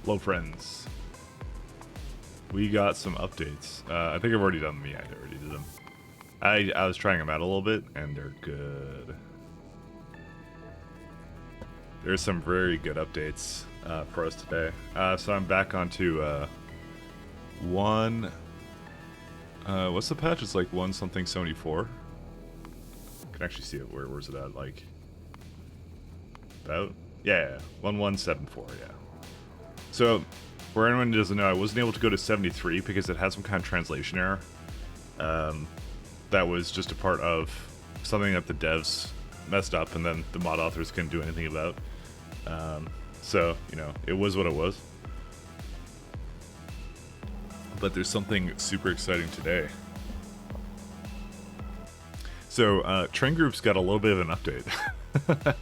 Hello, friends. We got some updates. I think I've already done them. Yeah, I already did them. I was trying them out a little bit, and they're good. There's some very good updates for us today. So I'm back onto what's the patch? It's like 1 something 74. I can actually see it. Where's it at? Like about? Yeah, 1174. Yeah. So for anyone who doesn't know, I wasn't able to go to 73 because it had some kind of translation error. That was just a part of something that the devs messed up, and then the mod authors couldn't do anything about. So, you know, it was what it was. But there's something super exciting today. So, train groups got a little bit of an update.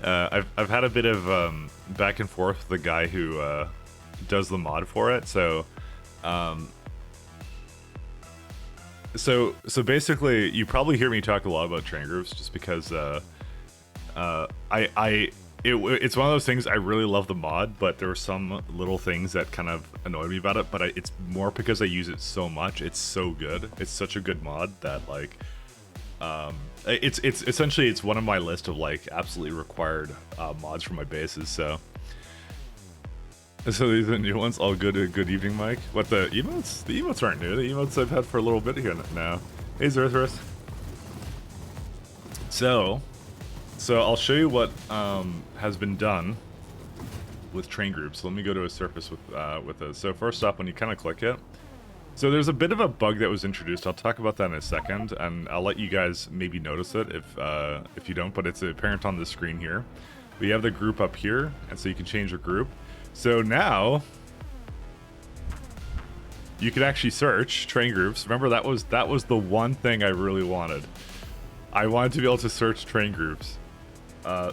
I've had a bit of back and forth with the guy who does the mod for it. So basically, you probably hear me talk a lot about train groups just because it's one of those things. I really love the mod, but there are some little things that kind of annoy me about it. But it's more because I use it so much. It's so good. It's such a good mod that like. It's essentially it's one of my list of like absolutely required mods for my bases. So these are the new ones. All good. Good evening, Mike. What the emotes? The emotes aren't new. The emotes I've had for a little bit here now. Hey, Zerthris. So I'll show you what has been done with train groups. Let me go to a surface with this. So first off, when you kind of click it. So there's a bit of a bug that was introduced. I'll talk about that in a second, and I'll let you guys maybe notice it if you don't, but it's apparent on the screen here. We have the group up here, and so you can change your group. So now you can actually search train groups. Remember, that was the one thing I really wanted. I wanted to be able to search train groups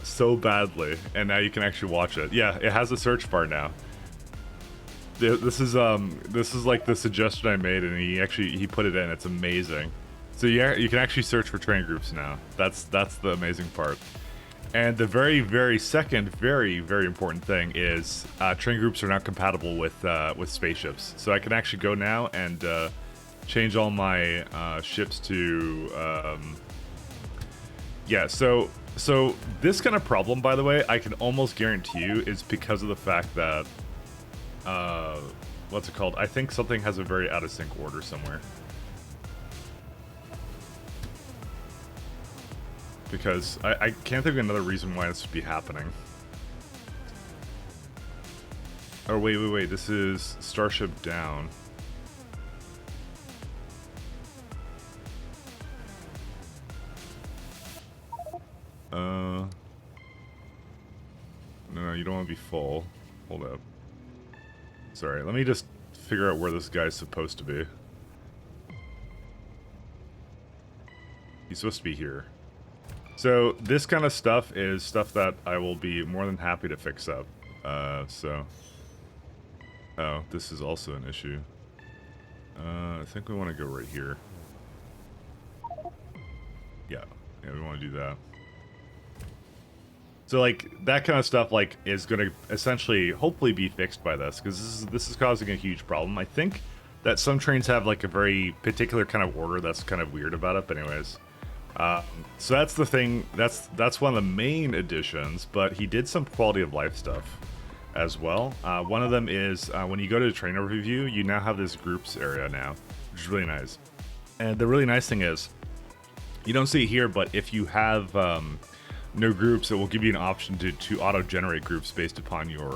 so badly, and now you can actually watch it. Yeah, it has a search bar now. This is like the suggestion I made, and he put it in. It's amazing. So yeah, you can actually search for train groups now. That's the amazing part. And the very second very important thing is train groups are now compatible with spaceships. So I can actually go now and change all my ships to yeah. So this kind of problem, by the way, I can almost guarantee you is because of the fact that. What's it called? I think something has a very out of sync order somewhere. Because I can't think of another reason why this would be happening. Oh, wait. This is Starship Down. No, you don't want to be full. Hold up. Sorry, let me just figure out where this guy's supposed to be. He's supposed to be here. So this kind of stuff is stuff that I will be more than happy to fix up. Oh, this is also an issue. I think we want to go right here. Yeah, we want to do that. So like that kind of stuff like is going to essentially hopefully be fixed by this, because this is causing a huge problem. I think that some trains have like a very particular kind of order that's kind of weird about it. But anyways, so that's the thing. That's one of the main additions. But he did some quality of life stuff as well. One of them is when you go to the train overview, you now have this groups area now, which is really nice. And the really nice thing is, you don't see it here, but if you have no groups, it will give you an option to auto-generate groups based upon your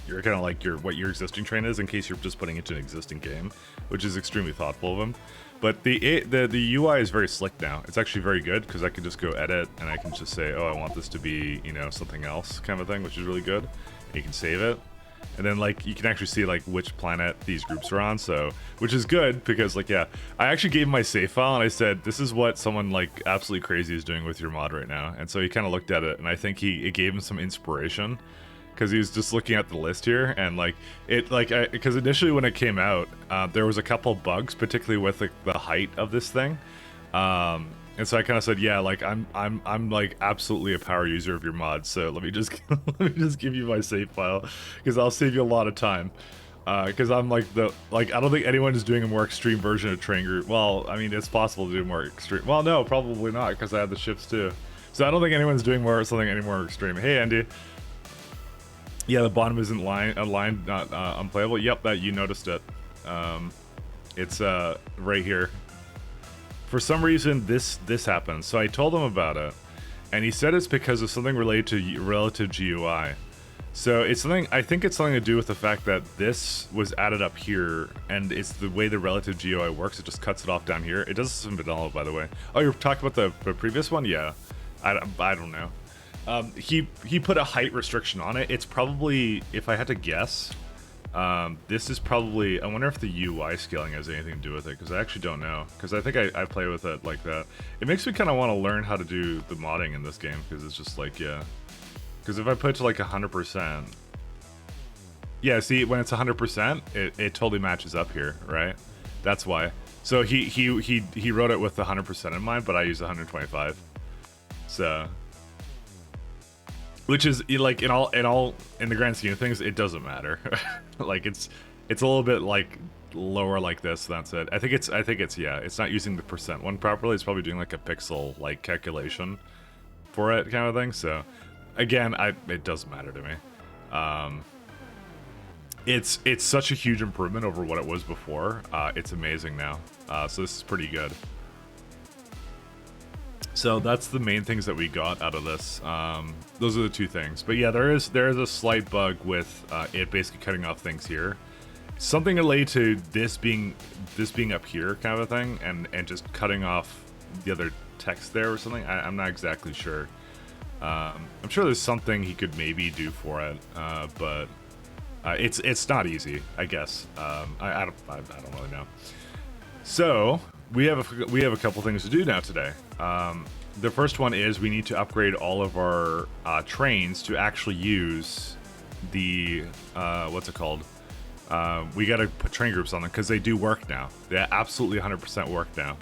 kind of like what your existing train is, in case you're just putting it into an existing game, which is extremely thoughtful of them. But the UI is very slick now. It's actually very good because I can just go edit and I can just say, oh, I want this to be, you know, something else kind of a thing, which is really good. And you can save it. And then like you can actually see like which planet these groups are on, so which is good because like yeah, I actually gave him my save file and I said this is what someone like absolutely crazy is doing with your mod right now, and so he kind of looked at it and I think it gave him some inspiration because he was just looking at the list here and like it like because initially when it came out there was a couple bugs, particularly with like, the height of this thing. And so I kind of said, yeah, like I'm like absolutely a power user of your mod, so let me just let me just give you my save file, because I'll save you a lot of time. Because I'm like I don't think anyone is doing a more extreme version of train group. Well, I mean, it's possible to do more extreme. Well, no, probably not, because I have the shifts too. So I don't think anyone's doing something any more extreme. Hey, Andy. Yeah, the bottom isn't aligned, not unplayable. Yep, that you noticed it. It's right here. For some reason, this happened. So I told him about it, and he said it's because of something related to relative GUI. So it's something, I think it's something to do with the fact that this was added up here, and it's the way the relative GUI works. It just cuts it off down here. It does this in vanilla, by the way. Oh, you're talking about the previous one? Yeah. I don't know. He put a height restriction on it. It's probably, if I had to guess, this is probably, I wonder if the UI scaling has anything to do with it, because I actually don't know, because I think I play with it like that. It makes me kind of want to learn how to do the modding in this game, because it's just like, yeah. Because if I put it to like 100%, yeah, see, when it's 100%, it totally matches up here, right? That's why. So he wrote it with 100% in mind, but I use 125. So, which is like in the grand scheme of things, it doesn't matter. Like it's a little bit like lower like this. That's it. I think it's yeah. It's not using the percent one properly. It's probably doing like a pixel like calculation for it kind of thing. So, again, it doesn't matter to me. It's such a huge improvement over what it was before. It's amazing now. So this is pretty good. So that's the main things that we got out of this. Those are the two things. But yeah, there is a slight bug with it basically cutting off things here. Something related to this being up here kind of a thing, and just cutting off the other text there or something. I'm not exactly sure. I'm sure there's something he could maybe do for it, but it's not easy, I guess. I don't really know. So we have a couple things to do now today. The first one is we need to upgrade all of our trains to actually use the what's it called? We got to put train groups on them because they do work now. They absolutely 100% work now.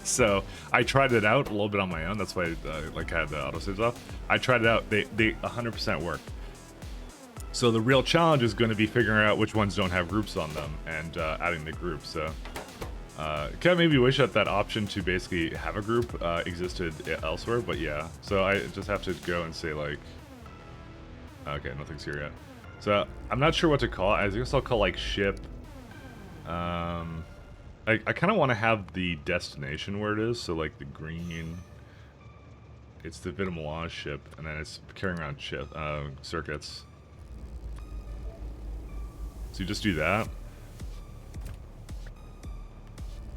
So I tried it out a little bit on my own. That's why I like had the autosaves off. I tried it out. They 100% work. So the real challenge is going to be figuring out which ones don't have groups on them and adding the group. So kind of maybe wish that option to basically have a group existed elsewhere, but yeah. So I just have to go and say like, okay, nothing's here yet. So I'm not sure what to call it. I guess I'll call like ship. I kind of want to have the destination where it is. So like the green, it's the Vitamelange ship, and then it's carrying around circuits. So you just do that.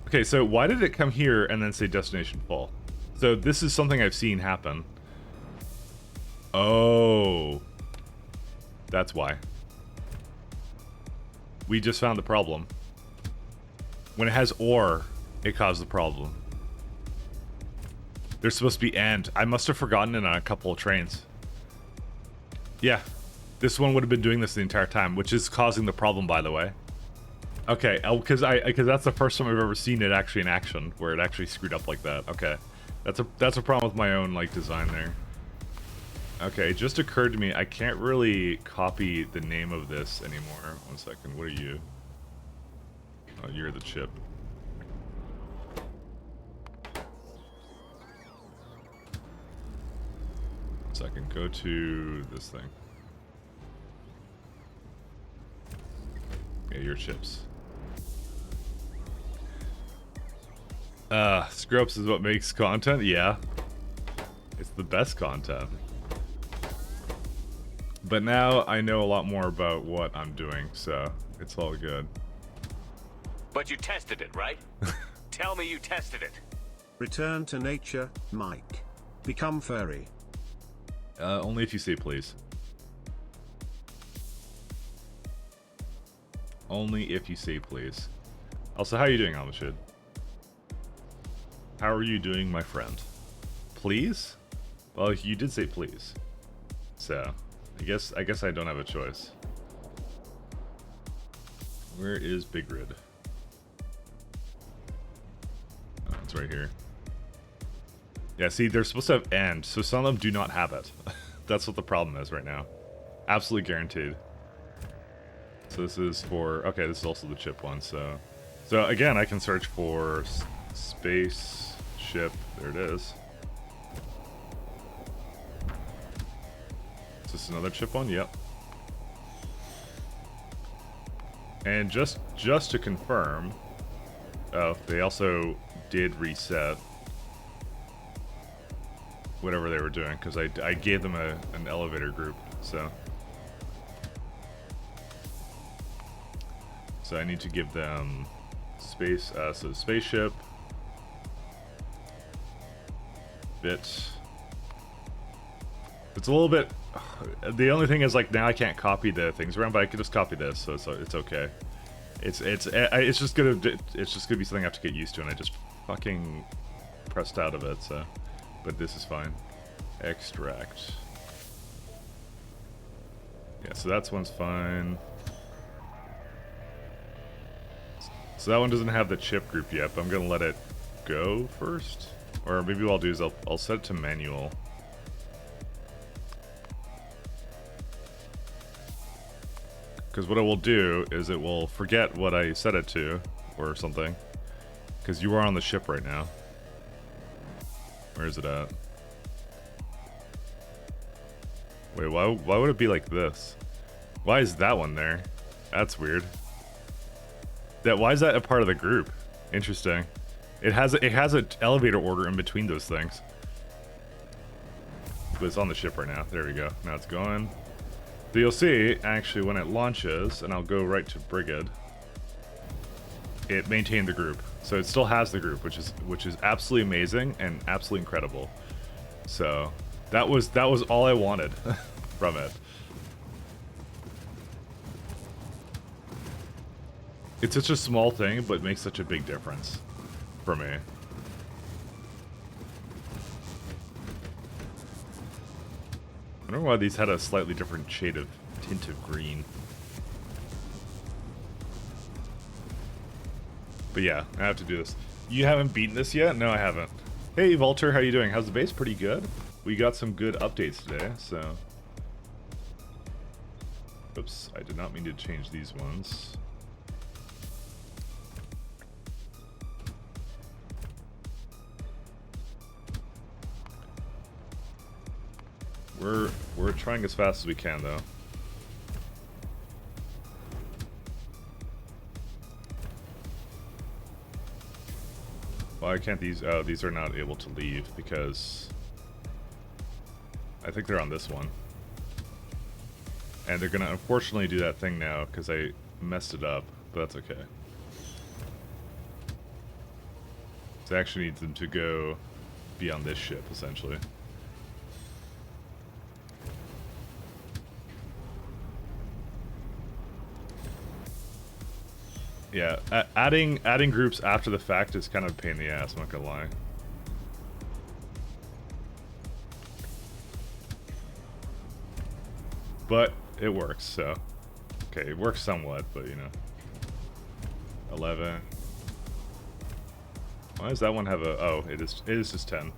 Okay, so why did it come here and then say destination full? So this is something I've seen happen. Oh. That's why. We just found the problem. When it has or, it caused the problem. There's supposed to be and. I must have forgotten it on a couple of trains. Yeah. This one would have been doing this the entire time, which is causing the problem, by the way. Okay, because that's the first time I've ever seen it actually in action, where it actually screwed up like that. Okay, that's a problem with my own like design there. Okay, it just occurred to me I can't really copy the name of this anymore. 1 second, what are you? Oh, you're the chip. So I can go to this thing. Yeah, your chips. Screw-ups is what makes content? Yeah. It's the best content. But now I know a lot more about what I'm doing, so it's all good. But you tested it, right? Tell me you tested it. Return to nature, Mike. Become furry. Only if you say please. Only if you say please. Also, how are you doing, Amashid? How are you doing, my friend? Please? Well, you did say please. So, I guess I don't have a choice. Where is Big Red? Oh, it's right here. Yeah, see, they're supposed to have end, so some of them do not have it. That's what the problem is right now. Absolutely guaranteed. So this is for... Okay, this is also the chip one, so... So again, I can search for space ship. There it is. Is this another chip one? Yep. And just to confirm... Oh, they also did reset whatever they were doing, because I gave them an elevator group, so... So I need to give them space, so spaceship, bit. It's a little bit, the only thing is, like, now I can't copy the things around, but I can just copy this, so it's okay. It's just gonna be something I have to get used to, and I just fucking pressed out of it, so. But this is fine. Extract. Yeah, so that one's fine. So that one doesn't have the chip group yet, but I'm gonna let it go first. Or maybe what I'll do is I'll set it to manual. Because what it will do is it will forget what I set it to, or something. Because you are on the ship right now. Where is it at? Wait, why would it be like this? Why is that one there? That's weird. Why is that a part of the group? Interesting. It has an elevator order in between those things. But it's on the ship right now. There we go. Now it's going. So you'll see, actually, when it launches, and I'll go right to Brigade, it maintained the group. So it still has the group, which is absolutely amazing and absolutely incredible. So that was all I wanted from it. It's such a small thing, but makes such a big difference for me. I don't know why these had a slightly different shade of tint of green. But yeah, I have to do this. You haven't beaten this yet? No, I haven't. Hey, Walter, how you doing? How's the base? Pretty good. We got some good updates today, so... Oops, I did not mean to change these ones. We're trying as fast as we can, though. Why can't these... Oh, these are not able to leave because... I think they're on this one. And they're gonna unfortunately do that thing now because I messed it up, but that's okay. So I actually need them to go be on this ship, essentially. Yeah, adding groups after the fact is kind of a pain in the ass, I'm not gonna lie. But it works, so. Okay, it works somewhat, but you know. 11. Why does that one have a... Oh, it is just 10.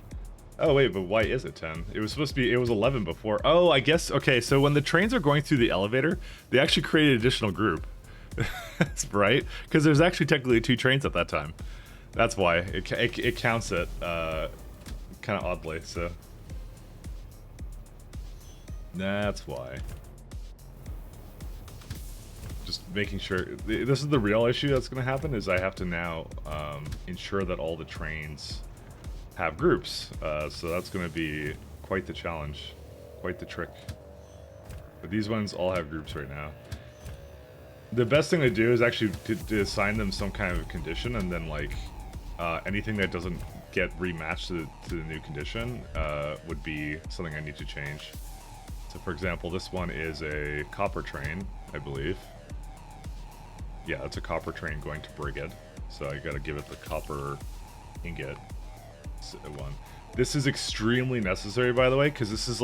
Oh, wait, but why is it 10? It was supposed to be... It was 11 before. Oh, I guess... Okay, so when the trains are going through the elevator, they actually create an additional group. That's right, because there's actually technically 2 trains at that time. That's why it counts it kind of oddly. So that's why. Just making sure. This is the real issue that's going to happen. Is I have to now ensure that all the trains have groups. So that's going to be quite the challenge, quite the trick. But these ones all have groups right now. The best thing to do is actually to assign them some kind of condition, and then like anything that doesn't get rematched to the new condition would be something I need to change. So for example, this one is a copper train, I believe. Yeah, it's a copper train going to Brigade. So I gotta give it the copper ingot one. This is extremely necessary, by the way, because this is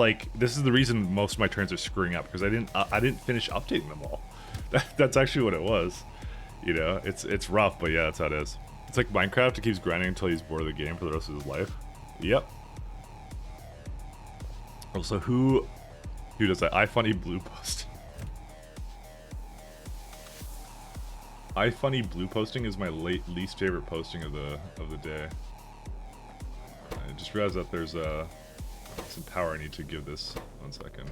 the reason most of my trains are screwing up, because I didn't finish updating them all. That's actually what it was. You know, it's rough, but yeah, that's how it is. It's like Minecraft, it keeps grinding until he's bored of the game for the rest of his life. Yep. Also, who does that? iFunny blue post. iFunny blue posting is my least favorite posting of the day. I just realized that there's some power I need to give this. 1 second.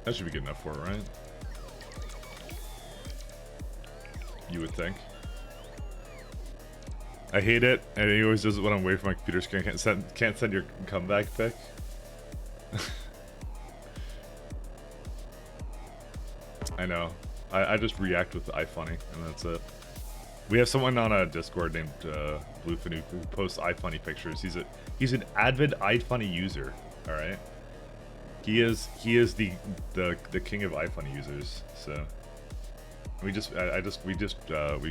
That should be good enough for it, right? You would think. I hate it, and he always does it when I'm away from my computer screen. Can't send your comeback pic. I know. I just react with iFunny, and that's it. We have someone on a Discord named Bluefin who posts iFunny pictures. He's an avid iFunny user. All right. He is the king of iFunny users. So we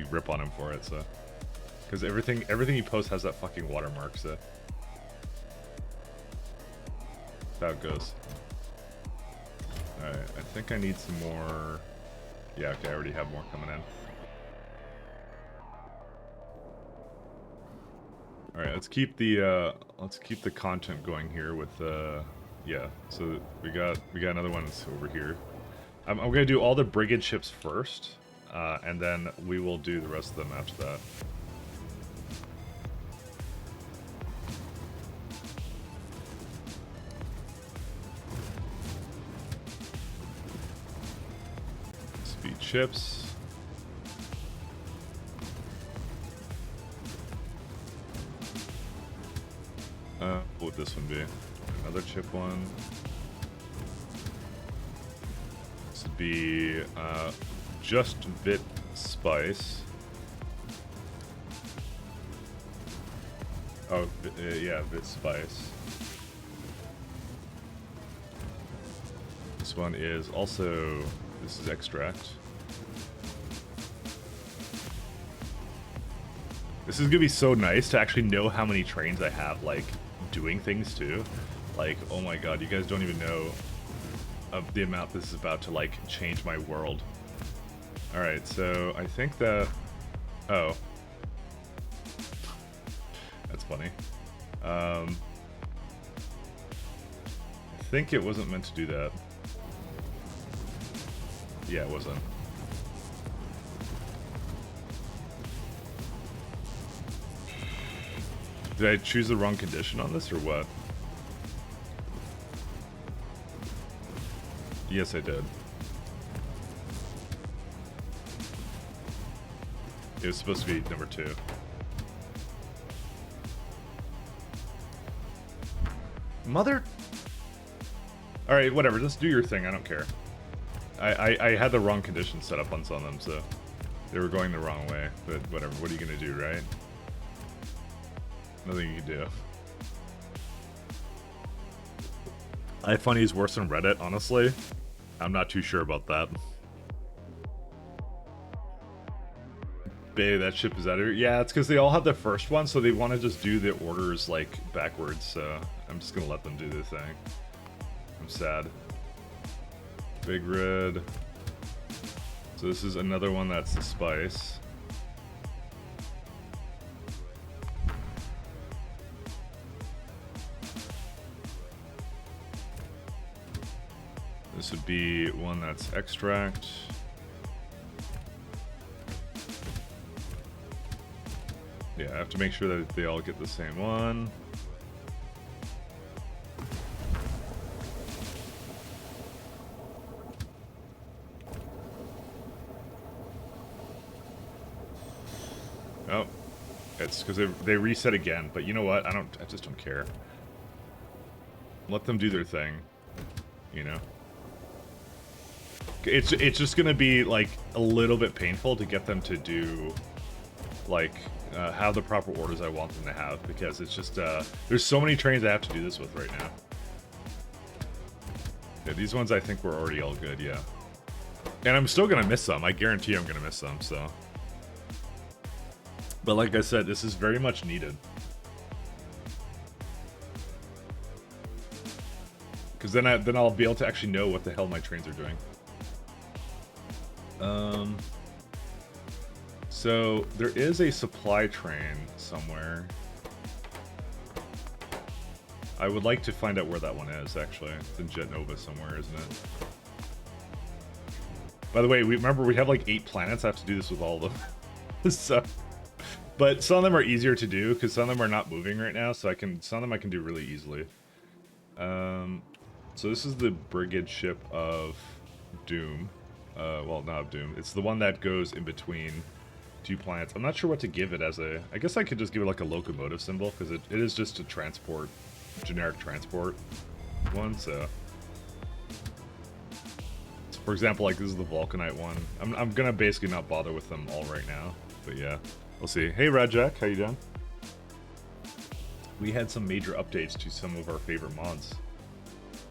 rip on him for it. So because everything he posts has that fucking watermark. So that's how it goes. All right. I think I need some more. Yeah. Okay. I already have more coming in. All right. Let's keep the content going here with yeah, so we got another one that's over here. I'm gonna do all the brigade ships first, and then we will do the rest of them after that. Speed ships. What would this one be? Another chip one. This would be just Vit Spice. Oh, yeah, Vit Spice. This one is also, this is Extract. This is gonna be so nice to actually know how many trains I have, like, doing things too. Like, oh my god, you guys don't even know of the amount this is about to, like, change my world. Alright, so I think that... Oh. That's funny. I think it wasn't meant to do that. Yeah, it wasn't. Did I choose the wrong condition on this, or what? Yes, I did. It was supposed to be number 2. Mother... Alright, whatever, just do your thing, I don't care. I had the wrong conditions set up on some of them, so... They were going the wrong way, but whatever, what are you gonna do, right? Nothing you can do. iFunny is worse than Reddit, honestly. I'm not too sure about that. Bae, that ship is out of here. Yeah, it's because they all have the first one, so they want to just do the orders, like, backwards, so I'm just gonna let them do their thing. I'm sad. Big Red. So this is another one that's the Spice. This would be one that's Extract. Yeah, I have to make sure that they all get the same one. Oh, it's because they reset again. But you know what? I just don't care. Let them do their thing. You know. It's just gonna be like a little bit painful to get them to do like have the proper orders I want them to have, because it's just there's so many trains I have to do this with right now. Yeah, these ones I think were already all good, yeah. And I'm still gonna miss some. I guarantee I'm gonna miss some. So, but like I said, this is very much needed. Because then I'll be able to actually know what the hell my trains are doing. Um, so there is a supply train somewhere. I would like to find out where that one is, actually. It's in Jet Nova somewhere, isn't it? By the way, remember we have like 8 planets. I have to do this with all of them. So, but some of them are easier to do because some of them are not moving right now. So some of them I can do really easily. So this is the brigade ship of Doom. Well, not of Doom. It's the one that goes in between 2 planets. I'm not sure what to give it as a... I guess I could just give it like a locomotive symbol because it is just a transport, generic transport one. So for example, like this is the Vulcanite one. I'm gonna basically not bother with them all right now, but yeah, we'll see. Hey Radjack, how you doing? We had some major updates to some of our favorite mods,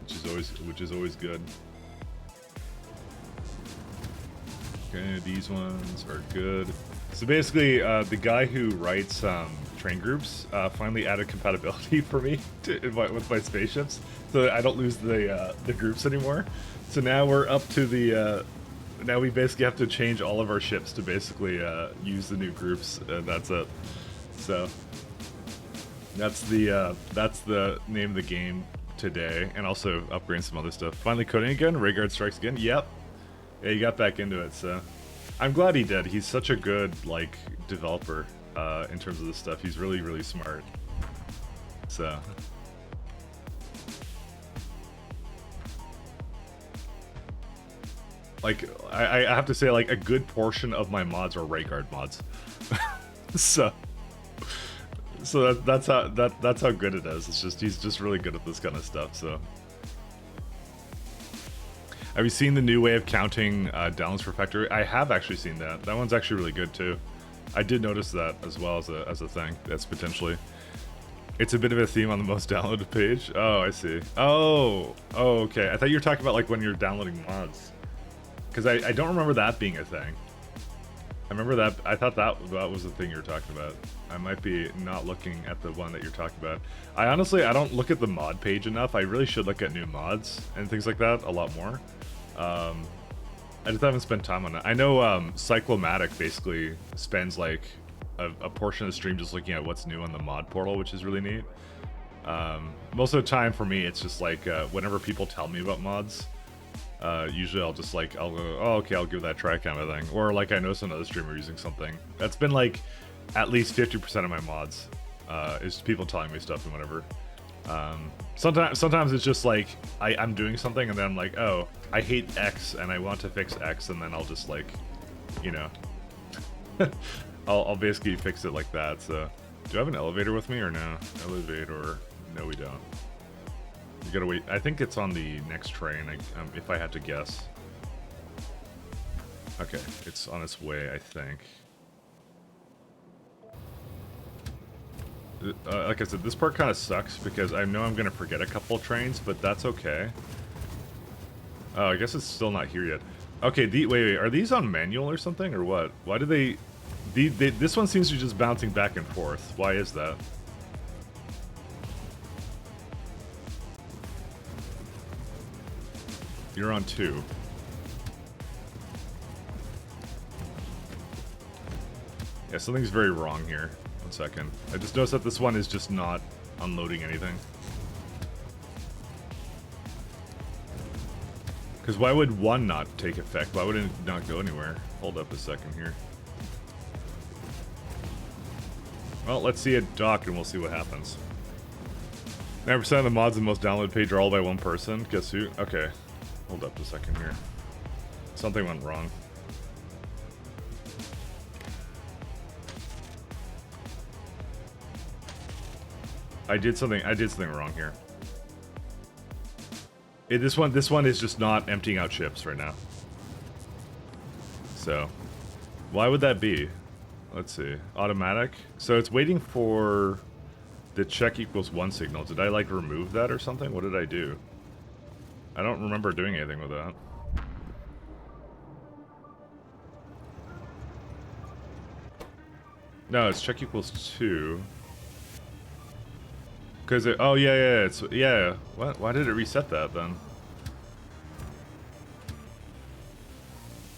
which is always good. Okay, these ones are good. So basically, the guy who writes train groups finally added compatibility for me with my spaceships, so that I don't lose the groups anymore. So now we're up to the. Now we basically have to change all of our ships to basically use the new groups, and that's it. So that's the name of the game today, and also upgrading some other stuff. Finally coding again. Rayguard strikes again. Yep. Yeah, he got back into it, so I'm glad he did. He's such a good like developer in terms of this stuff. He's really, really smart. So like I have to say, like a good portion of my mods are Rayguard mods. so that's how good it is. It's just he's just really good at this kind of stuff. So have you seen the new way of counting downloads for Factorio? I have actually seen that. That one's actually really good too. I did notice that as well as a thing. That's potentially... It's a bit of a theme on the most downloaded page. Oh, I see. Oh, okay. I thought you were talking about like when you're downloading mods. Because I don't remember that being a thing. I remember that... I thought that was the thing you were talking about. I might be not looking at the one that you're talking about. I honestly don't look at the mod page enough. I really should look at new mods and things like that a lot more. I just haven't spent time on it. I know Cyclomatic basically spends like a portion of the stream just looking at what's new on the mod portal, which is really neat. Most of the time for me, it's just like whenever people tell me about mods, usually I'll go, oh, okay, I'll give that a try kind of thing. Or like I know some other streamer using something. That's been like at least 50% of my mods is people telling me stuff and whatever. Sometimes it's just like I'm doing something and then I'm like, oh, I hate X and I want to fix X, and then I'll just like, you know, I'll basically fix it like that. So do I have an elevator with me or no? Elevator, no we don't. You gotta wait. I think it's on the next train, if I had to guess. Okay, it's on its way, I think. Like I said, this part kind of sucks because I know I'm going to forget a couple of trains, but that's okay. Oh, I guess it's still not here yet. Okay, wait, are these on manual or something, or what? Why do they... This one seems to be just bouncing back and forth. Why is that? You're on 2. Yeah, something's very wrong here. 1 second. I just noticed that this one is just not unloading anything. Because why would 1 not take effect? Why would it not go anywhere? Hold up a second here. Well, let's see it dock and we'll see what happens. 9% of the mods in the most downloaded page are all by 1 person. Guess who? Okay. Hold up a second here. Something went wrong. I did something wrong here. This one is just not emptying out ships right now. So, why would that be? Let's see. Automatic. So it's waiting for the check equals 1 signal. Did I like remove that or something? What did I do? I don't remember doing anything with that. No, it's check equals 2. Because it, oh yeah, it's, yeah. What? Why did it reset that then?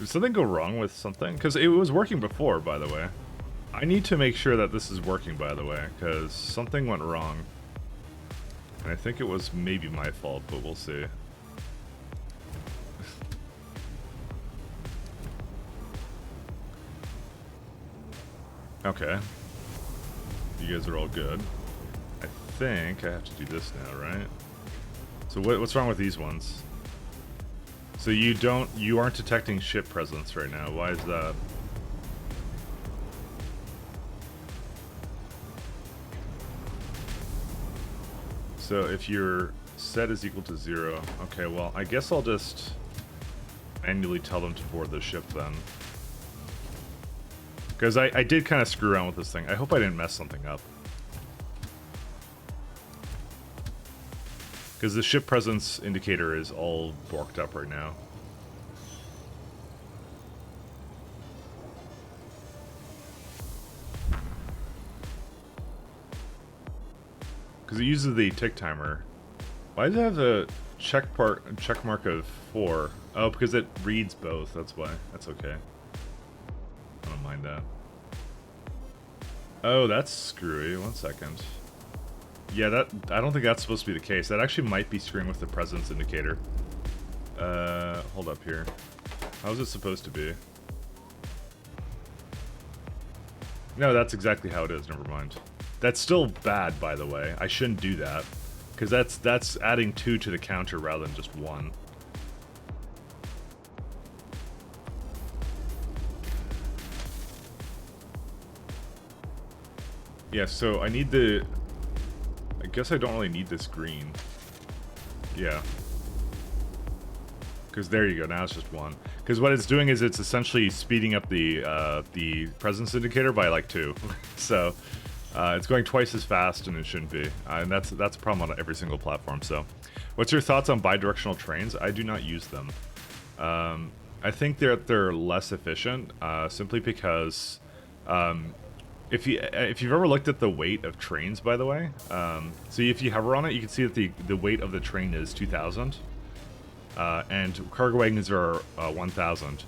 Did something go wrong with something? Because it was working before, by the way. I need to make sure that this is working, by the way, because something went wrong. And I think it was maybe my fault, but we'll see. Okay. You guys are all good. I think I have to do this now, right? So what's wrong with these ones? So you aren't detecting ship presence right now. Why is that? So if your set is equal to 0, okay, well, I guess I'll just manually tell them to board the ship then. Because I did kind of screw around with this thing. I hope I didn't mess something up. Because the ship presence indicator is all borked up right now. Because it uses the tick timer. Why does it have the check mark of 4? Oh, because it reads both. That's why. That's okay. I don't mind that. Oh, that's screwy. 1 second. Yeah, I don't think that's supposed to be the case. That actually might be screwing with the presence indicator. Hold up here. How's it supposed to be? No, that's exactly how it is. Never mind. That's still bad, by the way. I shouldn't do that. Because that's adding 2 to the counter rather than just 1. Yeah, so I need the... I guess I don't really need this green. Yeah. Because there you go, now it's just 1. Because what it's doing is it's essentially speeding up the presence indicator by like 2. So it's going twice as fast and it shouldn't be. And that's a problem on every single platform. So what's your thoughts on bidirectional trains? I do not use them. I think they're less efficient simply because... If you've ever looked at the weight of trains, by the way, so if you hover on it, you can see that the weight of the train is 2,000, and cargo wagons are 1,000.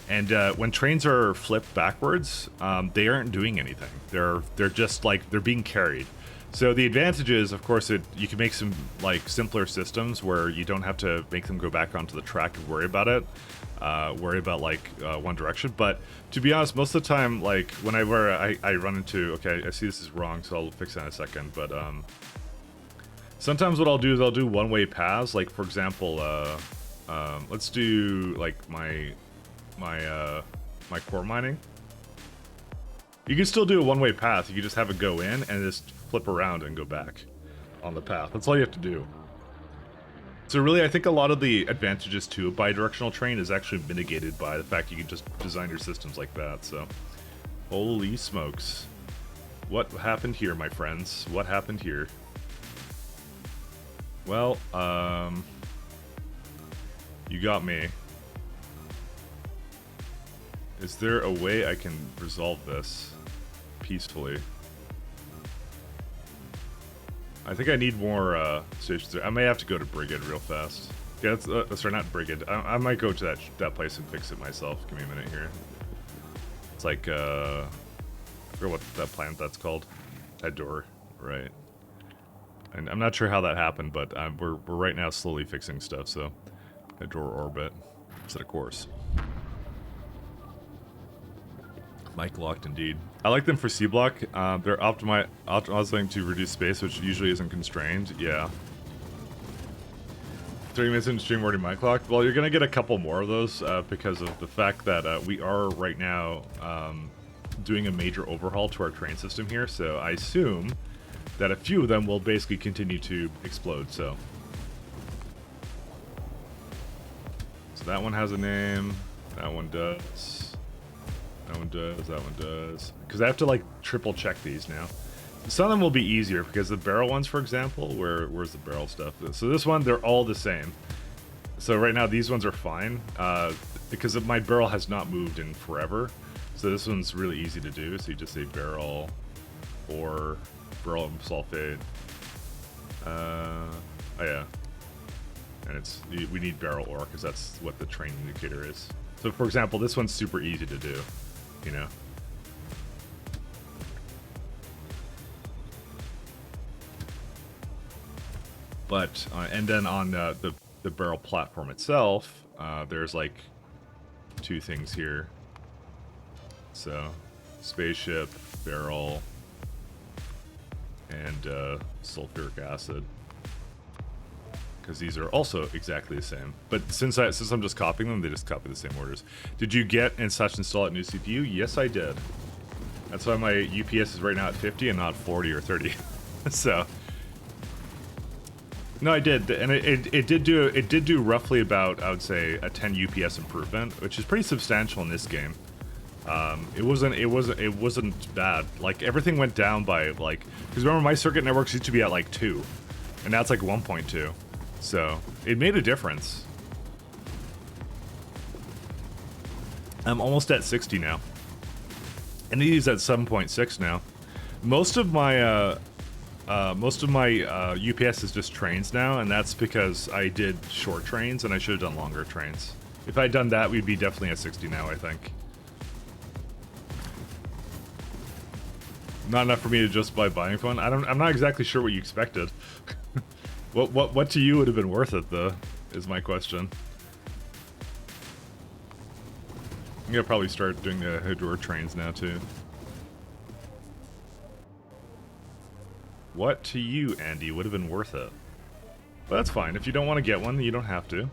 And when trains are flipped backwards, they aren't doing anything. They're just like they're being carried. So the advantage is, of course, you can make some like simpler systems where you don't have to make them go back onto the track and worry about it. Worry about like one direction. But to be honest, most of the time, like whenever I run into, okay, I see this is wrong, so I'll fix that in a second. But sometimes what I'll do is I'll do one-way paths. Like for example, let's do like my core mining. You can still do a one-way path. You can just have it go in and just flip around and go back on the path. That's all you have to do. So really, I think a lot of the advantages to a bidirectional train is actually mitigated by the fact you can just design your systems like that, so... Holy smokes. What happened here, my friends? What happened here? Well, you got me. Is there a way I can resolve this peacefully? I think I need more stations. I may have to go to Brigid real fast. Yeah, sorry, not Brigid. I might go to that place and fix it myself. Give me a minute here. It's like I forget what that planet that's called. Ador, right? And I'm not sure how that happened, but we're right now slowly fixing stuff. So Ador orbit, set a course. Mic locked indeed. I like them for C block. They're optimizing to reduce space, which usually isn't constrained. Yeah. 30 minutes into stream already mic locked. Well, you're gonna get a couple more of those because of the fact that we are right now doing a major overhaul to our train system here. So I assume that a few of them will basically continue to explode. So that one has a name. That one does. That one does, that one does. Because I have to, like, triple check these now. Some of them will be easier, because the barrel ones, for example, where's the barrel stuff? So this one, they're all the same. So right now, these ones are fine, because my barrel has not moved in forever. So this one's really easy to do. So you just say barrel, or barrel sulfate. Oh yeah. And we need barrel ore because that's what the train indicator is. So for example, this one's super easy to do, you know. But and then on the barrel platform itself, there's like 2 things here. So spaceship, barrel, and sulfuric acid. Because these are also exactly the same. But since I'm just copying them, they just copy the same orders. Did you get and such install a new CPU? Yes, I did. That's why my UPS is right now at 50 and not 40 or 30. So, no, I did, and it did do roughly about, I would say, a 10 UPS improvement, which is pretty substantial in this game. It wasn't bad. Like everything went down by like, because remember my circuit networks used to be at like 2, and now it's like 1.2. So, it made a difference. I'm almost at 60 now. And he's at 7.6 now. Most of my UPS is just trains now, and that's because I did short trains, and I should have done longer trains. If I'd done that, we'd be definitely at 60 now, I think. Not enough for me to justify buying one. I'm not exactly sure what you expected. What to you would have been worth it, though, is my question. I'm gonna probably start doing the Hador trains now, too. What to you, Andy, would have been worth it? But that's fine. If you don't want to get one, you don't have to.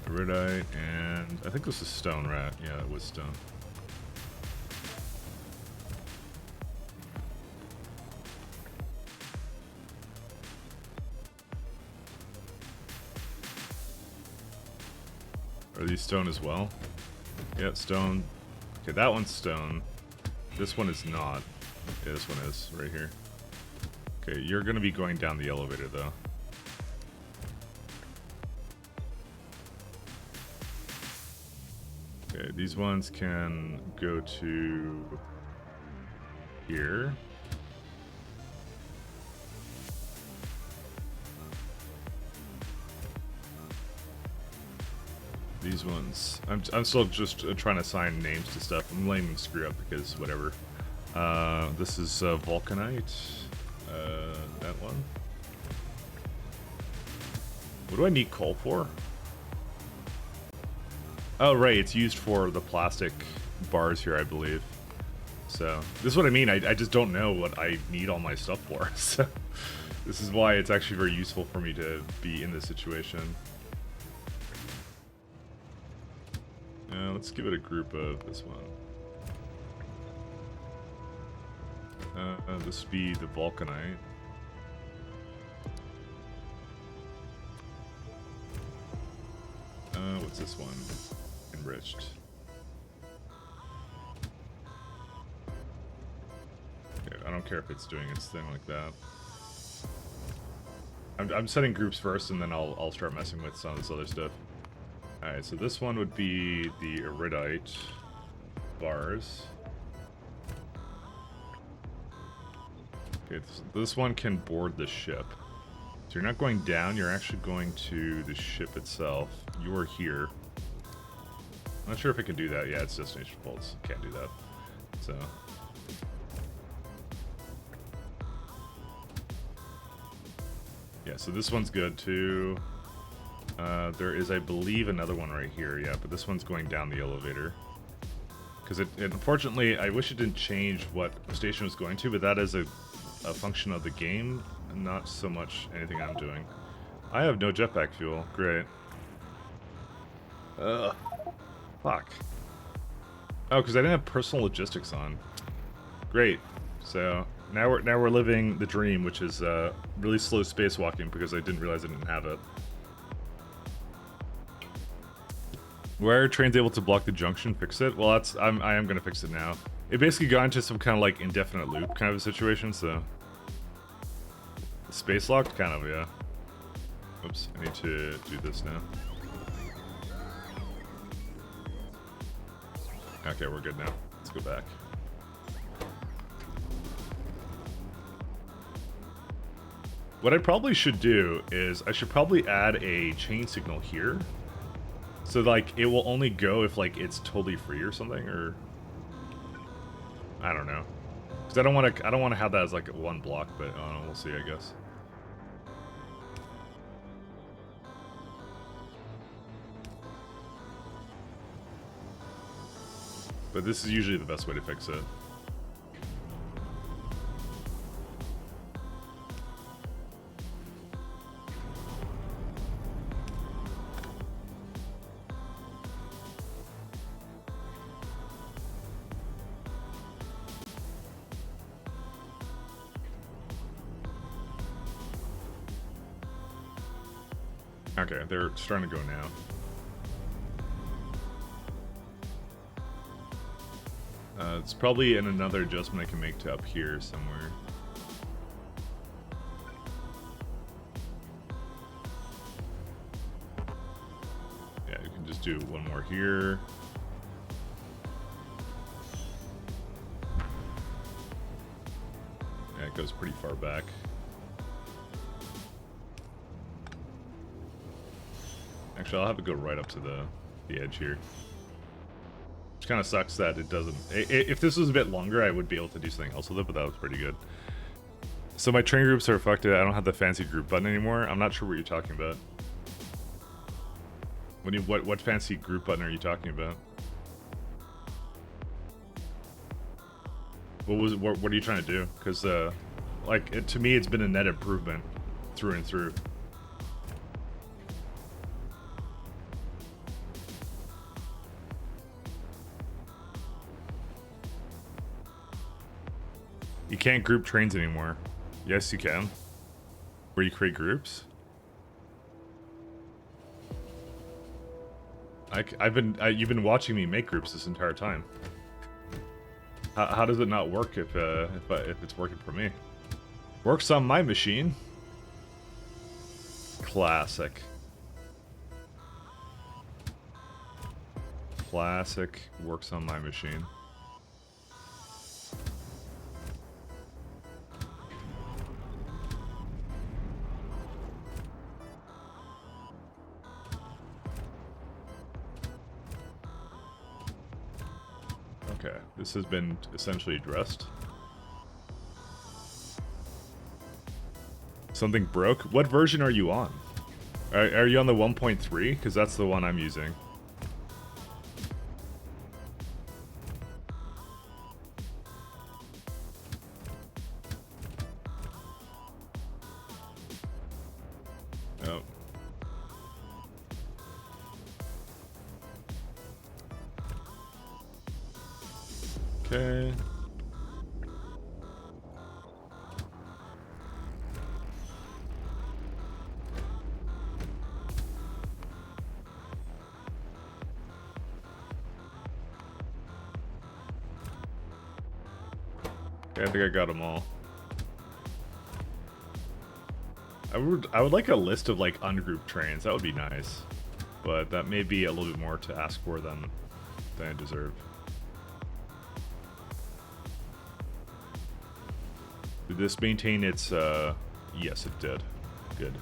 Iridite, and I think this is stone, right? Yeah, it was stone. Are these stone as well? Yeah, stone. Okay, that one's stone. This one is not. Yeah, this one is, right here. Okay, you're gonna be going down the elevator, though. Okay, these ones can go to here. These ones, I'm still just trying to assign names to stuff. I'm letting them screw up because whatever. This is Vulcanite. That one. What do I need coal for? Oh, right, it's used for the plastic bars here, I believe. So, this is what I mean, I just don't know what I need all my stuff for. So, this is why it's actually very useful for me to be in this situation. Let's give it a group of this one. This would be the Vulcanite. What's this one? Enriched. Okay, I don't care if it's doing its thing like that. I'm setting groups first, and then I'll start messing with some of this other stuff. Alright, so this one would be the Iridite bars. Okay, this one can board the ship. So you're not going down, you're actually going to the ship itself. You're here. I'm not sure if it can do that. Yeah, it's destination faults. Can't do that. So. Yeah, so this one's good too. There is, I believe, another one right here. Yeah, but this one's going down the elevator. Because it unfortunately, I wish it didn't change what station it was going to, but that is a function of the game, and not so much anything I'm doing. I have no jetpack fuel. Great. Ugh. Fuck. Oh, because I didn't have personal logistics on. Great. So now we're living the dream, which is really slow spacewalking because I didn't realize I didn't have it. Why are trains able to block the junction? Fix it? Well, I am gonna fix it now. It basically got into some kind of like indefinite loop kind of a situation, so space locked, kind of, yeah. Oops, I need to do this now. Okay, we're good now. Let's go back. What I probably should do is I should probably add a chain signal here. So like it will only go if like it's totally free or something, or I don't know. Because I don't want to have that as like one block, but I don't know, we'll see, I guess. But this is usually the best way to fix it. Okay, they're starting to go now. It's probably in another adjustment I can make to up here somewhere. Yeah, you can just do one more here. Yeah, it goes pretty far back. Actually, I'll have it go right up to the edge here. Which kind of sucks that it doesn't... If this was a bit longer, I would be able to do something else with it, but that was pretty good. So my train groups are fucked. I don't have the fancy group button anymore. I'm not sure what you're talking about. What fancy group button are you talking about? What are you trying to do? Because, like, to me, it's been a net improvement through and through. You can't group trains anymore. Yes, you can. Where you create groups. You've been watching me make groups this entire time. How does it not work if it's working for me? Works on my machine. Classic. Classic works on my machine. Okay, this has been essentially addressed. Something broke? What version are you on? Are you on the 1.3? Because that's the one I'm using. Oh. Okay. Okay, I think I got them all. I would like a list of like ungrouped trains. That would be nice, but that may be a little bit more to ask for than I deserve. Did this maintain its, yes it did. Good.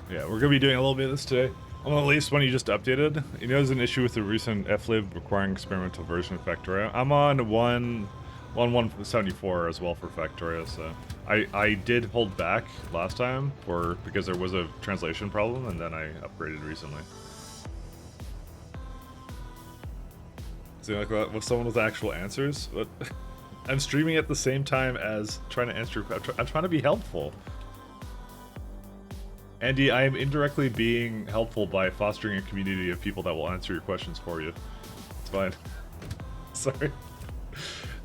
Yeah, we're gonna be doing a little bit of this today. On the latest one you just updated, you know there's an issue with the recent flib requiring experimental version of Factorio. I'm on 1.174 as well for Factorio, so I did hold back last time because there was a translation problem, and then I upgraded recently. So like with someone with actual answers, but I'm streaming at the same time as trying to answer. I'm trying to be helpful. Andy, I am indirectly being helpful by fostering a community of people that will answer your questions for you. It's fine. Sorry.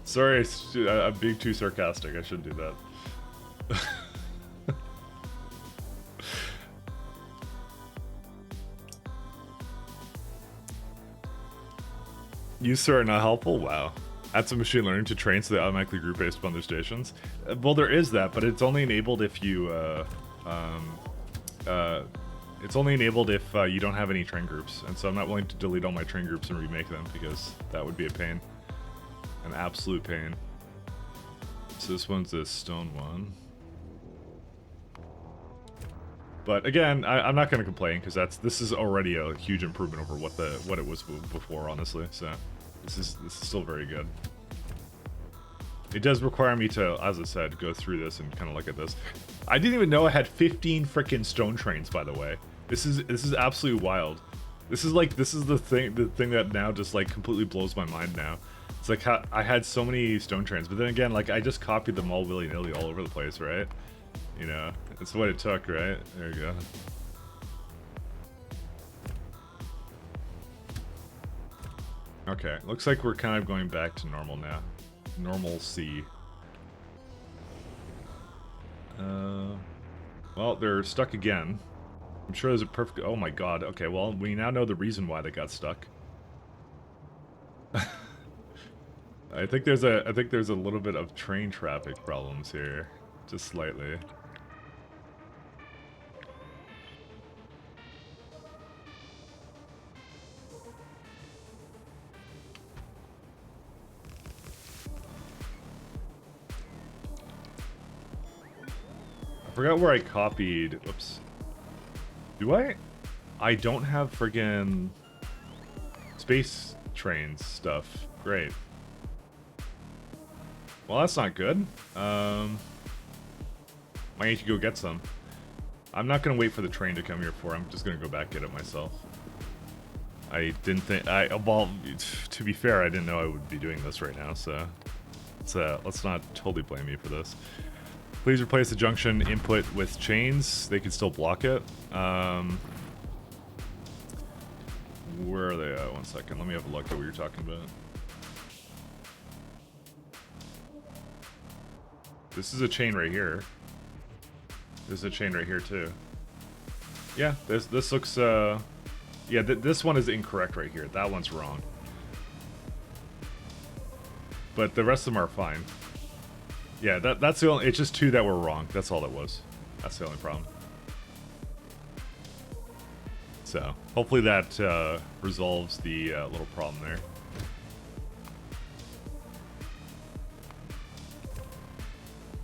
Sorry, I'm being too sarcastic. I shouldn't do that. You, sir, are not helpful? Wow. Add some machine learning to train so they automatically group based upon their stations. Well, there is that, but it's only enabled if you It's only enabled if you don't have any train groups, and so I'm not willing to delete all my train groups and remake them because that would be a pain. An absolute pain. So this one's a stone one. But again, I'm not going to complain because this is already a huge improvement over what it was before, honestly. So this is still very good. It does require me to, as I said, go through this and kind of look at this. I didn't even know I had 15 freaking stone trains, by the way. This is absolutely wild. This is the thing that now just like completely blows my mind now. It's like how I had so many stone trains, but then again, like I just copied them all willy-nilly all over the place, right? You know, it's what it took, right? There you go. Okay, looks like we're kind of going back to normal now. Normalcy. Well, they're stuck again. I'm sure there's a perfect... Oh my god. Okay, well, we now know the reason why they got stuck. I think there's a little bit of train traffic problems here. Just slightly. I forgot where I copied. Oops. Do I? I don't have friggin' space trains stuff. Great. Well, that's not good. Might need to go get some. I'm not gonna wait for the train to come here for. I'm just gonna go back get it myself. I didn't think well, to be fair, I didn't know I would be doing this right now, so let's not totally blame me for this. Please replace the junction input with chains. They can still block it. Where are they at? 1 second. Let me have a look at what you're talking about. This is a chain right here. There's a chain right here too. Yeah, this looks yeah, this one is incorrect right here. That one's wrong. But the rest of them are fine. Yeah, that's the only... It's just two that were wrong. That's all it was. That's the only problem. So, hopefully that resolves the little problem there.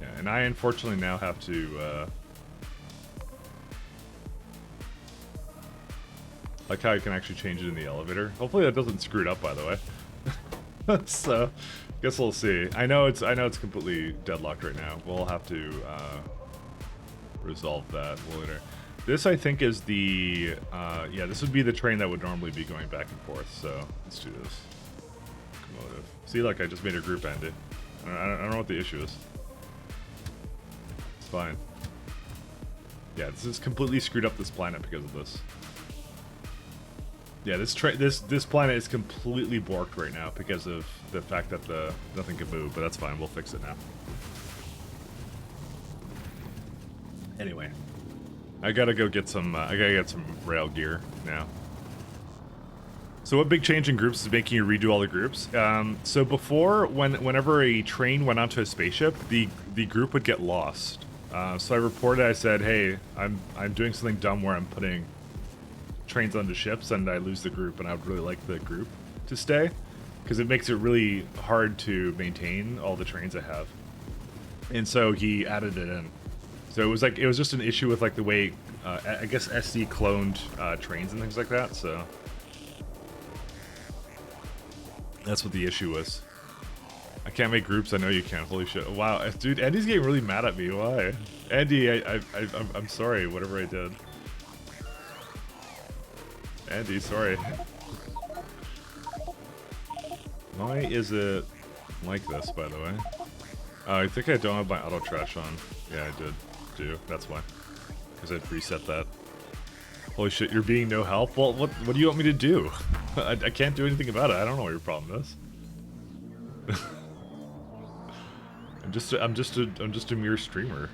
Yeah, and I unfortunately now have to... like how you can actually change it in the elevator. Hopefully that doesn't screw it up, by the way. So... Guess we'll see. I know it's completely deadlocked right now. We'll have to resolve that later. This I think is the yeah, this would be the train that would normally be going back and forth. So let's do this. Locomotive. See, like I just made a group end it. I don't know what the issue is. It's fine. Yeah, this is completely screwed up this planet because of this. Yeah, this planet is completely borked right now because of the fact that nothing can move, but that's fine. We'll fix it now. Anyway, I gotta go get some. I gotta get some rail gear now. So, what big change in groups is making you redo all the groups? So before, whenever a train went onto a spaceship, the group would get lost. So I reported. I said, "Hey, I'm doing something dumb where I'm putting trains onto ships and I lose the group, and I would really like the group to stay because it makes it really hard to maintain all the trains I have." And so he added it in. So it was just an issue with like the way I guess SE cloned trains and things like that. So that's what the issue was. I can't make groups. I know you can. Holy shit! Wow, dude, Andy's getting really mad at me. Why, Andy? I'm sorry. Whatever I did. Andy, sorry. Why is it like this, by the way? I think I don't have my auto trash on. Yeah, I did do. That's why. Because I'd reset that. Holy shit, you're being no help? Well, what do you want me to do? I can't do anything about it. I don't know what your problem is. I'm just a mere streamer.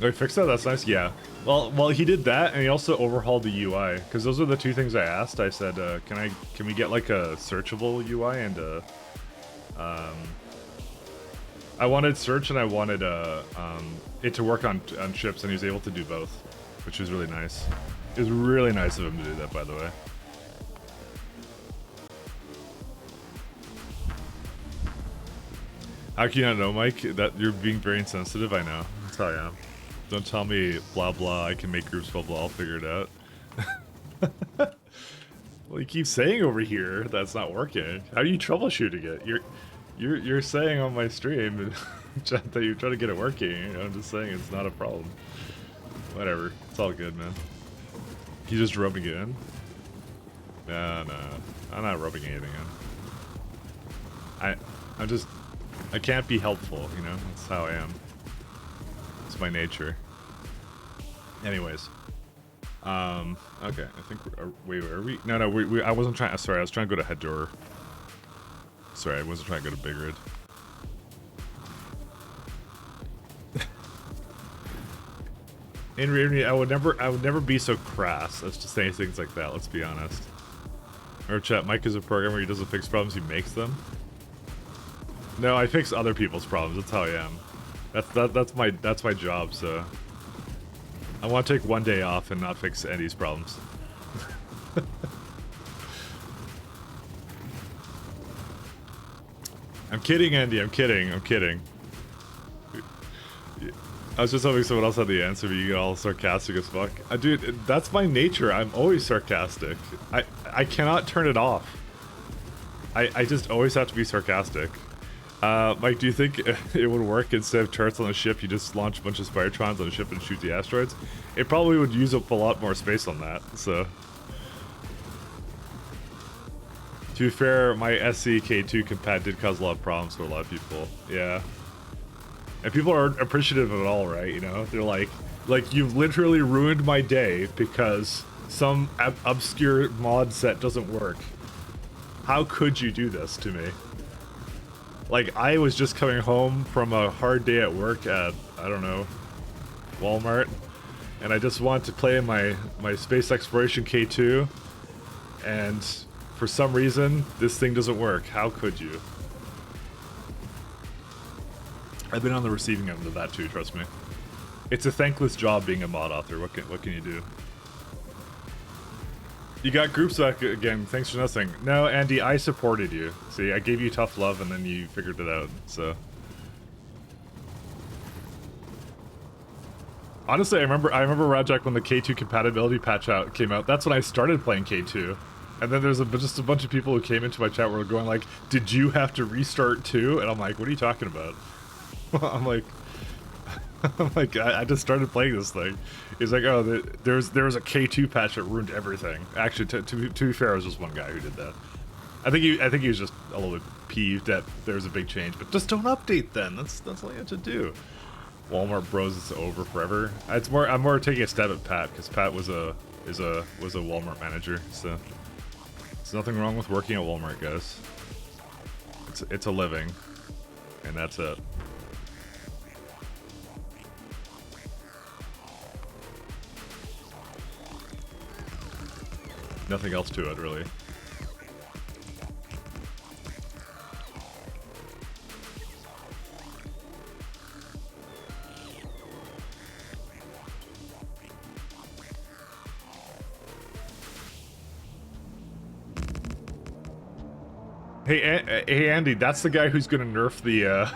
Oh, he fixed that? That's nice. Yeah. Well, he did that, and he also overhauled the UI, because those are the two things I asked. I said, can we get like a searchable UI and a I wanted search and I wanted it to work on ships, and he was able to do both, which was really nice. It was really nice of him to do that, by the way. How can you not know, Mike? That you're being very insensitive. I know. That's how I am. Don't tell me blah blah. I can make groups blah blah. I'll figure it out. Well, you keep saying over here that's not working. How are you troubleshooting it? You're saying on my stream that you're trying to get it working. You know, I'm just saying it's not a problem. Whatever. It's all good, man. You just rubbing it in? No, I'm not rubbing anything in. I can't be helpful, you know? That's how I am. It's my nature. Anyways. Okay, I think wait, where are we? No, I wasn't trying, sorry, I was trying to go to head door. Sorry, I wasn't trying to go to big red. In reality, I would never be so crass as to say things like that, let's be honest. Or chat, Mike is a programmer, he doesn't fix problems, he makes them. No, I fix other people's problems, that's how I am. That's my job, so I want to take one day off and not fix Andy's problems. I'm kidding, Andy, I'm kidding. I was just hoping someone else had the answer, but you get all sarcastic as fuck. Dude, that's my nature. I'm always sarcastic. I cannot turn it off. I just always have to be sarcastic. Mike, do you think it would work instead of turrets on the ship, you just launch a bunch of Spiretrons on the ship and shoot the asteroids? It probably would use up a lot more space on that, so. To be fair, my SE K2 compat did cause a lot of problems for a lot of people. Yeah. And people aren't appreciative of it all, right? You know? They're like, you've literally ruined my day because some obscure mod set doesn't work. How could you do this to me? Like, I was just coming home from a hard day at work at, I don't know, Walmart, and I just wanted to play my Space Exploration K2, and for some reason, this thing doesn't work. How could you? I've been on the receiving end of that too, trust me. It's a thankless job being a mod author. What can you do? You got groups back again, thanks for nothing. No, Andy, I supported you. See, I gave you tough love and then you figured it out, so. Honestly, I remember Rajak when the K2 compatibility patch came out. That's when I started playing K2. And then there's just a bunch of people who came into my chat were going like, did you have to restart too? And I'm like, what are you talking about? I'm like, I just started playing this thing. He's like, oh, there was a K2 patch that ruined everything. Actually, to be fair, it was just one guy who did that. I think he was just a little bit peeved that there was a big change, but just don't update then. That's all you have to do. Walmart Bros is over forever. I'm more taking a stab at Pat because Pat was a Walmart manager. So there's nothing wrong with working at Walmart, guys. It's a living, and that's it. Nothing else to it, really. Hey, Andy, that's the guy who's gonna nerf the,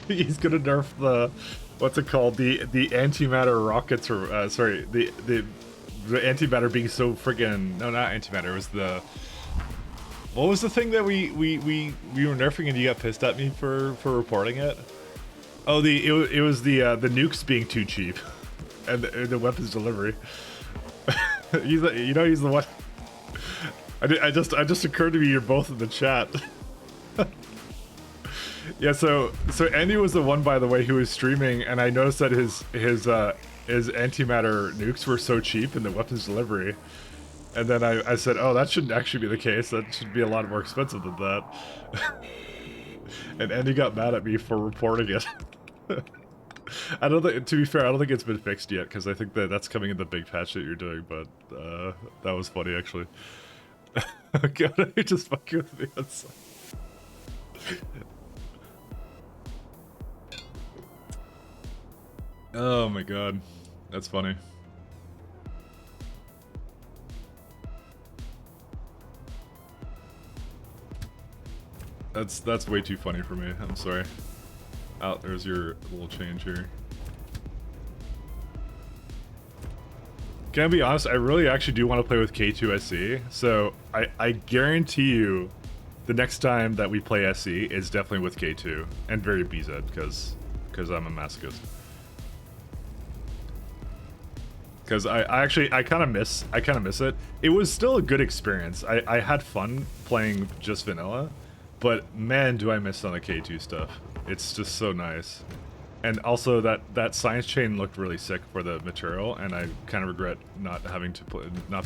he's gonna nerf the, what's it called, the antimatter rockets, or, sorry, the antimatter being so friggin', no, not antimatter, it was the, what was the thing that we were nerfing and you got pissed at me for reporting it? Oh, it was the nukes being too cheap, and the weapons delivery. He's the one. I just occurred to me you're both in the chat. Yeah, so Andy was the one, by the way, who was streaming, and I noticed that his antimatter nukes were so cheap in the weapons delivery. And then I said, oh, that shouldn't actually be the case. That should be a lot more expensive than that. And Andy got mad at me for reporting it. I don't think, to be fair, I don't think it's been fixed yet, because I think that's coming in the big patch that you're doing, but that was funny, actually. God, you're just fucking with me. Oh my god. That's funny. That's way too funny for me. I'm sorry. Oh, there's your little change here. Can I be honest? I really actually do want to play with K2 SE. So I guarantee you the next time that we play SE is definitely with K2 and very BZ because I'm a masochist. Because I kind of miss it. It was still a good experience. I had fun playing just vanilla, but man, do I miss on the K2 stuff. It's just so nice. And also that science chain looked really sick for the material, and I kind of regret not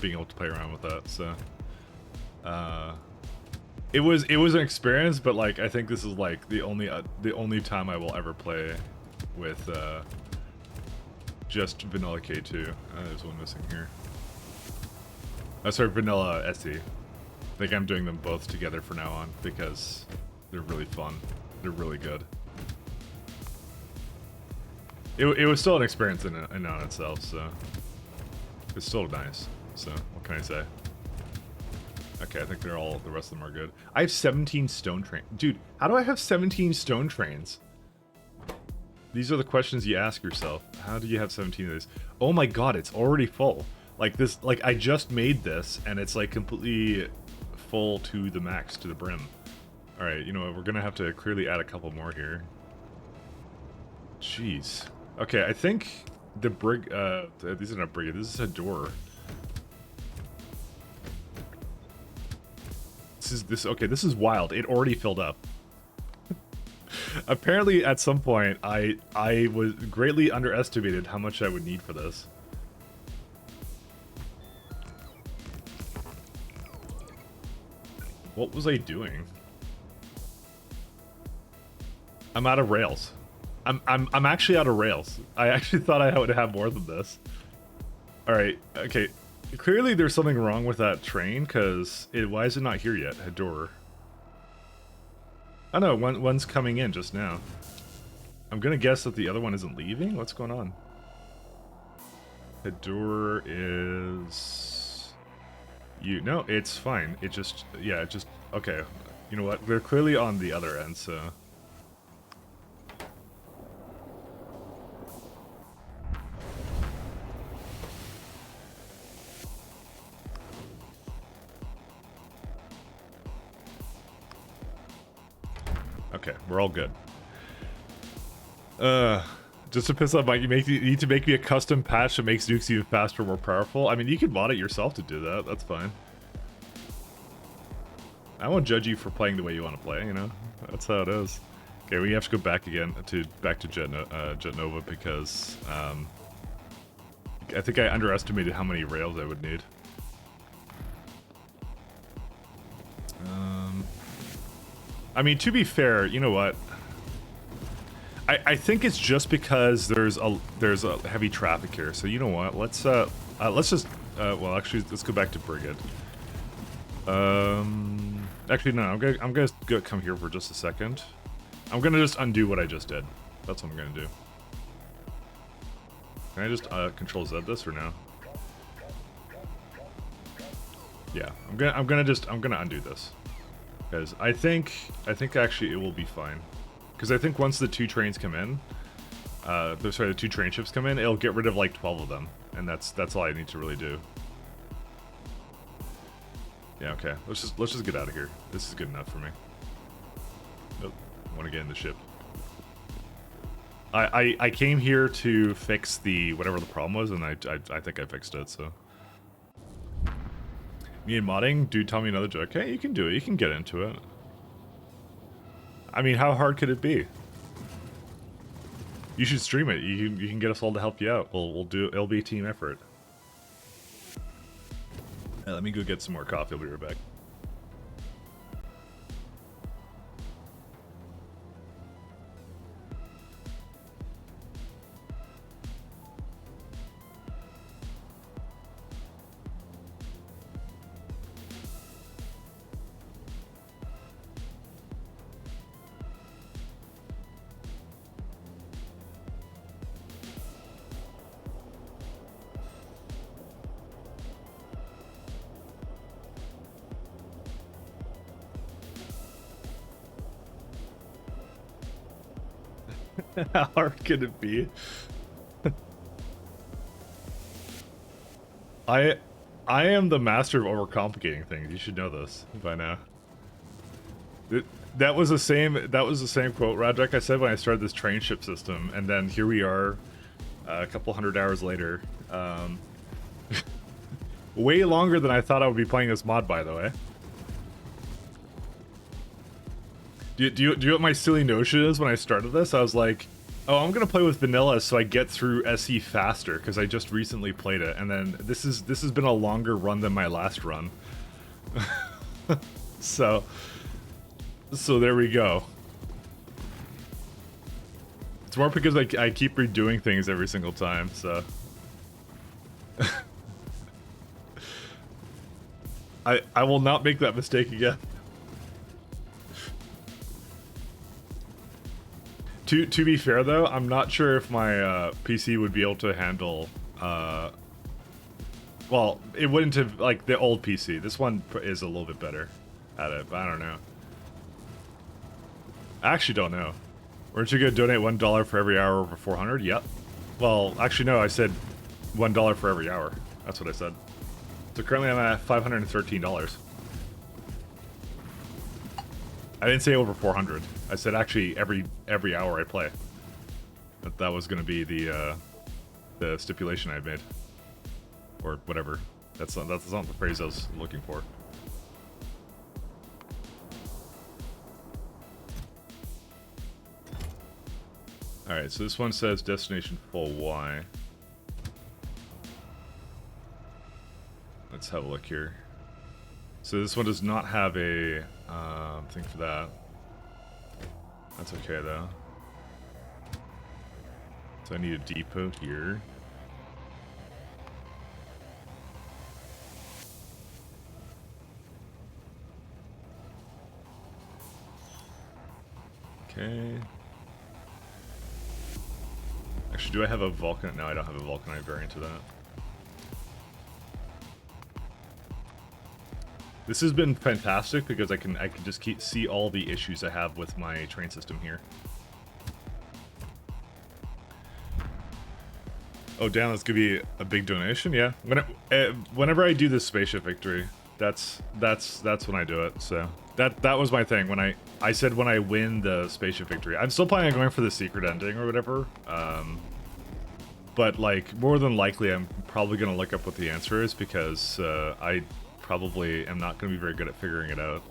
being able to play around with that. So, it was an experience, but like I think this is like the only time I will ever play with just vanilla K2. There's one missing here. Sorry, vanilla SE. I think I'm doing them both together for now on because they're really fun. They're really good. It was still an experience in and on itself, so it's still nice. So what can I say? Okay, I think the rest of them are good. I have 17 stone train. Dude, how do I have 17 stone trains? These are the questions you ask yourself. How do you have 17 of these? Oh my god, it's already full. Like this, like I just made this and it's like completely full to the max, to the brim. All right, you know what? We're gonna have to clearly add a couple more here. Jeez. Okay, I think the brig, these are not brig, this is a door. Okay, this is wild. It already filled up. Apparently, at some point, I was greatly underestimated how much I would need for this. What was I doing? I'm out of rails. I'm actually out of rails. I actually thought I would have more than this. All right, okay. Clearly, there's something wrong with that train, because why is it not here yet? Hador. Oh no, one's coming in just now. I'm gonna guess that the other one isn't leaving? What's going on? Hador is... No, it's fine. It just... Yeah, it just... Okay. You know what? They're clearly on the other end, so... Okay, we're all good. Just to piss off Mike, you need to make me a custom patch that makes nukes even faster, more powerful. I mean, you can mod it yourself to do that. That's fine. I won't judge you for playing the way you want to play. You know, that's how it is. Okay, we have to go back again to Jet Nova because I think I underestimated how many rails I would need. I mean, to be fair, you know what? I think it's just because there's a heavy traffic here. So you know what? Let's just well, actually, let's go back to Brigade. Actually, no. I'm gonna go come here for just a second. I'm gonna just undo what I just did. That's what I'm gonna do. Can I just Control Z this or no? Yeah, I'm gonna undo this. Because I think actually it will be fine. Because I think once the two trains come in, the two train ships come in, it'll get rid of like 12 of them, and that's all I need to really do. Yeah, okay. Let's just get out of here. This is good enough for me. Nope. I want to get in the ship. I came here to fix whatever the problem was, and I think I fixed it. So. Need modding? Dude, tell me another joke. Hey, you can do it. You can get into it. I mean, how hard could it be? You should stream it. You can get us all to help you out. We'll do. It'll be a team effort. Hey, let me go get some more coffee. I'll be right back. How hard could it be? I am the master of overcomplicating things. You should know this by now. That was the same quote, Radek, I said when I started this train ship system, and then here we are, a couple hundred hours later. Way longer than I thought I would be playing this mod, by the way. Do you know what my silly notion is when I started this? I was like, oh, I'm gonna play with vanilla so I get through SE faster because I just recently played it, and then this has been a longer run than my last run. so there we go. It's more because I keep redoing things every single time, so. I will not make that mistake again. To be fair though, I'm not sure if my PC would be able to handle. Well, it wouldn't have, like the old PC. This one is a little bit better at it, but I don't know. I actually don't know. Weren't you gonna donate $1 for every hour over 400? Yep. Well, actually no, I said $1 for every hour. That's what I said. So currently I'm at $513. I didn't say over 400. I said actually every hour I play. That was gonna be the stipulation I made, or whatever. That's not the phrase I was looking for. All right, so this one says destination full Y. Let's have a look here. So this one does not have a thing for that. That's okay though. So I need a depot here. Okay. Actually, do I have a Vulcan? No, I don't have a Vulcanite variant to that. This has been fantastic because I can just see all the issues I have with my train system here. Oh damn, that's gonna be a big donation. Yeah, whenever I do this spaceship victory, that's when I do it. So that was my thing when I said when I win the spaceship victory. I'm still planning on going for the secret ending or whatever. But like more than likely, I'm probably gonna look up what the answer is because I probably am not going to be very good at figuring it out.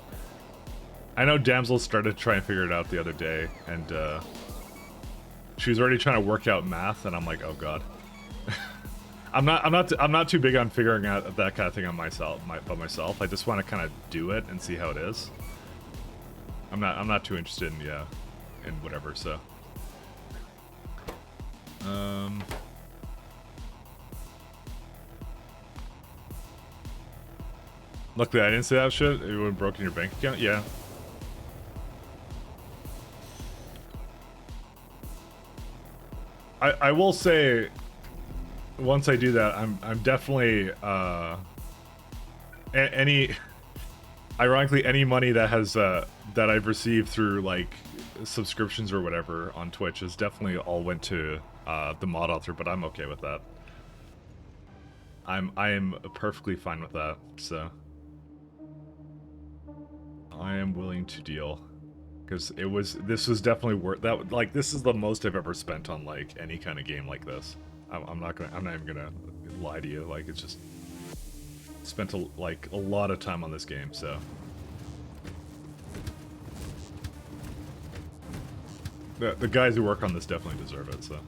I know Damsel started to try and figure it out the other day, and she was already trying to work out math, and I'm like, oh god. I'm not too big on figuring out that kind of thing on by myself. I just want to kind of do it and see how it is. I'm not too interested in whatever. So. Luckily, I didn't say that shit. It would have broken your bank account. Yeah. I will say, once I do that, I'm definitely ironically any money that has that I've received through like subscriptions or whatever on Twitch is definitely all went to the mod author, but I'm okay with that. I am perfectly fine with that. So. I am willing to deal, because this was definitely worth that. Like, this is the most I've ever spent on like any kind of game like this. I'm not even gonna lie to you. Like, it's just spent a lot of time on this game. So the guys who work on this definitely deserve it. So.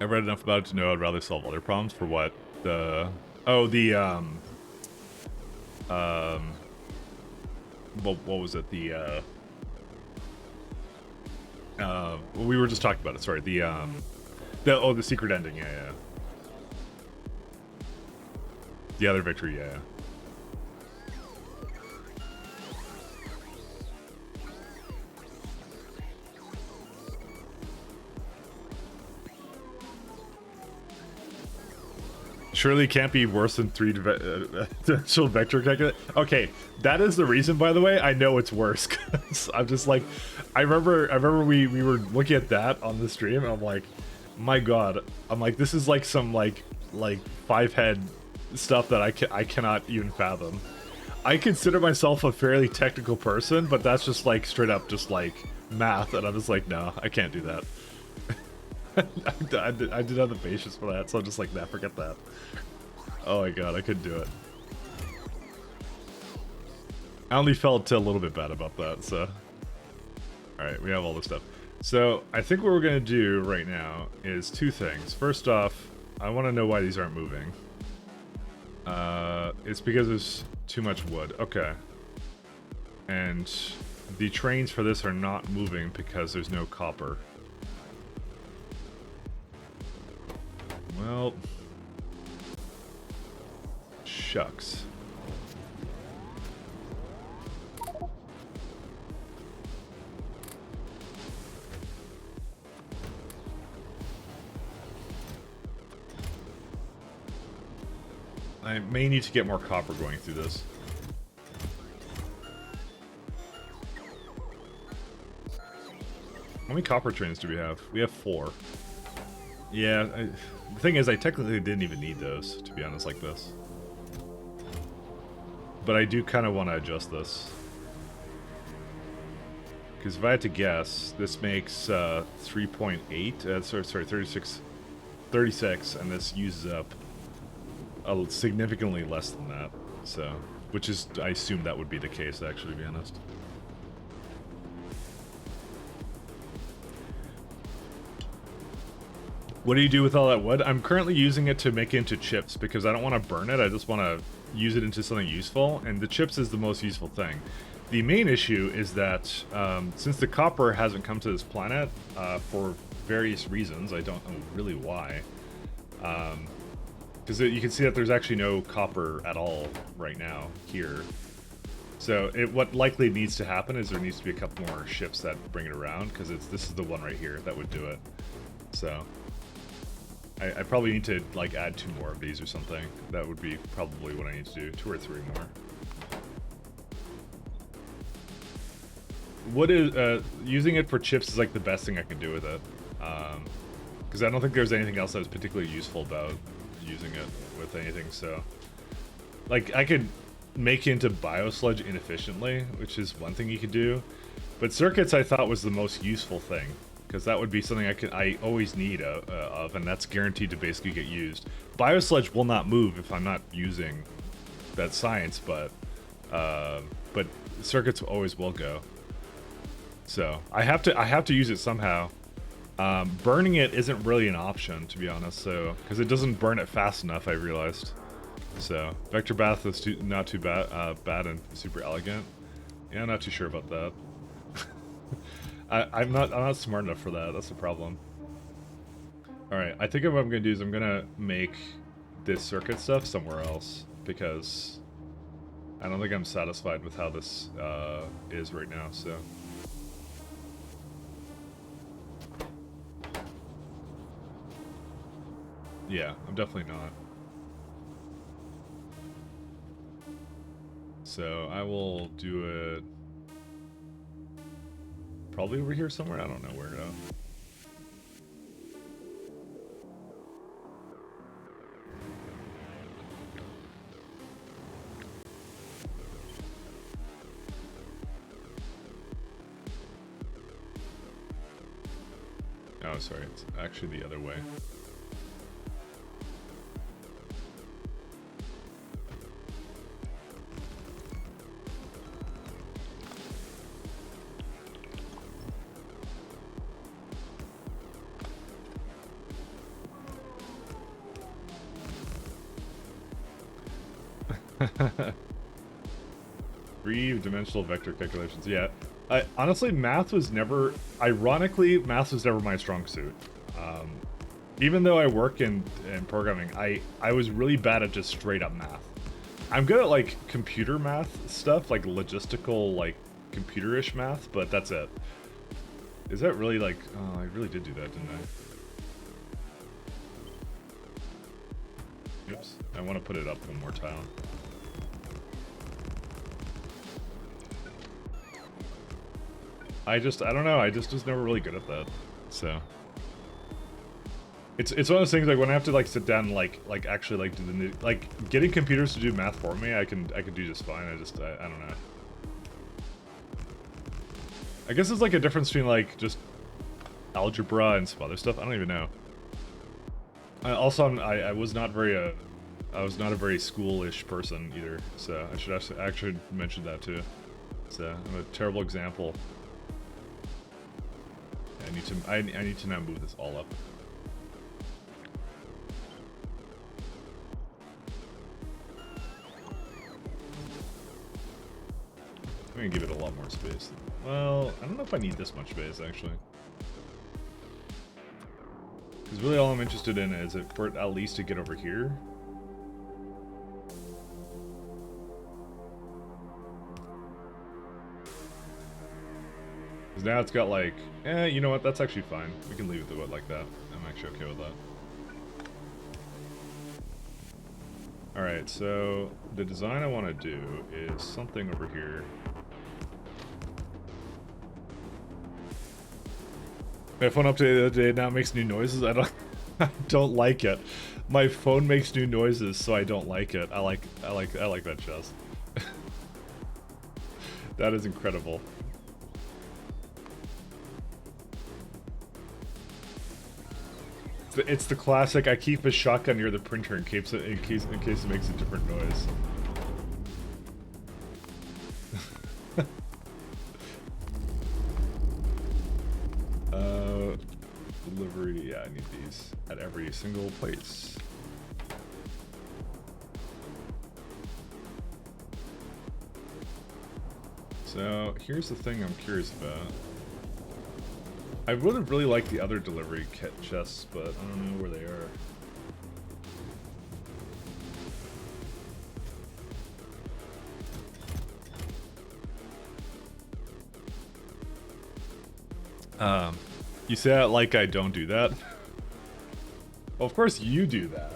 I've read enough about it to know I'd rather solve other problems. For what? What was it? We were just talking about it, sorry. The secret ending, yeah. The other victory, yeah. Surely it can't be worse than dimensional vector calculator. Okay, that is the reason, by the way. I know it's worse. 'Cause I'm just like, I remember we were looking at that on the stream, and I'm like, my god. I'm like, this is like some like 5-head stuff that I cannot even fathom. I consider myself a fairly technical person, but that's just like straight up just like math, and I'm just like, no, I can't do that. I didn't have the patience for that, so I'm just like, nah, forget that. Oh my god, I couldn't do it. I only felt a little bit bad about that, so. Alright, we have all this stuff. So, I think what we're gonna do right now is two things. First off, I want to know why these aren't moving. It's because there's too much wood. Okay. And the trains for this are not moving because there's no copper. Well, shucks. I may need to get more copper going through this. How many copper trains do we have? We have 4. Yeah, the thing is, I technically didn't even need those, to be honest, like this. But I do kind of want to adjust this. Because if I had to guess, this makes 3.8, sorry, 36, and this uses up significantly less than that. So, which is, I assume that would be the case, actually, to be honest. What do you do with all that wood? I'm currently using it to make it into chips because I don't want to burn it. I just want to use it into something useful, and the chips is the most useful thing. The main issue is that since the copper hasn't come to this planet for various reasons, I don't know really why, because you can see that there's actually no copper at all right now here. So what likely needs to happen is there needs to be a couple more ships that bring it around, because this is the one right here that would do it. So I probably need to like add 2 more of these or something. That would be probably what I need to do. 2 or 3 more. What is using it for chips is like the best thing I can do with it, because I don't think there's anything else that's particularly useful about using it with anything. So like I could make it into biosludge inefficiently, which is one thing you could do, but circuits I thought was the most useful thing, because that would be something I always need of, and that's guaranteed to basically get used. Biosludge will not move if I'm not using that science, but circuits always will go. So I have to use it somehow. Burning it isn't really an option, to be honest, so because it doesn't burn it fast enough, I realized. So vector bath is not too bad and super elegant. Yeah, I'm not too sure about that. I'm not smart enough for that. That's the problem. All right, I think what I'm gonna do is I'm gonna make this circuit stuff somewhere else, because I don't think I'm satisfied with how this is right now. So yeah, I'm definitely not. So I will do it probably over here somewhere. I don't know where though. Oh, sorry, it's actually the other way. Three-dimensional vector calculations. Yeah, honestly, math was never. Ironically, math was never my strong suit. Even though I work in programming, I was really bad at just straight up math. I'm good at like computer math stuff, like logistical, like computerish math, but that's it. Is that really like? Oh, I really did do that, didn't I? Oops. I want to put it up one more tile. I don't know, I just was never really good at that, so. It's one of those things, like, when I have to, like, sit down and, like actually, like, do the, like, getting computers to do math for me, I can do just fine, I don't know. I guess it's, like, a difference between, like, just algebra and some other stuff, I don't even know. Also, I was not very, I was not a very schoolish person either, so I should actually mention that too. So, I'm a terrible example. I need to now move this all up. I'm gonna give it a lot more space. Well, I don't know if I need this much space actually. Because really all I'm interested in is for it at least to get over here. Because now it's got like, you know what, that's actually fine. We can leave it like that. I'm actually okay with that. Alright, so the design I want to do is something over here. My phone updated the other day, now it makes new noises. I don't like it. My phone makes new noises, so I don't like it. I like that chest. That is incredible. It's the classic. I keep a shotgun near the printer in case it makes a different noise. Delivery. Yeah, I need these at every single place. So here's the thing I'm curious about. I would have really liked the other delivery kit chests, but I don't know where they are. You say that like I don't do that? Well, of course you do that.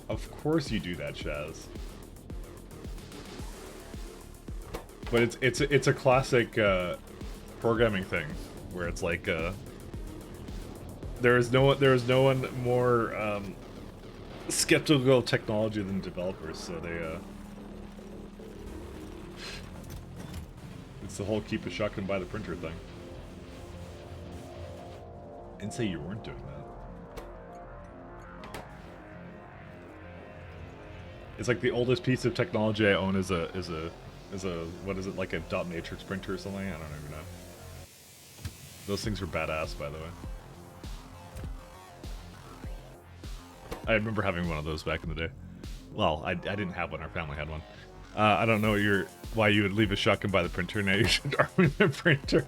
Of course you do that, Chaz. But it's a classic programming thing. Where it's like, there is no one more skeptical of technology than developers, so they it's the whole keep a shotgun by the printer thing. I didn't say you weren't doing that. It's like the oldest piece of technology I own is a what is it, like a dot matrix printer or something? I don't even know. Those things are badass, by the way. I remember having one of those back in the day. Well, I didn't have one. Our family had one. I don't know why you would leave a shotgun by the printer. Now you should arm the printer.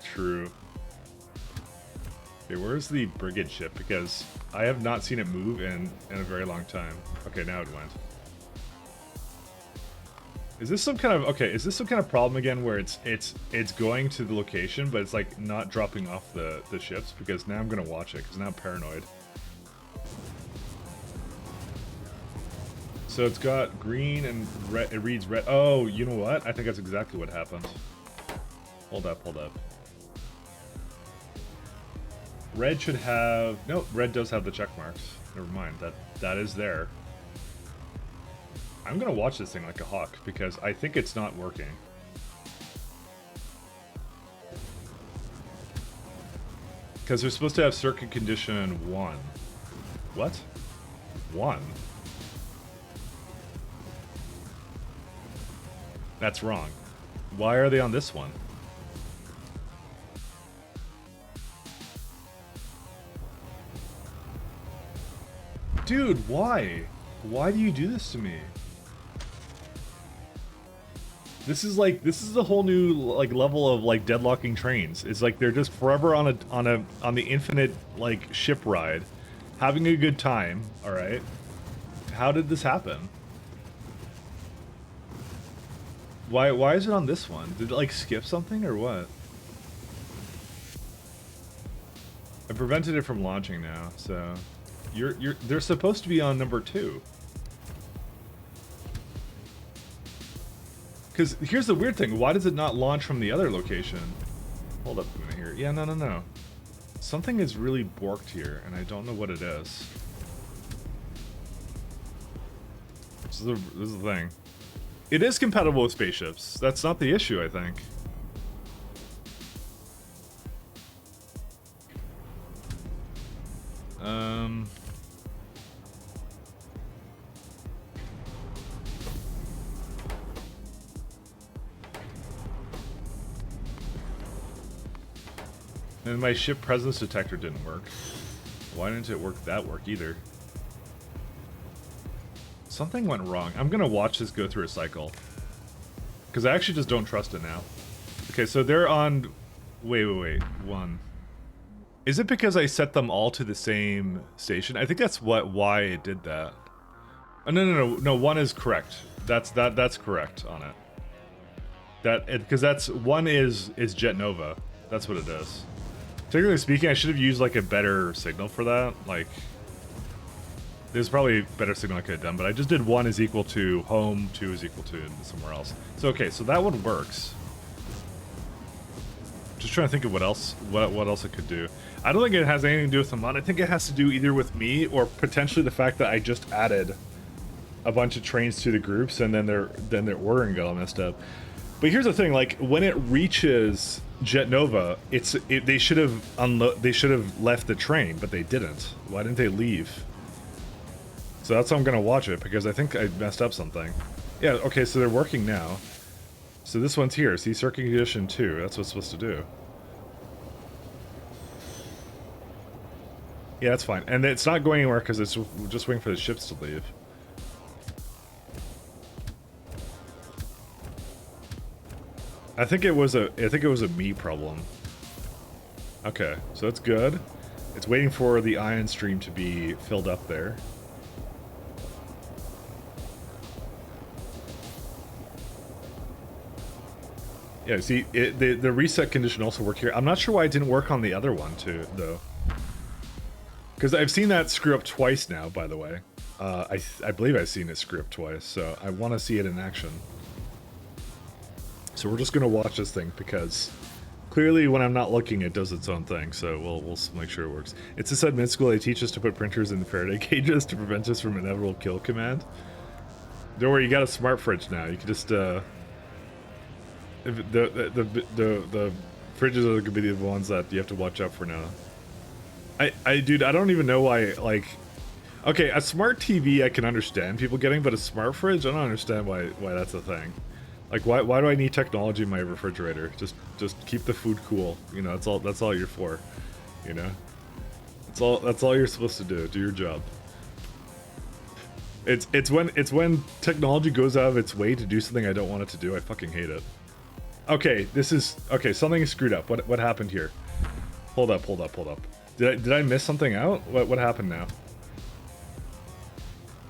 True. Okay, where's the brigade ship? Because I have not seen it move in a very long time. Okay, now it went. Is this some kind of is this some kind of problem again where it's going to the location but it's like not dropping off the ships? Because now I'm gonna watch it because now I'm paranoid. So it's got green and red. It reads red. Oh, you know what? I think that's exactly what happened. Hold up. Red should have red does have the check marks. Never mind. That is there. I'm gonna watch this thing like a hawk because I think it's not working. Because they're supposed to have circuit condition 1. What? 1? That's wrong. Why are they on this one? Dude, why? Why do you do this to me? This is the whole new like level of like deadlocking trains. It's like they're just forever on the infinite like ship ride, having a good time. All right, how did this happen? Why is it on this one? Did it like skip something or what? I prevented it from launching now, so They're supposed to be on number 2. Because here's the weird thing. Why does it not launch from the other location? Hold up a minute here. Yeah, no. Something is really borked here, and I don't know what it is. This is the thing. It is compatible with spaceships. That's not the issue, I think. And my ship presence detector didn't work. Why didn't it work either? Something went wrong. I'm gonna watch this go through a cycle. Because I actually just don't trust it now. Okay, so they're on... Wait. 1. Is it because I set them all to the same station? I think that's why it did that. Oh, no, 1 is correct. That's correct on it. Because that's 1 is Jet Nova. That's what it is. Technically speaking, I should have used like a better signal for that. Like, there's probably a better signal I could have done, but I just did 1 is equal to home, 2 is equal to somewhere else. So okay, so that one works. Just trying to think of what else it could do. I don't think it has anything to do with the mod. I think it has to do either with me or potentially the fact that I just added a bunch of trains to the groups and then their ordering got all messed up. But here's the thing: like when it reaches Jet Nova, they should have left the train, but they didn't. Why didn't they leave? So that's how I'm gonna watch it, because I think I messed up something. Yeah, okay, so they're working now. So this one's here. See, circuit condition 2. That's what it's supposed to do. Yeah, that's fine. And it's not going anywhere because it's just waiting for the ships to leave. I think it was a me problem. Okay, so that's good. It's waiting for the ion stream to be filled up there. Yeah, see, the reset condition also worked here. I'm not sure why it didn't work on the other one too, though. Because I've seen that screw up twice now, by the way. I believe I've seen it screw up twice, so I want to see it in action. So we're just gonna watch this thing because clearly when I'm not looking, it does its own thing. So we'll make sure it works. It's this admin school. They teach us to put printers in the Faraday cages to prevent us from inevitable kill command. Don't worry, you got a smart fridge now. You can just the fridges are gonna be the ones that you have to watch out for now. Dude, I don't even know why. Like, okay, a smart TV I can understand people getting, but a smart fridge, I don't understand why that's a thing. Like, why do I need technology in my refrigerator? Just keep the food cool. You know, that's all you're for. You know, that's all you're supposed to do. Do your job. It's when technology goes out of its way to do something I don't want it to do. I fucking hate it. Okay, something is screwed up. What happened here? Hold up. Did I miss something out? What happened now?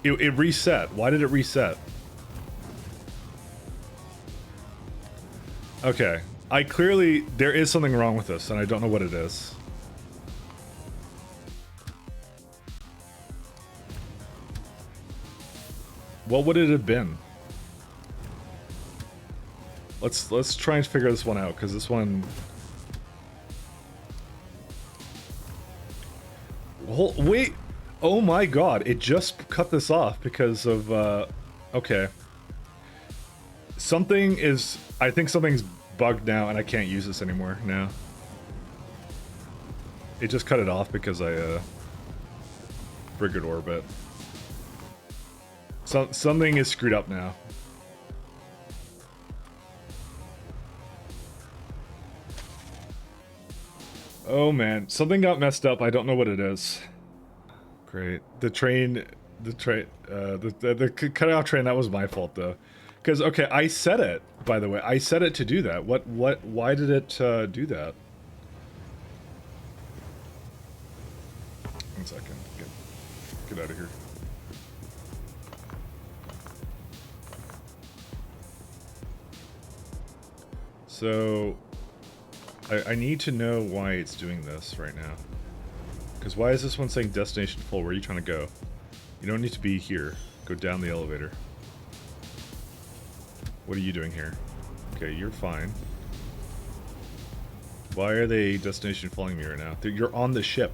It reset. Why did it reset? Okay, there is something wrong with this, and I don't know what it is. What would it have been? Let's try and figure this one out, because this one... Wait! Oh my god, it just cut this off because of, okay. I think something's bugged now, and I can't use this anymore now. It just cut it off because I, Frigate Orbit. Something is screwed up now. Oh man, something got messed up. I don't know what it is. Great. The cutout train, that was my fault though. Because, okay, I set it, by the way. I set it to do that. Why did it do that? One second. Get out of here. So, I need to know why it's doing this right now. Because why is this one saying destination full? Where are you trying to go? You don't need to be here. Go down the elevator. What are you doing here? Okay, you're fine. Why are they destination following me right now? You're on the ship,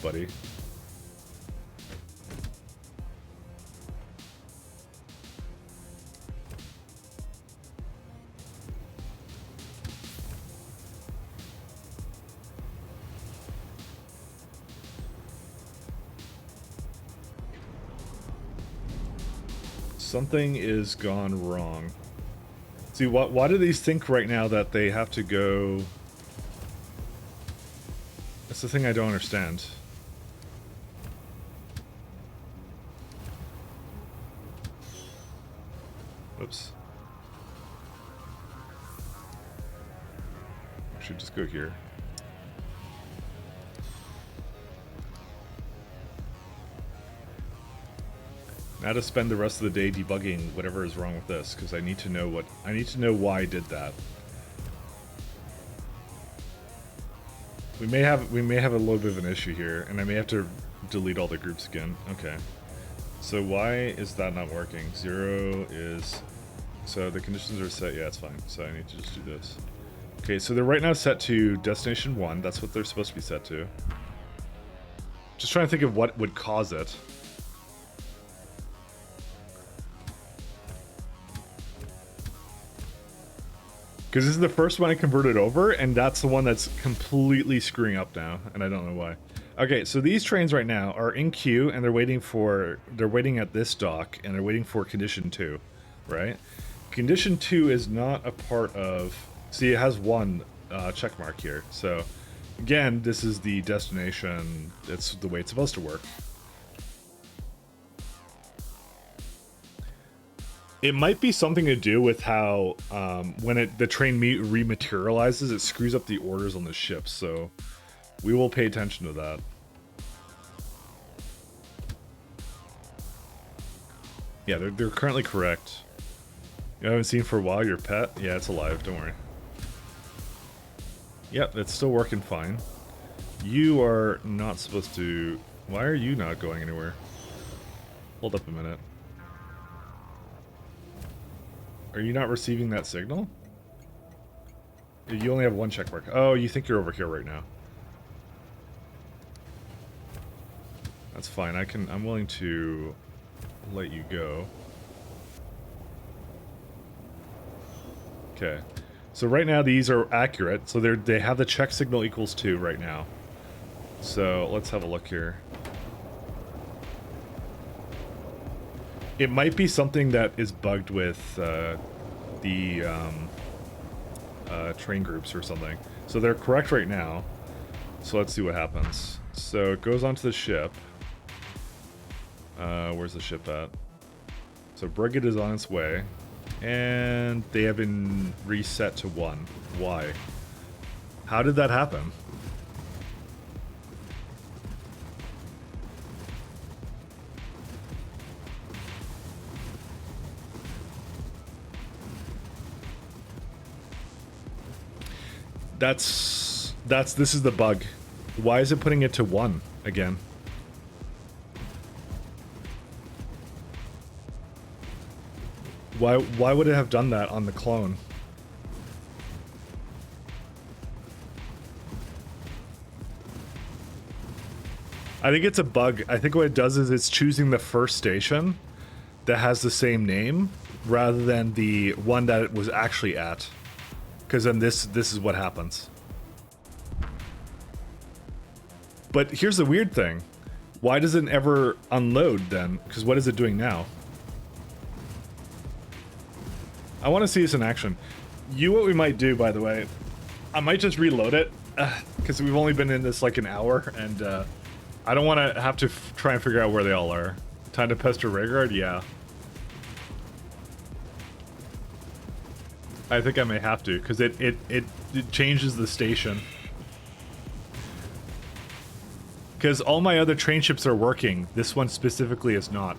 buddy. Something is gone wrong. See, why do these think right now that they have to go... That's the thing I don't understand. Oops. I should just go here. Now to spend the rest of the day debugging whatever is wrong with this, because I need to know why I did that. We may have a little bit of an issue here, and I may have to delete all the groups again. Okay. So why is that not working? 0 is... So the conditions are set, yeah, it's fine. So I need to just do this. Okay, so they're right now set to destination 1. That's what they're supposed to be set to. Just trying to think of what would cause it. Because this is the first one I converted over, and that's the one that's completely screwing up now, and I don't know why. Okay, so these trains right now are in queue, and they're waiting at this dock, and they're waiting for condition 2, right? Condition 2 is not a part of... See, it has one check mark here. So, again, this is the destination. It's the way it's supposed to work. It might be something to do with how when the train rematerializes, it screws up the orders on the ship. So we will pay attention to that. Yeah, they're currently correct. You haven't seen for a while your pet? Yeah, it's alive. Don't worry. Yep, it's still working fine. You are not supposed to... Why are you not going anywhere? Hold up a minute. Are you not receiving that signal? You only have one check mark. Oh, you think you're over here right now. That's fine. I'm willing to let you go. Okay. So right now these are accurate. So they have the check signal equals 2 right now. So let's have a look here. It might be something that is bugged with the train groups or something. So they're correct right now. So let's see what happens. So it goes onto the ship. Where's the ship at? So Brigade is on its way. And they have been reset to 1. Why? How did that happen? This is the bug. Why is it putting it to 1 again? Why would it have done that on the clone? I think it's a bug. I think what it does is it's choosing the first station that has the same name rather than the one that it was actually at. Because then this is what happens. But here's the weird thing. Why does it ever unload then? Because what is it doing now? I want to see this in action. What we might do, by the way, I might just reload it. Because we've only been in this like an hour, and I don't want to have to try and figure out where they all are. Time to pester Raygard? Yeah. I think I may have to, because it changes the station. Because all my other train ships are working. This one specifically is not.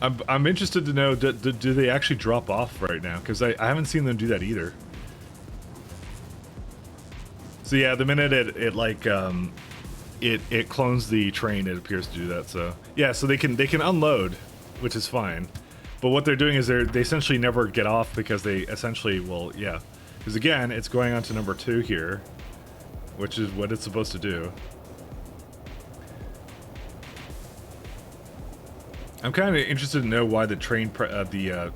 I'm interested to know, do they actually drop off right now? Because I haven't seen them do that either. So yeah, the minute it like it clones the train, it appears to do that. So yeah, so they can unload, which is fine. But what they're doing is they essentially never get off because they essentially will, yeah. Because again, it's going on to number 2 here, which is what it's supposed to do. I'm kind of interested to know why the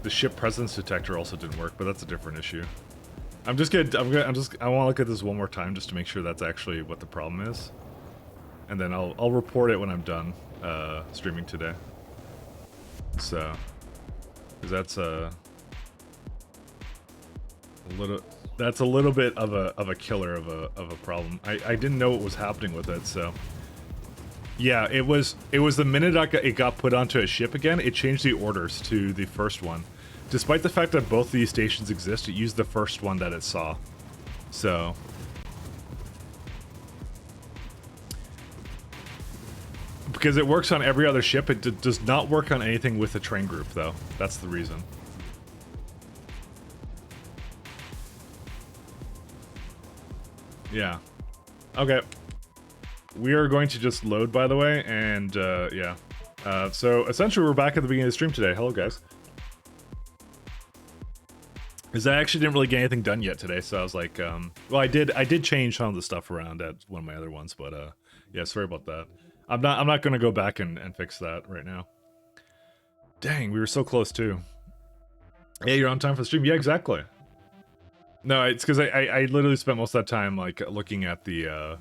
the ship presence detector also didn't work, but that's a different issue. I want to look at this one more time just to make sure that's actually what the problem is, and then I'll report it when I'm done streaming today. So, because that's a little bit of a killer of a problem. I didn't know what was happening with it, so. Yeah, it was the minute it got put onto a ship again, it changed the orders to the first one. Despite the fact that both of these stations exist, it used the first one that it saw. So... because it works on every other ship, it does not work on anything with a train group, though. That's the reason. Yeah. Okay. We are going to just load, by the way, and yeah. So essentially, we're back at the beginning of the stream today. Hello, guys. Because I actually didn't really get anything done yet today, so I was like, well, I did change some of the stuff around at one of my other ones, but yeah, sorry about that. I'm not gonna go back and fix that right now. Dang, we were so close too. Yeah, you're on time for the stream. Yeah, exactly. No, it's because I literally spent most of that time like looking at the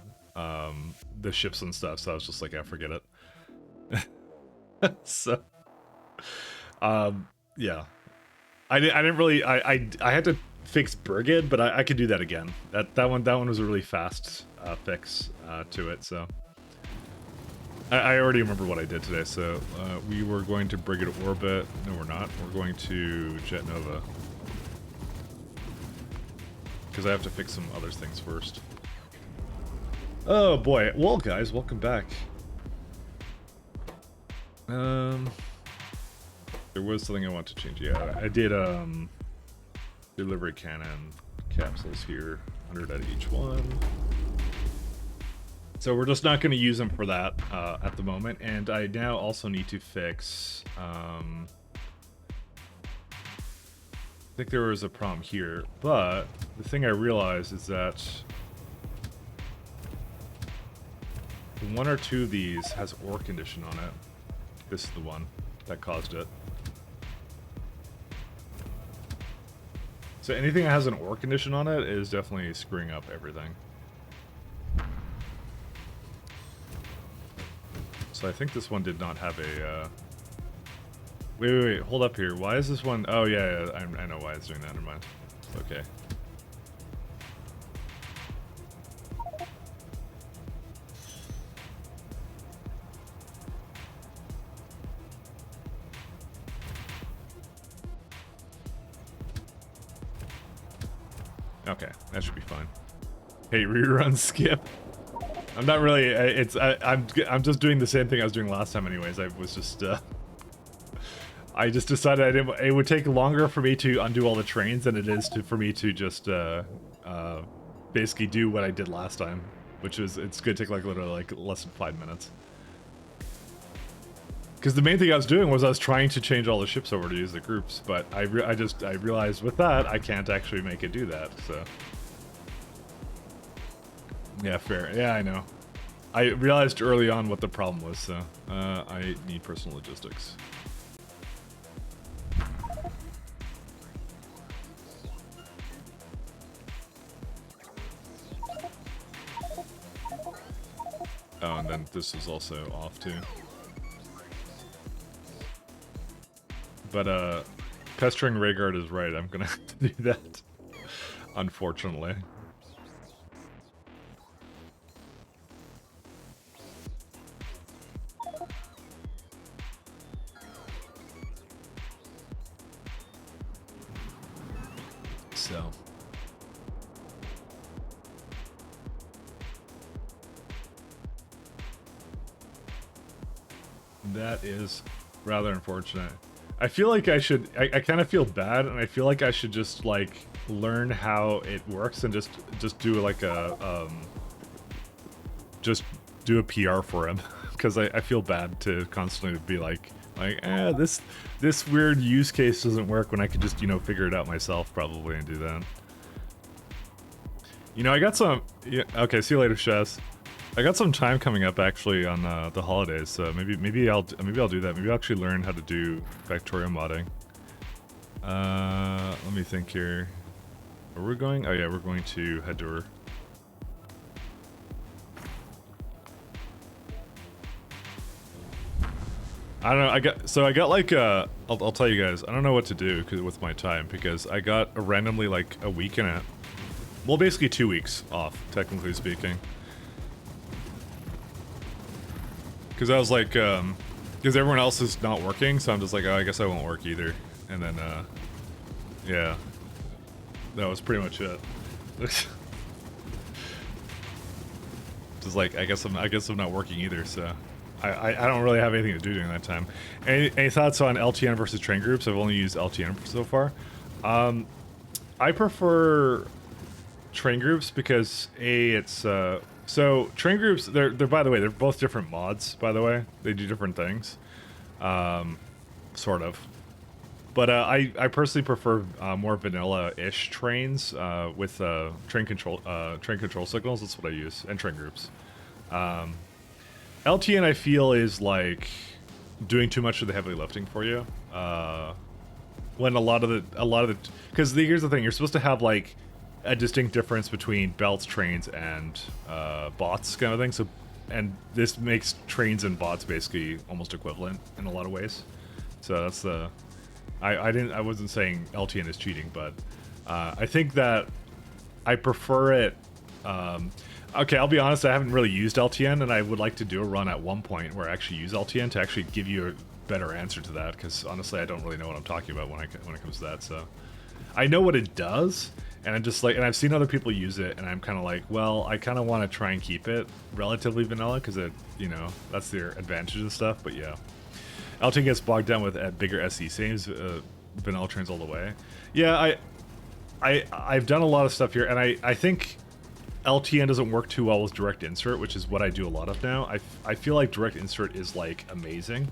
ships and stuff, so I was just like, yeah, forget it. So, yeah, I didn't really, I had to fix Brigid, but I could do that again. That one was a really fast fix to it. So, I already remember what I did today. So, we were going to Brigid Orbit. No, we're not. We're going to Jet Nova because I have to fix some other things first. Oh boy, well guys, welcome back. There was something I want to change. Yeah, I did delivery cannon capsules here, 100 at each one. So we're just not going to use them for that at the moment, and I now also need to fix I think there was a problem here, but the thing I realized is that one or two of these has ore condition on it. This is the one that caused it. So anything that has an ore condition on it is definitely screwing up everything. So I think this one did not have a... Wait, hold up here. Why is this one... Oh, yeah, I know why it's doing that. Never mind. Okay. Okay, that should be fine. Hey, rerun skip. I'm not really. I'm just doing the same thing I was doing last time, anyways. I was just. I just decided I didn't. It would take longer for me to undo all the trains than it is for me to just basically do what I did last time, which is it's gonna take like literally like less than 5 minutes. Because the main thing I was doing was I was trying to change all the ships over to use the groups, but I realized with that I can't actually make it do that. So yeah, fair. Yeah, I know. I realized early on what the problem was, so I need personal logistics. Oh, and then this is also off too. But pestering Rhaegar is right. I'm gonna have to do that, unfortunately. So. That is rather unfortunate. I feel like I should, I kind of feel bad, and I feel like I should just, like, learn how it works and just do like a just do a PR for him because I feel bad to constantly be like this weird use case doesn't work when I could just, you know, figure it out myself probably and do that. You know, I got some. Yeah, okay, see you later, Chess. I got some time coming up actually on the holidays, so maybe I'll do that. Maybe I'll actually learn how to do Factorio modding. Let me think here. Where we're going? Oh yeah, we're going to Hedor. I don't know. I got like I'll tell you guys. I don't know what to do with my time because I got randomly like a week and a, well, basically 2 weeks off, technically speaking. Because I was like, because everyone else is not working, so I'm just like, oh, I guess I won't work either. And then, yeah, that was pretty much it. Just like, I guess I'm not working either, so I don't really have anything to do during that time. Any thoughts on LTN versus train groups? I've only used LTN so far. I prefer train groups because it's so train groups, they're by the way, they're both different mods, by the way. They do different things. Sort of. But I personally prefer more vanilla-ish trains with train control signals. That's what I use, and train groups. LTN I feel is like doing too much of the heavy lifting for you. When a lot of the because here's the thing, you're supposed to have like a distinct difference between belts, trains, and bots kind of thing. So, and this makes trains and bots basically almost equivalent in a lot of ways. So that's the. I wasn't saying LTN is cheating, but I think that I prefer it. Okay, I'll be honest, I haven't really used LTN, and I would like to do a run at one point where I actually use LTN to actually give you a better answer to that, because honestly, I don't really know what I'm talking about when it comes to that. So I know what it does, and I'm just like, and I've seen other people use it, and I'm kind of like, well, I kind of want to try and keep it relatively vanilla, because it, you know, that's their advantages and stuff. But yeah. LTN gets bogged down with bigger SE saves, vanilla trains all the way. Yeah, I've done a lot of stuff here, and I think LTN doesn't work too well with direct insert, which is what I do a lot of now. I feel like direct insert is like amazing.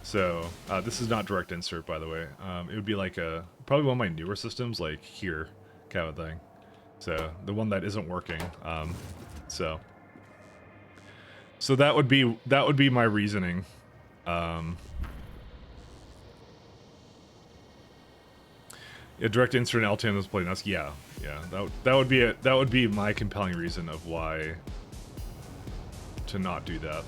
So this is not direct insert, by the way. It would be like probably one of my newer systems, like here, kind of thing. So the one that isn't working. So that would be my reasoning. Yeah, direct insert and LTN is playing us. Yeah, that would be my compelling reason of why to not do that.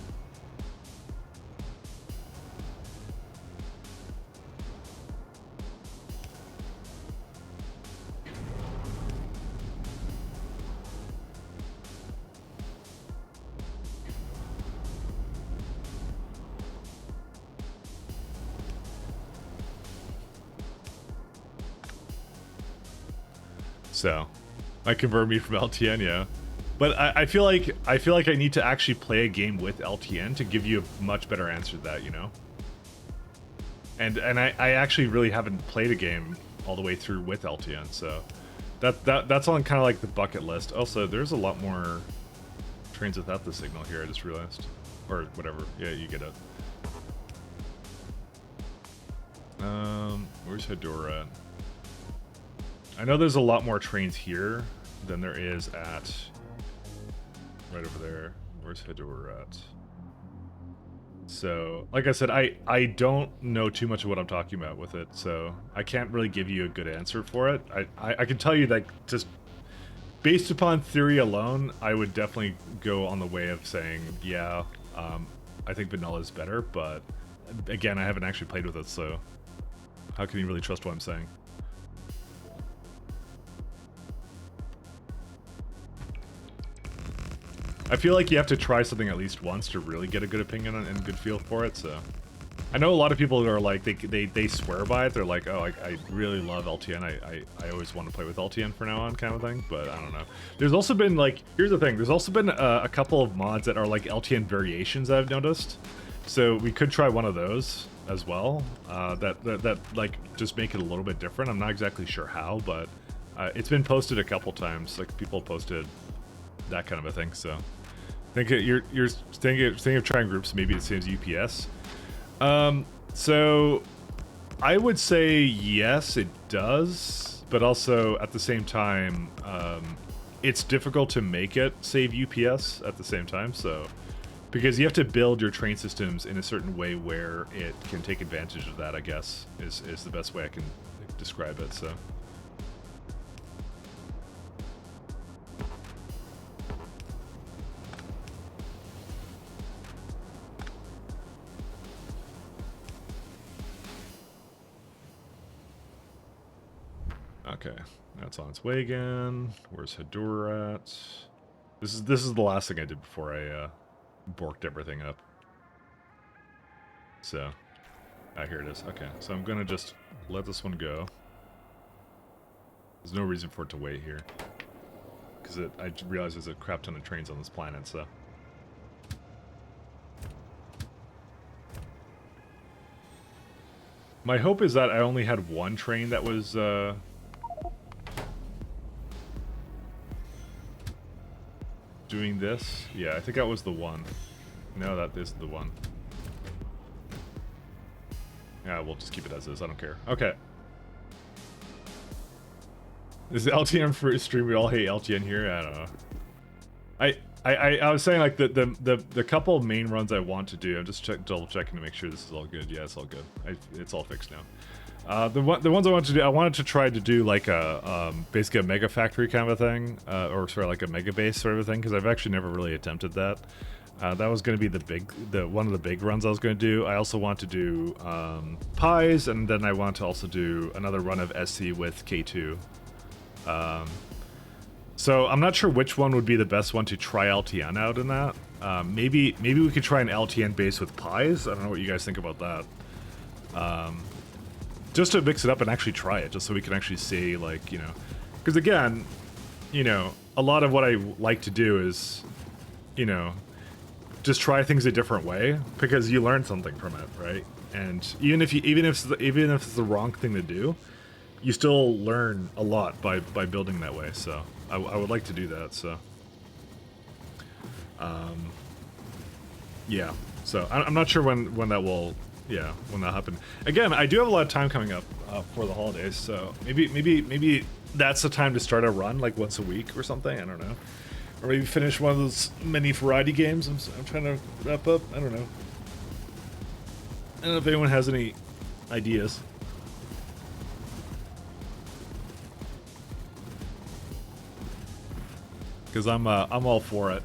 So, might convert me from LTN, yeah. But I feel like I need to actually play a game with LTN to give you a much better answer to that, you know. And I actually really haven't played a game all the way through with LTN, so that's on kind of like the bucket list. Also, there's a lot more trains without the signal here. I just realized, or whatever. Yeah, you get it. Where's Hedora at? I know there's a lot more trains here than there is at right over there. Where's Hedora at? So, like I said, I don't know too much of what I'm talking about with it, so I can't really give you a good answer for it. I can tell you that just based upon theory alone, I would definitely go on the way of saying, yeah, I think vanilla is better, but again, I haven't actually played with it, so how can you really trust what I'm saying? I feel like you have to try something at least once to really get a good opinion and a good feel for it, so. I know a lot of people are like, they swear by it, they're like, oh, I really love LTN, I always want to play with LTN from now on kind of thing, but I don't know. There's also been like, here's the thing, there's also been a couple of mods that are like LTN variations that I've noticed, so we could try one of those as well, that like just make it a little bit different. I'm not exactly sure how, but It's been posted a couple times. Like people posted that kind of a thing. So you're thinking of trying groups. Maybe it saves UPS. So I would say yes, it does, but also at the same time, it's difficult to make it save UPS at the same time. So because you have to build your train systems in a certain way where it can take advantage of that, I guess, is the best way I can describe it. So. Okay, that's on its way again. Where's Hedora at? This is the last thing I did before I borked everything up. So, here it is. Okay, so I'm gonna just let this one go. There's no reason for it to wait here, because I realize there's a crap ton of trains on this planet. So. My hope is that I only had one train that was doing this. Yeah, I think that was the one. No, that is the one. Yeah, we'll just keep it as is. I don't care. Okay. Is the LTN for stream? We all hate LTN here. I don't know. I was saying like the couple of main runs I want to do. I'm just double checking to make sure this is all good. Yeah, it's all good. It's all fixed now. The ones I want to do, I wanted to try to do like a basically a mega factory kind of a thing, or sort of like a mega base sort of a thing, because I've actually never really attempted that. That was going to be one of the big runs I was going to do. I also want to do pies, and then I want to also do another run of SC with K2. So I'm not sure which one would be the best one to try LTN out in that. Maybe we could try an LTN base with pies. I don't know what you guys think about that. Just to mix it up and actually try it, just so we can actually see, like, you know, because again, you know, a lot of what I like to do is, you know, just try things a different way, because you learn something from it, right? And even if it's the wrong thing to do, you still learn a lot by building that way. So I would like to do that. So yeah. So I'm not sure when that will. Yeah, when that happen. Again, I do have a lot of time coming up for the holidays, so maybe that's the time to start a run, like once a week or something. I don't know, or maybe finish one of those mini variety games I'm trying to wrap up. I don't know. I don't know if anyone has any ideas. Because I'm all for it.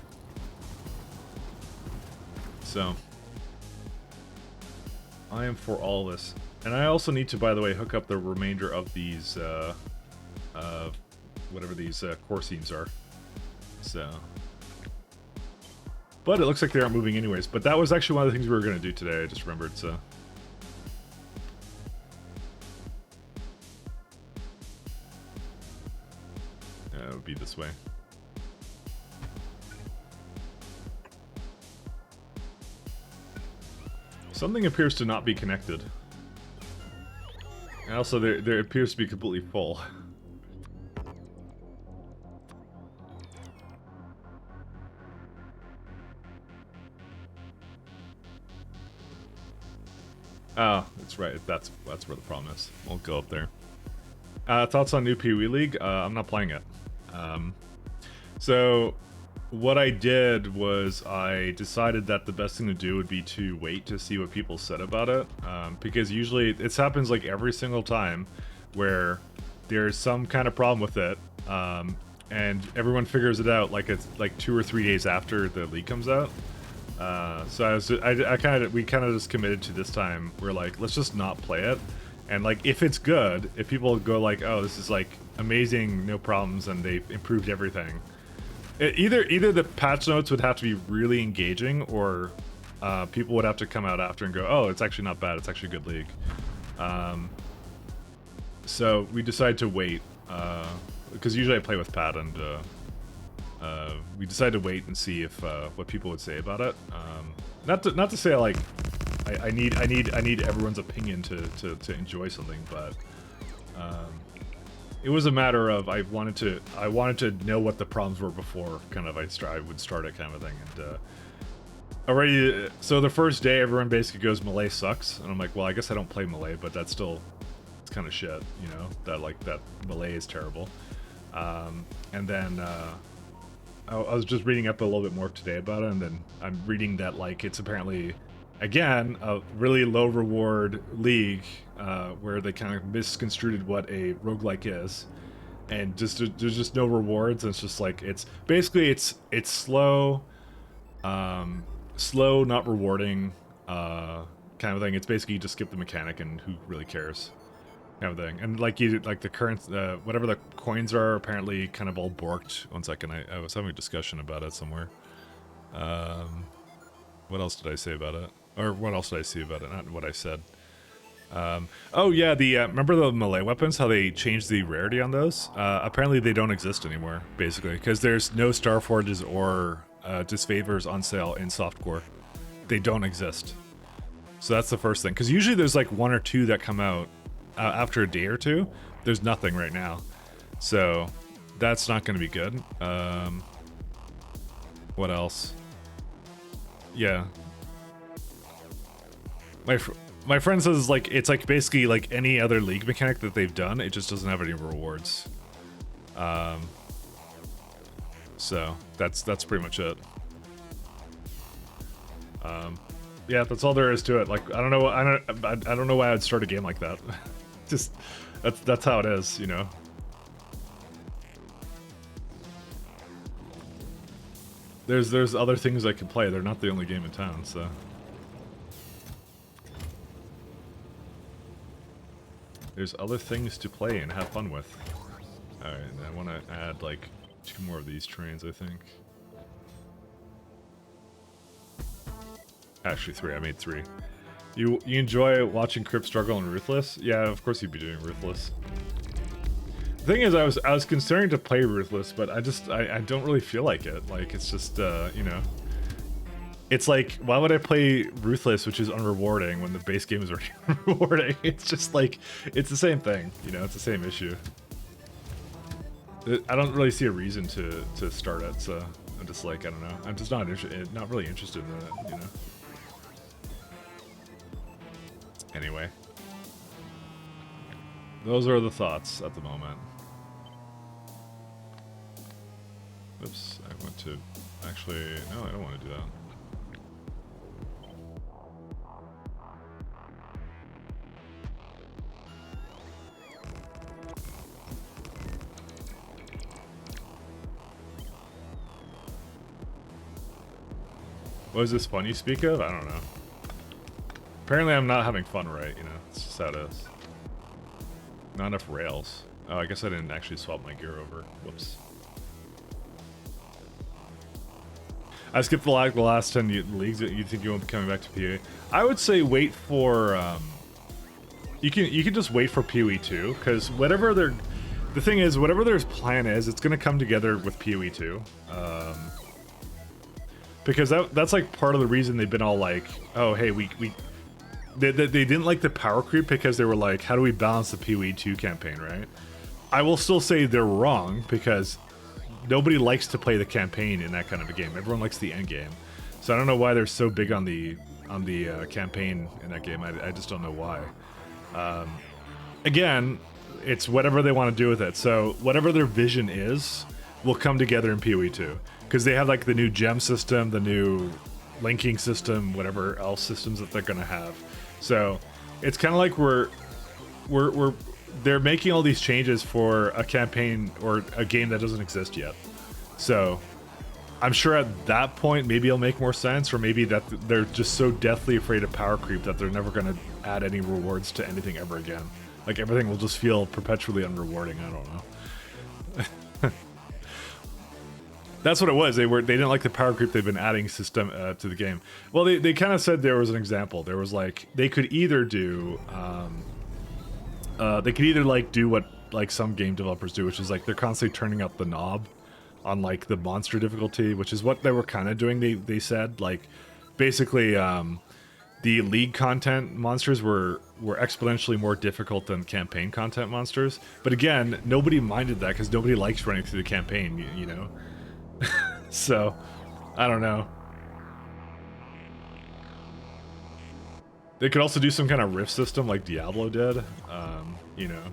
So. I am for all this. And I also need to, by the way, hook up the remainder of these, whatever these core seams are. So. But it looks like they aren't moving anyways. But that was actually one of the things we were going to do today. I just remembered, so. It would be this way. Something appears to not be connected. And also, there appears to be completely full. Oh, that's right. That's where the problem is. We'll go up there. Thoughts on new Pee Wee League? I'm not playing it. So what I did was I decided that the best thing to do would be to wait to see what people said about it, because usually it happens like every single time where there's some kind of problem with it, and everyone figures it out like it's like 2 or 3 days after the leak comes out. So we kind of just committed to this time. We're like, let's just not play it, and like if it's good, if people go like, oh, this is like amazing, no problems, and they've improved everything. Either the patch notes would have to be really engaging, or people would have to come out after and go, oh, it's actually not bad, it's actually a good league. So we decided to wait, because usually I play with Pat, and we decided to wait and see if what people would say about it. Not to say like I need everyone's opinion to enjoy something, but it was a matter of I wanted to know what the problems were before kind of I would start it kind of thing. And already, so the first day everyone basically goes Melee sucks, and I'm like, well, I guess I don't play Melee, but that's still, it's kind of shit, you know, that like that Melee is terrible. And then I was just reading up a little bit more today about it, and then I'm reading that like it's apparently, again, a really low reward league where they kind of misconstrued what a roguelike is, and just there's just no rewards. And it's just like it's basically it's slow, slow, not rewarding kind of thing. It's basically you just skip the mechanic and who really cares kind of thing. And like you like the current whatever the coins are apparently kind of all borked. 1 second, I was having a discussion about it somewhere. What else did I say about it? Or what else did I see about it? Not what I said. Oh yeah, the remember the melee weapons? How they changed the rarity on those? Apparently they don't exist anymore, basically, because there's no Starforges or disfavors on sale in softcore. They don't exist. So that's the first thing. Because usually there's like 1 or 2 that come out after a day or 2. There's nothing right now, so that's not going to be good. What else? Yeah. My friend says like it's like basically like any other league mechanic that they've done. It just doesn't have any rewards. So that's pretty much it. Yeah, that's all there is to it. Like I don't know why I'd start a game like that. Just that's how it is, you know. There's other things I can play. They're not the only game in town, so. There's other things to play and have fun with. Alright, I want to add like 2 more of these trains, I think. Actually 3, I made 3. You enjoy watching Crip struggle in Ruthless? Yeah, of course you'd be doing Ruthless. The thing is, I was considering to play Ruthless, but I don't really feel like it. Like, it's just, you know. It's like, why would I play Ruthless, which is unrewarding, when the base game is already rewarding? It's just like, it's the same thing, you know, it's the same issue. I don't really see a reason to start it, so I'm just like, I don't know. I'm just not really interested in it, you know. Anyway. Those are the thoughts at the moment. Oops, I went to, actually, no, I don't want to do that. What is this fun you speak of? I don't know. Apparently I'm not having fun right, you know. It's just how it is. Not enough rails. Oh, I guess I didn't actually swap my gear over. Whoops. I skipped the last 10 leagues. You think you won't be coming back to PoE? I would say wait for... You can just wait for PoE 2, because whatever their... The thing is, whatever their plan is, it's going to come together with PoE 2. Because that's like part of the reason they've been all like, oh hey, they didn't like the power creep, because they were like, how do we balance the PoE 2 campaign, right? I will still say they're wrong, because nobody likes to play the campaign in that kind of a game. Everyone likes the end game. So I don't know why they're so big on the campaign in that game. I just don't know why. Again, it's whatever they want to do with it. So whatever their vision is will come together in PoE 2. Because they have like the new gem system, the new linking system, whatever else systems that they're gonna have. So it's kind of like they're making all these changes for a campaign or a game that doesn't exist yet. So I'm sure at that point maybe it'll make more sense, or maybe that they're just so deathly afraid of power creep that they're never gonna add any rewards to anything ever again. Like everything will just feel perpetually unrewarding. I don't know. That's what it was. They didn't like the power creep they've been adding system to the game. Well, they kind of said there was an example. There was like they could either do like do what like some game developers do, which is like they're constantly turning up the knob on like the monster difficulty, which is what they were kind of doing. They said like basically the league content monsters were exponentially more difficult than campaign content monsters. But again, nobody minded that because nobody likes running through the campaign, you know? So, I don't know. They could also do some kind of rift system like Diablo did, you know.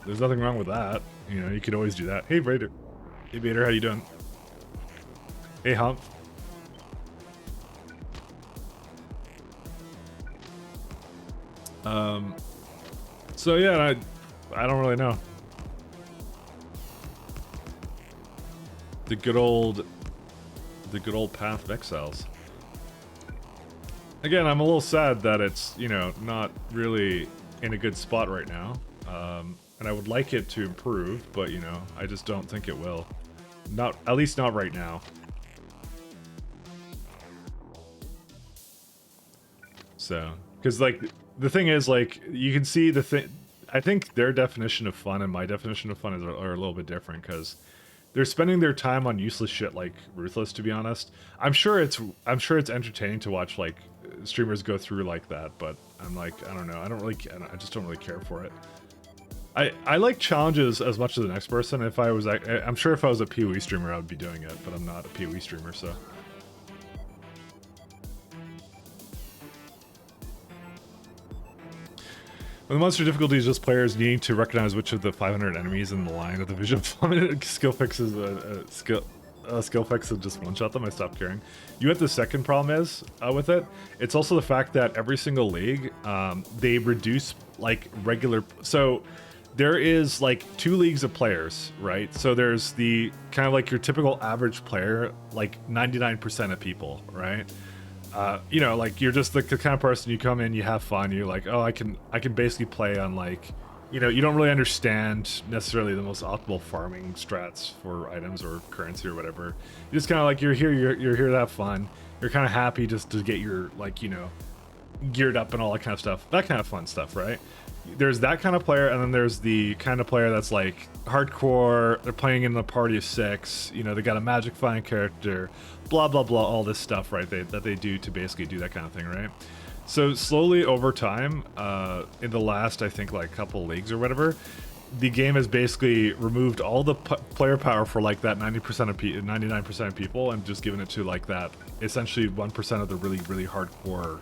There's nothing wrong with that. You know, you could always do that. Hey, Vader. Hey, Vader, how you doing? Hey, Hump. So yeah, I don't really know. The good old path of exiles. Again, I'm a little sad that it's, you know, not really in a good spot right now. And I would like it to improve, but you know, I just don't think it will. Not, at least not right now. So, because like, the thing is, like, you can see the thing. I think their definition of fun and my definition of fun are a little bit different, because they're spending their time on useless shit like Ruthless, to be honest. I'm sure it's entertaining to watch like streamers go through like that, but I'm like, I don't know. I just don't really care for it. I like challenges as much as the next person. If I was, I'm sure if I was a PoE streamer, I would be doing it, but I'm not a PoE streamer, so. When the monster difficulty is just players needing to recognize which of the 500 enemies in the line of the vision skill fixes skill fix and just one-shot them, I stopped caring. You know what the second problem is with it? It's also the fact that every single league, they reduce like regular. So there is like 2 leagues of players, right? So there's the kind of like your typical average player, like 99% of people, right? You know, like you're just the kind of person, you come in, you have fun, you're like, oh, I can basically play on like, you know, you don't really understand necessarily the most optimal farming strats for items or currency or whatever. You just kind of like, you're here to have fun. You're kind of happy just to get your, like, you know, geared up and all that kind of stuff. That kind of fun stuff, right? There's that kind of player, and then there's the kind of player that's like hardcore, they're playing in a party of 6, you know, they got a magic find character, blah blah blah, all this stuff, right, that they do to basically do that kind of thing, right? So slowly over time, in the last, I think, like couple leagues or whatever, the game has basically removed all the player power for like that 99% of people, and just given it to like that essentially 1% of the really hardcore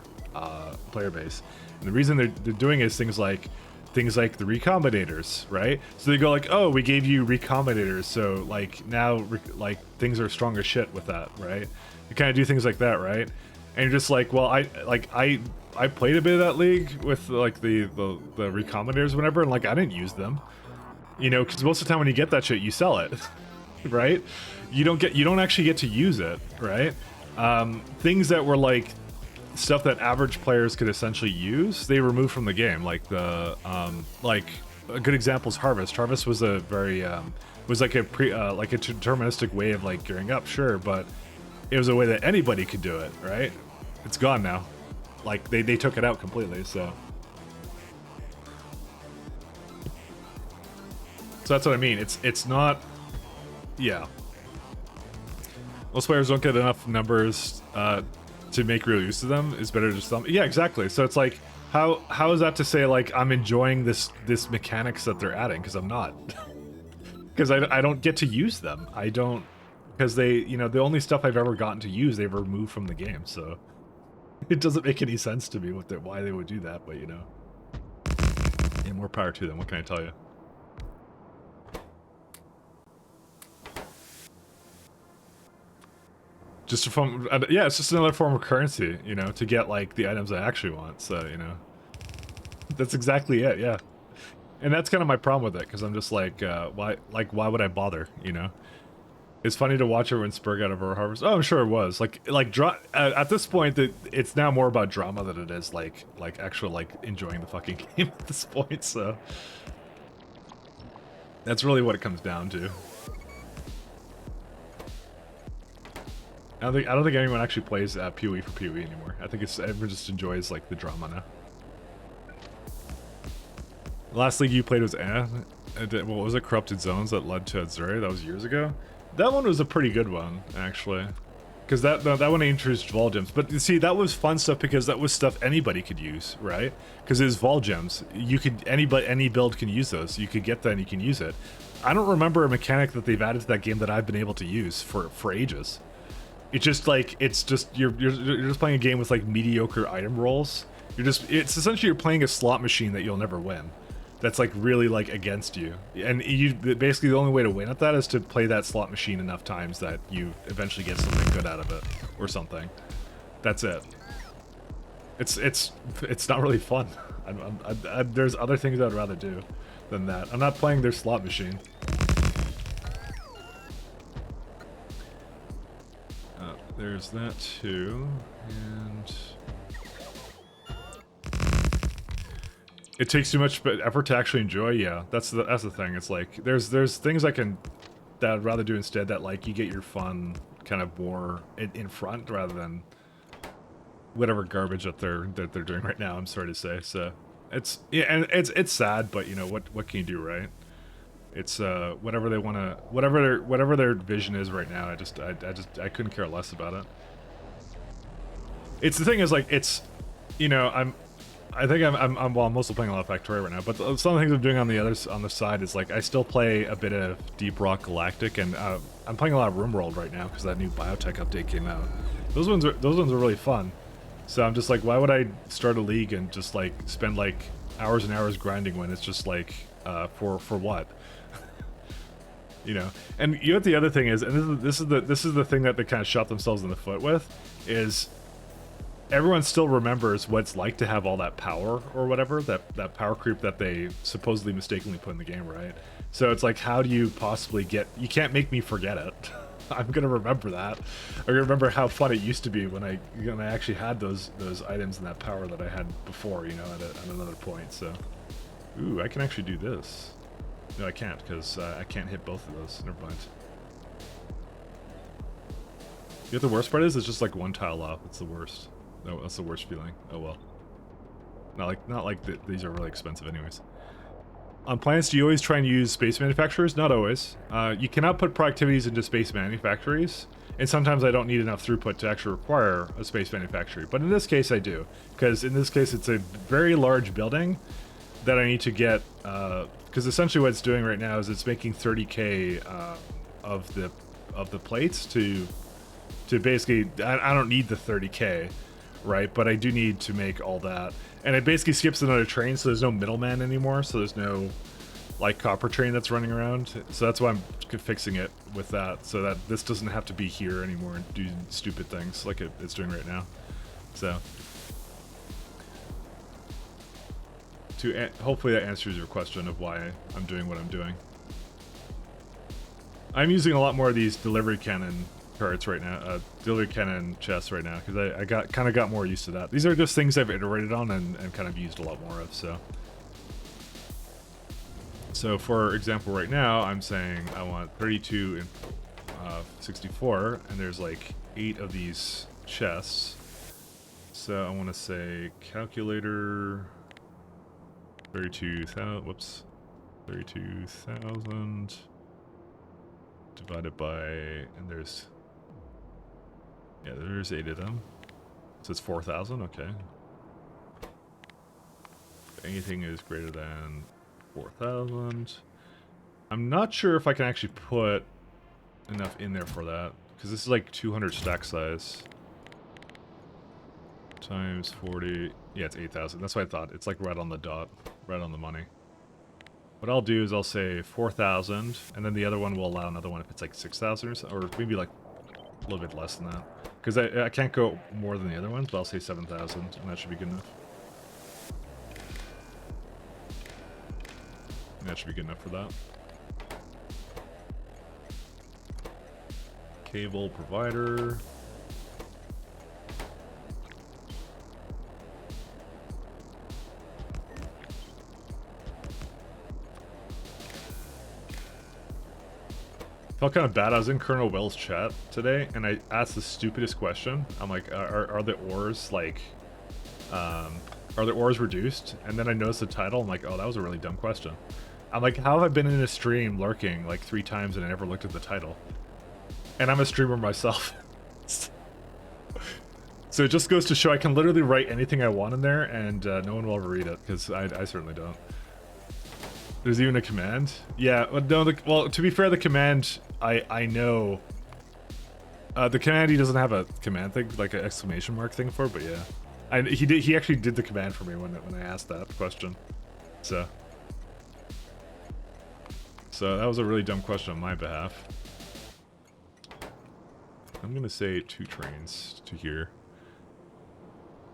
player base. And the reason they're doing is things like the recombinators, right? So they go like, oh, we gave you recombinators, so like now like things are strong as shit with that, right? You kind of do things like that, right? And you're just like, well, I played a bit of that league with like the recombinators or whatever, and like I didn't use them, you know, because most of the time when you get that shit, you sell it, right? You don't actually get to use it, right? Things that were like stuff that average players could essentially use, they removed from the game. Like the like a good example is Harvest. Harvest was a very was like a like a deterministic way of like gearing up, sure, but it was a way that anybody could do it, right? It's gone now. Like they took it out completely, so that's what I mean. It's not, yeah. Most players don't get enough numbers to make real use of them. It's better to just thumb. Yeah, exactly. So it's like, how is that to say like I'm enjoying this mechanics that they're adding? Because I'm not. Because I don't get to use them. I don't, because they, you know, the only stuff I've ever gotten to use they've removed from the game. So it doesn't make any sense to me why they would do that. But you know, yeah, more power to them. What can I tell you? Just a form, yeah, it's just another form of currency, you know, to get like the items I actually want. So, you know, that's exactly it, yeah. And that's kind of my problem with it, because I'm just like, why would I bother, you know? It's funny to watch everyone spurg out of our Harvest. Oh, I'm sure it was. Like at this point, that it's now more about drama than it is like actual like enjoying the fucking game at this point. So that's really what it comes down to. I don't think anyone actually plays PoE for PoE anymore. I think everyone just enjoys like the drama now. The last league you played was what was it? Corrupted Zones that led to Azure. That was years ago. That one was a pretty good one, actually. because that one introduced vol gems. But you see, that was fun stuff because that was stuff anybody could use, right? Because it's vol gems. You could any build can use those. You could get that and you can use it. I don't remember a mechanic that they've added to that game that I've been able to use for ages. It's just like you're just playing a game with like mediocre item rolls. It's essentially you're playing a slot machine that you'll never win. That's like really like against you, and basically the only way to win at that is to play that slot machine enough times that you eventually get something good out of it or something. That's it. It's not really fun. There's other things I'd rather do than that. I'm not playing their slot machine. There's that too, and it takes too much effort to actually enjoy. Yeah, that's the thing. It's like there's things that I'd rather do instead that like you get your fun kind of more in front rather than whatever garbage that they're doing right now. I'm sorry to say. So it's and it's sad, but you know what can you do, right? It's whatever they want to, whatever their vision is right now. I couldn't care less about it. It's the thing is like it's, you know, I'm mostly playing a lot of Factorio right now, but some of the things I'm doing on the side is like I still play a bit of Deep Rock Galactic, and I'm playing a lot of RimWorld right now because that new biotech update came out. Those ones are really fun. So I'm just like, why would I start a league and just like spend like hours and hours grinding when it's just like for what? You know, and you know what the other thing is, and this is the thing that they kind of shot themselves in the foot with, is everyone still remembers what it's like to have all that power or whatever, that power creep that they supposedly mistakenly put in the game, right? So it's like, how do you possibly you can't make me forget it. I'm gonna remember that. I'm gonna remember how fun it used to be when I actually had those items and that power that I had before, you know, at another point. So, ooh, I can actually do this. No, I can't, because I can't hit both of those. Never mind. You know what the worst part is? It's just like one tile off. It's the worst. No, that's the worst feeling. Oh well. Not like these are really expensive anyways. On planets, do you always try and use space manufacturers? Not always. You cannot put productivities into space manufactories, and sometimes I don't need enough throughput to actually require a space manufactory. But in this case, I do, because in this case, it's a very large building that I need to get. Because essentially what it's doing right now is it's making 30k of the plates to basically. I don't need the 30k, right? But I do need to make all that, and it basically skips another train, so there's no middleman anymore. So there's no like copper train that's running around. So that's why I'm fixing it with that, so that this doesn't have to be here anymore and do stupid things like it's doing right now. So. Hopefully that answers your question of why I'm doing what I'm doing. I'm using a lot more of these delivery cannon carts right now, delivery cannon chests right now, because I got more used to that. These are just things I've iterated on and kind of used a lot more of. So for example, right now I'm saying I want 32 and 64, and there's like 8 of these chests. So I want to say calculator. 32,000, whoops, 32,000 divided by, and there's 8 of them, so it's 4,000, okay. If anything is greater than 4,000, I'm not sure if I can actually put enough in there for that, because this is like 200 stack size. Times 40, yeah, it's 8,000. That's what I thought. It's like right on the dot, right on the money. What I'll do is I'll say 4,000, and then the other one will allow another one if it's like 6,000 or maybe like a little bit less than that. Because I can't go more than the other ones, but I'll say 7,000, and that should be good enough. And that should be good enough for that. Cable provider. Felt kind of bad. I was in Colonel Will's chat today, and I asked the stupidest question. I'm like, are the ores like, are the ores reduced? And then I noticed the title. I'm like, oh, that was a really dumb question. I'm like, how have I been in a stream lurking like 3 times and I never looked at the title? And I'm a streamer myself. So it just goes to show I can literally write anything I want in there, and no one will ever read it, because I certainly don't. There's even a command? Yeah, well, no, well, to be fair, the command, I know... the command, he doesn't have a command thing, like an exclamation mark thing for, but yeah. He actually did the command for me when I asked that question. So that was a really dumb question on my behalf. I'm gonna say 2 trains to here.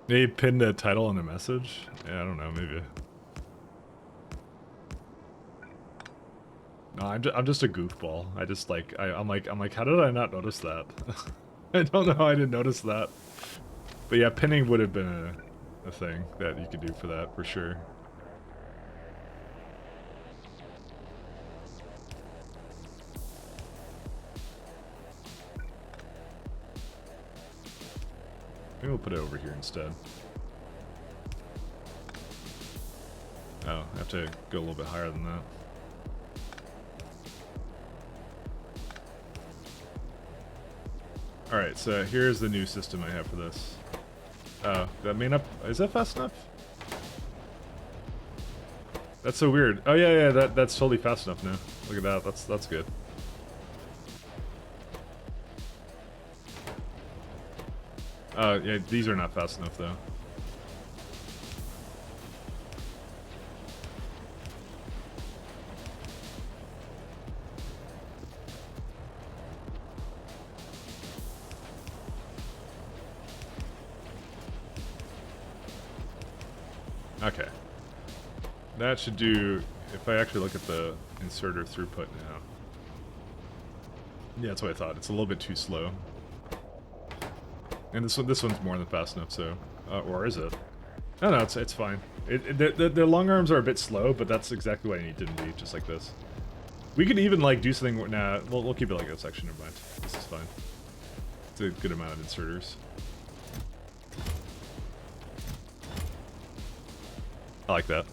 Maybe pin the title on a message? Yeah, I don't know, maybe. No, I'm just a goofball. I just like, I'm like, how did I not notice that? I don't know how I didn't notice that. But yeah, pinning would have been a thing that you could do for that, for sure. Maybe we'll put it over here instead. Oh, I have to go a little bit higher than that. Alright, so here's the new system I have for this. Oh, that may not... Is that fast enough? That's so weird. Oh yeah, that's totally fast enough now. Look at that, that's good. Yeah, these are not fast enough though. Okay. That should do, if I actually look at the inserter throughput now. Yeah, that's what I thought. It's a little bit too slow. And this one's more than fast enough, so... or is it? No, it's fine. The long arms are a bit slow, but that's exactly what I need to be, just like this. We could even, like, do something... Nah, we'll keep it like this, actually, never mind. This is fine. It's a good amount of inserters. I like that.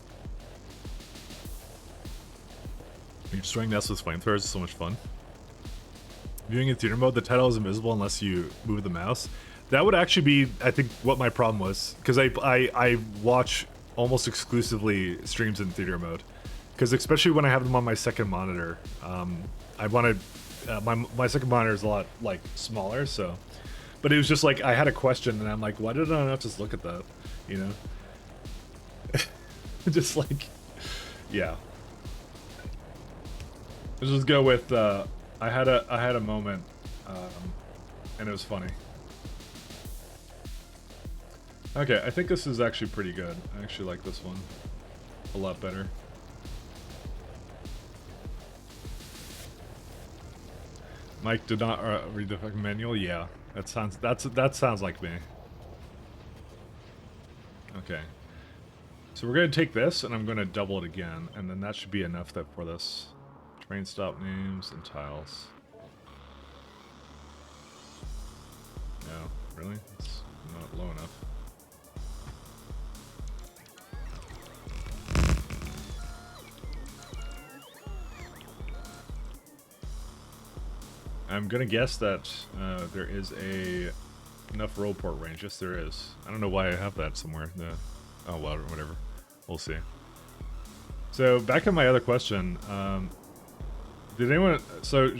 You're destroying nests with flamethrowers is so much fun. Viewing in theater mode, the title is invisible unless you move the mouse. That would actually be, I think, what my problem was. Because I watch almost exclusively streams in theater mode. Because especially when I have them on my second monitor, I wanted... my second monitor is a lot, like, smaller, so... But it was just like, I had a question, and I'm like, why did I not just look at that? You know? Just like... Yeah. Let's just go with, I had a moment, and it was funny. Okay, I think this is actually pretty good. I actually like this one a lot better. Mike did not read the fucking manual. Yeah, that sounds like me. Okay, so we're gonna take this, and I'm gonna double it again, and then that should be enough for this. Train stop names and tiles. No, really? It's not low enough. I'm gonna guess that there is enough roll port range. Yes, there is. I don't know why I have that somewhere. Oh well, whatever. We'll see. So back to my other question. Did anyone... So,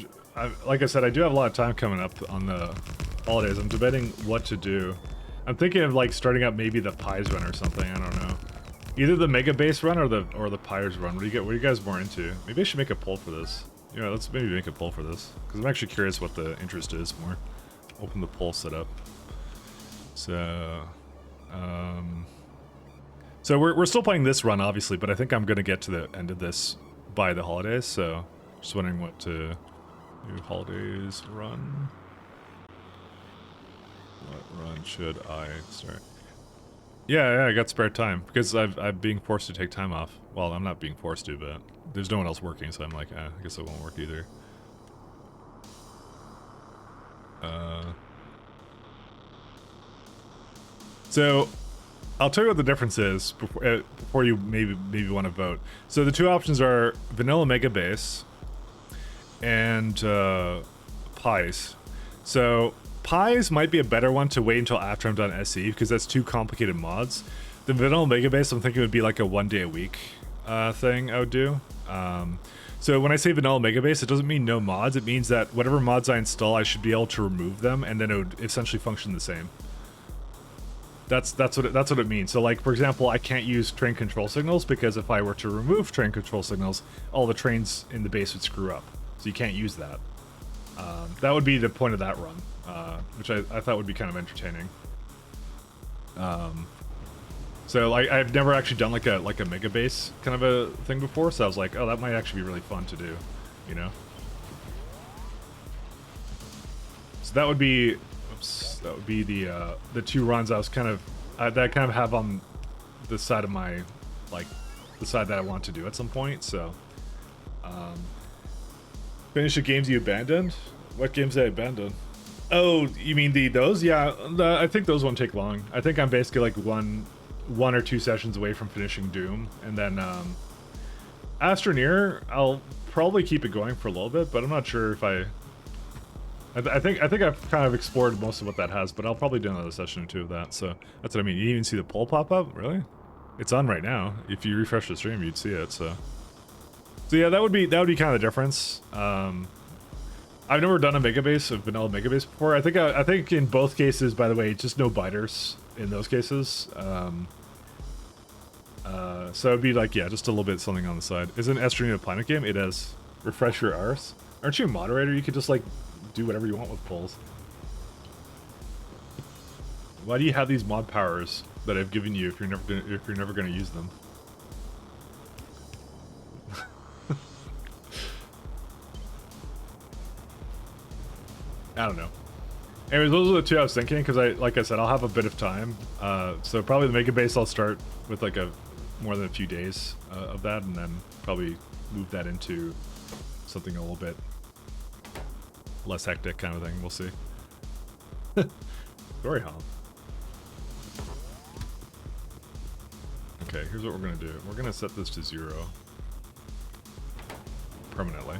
like I said, I do have a lot of time coming up on the holidays. I'm debating what to do. I'm thinking of like starting up maybe the Pies run or something. I don't know. Either the Mega Base run or the Pies run. What are you guys more into? Maybe I should make a poll for this. Yeah, let's maybe make a poll for this because I'm actually curious what the interest is more. Open the poll setup. So, so we're still playing this run obviously, but I think I'm gonna get to the end of this by the holidays. So. Just wondering what to do. Holidays run. What run should I start? Yeah, I got spare time because I'm being forced to take time off. Well, I'm not being forced to, but there's no one else working, so I'm like, I guess it won't work either. So I'll tell you what the difference is before you maybe want to vote. So the two options are vanilla Mega Base and Pies. So Pies might be a better one to wait until after I'm done SE, because that's two complicated mods. The vanilla Mega Base, I'm thinking would be like a 1 day a week thing I would do. So when I say vanilla Mega Base, it doesn't mean no mods. It means that whatever mods I install, I should be able to remove them, and then it would essentially function the same. That's what it means. So like, for example, I can't use train control signals because if I were to remove train control signals, all the trains in the base would screw up. So you can't use that. That would be the point of that run, which I thought would be kind of entertaining. So like, I've never actually done like a mega base kind of a thing before, so I was like, oh, that might actually be really fun to do, you know? So that would be, oops, that would be the two runs I was kind of, that I kind of have on the side of my, like, the side that I want to do at some point, so. Finish the games you abandoned? What games did I abandon? Oh, you mean those? Yeah, I think those won't take long. I think I'm basically like one or two sessions away from finishing Doom, and then Astroneer, I'll probably keep it going for a little bit, but I'm not sure if I think I've kind of explored most of what that has, but I'll probably do another session or two of that. So that's what I mean. You even see the poll pop up? Really? It's on right now. If you refresh the stream, you'd see it. So yeah, that would be kind of the difference. I've never done a vanilla mega base before. I think in both cases, by the way, just no biters in those cases. So it'd be like, yeah, just a little bit something on the side. Isn't Estrina a Planet game? It is. Refresh your arse. Aren't you a moderator? You could just like do whatever you want with polls. Why do you have these mod powers that I've given you if you're never gonna use them? I don't know. Anyways, those are the two I was thinking, because like I said, I'll have a bit of time. So probably the Mega Base I'll start with like more than a few days of that, and then probably move that into something a little bit less hectic kind of thing. We'll see. Story Hall. Okay, here's what we're gonna do. We're gonna set this to 0 permanently.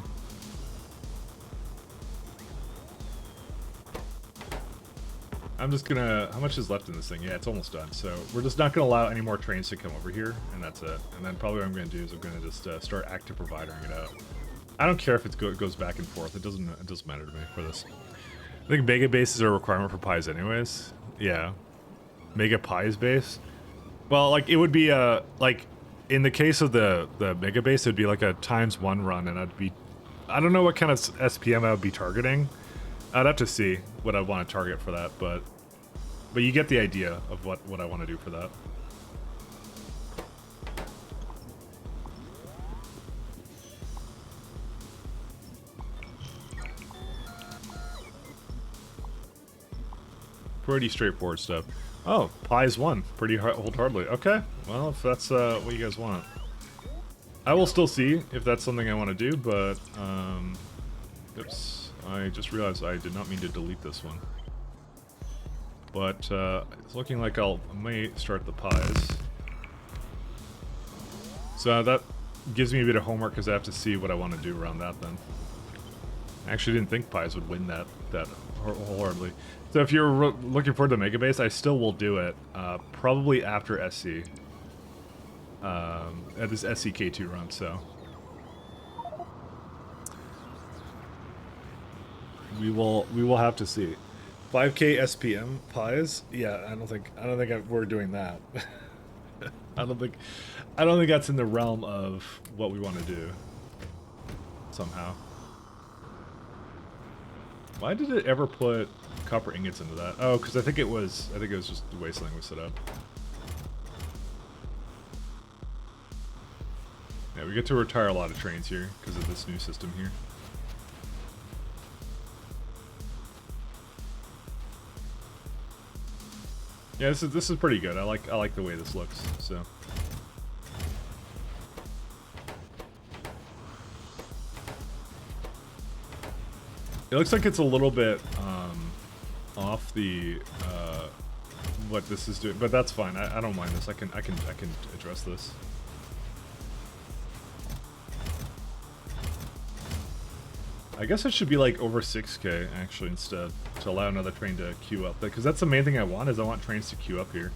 I'm just gonna, how much is left in this thing? Yeah, it's almost done. So we're just not gonna allow any more trains to come over here, and that's it. And then probably what I'm gonna do is I'm gonna just start active providing it out. I don't care if it goes back and forth. It doesn't matter to me for this. I think mega bases are a requirement for pies anyways. Yeah. Mega pies base? Well, like it would be like in the case of the mega base, it would be like a ×1 run, and I don't know what kind of SPM I would be targeting. I'd have to see what I want to target for that, but you get the idea of what I want to do for that. Pretty straightforward stuff. Oh, pies 1. Pretty wholeheartedly. Okay, well, if that's what you guys want. I will still see if that's something I want to do, but, oops. I just realized I did not mean to delete this one. But, it's looking like I may start the pies. So that gives me a bit of homework, because I have to see what I want to do around that then. I actually didn't think pies would win that wholeheartedly. So if you're looking forward to Mega Base, I still will do it, probably after SC. At this SCK2 run, so. We will have to see. 5K SPM pies? Yeah, I don't think we're doing that. I don't think that's in the realm of what we want to do. Somehow. Why did it ever put copper ingots into that? Oh, because I think it was just the way something was set up. Yeah, we get to retire a lot of trains here because of this new system here. Yeah, this is pretty good. I like the way this looks. So. It looks like it's a little bit off the what this is doing, but that's fine. I don't mind this. I can address this. I guess it should be like over 6K actually instead to allow another train to queue up. Because that's the main thing I want is I want trains to queue up here.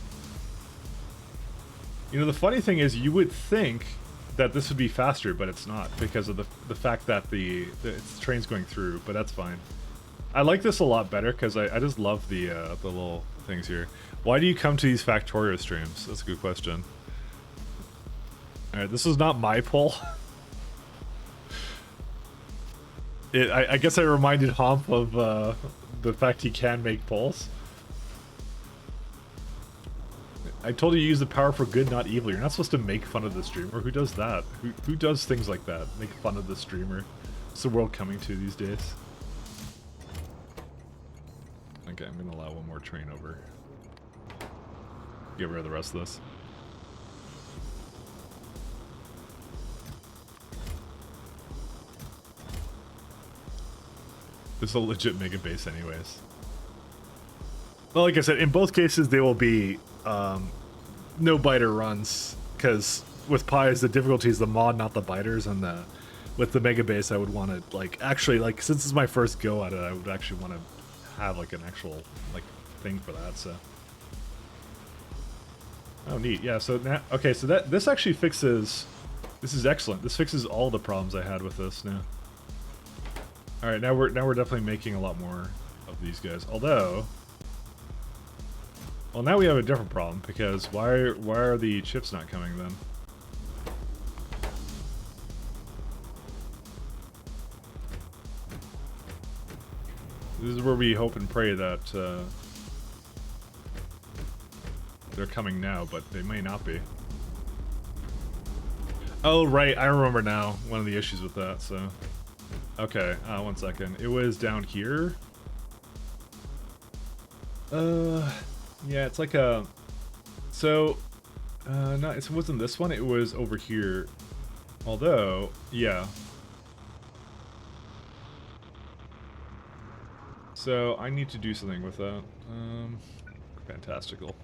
You know, the funny thing is you would think that this would be faster, but it's not because of the fact that the train's going through, but that's fine. I like this a lot better because I just love the little things here. Why do you come to these Factorio streams? That's a good question. Alright, this is not my poll. I guess I reminded Homp of the fact he can make polls. I told you to use the power for good, not evil. You're not supposed to make fun of the streamer. Who does that? Who does things like that? Make fun of the streamer. What's the world coming to these days? Okay, I'm gonna allow one more train over. Get rid of the rest of this. This is a legit mega base anyways. Well, like I said, in both cases they will be no biter runs, because with pies the difficulty is the mod, not the biters, and with the mega base I would want to like actually like since it's my first go at it, I would actually want to have like an actual like thing for that. So oh neat, yeah. So now okay, so this actually fixes. This is excellent. This fixes all the problems I had with this now. All right, now we're definitely making a lot more of these guys. Although, well, now we have a different problem because why are the chips not coming then? This is where we hope and pray that they're coming now, but they may not be. Oh right, I remember now. One of the issues with that. So. Okay, 1 second. It was down here. Yeah, it's like a. So, no, it wasn't this one. It was over here. Although, yeah. So I need to do something with that. Fantastical.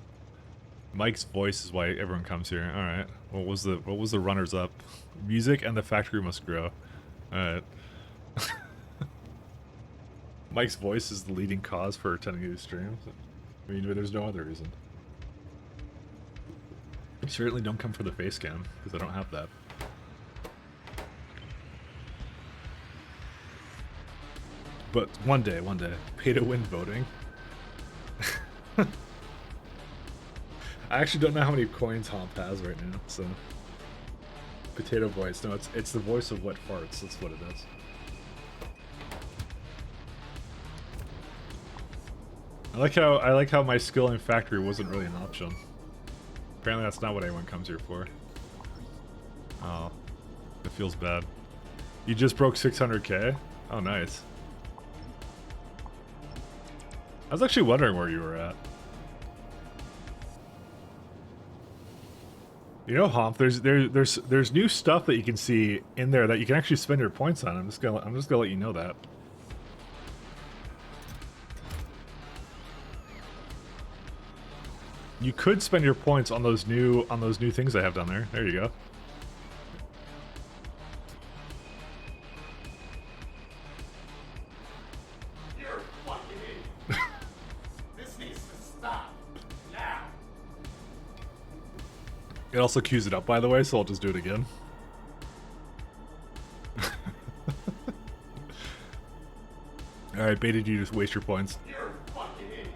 Mike's voice is why everyone comes here. All right. What was the runners up? Music and the factory must grow. All right. Mike's voice is the leading cause for attending these streams. I mean, there's no other reason. Certainly don't come for the face cam, because I don't have that. But one day, pay to win voting. I actually don't know how many coins Homp has right now, so... Potato voice. No, it's the voice of wet farts, that's what it is. I like how my skill in factory wasn't really an option. Apparently that's not what anyone comes here for. Oh, it feels bad. You just broke 600k? Oh, nice. I was actually wondering where you were at. You know, Homp, there's new stuff that you can see in there that you can actually spend your points on. I'm just gonna let you know that. You could spend your points on those new things I have down there. There you go. You're fucking idiot. This needs to stop now. It also queues it up, by the way, so I'll just do it again. All right, baited you just waste your points. You're fucking idiot.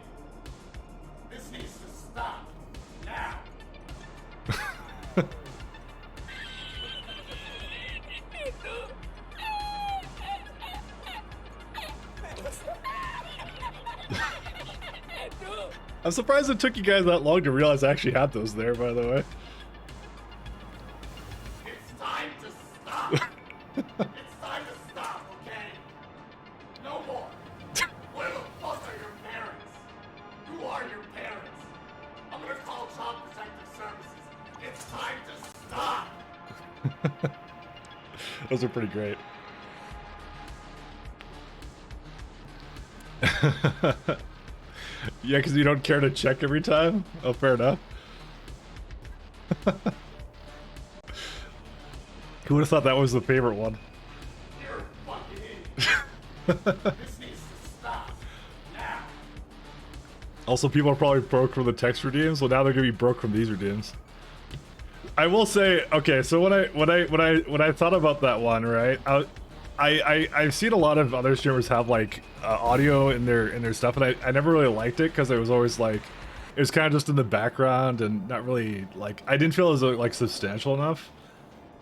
This needs to stop now. I'm surprised it took you guys that long to realize I actually had those there, by the way. It's time to stop. It's time to stop, okay? No more. Where the fuck are your parents? Who are your parents? I'm gonna call Child Protective Services. It's time to stop. Those are pretty great. Yeah, because you don't care to check every time? Oh, fair enough. Who would have thought that was the favorite one? You're fucking idiot. This needs to stop. Now. Also, people are probably broke from the text redeems. Well, now they're gonna be broke from these redeems. I will say, okay, so when I thought about that one, right? I've seen a lot of other streamers have like audio in their stuff, and I never really liked it because it was always like it was kind of just in the background and not really like I didn't feel as like substantial enough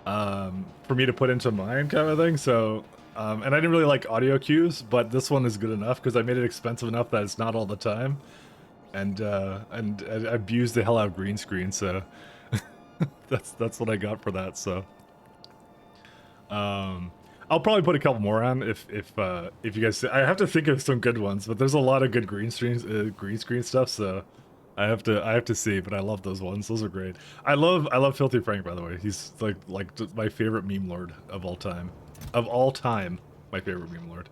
for me to put into mine kind of thing. So and I didn't really like audio cues, but this one is good enough because I made it expensive enough that it's not all the time, and I abused the hell out of green screen. So that's what I got for that. So I'll probably put a couple more on if you guys. I have to think of some good ones, but there's a lot of good green screen stuff. So I have to see. But I love those ones. Those are great. I love Filthy Frank, by the way. He's like my favorite meme lord of all time. Of all time, my favorite meme lord.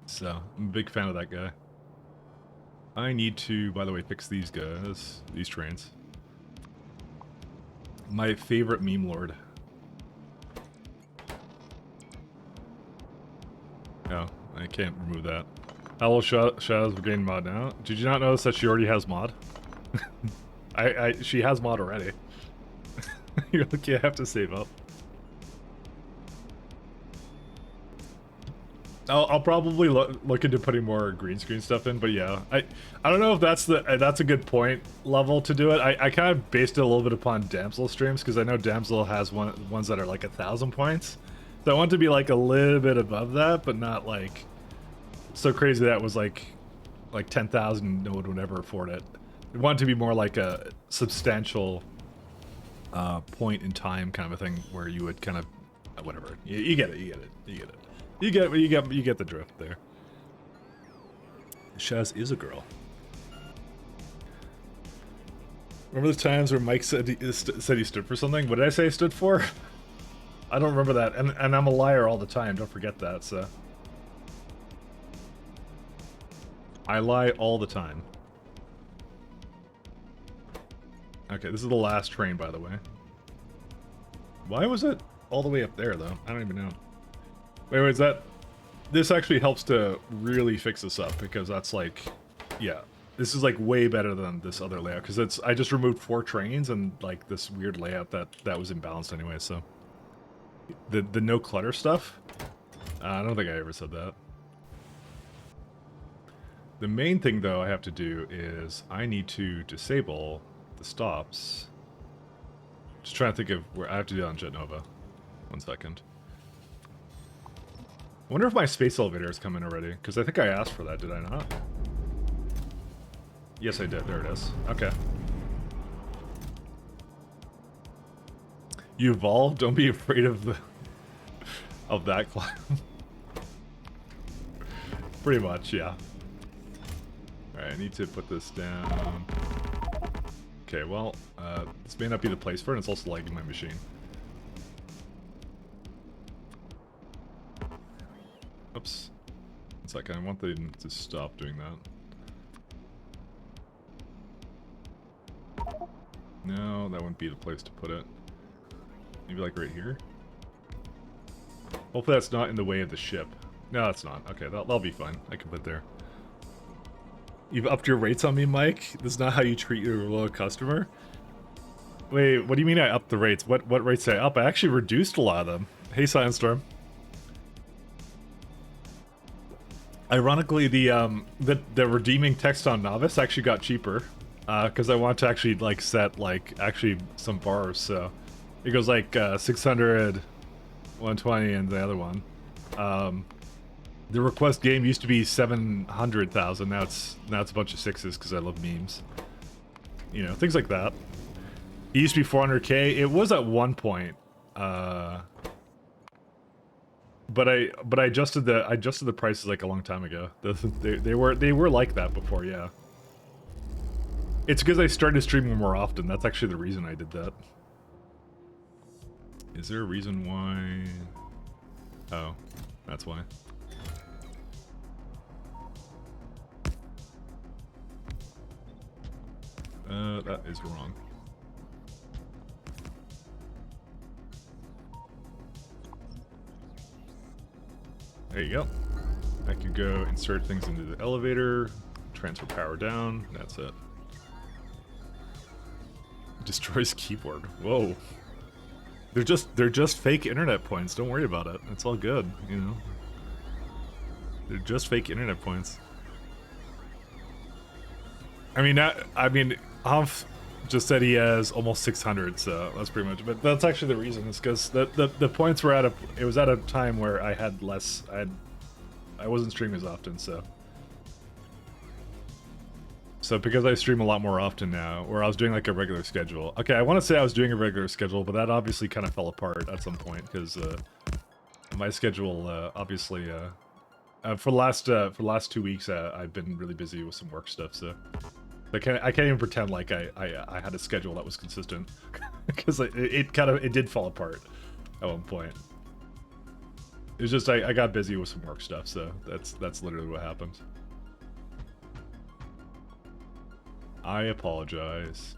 So I'm a big fan of that guy. I need to, by the way, fix these guys, these trains. My favorite meme lord. No, I can't remove that. Hello, Shadows Brigade mod now. Did you not notice that she already has mod? She has mod already. You're lucky I have to save up. I'll probably look into putting more green screen stuff in, but yeah, I don't know if that's a good point level to do it. I kind of based it a little bit upon Damsel streams because I know Damsel has ones that are like 1,000 points. So I want to be like a little bit above that, but not like so crazy that it was like 10,000. No one would ever afford it. I want it to be more like a substantial point in time kind of a thing where you would kind of whatever. You get it. You get the drift there. Shaz is a girl. Remember the times where Mike said he stood for something? What did I say he stood for? I don't remember that, and I'm a liar all the time. Don't forget that. So I lie all the time. Okay, this is the last train, by the way. Why was it all the way up there, though? I don't even know. Wait, is that... This actually helps to really fix this up, because that's like... Yeah, this is like way better than this other layout, because it's... I just removed 4 trains and like this weird layout that was imbalanced anyway, so... The no clutter stuff? I don't think I ever said that. The main thing, though, I have to do is I need to disable the stops. Just trying to think of where I have to do that on Jet Nova. 1 second. I wonder if my space elevator has come in already, because I think I asked for that, did I not? Yes, I did. There it is. Okay. You evolved? Don't be afraid of the... of that climb. Pretty much, yeah. Alright, I need to put this down. Okay, well, this may not be the place for it, and it's also lagging my machine. Oops. 1 second, I want them to stop doing that. No, that wouldn't be the place to put it. Maybe like right here? Hopefully that's not in the way of the ship. No, it's not. Okay, that'll be fine. I can put there. You've upped your rates on me, Mike? This is not how you treat your loyal customer? Wait, what do you mean I upped the rates? What rates did I up? I actually reduced a lot of them. Hey, Silence-Storm. Ironically, the redeeming text on Novice actually got cheaper. Because I want to actually, like, set, like, actually some bars, so... It goes like 600, 120, and the other one. The request game used to be 700,000. Now it's a bunch of 6s because I love memes. You know, things like that. It used to be 400k. It was at one point. But I adjusted the prices like a long time ago. They were like that before, yeah. It's because I started streaming more often. That's actually the reason I did that. Is there a reason why? Oh, that's why. That is wrong. There you go. I could go insert things into the elevator, transfer power down. That's it. Destroys keyboard. Whoa. They're just fake internet points. Don't worry about it. It's all good, you know. They're just fake internet points. I mean, Humph just said he has almost 600, so that's pretty much. But that's actually the reason. Is because the points were it was at a time where I had less. I wasn't streaming as often, so. So because I stream a lot more often now, where I was doing like a regular schedule. Okay, I want to say I was doing a regular schedule, but that obviously kind of fell apart at some point because my schedule obviously for the last 2 weeks I've been really busy with some work stuff, so I can't even pretend like I had a schedule that was consistent because it did fall apart at one point. It was just I got busy with some work stuff, so that's literally what happened. I apologize.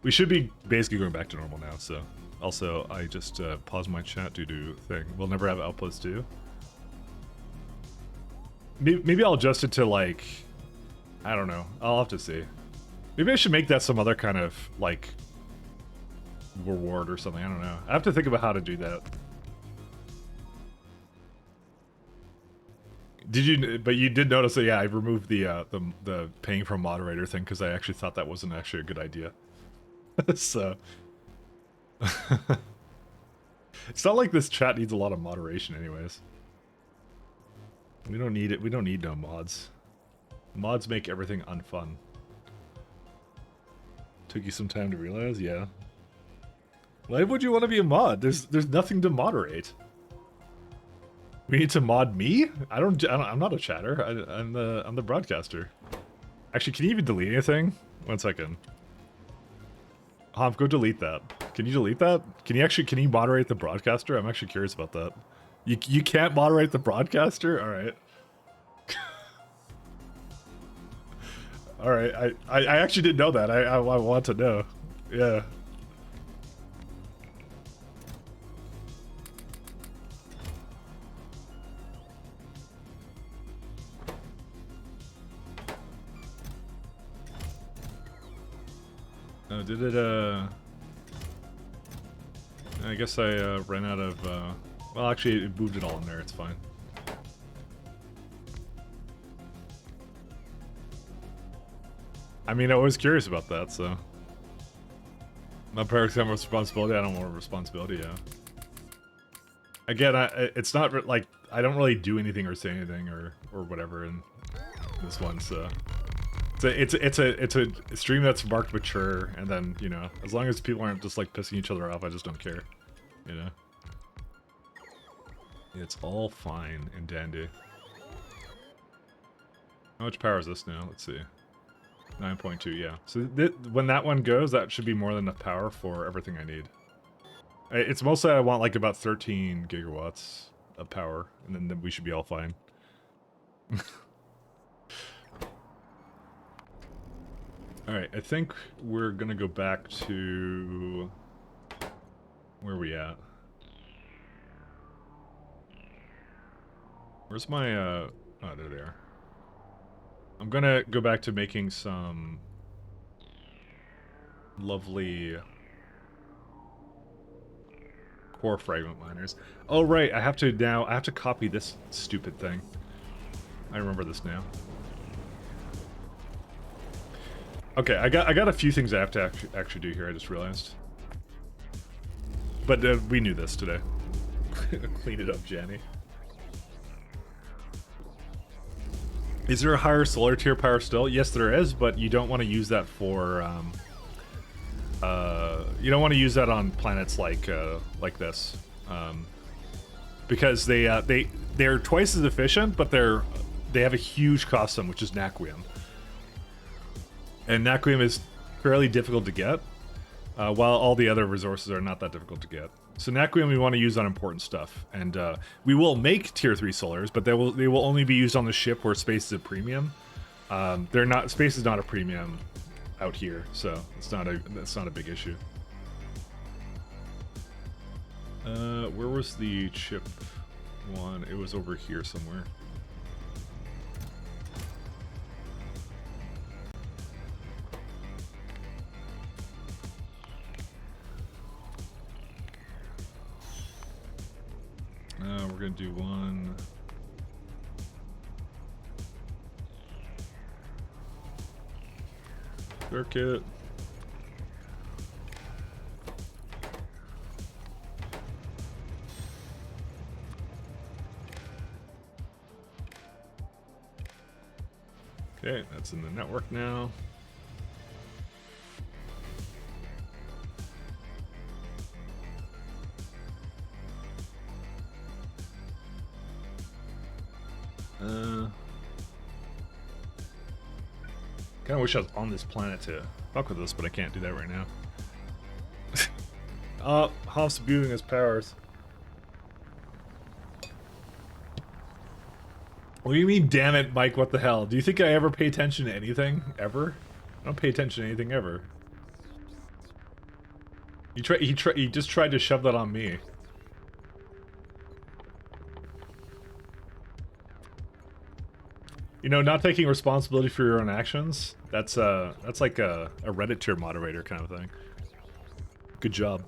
We should be basically going back to normal now, so. Also, I just paused my chat due to thing. We'll never have outputs too. Maybe I'll adjust it to like, I don't know. I'll have to see. Maybe I should make that some other kind of like reward or something. I don't know. I have to think about how to do that. Did you? But you did notice that, yeah, I removed the paying for a moderator thing because I actually thought that wasn't actually a good idea. So it's not like this chat needs a lot of moderation, anyways. We don't need it. We don't need no mods. Mods make everything unfun. Took you some time to realize, yeah. Why would you want to be a mod? There's nothing to moderate. We need to mod me? I'm not a chatter. I'm the broadcaster. Actually, can you even delete anything? 1 second. Hump, go delete that. Can you delete that? Can you moderate the broadcaster? I'm actually curious about that. You can't moderate the broadcaster? All right. All right. I actually didn't know that. I want to know. Yeah. Oh, did it, I guess I, ran out of, well, actually, it moved it all in there, it's fine. I mean, I was curious about that, so. My parents have responsibility, I don't want responsibility, yeah. Again, it's not, like, I don't really do anything or say anything or whatever in this one, so. It's a stream that's marked mature, and then, you know, as long as people aren't just like pissing each other off, I just don't care, you know. It's all fine and dandy. How much power is this now? Let's see. 9.2, yeah. So when that one goes, that should be more than enough power for everything I need. It's mostly I want like about 13 gigawatts of power, and then we should be all fine. Alright, I think we're gonna go back to... Where are we at? Where's my, Oh, there they are. I'm gonna go back to making some... lovely... core fragment miners. Oh, right, I have to copy this stupid thing. I remember this now. Okay, I got a few things I have to actually do here, I just realized. But we knew this today. Clean it up, Janny. Is there a higher solar tier power still? Yes, there is, but you don't want to use that for, you don't want to use that on planets like this. Because they're twice as efficient, but they have a huge cost to them, which is Naquium. And Naquium is fairly difficult to get, while all the other resources are not that difficult to get. So Naquium we want to use on important stuff, and we will make tier 3 solars, but they will only be used on the ship where space is a premium. Space is not a premium out here, so that's not a big issue. Where was the chip? one. It was over here somewhere. We're gonna do one. Circuit. Okay, that's in the network now. Kind of wish I was on this planet to fuck with this, but I can't do that right now. Hoff's abusing his powers. What do you mean, damn it, Mike? What the hell? Do you think I ever pay attention to anything? Ever? I don't pay attention to anything ever. He just tried to shove that on me. You know, not taking responsibility for your own actions, that's like a Reddit tier moderator kind of thing. Good job.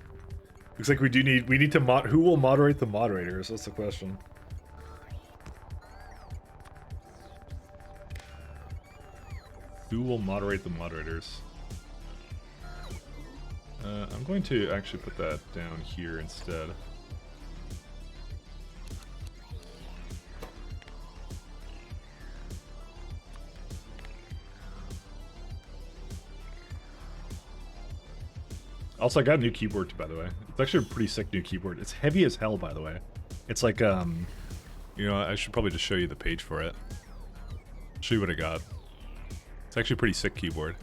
Looks like we need to who will moderate the moderators? That's the question. Who will moderate the moderators? I'm going to actually put that down here instead. Also, I got a new keyboard, by the way. It's actually a pretty sick new keyboard. It's heavy as hell, by the way. It's like, you know, I should probably just show you the page for it. Show you what I got. It's actually a pretty sick keyboard.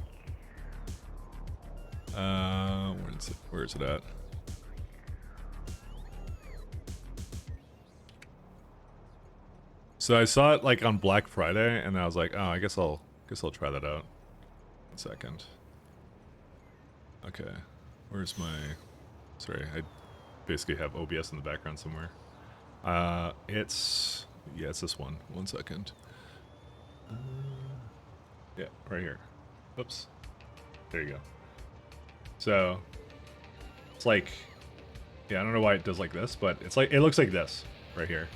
Where is it at? So I saw it like on Black Friday, and I was like, oh, I guess I'll try that out. 1 second. Okay. Where's my... Sorry, I basically have OBS in the background somewhere. It's this one. 1 second. Yeah, right here. Oops. There you go. So, it's like... Yeah, I don't know why it does like this, but it's like, it looks like this right here.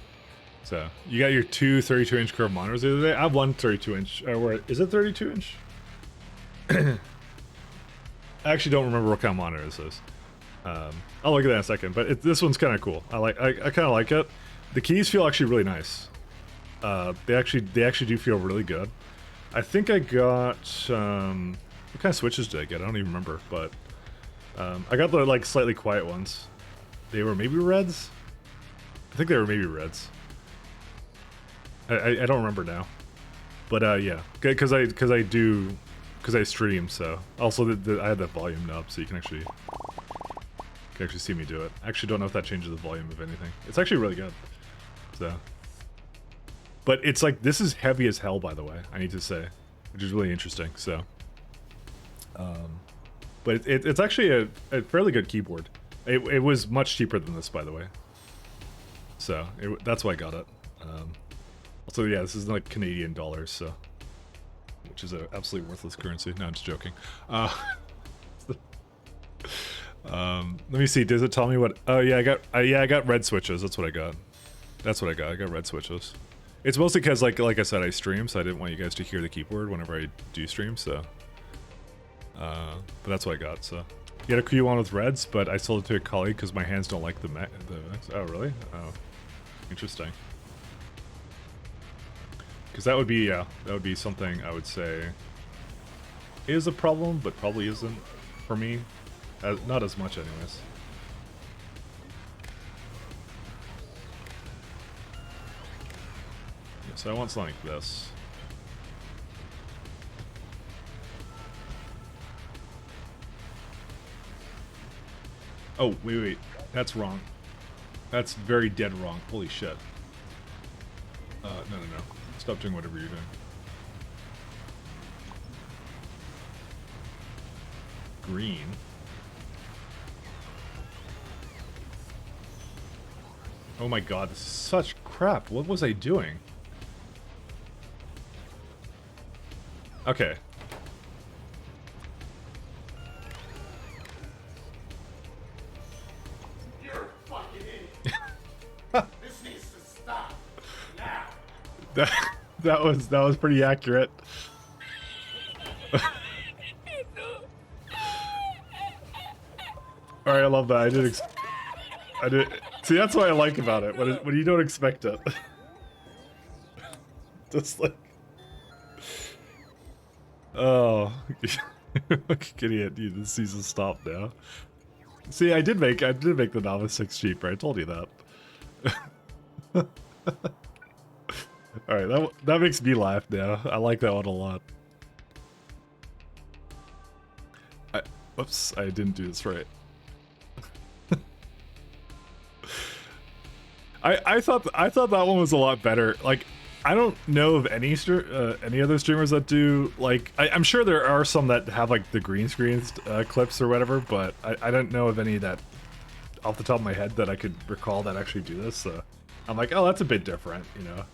So, you got your two 32-inch curved monitors the other day. I have one 32-inch. Is it 32-inch? I actually don't remember what kind of monitor this is. I'll look at that in a second, but this one's kind of cool. I kind of like it. The keys feel actually really nice. They actually do feel really good. I think I got what kind of switches did I get? I don't even remember, but I got the like slightly quiet ones. They were maybe reds. I think they were maybe reds. I don't remember now, but yeah, because I stream, so also I had that volume knob, so you can actually see me do it. I actually don't know if that changes the volume of anything. It's actually really good. So, but it's like, this is heavy as hell, by the way, I need to say, which is really interesting. So, but it's actually a fairly good keyboard. It was much cheaper than this, by the way. So that's why I got it. Also, yeah, this is like Canadian dollars, so. Which is an absolutely worthless currency. No, I'm just joking. Let me see. Does it tell me what? Oh yeah, I got red switches. That's what I got. I got red switches. It's mostly because, like I said, I stream, so I didn't want you guys to hear the keyboard whenever I do stream. So, but that's what I got. So, you had a Q1 with reds, but I sold it to a colleague because my hands don't like the. Oh really? Oh, interesting. Because that would be something I would say is a problem, but probably isn't for me. Not as much, anyways. Yeah, so I want something like this. Oh, wait. That's wrong. That's very dead wrong. Holy shit. No. Stop doing whatever you're doing. Green. Oh my god, this is such crap. What was I doing? Okay. You're a fucking idiot. This needs to stop. Now. That was pretty accurate. All right, I love that. I did see. That's what I like about it when you don't expect it. Just like, oh, idiot! This season stopped now. See, I did make the novice 6 cheaper. I told you that. All right, that makes me laugh now. I like that one a lot. Whoops, I didn't do this right. I thought that one was a lot better. Like, I don't know of any other streamers that do, like, I'm sure there are some that have like the green screen clips or whatever, but I don't know of any that off the top of my head that I could recall that actually do this. So I'm like, oh, that's a bit different, you know.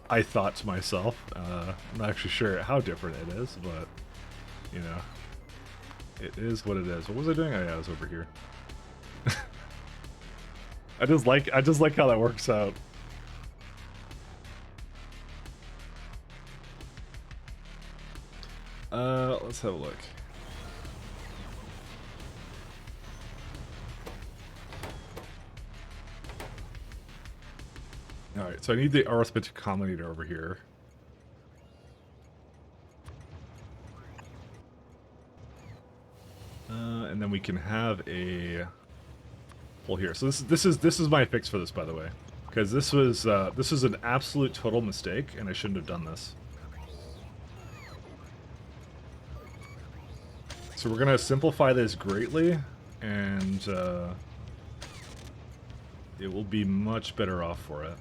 I thought to myself. I'm not actually sure how different it is, but you know, it is what it is. What was I doing? Oh yeah, I was over here. I just like how that works out. Let's have a look. Alright, so I need the arithmetic combinator over here. And then we can have a pull here. So this is my fix for this, by the way, because this was an absolute total mistake, and I shouldn't have done this. So we're gonna simplify this greatly, and it will be much better off for it.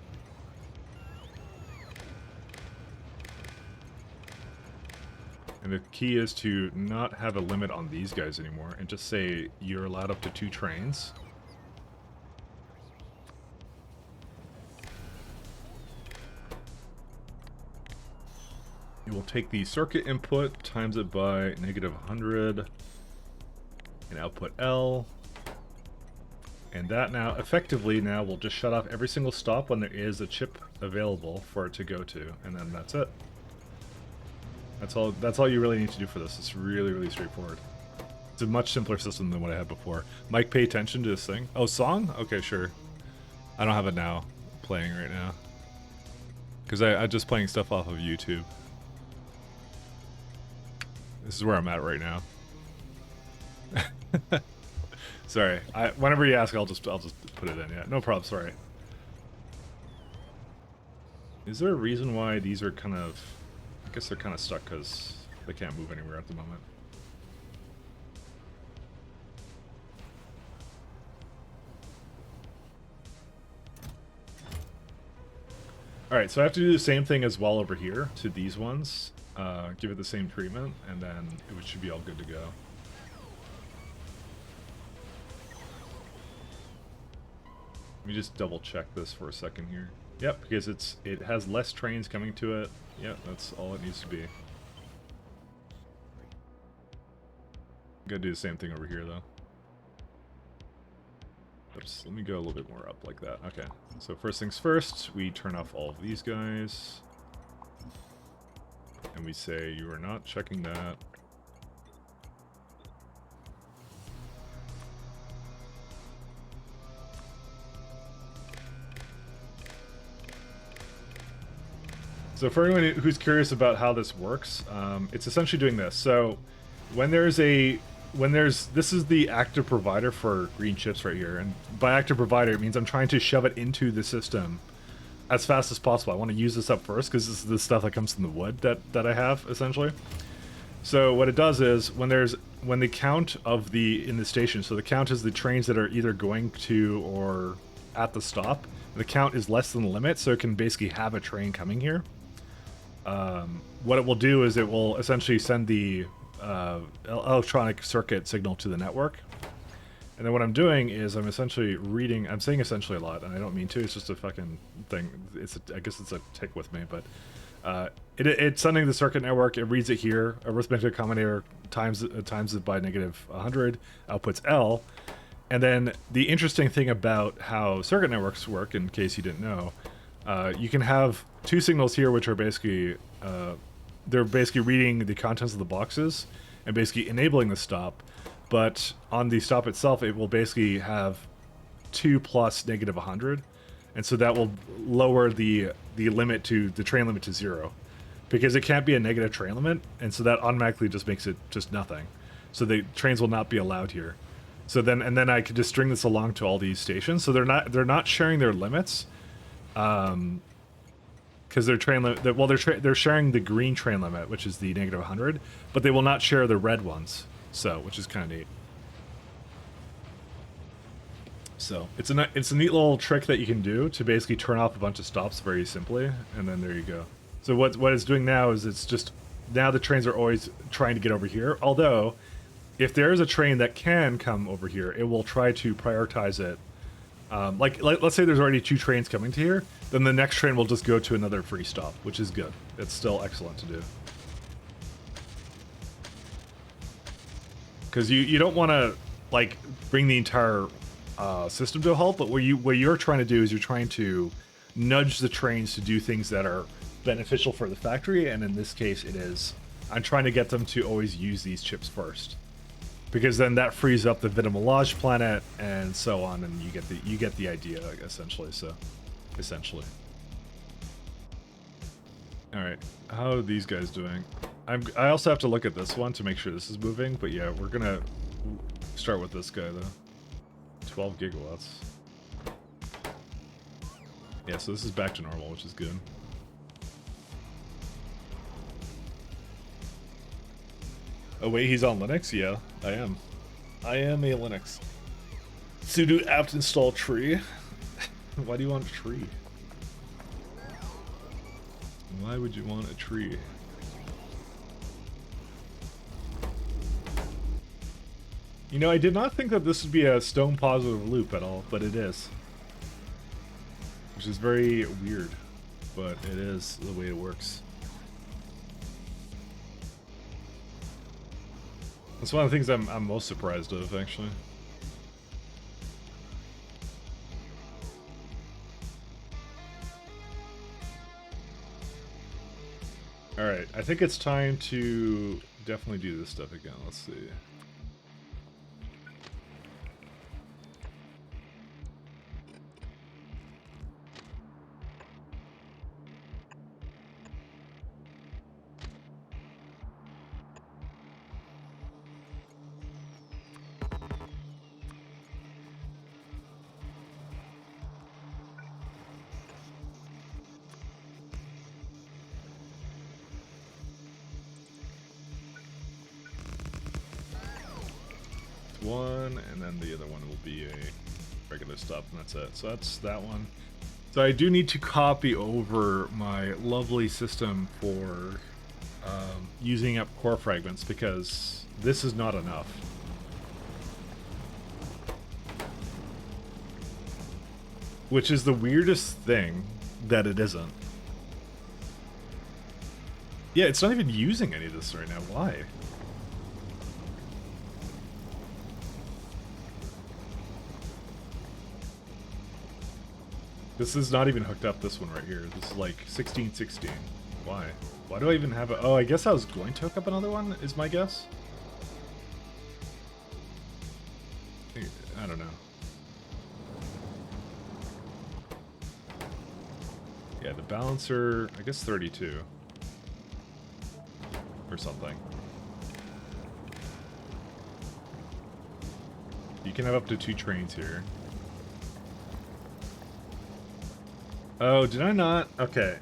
And the key is to not have a limit on these guys anymore, and just say you're allowed up to 2 trains. You will take the circuit input, times it by -100, and output L. And that now, effectively now, will just shut off every single stop when there is a chip available for it to go to, and then that's it. That's all you really need to do for this. It's really, really straightforward. It's a much simpler system than what I had before. Mike, pay attention to this thing. Oh, song? Okay, sure. I don't have it now, playing right now. Because I'm just playing stuff off of YouTube. This is where I'm at right now. Sorry. Whenever you ask, I'll just put it in. Yeah, no problem. Sorry. Is there a reason why these are kind of? I guess they're kind of stuck because they can't move anywhere at the moment. All right, so I have to do the same thing as well over here to these ones. Give it the same treatment, and then it should be all good to go. Let me just double check this for a second here. Yep, because it has less trains coming to it. Yep, that's all it needs to be. Gotta do the same thing over here though. Oops, let me go a little bit more up like that. Okay, so first things first, we turn off all of these guys. And we say, you are not checking that. So for anyone who's curious about how this works, it's essentially doing this. So when this is the active provider for green chips right here, and by active provider it means I'm trying to shove it into the system as fast as possible. I want to use this up first because this is the stuff that comes from the wood that I have essentially. So what it does is when the count of in the station, so the count is the trains that are either going to or at the stop, the count is less than the limit, so it can basically have a train coming here. What it will do is it will essentially send the electronic circuit signal to the network, And then what I'm doing is I'm essentially reading. I'm saying essentially a lot, and I don't mean to. It's just a fucking thing. I guess it's a tick with me, but it's sending the circuit network. It reads it here. Arithmetic combinator times it by negative 100. Outputs L. And then the interesting thing about how circuit networks work, in case you didn't know, you can have two signals here, which are basically they're basically reading the contents of the boxes and basically enabling the stop. But on the stop itself, it will basically have 2 plus negative 100, and so that will lower the limit to the train limit to 0, because it can't be a negative train limit, and so that automatically just makes it just nothing. So the trains will not be allowed here. So then I could just string this along to all these stations. So they're not sharing their limits, because their train limit. Well, they're sharing the green train limit, which is the negative 100, but they will not share the red ones. So, which is kind of neat. So it's a neat little trick that you can do to basically turn off a bunch of stops very simply, and then there you go. So what it's doing now is it's just now the trains are always trying to get over here. Although, if there is a train that can come over here, it will try to prioritize it. Like let's say there's already 2 trains coming to here, then the next train will just go to another free stop, which is good. It's still excellent to do. Because you don't want to like bring the entire system to a halt, but what you're trying to do is you're trying to nudge the trains to do things that are beneficial for the factory, and in this case it is. I'm trying to get them to always use these chips first, because then that frees up the Vitamalage planet and so on, and you get the idea essentially. So essentially. All right, how are these guys doing? I also have to look at this one to make sure this is moving, but yeah, we're gonna start with this guy though. 12 gigawatts. Yeah, so this is back to normal, which is good. Oh wait, he's on Linux? Yeah, I am. I am a Linux. Sudo apt install tree. Why do you want a tree? Why would you want a tree? You know, I did not think that this would be a stone positive loop at all, but it is. Which is very weird, but it is the way it works. That's one of the things I'm most surprised of, actually. Alright, I think it's time to definitely do this stuff again. Let's see. One, and then the other one will be a regular stop, and that's it. So that's that one. So I do need to copy over my lovely system for using up core fragments, because this is not enough. Which is the weirdest thing that it isn't. Yeah, it's not even using any of this right now. Why? This is not even hooked up, this one right here. This is like 1616. Why? Why do I even have it? Oh, I guess I was going to hook up another one, is my guess. I don't know. Yeah, the balancer, I guess 32. Or something. You can have up to 2 trains here. Oh, did I not? Okay.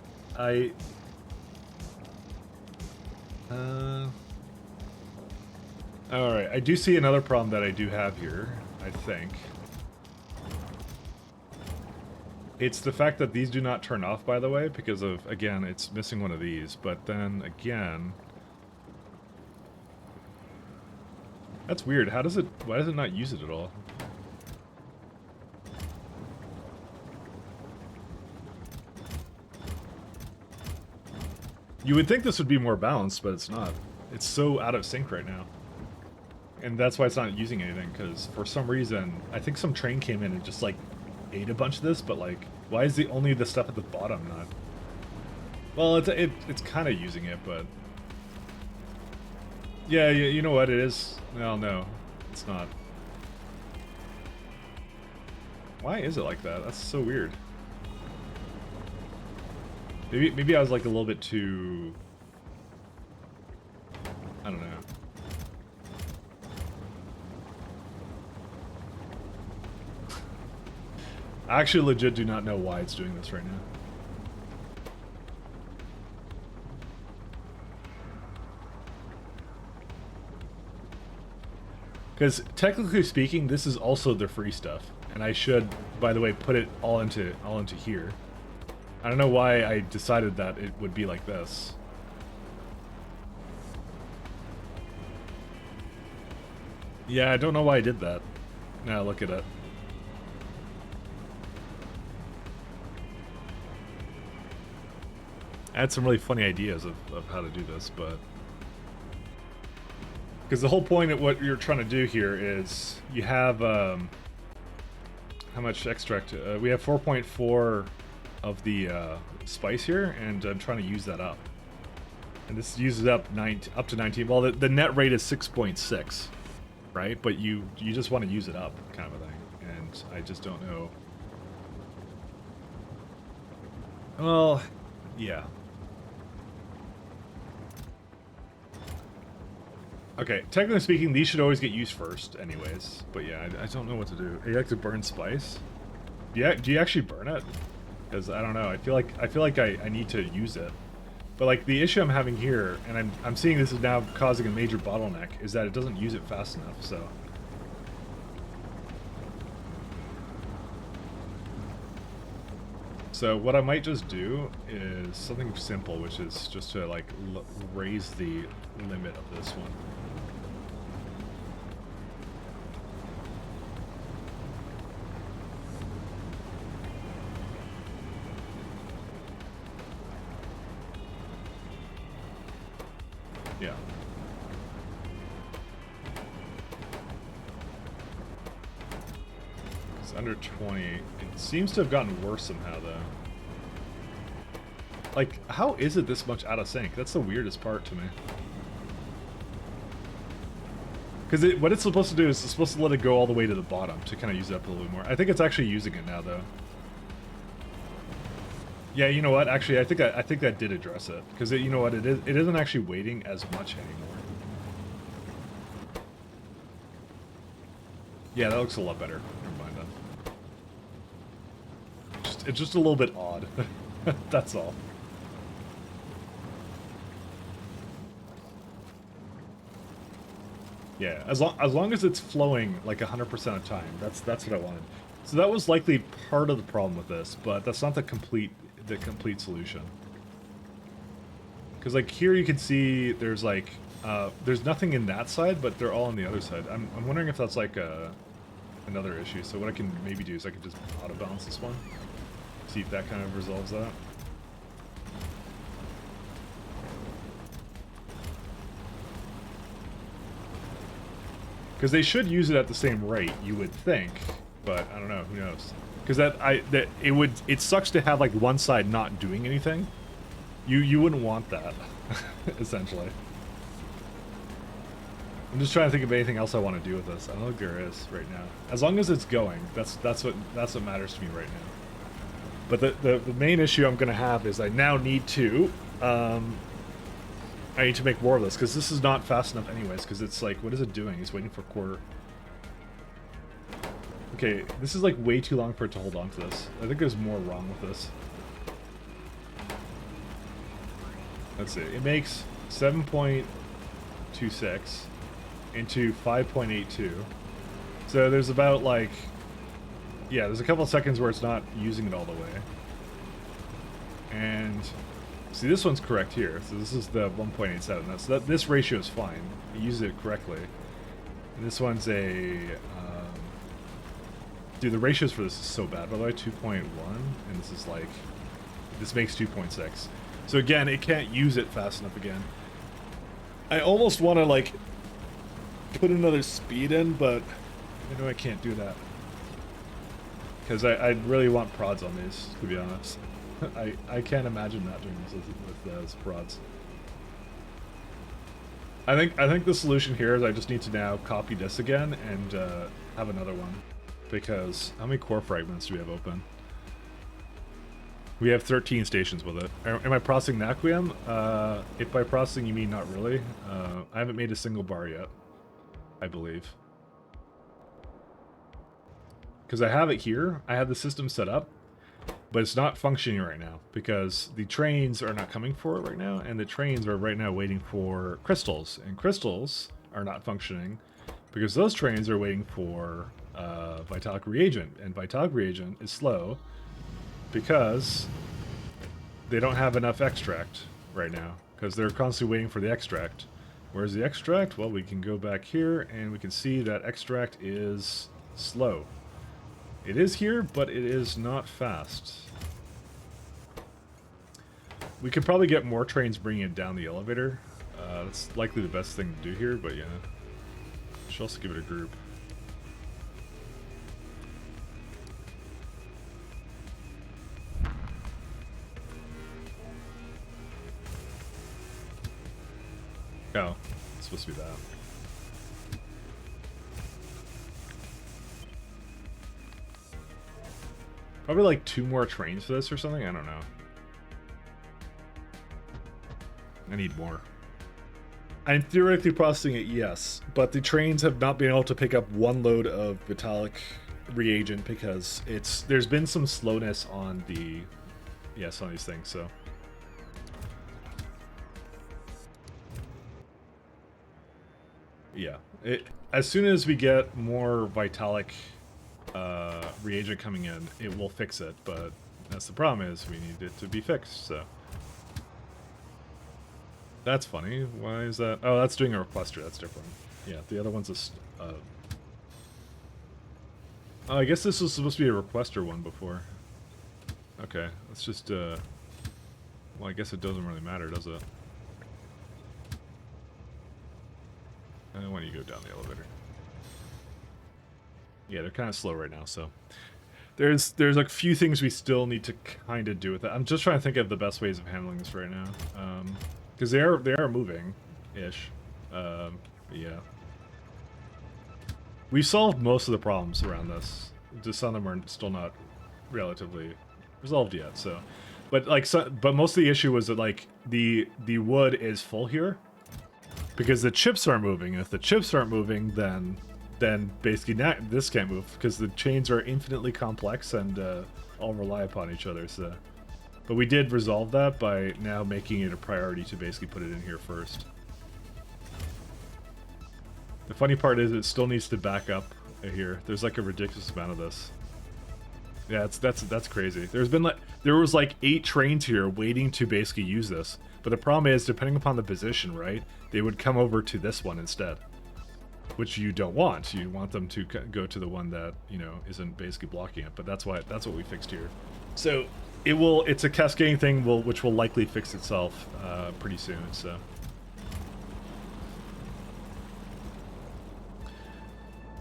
Alright, I do see another problem that I do have here, I think. It's the fact that these do not turn off, by the way, because of, again, it's missing one of these. But then, again... That's weird. Why does it not use it at all? You would think this would be more balanced, but it's not. It's so out of sync right now. And that's why it's not using anything, because for some reason, I think some train came in and just, like, ate a bunch of this, but, like, why is only the stuff at the bottom not? Well, it's kind of using it, but... Yeah, you know what it is? No, it's not. Why is it like that? That's so weird. Maybe I was, like, a little bit too... I don't know. I actually legit do not know why it's doing this right now. Because technically speaking, this is also the free stuff, and I should, by the way, put it all into here. I don't know why I decided that it would be like this. Yeah, I don't know why I did that. Now look at it. I had some really funny ideas of how to do this, but... Because the whole point of what you're trying to do here is you have, how much extract? We have 4.4 of the spice here, and I'm trying to use that up. And this uses up to 19. Well, the net rate is 6.6, right? But you just want to use it up, kind of a thing. And I just don't know. Well, yeah. Okay, technically speaking, these should always get used first, anyways. But yeah, I don't know what to do. You like to burn spice? Yeah, do you actually burn it? Because I don't know. I feel like I need to use it. But like the issue I'm having here, and I'm seeing this is now causing a major bottleneck, is that it doesn't use it fast enough. So what I might just do is something simple, which is just to like raise the limit of this one. Yeah. It's under 20. It seems to have gotten worse somehow, though. Like, how is it this much out of sync? That's the weirdest part to me. Because what it's supposed to do is it's supposed to let it go all the way to the bottom to kind of use it up a little bit more. I think it's actually using it now, though. Yeah, you know what? Actually, I think that did address it. Because you know what? It isn't actually waiting as much anymore. Yeah, that looks a lot better. Never mind then. It's just a little bit odd. That's all. Yeah, as long as it's flowing like 100% of the time, that's what I wanted. So that was likely part of the problem with this, but that's not the complete solution. Because like here you can see there's like there's nothing in that side, but they're all on the other side. I'm wondering if that's like another issue. So what I can maybe do is I can just auto balance this one, see if that kind of resolves that. Because they should use it at the same rate, you would think, but I don't know. Who knows? Because it sucks to have like one side not doing anything. You wouldn't want that, essentially. I'm just trying to think of anything else I want to do with this. I don't think there is right now. As long as it's going, that's what matters to me right now. But the main issue I'm gonna have is I now need to I need to make more of this because this is not fast enough anyways. Because it's like, what is it doing? It's waiting for quarter. Okay, this is like way too long for it to hold on to this. I think there's more wrong with this. Let's see. It makes 7.26 into 5.82. So there's about like, yeah, there's a couple of seconds where it's not using it all the way. And see, this one's correct here. So this is the 1.87. So this ratio is fine. It uses it correctly. And this one's a dude, the ratios for this is so bad. By the way, 2.1, and this is like, this makes 2.6. So again, it can't use it fast enough again. I almost want to like put another speed in, but I know I can't do that. Because I really want prods on these, to be honest. I can't imagine not doing this with those prods. I think the solution here is I just need to now copy this again and have another one. Because how many core fragments do we have open? We have 13 stations with it. Am I processing Naquium? If by processing you mean not really, I haven't made a single bar yet, I believe. Because I have it here, I have the system set up, but it's not functioning right now because the trains are not coming for it right now, and the trains are right now waiting for crystals, and crystals are not functioning because those trains are waiting for Vitalic reagent, and Vitalic reagent is slow because they don't have enough extract right now because they're constantly waiting for the extract. Where's the extract? Well, we can go back here and we can see that extract is slow. It is here, but it is not fast. We could probably get more trains bringing it down the elevator. That's likely the best thing to do here, but yeah. Should also give it a group. Oh, it's supposed to be that. Probably like 2 more trains for this or something? I don't know. I need more. I'm theoretically processing it, yes, but the trains have not been able to pick up 1 load of Vitalic reagent because there's been some slowness on the on these things, so. Yeah. As soon as we get more Vitalic reagent coming in, it will fix it, but that's the problem is we need it to be fixed, so. That's funny. Why is that? Oh, that's doing a requester. That's different. Yeah, the other one's a... Oh, I guess this was supposed to be a requester one before. Okay, let's just, well, I guess it doesn't really matter, does it? Why don't you go down the elevator? Yeah, they're kind of slow right now, so... There's a few things we still need to kind of do with it. I'm just trying to think of the best ways of handling this right now. Because they are moving-ish. Yeah. We've solved most of the problems around this. Just some of them are still not relatively resolved yet, so... But, like, but most of the issue was that, like, the wood is full here. Because the chips aren't moving, and if the chips aren't moving, then basically this can't move, because the chains are infinitely complex and all rely upon each other, so... But we did resolve that by now making it a priority to basically put it in here first. The funny part is it still needs to back up here. There's like a ridiculous amount of this. Yeah, that's crazy. There was like 8 trains here waiting to basically use this. But the problem is, depending upon the position, right, they would come over to this one instead. Which you don't want. You want them to go to the one that, you know, isn't basically blocking it. But that's what we fixed here. So it's a cascading thing which will likely fix itself pretty soon, so.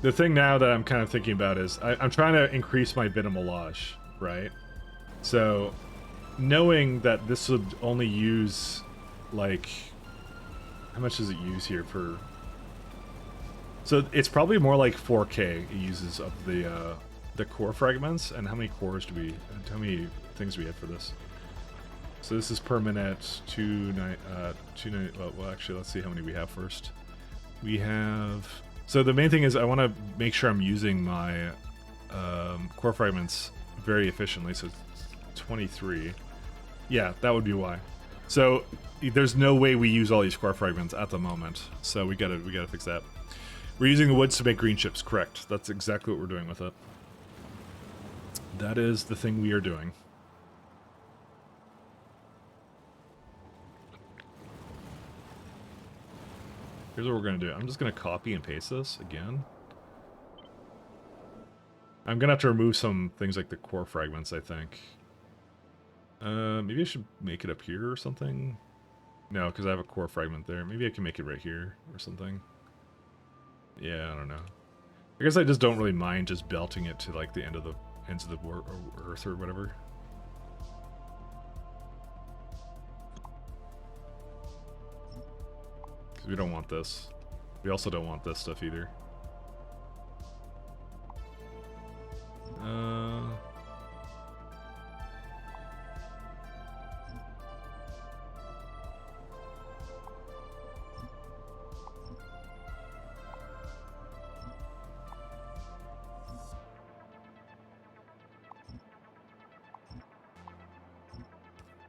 The thing now that I'm kind of thinking about is I'm trying to increase my bit of melange, right? So knowing that this would only use, like, how much does it use here for? So it's probably more like 4K it uses of the core fragments. And how many cores how many things do we have for this? So this is per minute, 290, well actually let's see how many we have first. We have, so the main thing is I want to make sure I'm using my core fragments very efficiently, so 23. Yeah, that would be why. So there's no way we use all these core fragments at the moment, so we gotta fix that. We're using the woods to make green chips, correct. That's exactly what we're doing with it. That is the thing we are doing. Here's what we're gonna do. I'm just gonna copy and paste this again. I'm gonna have to remove some things like the core fragments, I think. Maybe I should make it up here or something. No, because I have a core fragment there. Maybe I can make it right here or something. Yeah, I don't know. I guess I just don't really mind just belting it to like the ends of the earth or whatever. Because we don't want this. We also don't want this stuff either.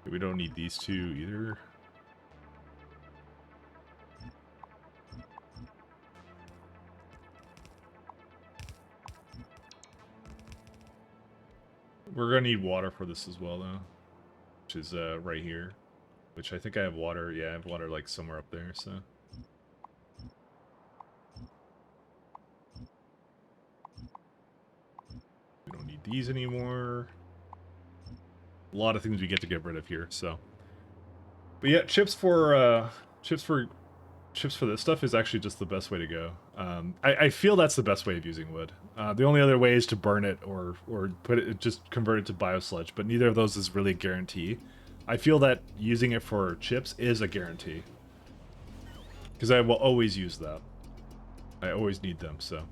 We don't need these two either. We're gonna need water for this as well, though, which is right here. Which I think I have water. Yeah, I have water like somewhere up there. So we don't need these anymore. A lot of things we get to get rid of here. So, but yeah, chips for this stuff is actually just the best way to go. I feel that's the best way of using wood. The only other way is to burn it or put it, just convert it to biosludge, but neither of those is really a guarantee. I feel that using it for chips is a guarantee. Because I will always use that. I always need them, so.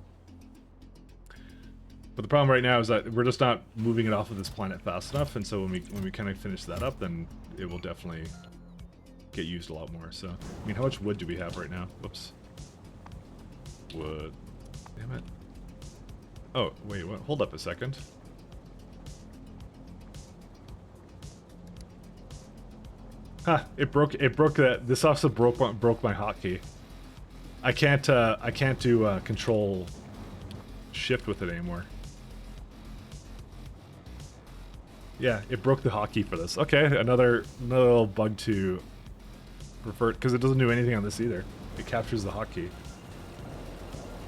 But the problem right now is that we're just not moving it off of this planet fast enough, and so when we kind of finish that up, then it will definitely get used a lot more. So, I mean, how much wood do we have right now? Whoops. Wood. Damn it. Oh, wait, what? Hold up a second. Ha! It broke that. This also broke my hotkey. I can't do control shift with it anymore. Yeah, it broke the hotkey for this. Okay, another little bug to refer, because it doesn't do anything on this either. It captures the hotkey.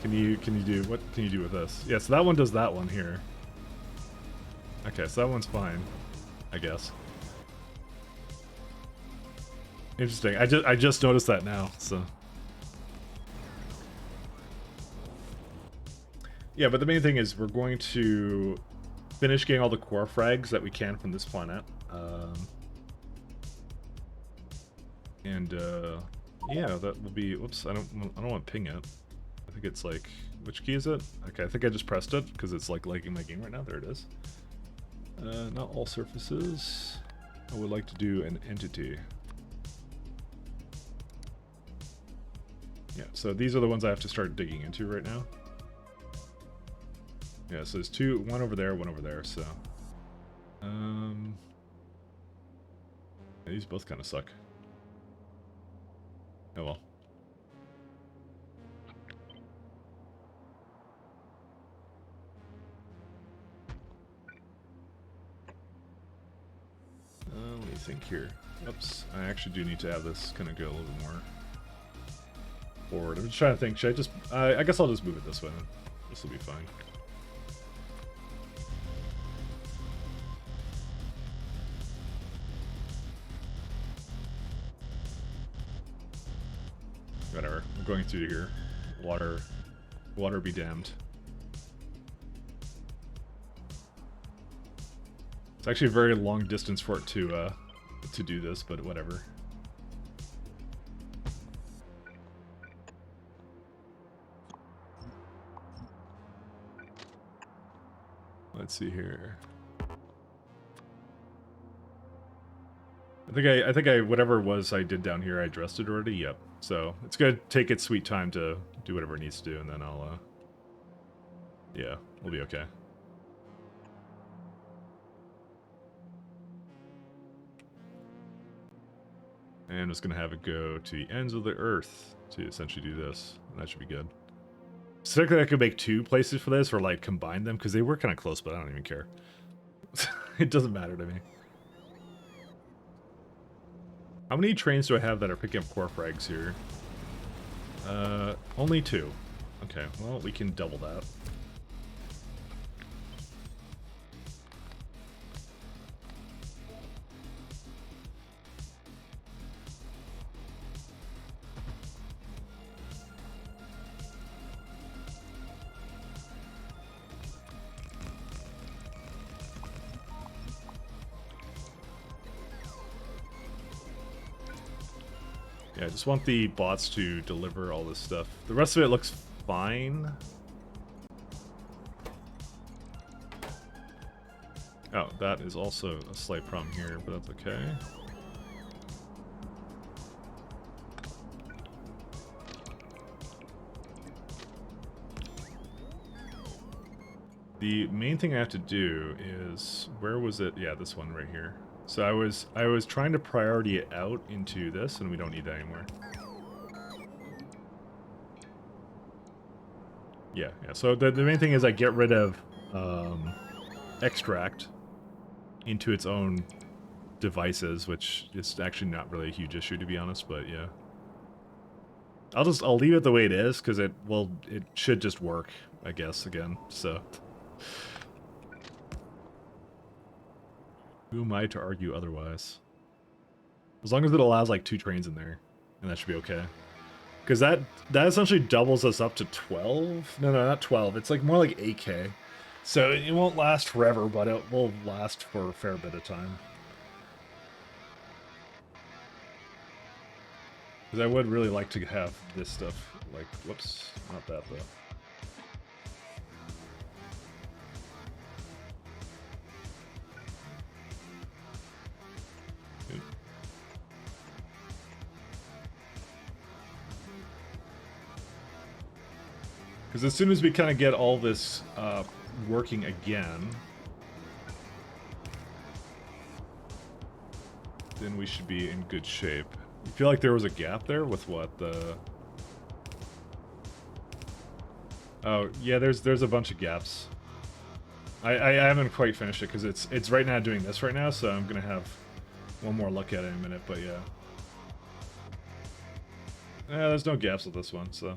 Can you do, what can you do with this? Yeah, so that one does that one here. Okay, so that one's fine, I guess. Interesting. I just noticed that now, so. Yeah, but the main thing is we're going to finish getting all the core frags that we can from this planet. Yeah, that will be, whoops, I don't want to ping it. I think it's like, which key is it? Okay, I think I just pressed it because it's like lagging my game right now. There it is. Not all surfaces. I would like to do an entity. Yeah, so these are the ones I have to start digging into right now. Yeah, so there's two, one over there, so. Yeah, these both kind of suck. Oh well. Let me think here. Oops, I actually do need to have this kind of go a little bit more forward. I'm just trying to think, should I just, I guess I'll just move it this way. This will be fine. Whatever, I'm going through here. Water be damned. It's actually a very long distance for it to do this, but whatever. Let's see here. I think I whatever it was I did down here, I addressed it already. Yep. So it's gonna take its sweet time to do whatever it needs to do, and then I'll yeah, we'll be okay. And I'm just gonna have it go to the ends of the earth to essentially do this, and that should be good. So technically I could make two places for this, or like combine them, because they were kind of close, but I don't even care. It doesn't matter to me. How many trains do I have that are picking up core frags here? Only 2. Okay, well, we can double that. Yeah, I just want the bots to deliver all this stuff. The rest of it looks fine. Oh, that is also a slight problem here, but that's okay. The main thing I have to do is, where was it? Yeah, this one right here. So I was trying to priority it out into this, and we don't need that anymore. Yeah, yeah. So the main thing is I get rid of extract into its own devices, which is actually not really a huge issue, to be honest, but yeah. I'll leave it the way it is, because it should just work, I guess, again, so. Who am I to argue otherwise? As long as it allows like 2 trains in there, and that should be okay. Because that essentially doubles us up to 12? No, not 12. It's like more like 8K. So it won't last forever, but it will last for a fair bit of time. Because I would really like to have this stuff, like, whoops, not that though. Because as soon as we kind of get all this working again, then we should be in good shape. I feel like there was a gap there with what the... Oh, yeah, there's a bunch of gaps. I haven't quite finished it because it's right now doing this right now, so I'm gonna have one more look at it in a minute, but yeah. There's no gaps with this one, so...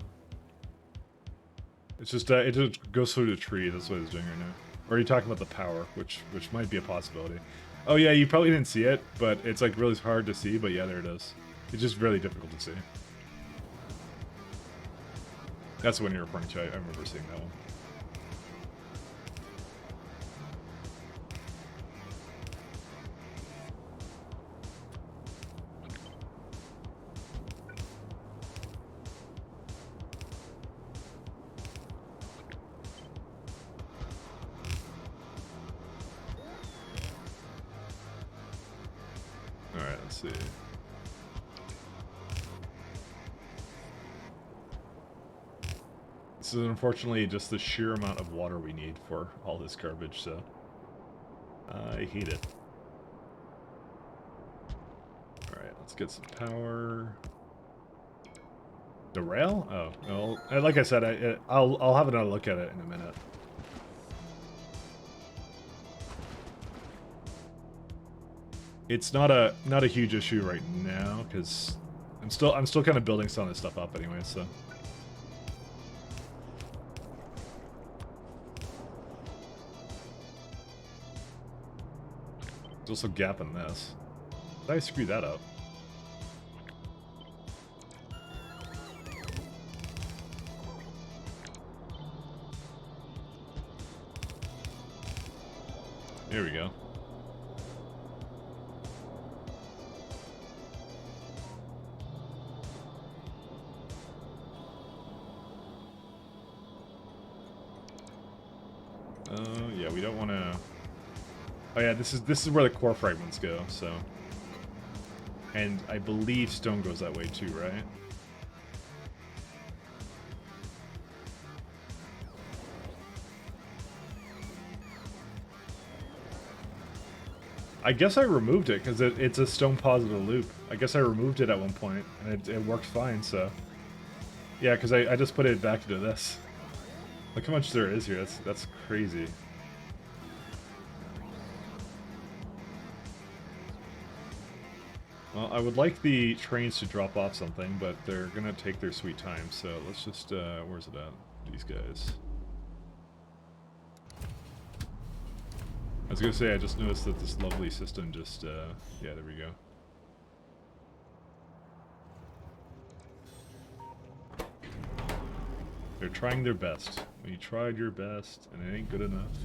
It's just, it just goes through the tree, that's what it's doing right now. Or are you talking about the power, which might be a possibility. Oh yeah, you probably didn't see it, but it's like really hard to see, but yeah, there it is. It's just really difficult to see. That's the one you're referring to, I remember seeing that one. Alright, let's see. This is unfortunately just the sheer amount of water we need for all this garbage, so... I hate it. Alright, let's get some power. The rail? Oh, well, like I said, I'll have another look at it in a minute. It's not a huge issue right now because I'm still kind of building some of this stuff up anyway, so. There's also a gap in this. Did I screw that up? There we go. Yeah, we don't want to... Oh yeah, this is where the core fragments go, so... And I believe stone goes that way too, right? I guess I removed it, because it's a stone positive loop. I guess I removed it at one point, and it worked fine, so... Yeah, because I just put it back into this. Look how much there is here, that's crazy. Well, I would like the trains to drop off something, but they're gonna take their sweet time, so let's just, where's it at? These guys. I was gonna say, I just noticed that this lovely system just, yeah, there we go. They're trying their best. When you tried your best, and it ain't good enough.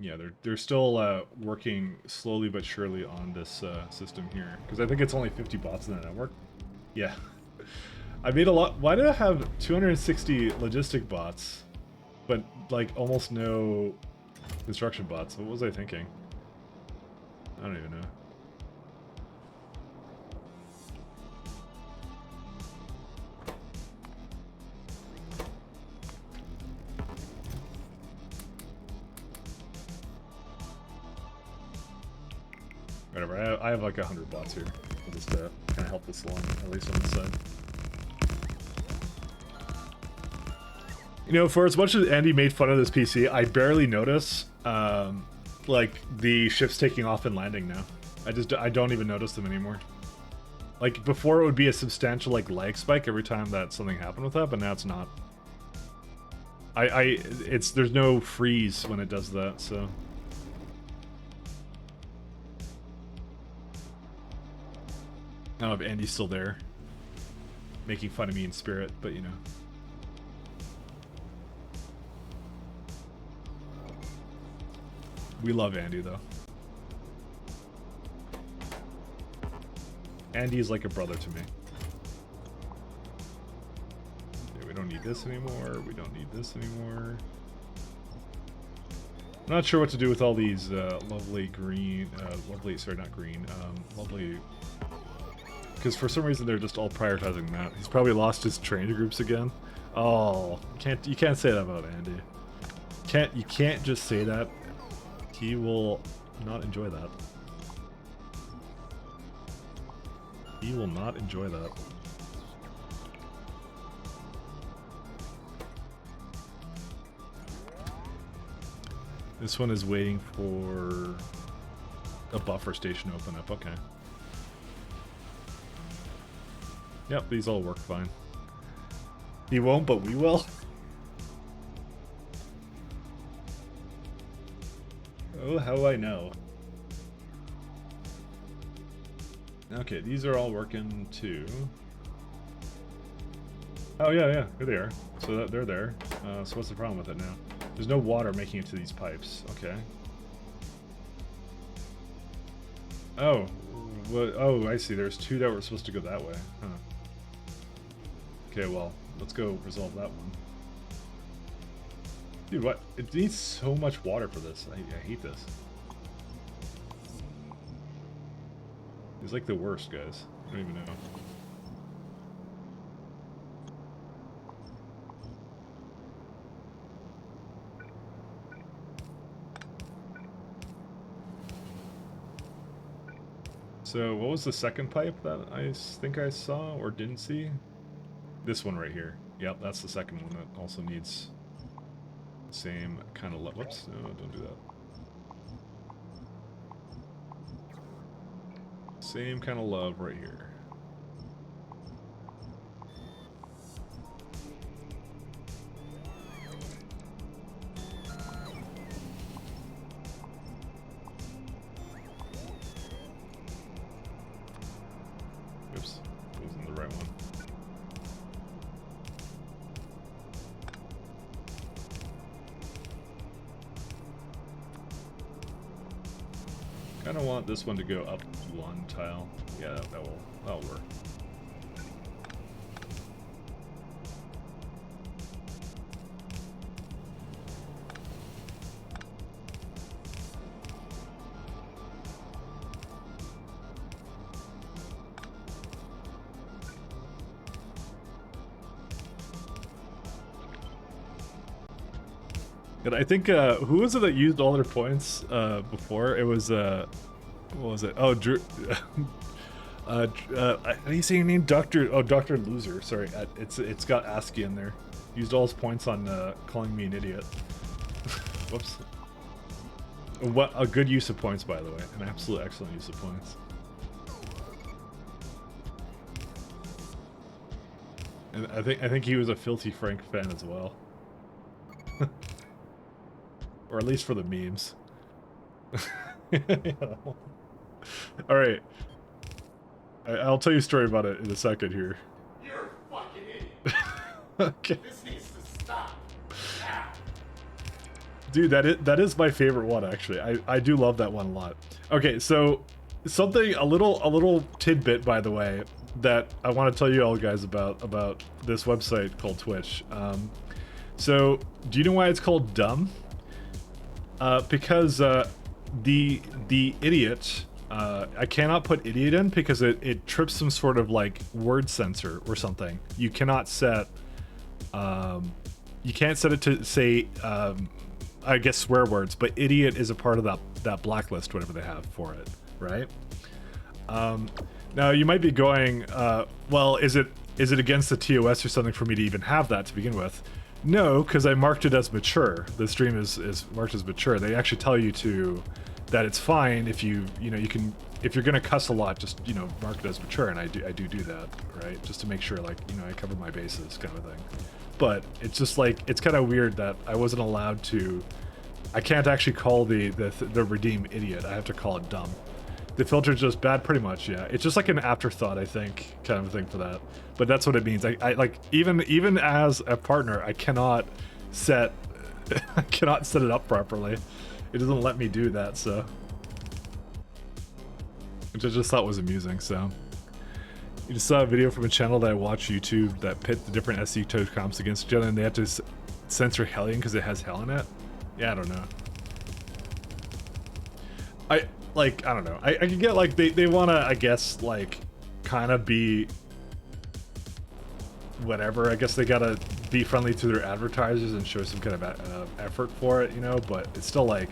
yeah, they're still working slowly but surely on this system here, because I think it's only 50 bots in the network. Yeah, I made a lot. Why did I have 260 logistic bots, but like almost no construction bots? What was I thinking? I don't even know. Whatever, I have like 100 bots here. I'll just kind of help this along, at least on this side. You know, for as much as Andy made fun of this PC, I barely notice, like, the ships taking off and landing now. I don't even notice them anymore. Like, before it would be a substantial, like, lag spike every time that something happened with that, but now it's not. There's no freeze when it does that, so... I don't know if Andy's still there, making fun of me in spirit, but you know. We love Andy, though. Andy is like a brother to me. Yeah, we don't need this anymore. We don't need this anymore. I'm not sure what to do with all these lovely green, sorry, not green, lovely... Because for some reason they're just all prioritizing that. He's probably lost his train groups again. Oh, you can't say that about Andy. You can't just say that. He will not enjoy that. He will not enjoy that. This one is waiting for a buffer station to open up. Okay. Yep, these all work fine. He won't, but we will. Oh, how I know. Okay, these are all working too. Oh yeah, yeah, there they are. So they're there. So what's the problem with it now? There's no water making it to these pipes. Okay. Oh, oh, I see. There's two that were supposed to go that way. Huh. Okay, well, let's go resolve that one. Dude, what? It needs so much water for this. I hate this. It's like the worst, guys. I don't even know. So, what was the second pipe that I think I saw or didn't see? This one right here. Yep, that's the second one that also needs the same kind of whoops, no, don't do that. Same kind of love right here. Oops, wasn't the right one. Kind of want this one to go up one tile. Yeah, that'll work. And I think who was it that used all their points before? It was what was it? Oh, Drew. How do you say your name? Dr. Loser. Sorry, it's got ASCII in there. Used all his points on calling me an idiot. Whoops. What a good use of points, by the way. An absolute excellent use of points. And I think he was a Filthy Frank fan as well. Or at least for the memes. All right. I'll tell you a story about it in a second here. You're a fucking idiot. Okay. This needs to stop. Now. Dude, that is my favorite one actually. I do love that one a lot. Okay, so something a little tidbit by the way that I want to tell you all guys about this website called Twitch. So do you know why it's called dumb? Because the idiot, I cannot put idiot in because it trips some sort of like word sensor or something. You cannot set you can't set it to say I guess swear words, but idiot is a part of that blacklist, whatever they have for it, right? Now you might be going, well, is it against the TOS or something for me to even have that to begin with? No, because I marked it as mature. The stream is marked as mature. They actually tell you that it's fine if you can, if you're gonna cuss a lot, just mark it as mature, and I do that, right? Just to make sure, like, I cover my bases, kind of thing. But it's just like, it's kind of weird that I wasn't allowed to. I can't actually call the redeem idiot. I have to call it dumb. The filter's just bad, pretty much. Yeah, it's just like an afterthought, I think, kind of a thing for that. But that's what it means. I like even as a partner, I cannot set I cannot set it up properly. It doesn't let me do that, so. Which I just thought was amusing. So you just saw a video from a channel that I watch YouTube that pit the different SE code comps against each other, and they have to censor Hellion because it has hell in it. Yeah, I don't know. I don't know. I can get like they want to, I guess, like kind of be whatever. I guess they gotta be friendly to their advertisers and show some kind of effort for it, but it's still like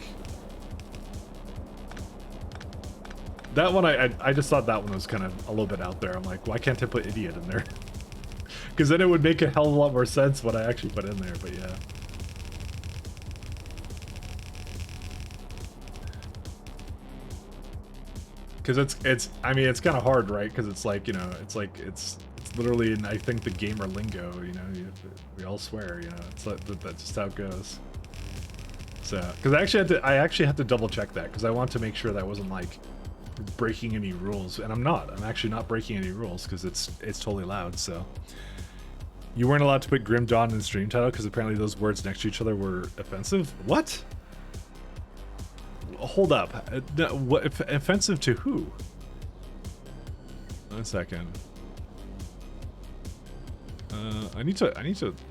that one. I just thought that one was kind of a little bit out there. I'm like, why can't I put idiot in there? Because then it would make a hell of a lot more sense what I actually put in there. But yeah. Because it's I mean, it's kind of hard, right? Because it's like, it's literally in, I think, the gamer lingo, we all swear, it's like, that's just how it goes. So, because I actually had to double check that, because I want to make sure that I wasn't like breaking any rules, and I'm actually not breaking any rules, because it's totally loud. So you weren't allowed to put Grim Dawn in the stream title because apparently those words next to each other were offensive. What? Hold up. What, offensive to who? 1 second. I want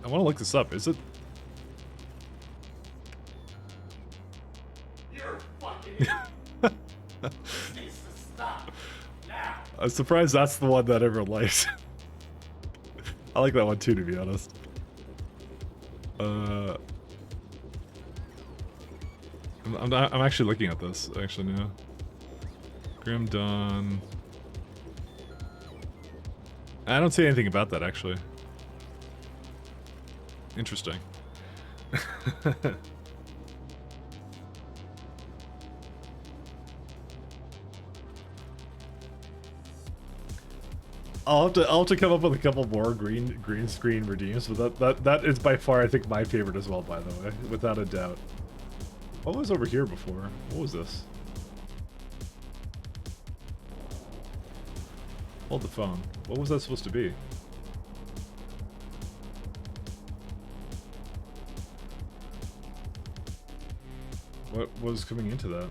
to look this up. Is it? You're fucking idiot. This needs to stop now. I'm surprised that's the one that everyone likes. I like that one too, to be honest. I'm actually looking at this, actually, now. Grim Dawn. I don't see anything about that, actually. Interesting. I'll have to come up with a couple more green screen redeems, but that is by far, I think, my favorite as well, by the way, without a doubt. What was over here before? What was this? Hold the phone. What was that supposed to be? What was coming into that?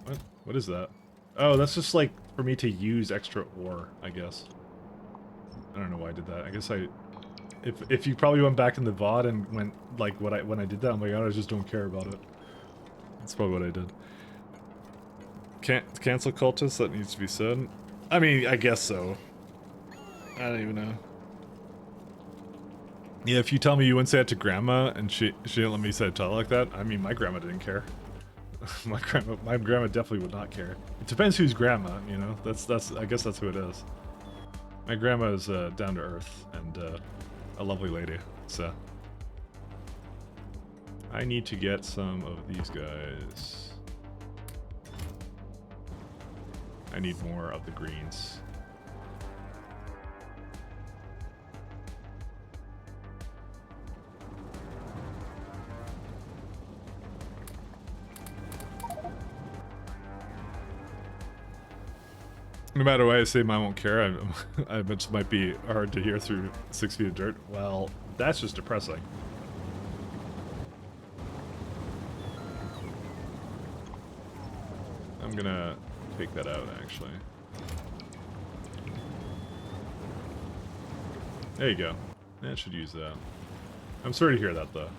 What? What is that? Oh, that's just like for me to use extra ore, I guess. I don't know why I did that. I guess if you probably went back in the VOD and went like when I did that, I'm like, oh, I just don't care about it. That's probably what I did. Can't cancel cultists, that needs to be said. I mean, I guess so. I don't even know. Yeah, if you tell me you wouldn't say it to grandma and she didn't let me say it to her like that, I mean, my grandma didn't care. my grandma definitely would not care. It depends who's grandma, That's I guess that's who it is. My grandma is down to earth and a lovely lady, so I need to get some of these guys. I need more of the greens. No matter what I say, mine won't care. I bet it might be hard to hear through 6 feet of dirt. Well, that's just depressing. I'm gonna take that out, actually. There you go. That should use that. I'm sorry to hear that, though.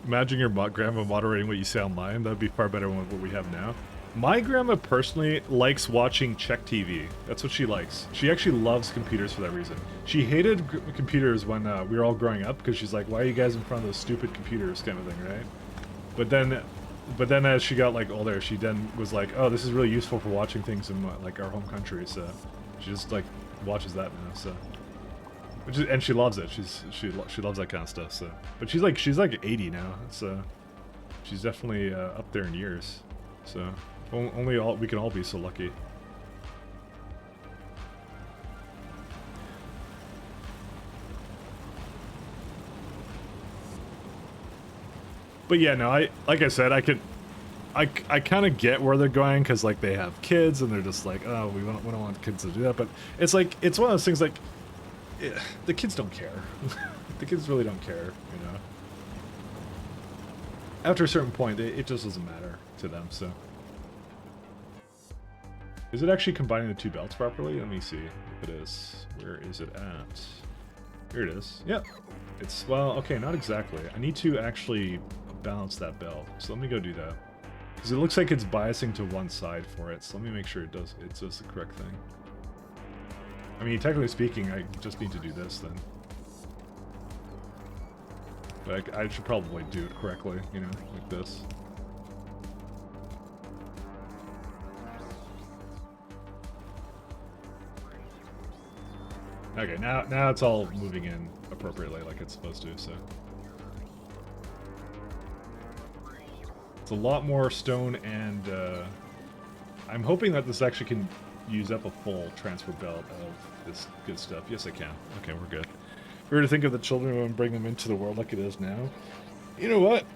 Imagine your grandma moderating what you say online. That'd be far better than what we have now. My grandma personally likes watching Czech TV. That's what she likes. She actually loves computers for that reason. She hated computers when we were all growing up because she's like, why are you guys in front of those stupid computers kind of thing, right? But then as she got like older, she then was like, oh, this is really useful for watching things in like our home country. So she just like watches that now. So. And she loves it. She loves that kind of stuff. So, but she's like 80 now. So, she's definitely up there in years. So, we can all be so lucky. But yeah, no, like I said, I kind of get where they're going because like they have kids and they're just like, oh, we don't want kids to do that. But it's like it's one of those things like. The kids don't care. The kids really don't care, you know. After a certain point, it just doesn't matter to them, so. Is it actually combining the two belts properly? Let me see if it is. Where is it at? Here it is. Yep. It's, well, okay, not exactly. I need to actually balance that belt. So let me go do that. Because it looks like it's biasing to one side for it, so let me make sure it does the correct thing. I mean, technically speaking, I just need to do this then. But I should probably do it correctly, you know, like this. Okay, now it's all moving in appropriately like it's supposed to, so. It's a lot more stone and, I'm hoping that this actually can use up a full transfer belt of this good stuff. Yes, I can. Okay, we're good. If we were to think of the children and bring them into the world like it is now, you know what?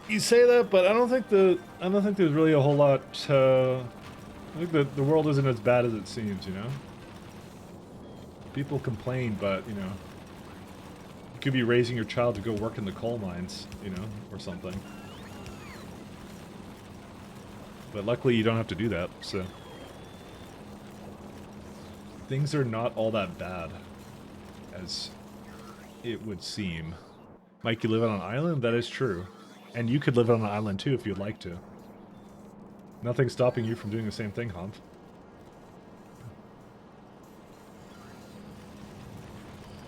You say that, but I don't think there's really a whole lot. I think the world isn't as bad as it seems. You know, people complain, but you know, you could be raising your child to go work in the coal mines, you know, or something. But luckily, you don't have to do that. So things are not all that bad as it would seem. Mike, you live on an island? That is true. And you could live on an island too if you'd like to. Nothing's stopping you from doing the same thing, Humph.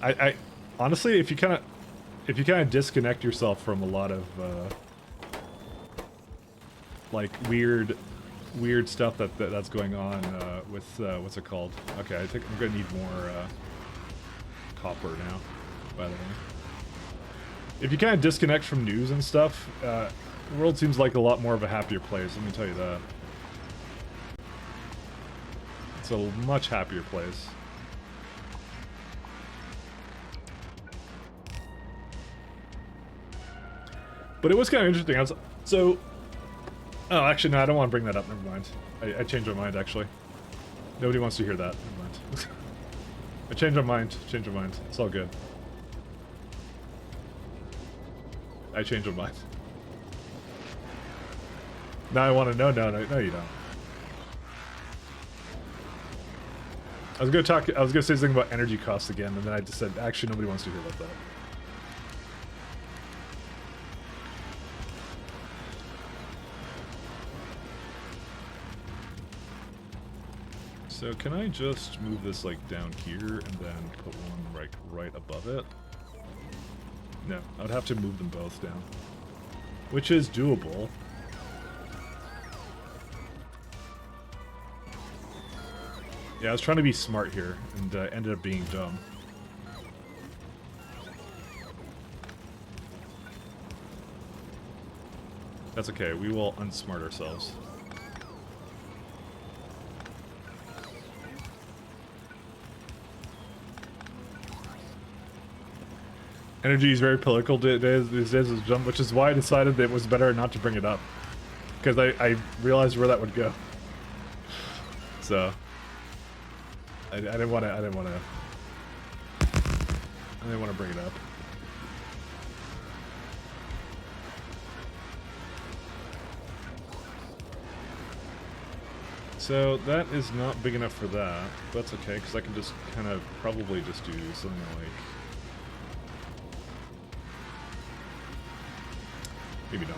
I honestly, if you kind of disconnect yourself from a lot of like weird stuff that's going on with what's it called? Okay, I think I'm gonna need more copper now. By the way, if you kind of disconnect from news and stuff, the world seems like a lot more of a happier place. Let me tell you that. It's a much happier place. But it was kind of interesting. Oh, actually, no, I don't want to bring that up. Never mind. I changed my mind, actually. Nobody wants to hear that. Never mind. I changed my mind. Changed my mind. It's all good. I changed my mind. Now I want to know. No, you don't. I was gonna say something about energy costs again, and then I just said, actually, nobody wants to hear about that. So can I just move this like down here and then put one like right above it? No, I would have to move them both down, which is doable. Yeah, I was trying to be smart here and ended up being dumb. That's okay, we will unsmart ourselves. Energy is very political these days, which is why I decided that it was better not to bring it up. because I realized where that would go. So I didn't want to. I didn't want to bring it up. So that is not big enough for that. That's okay, because I can just kind of probably just do something like... Maybe not.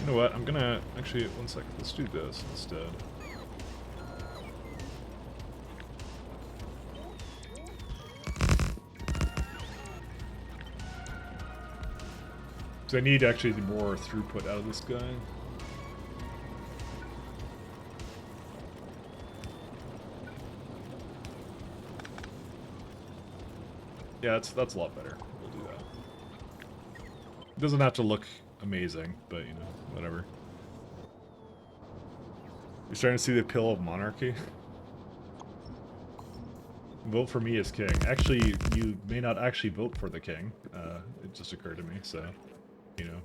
You know what? I'm gonna... Actually, one second. Let's do this instead. So I need actually more throughput out of this guy. Yeah, that's a lot better. We'll do that. It doesn't have to look amazing, but you know, whatever. You're starting to see the appeal of monarchy? Vote for me as king. Actually, you may not actually vote for the king. It just occurred to me, so... You know.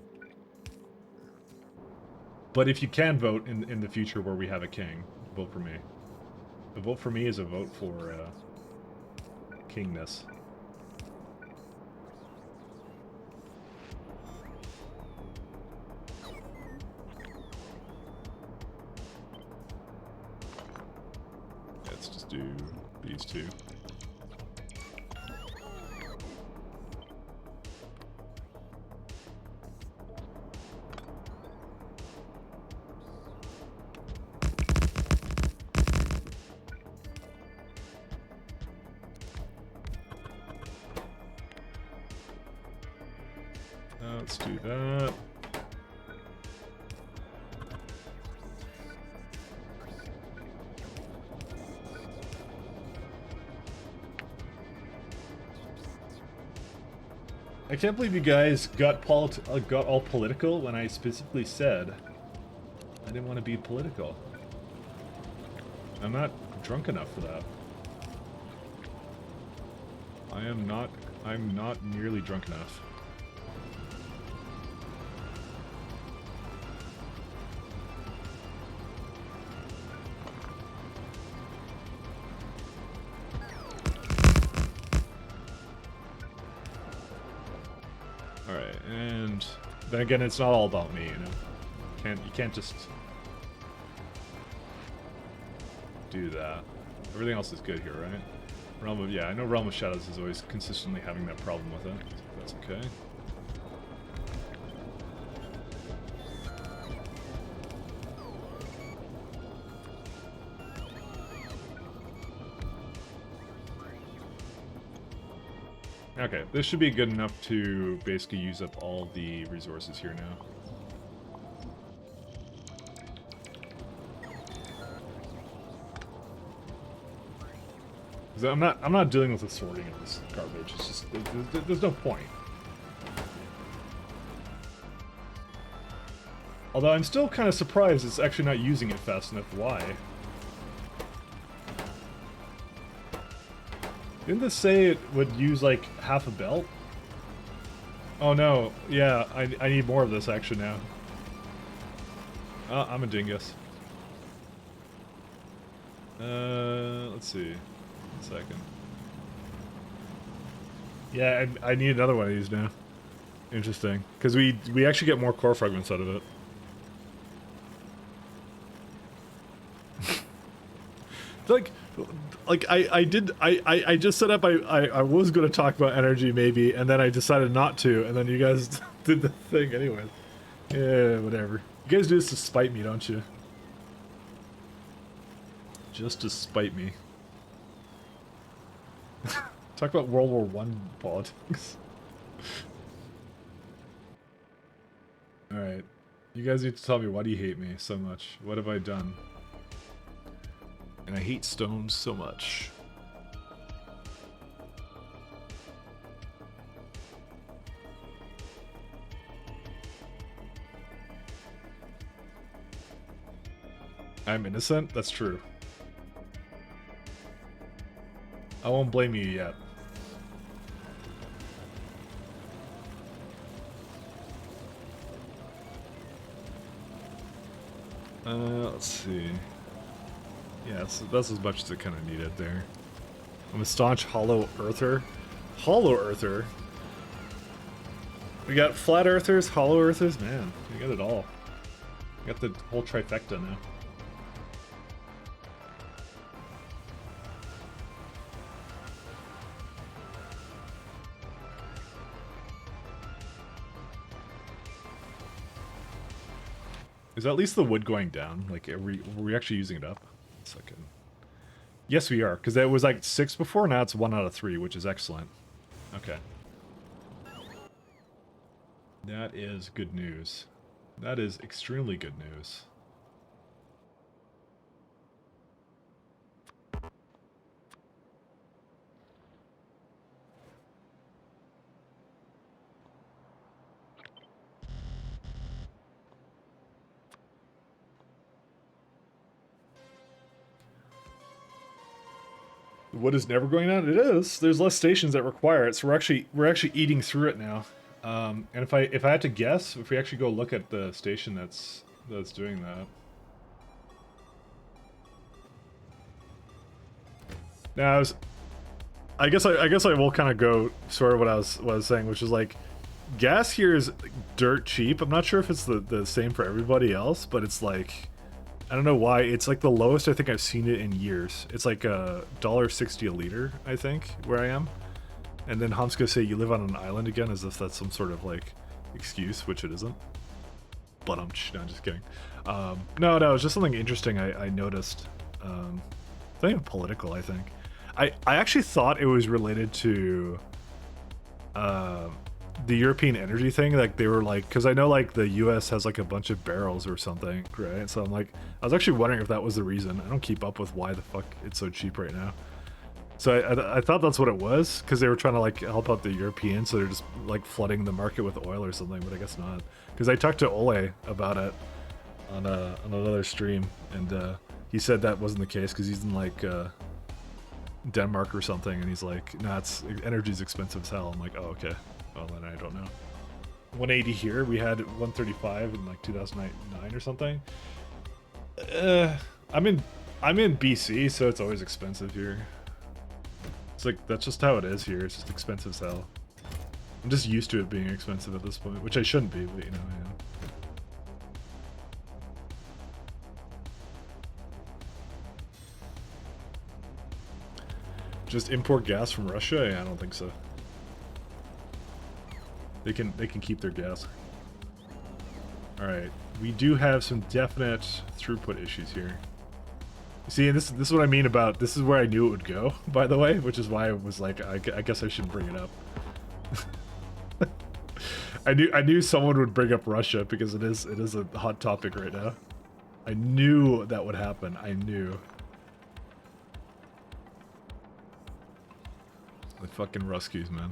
But if you can vote in the future where we have a king, vote for me. A vote for me is a vote for kingness. Let's just do these two. Let's do that. I can't believe you guys got all political when I specifically said I didn't want to be political. I'm not drunk enough for that. I'm not nearly drunk enough. Alright, and then again, it's not all about me, you know. You can't just do that. Everything else is good here, right? Yeah, I know Realm of Shadows is always consistently having that problem with it. That's okay. Okay, this should be good enough to basically use up all the resources here now. I'm not dealing with the sorting of this garbage. It's just there's no point. Although I'm still kind of surprised it's actually not using it fast enough. Why? Didn't this say it would use like half a belt? Oh no, yeah, I need more of this actually now. I'm a dingus. Let's see. 1 second. Yeah, I need another one of these now. Interesting. Because we actually get more core fragments out of it. Like I just set up I was gonna talk about energy maybe, and then I decided not to, and then you guys did the thing anyway. Yeah, whatever. You guys do this to spite me, don't you? Just to spite me. Talk about World War I politics. Alright. You guys need to tell me, why do you hate me so much? What have I done? And I hate stones so much. I'm innocent? That's true. I won't blame you yet. Let's see. Yeah, so that's as much as it kind of needed there. I'm a staunch hollow earther. Hollow earther? We got flat earthers, hollow earthers, man. We got it all. We got the whole trifecta now. Is at least the wood going down? Like, are we actually using it up? Second. Yes, we are, because it was like 6 before, now it's 1 out of 3, which is excellent. Okay. That is good news. That is extremely good news. What is never going on? It is. There's less stations that require it, so we're actually eating through it now. And if I had to guess, if we actually go look at the station that's doing that. Now, I guess I will kind of go sort of what I was saying, which is like, gas here is dirt cheap. I'm not sure if it's the same for everybody else, but it's like, I don't know why. It's like the lowest I think I've seen it in years. It's like $1.60 a liter, I think, where I am. And then Ham's gonna say you live on an island again, as if that's some sort of like excuse, which it isn't. But no, I'm just kidding. No, it's just something interesting I noticed. It's not even political, I think. I actually thought it was related to the European energy thing. Like they were like, because I know like the US has like a bunch of barrels or something, right? So I'm like, I was actually wondering if that was the reason. I don't keep up with why the fuck it's so cheap right now. So I thought that's what it was, because they were trying to like help out the Europeans, so they're just like flooding the market with oil or something, but I guess not. Because I talked to Ole about it on another stream, and he said that wasn't the case, because he's in like Denmark or something, and he's like, nah, energy's expensive as hell. I'm like, oh, okay. Well, then I don't know. 180 here, we had 135 in like 2009 or something. I'm in BC, so it's always expensive here. It's like, that's just how it is here. It's just expensive as hell. I'm just used to it being expensive at this point, which I shouldn't be, but you know, I am. Just import gas from Russia? Yeah, I don't think so. They can keep their gas. All right, we do have some definite throughput issues here. See, this is what I mean about, this is where I knew it would go, by the way, which is why I was like, I guess I shouldn't bring it up. I knew someone would bring up Russia, because it is a hot topic right now. I knew that would happen. I knew. The fucking Ruskies, man.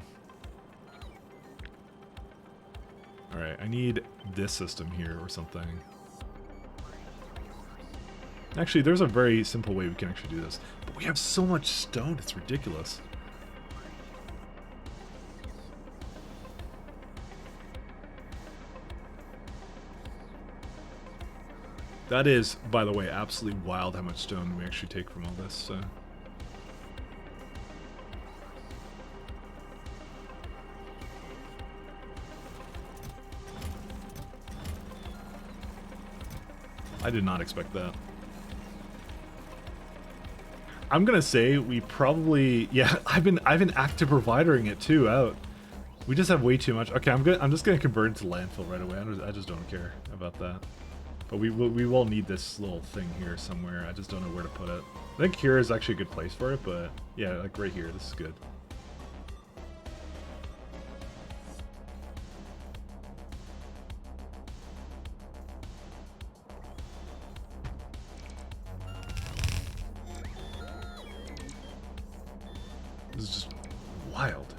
Alright, I need this system here or something. Actually, there's a very simple way we can actually do this. But we have so much stone, it's ridiculous. That is, by the way, absolutely wild how much stone we actually take from all this, so. I did not expect that. I'm gonna say we probably, yeah, I've been active providering it too out. We just have way too much. Okay, I'm just gonna convert it to landfill right away. I just don't care about that. But we will need this little thing here somewhere. I just don't know where to put it. I think here is actually a good place for it, but yeah, like right here, this is good. This is just wild.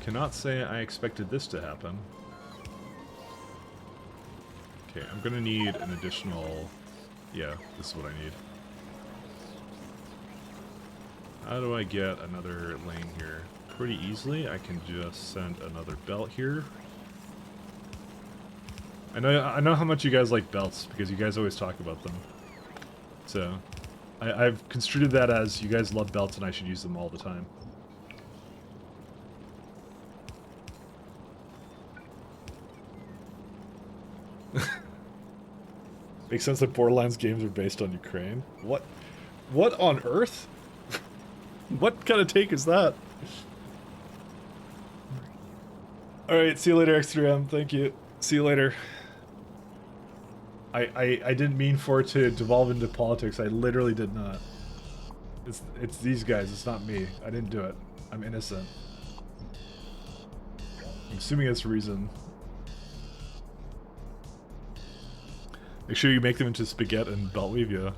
Cannot say I expected this to happen. Okay, I'm gonna need an additional... Yeah, this is what I need. How do I get another lane here? Pretty easily. I can just send another belt here. I know how much you guys like belts because you guys always talk about them. So, I've construed that as you guys love belts and I should use them all the time. Makes sense that Borderlands games are based on Ukraine. What on earth? What kind of take is that? Alright, see you later, X3M. Thank you. See you later. I didn't mean for it to devolve into politics. I literally did not. It's these guys. It's not me. I didn't do it. I'm innocent. I'm assuming it's reason. Make sure you make them into spaghetti and belt weave, yeah.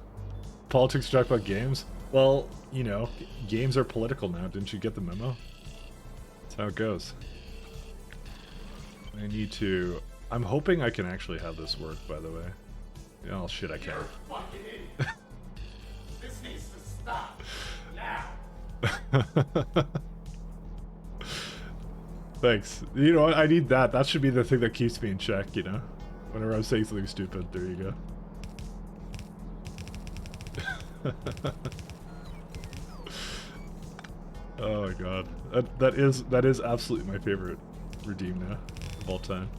Politics talk about games? Well, you know, games are political now. Didn't you get the memo? That's how it goes. I need to... I'm hoping I can actually have this work, by the way. Oh, shit, I can't. You're a fucking idiot. This needs to stop. Now. Thanks. You know what? I need that. That should be the thing that keeps me in check, you know? Whenever I'm saying something stupid, there you go. Oh my god. That is absolutely my favorite redeem now of all time.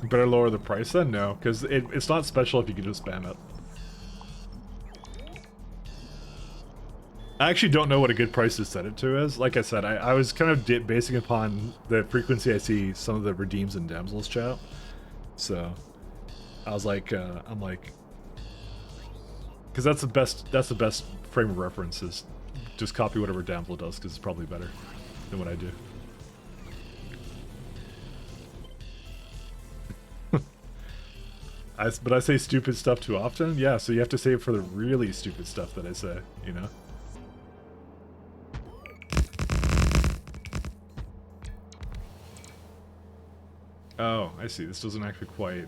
Better lower the price then? No, because it's not special if you can just spam it. I actually don't know what a good price to set it to is. Like I said, I was kind of basing upon the frequency I see some of the redeems in Damsel's chat. So, I was like, I'm like... Because that's the best frame of reference is just copy whatever Damsel does because it's probably better than what I do. But I say stupid stuff too often? Yeah, so you have to save for the really stupid stuff that I say, you know? Oh, I see. This doesn't actually quite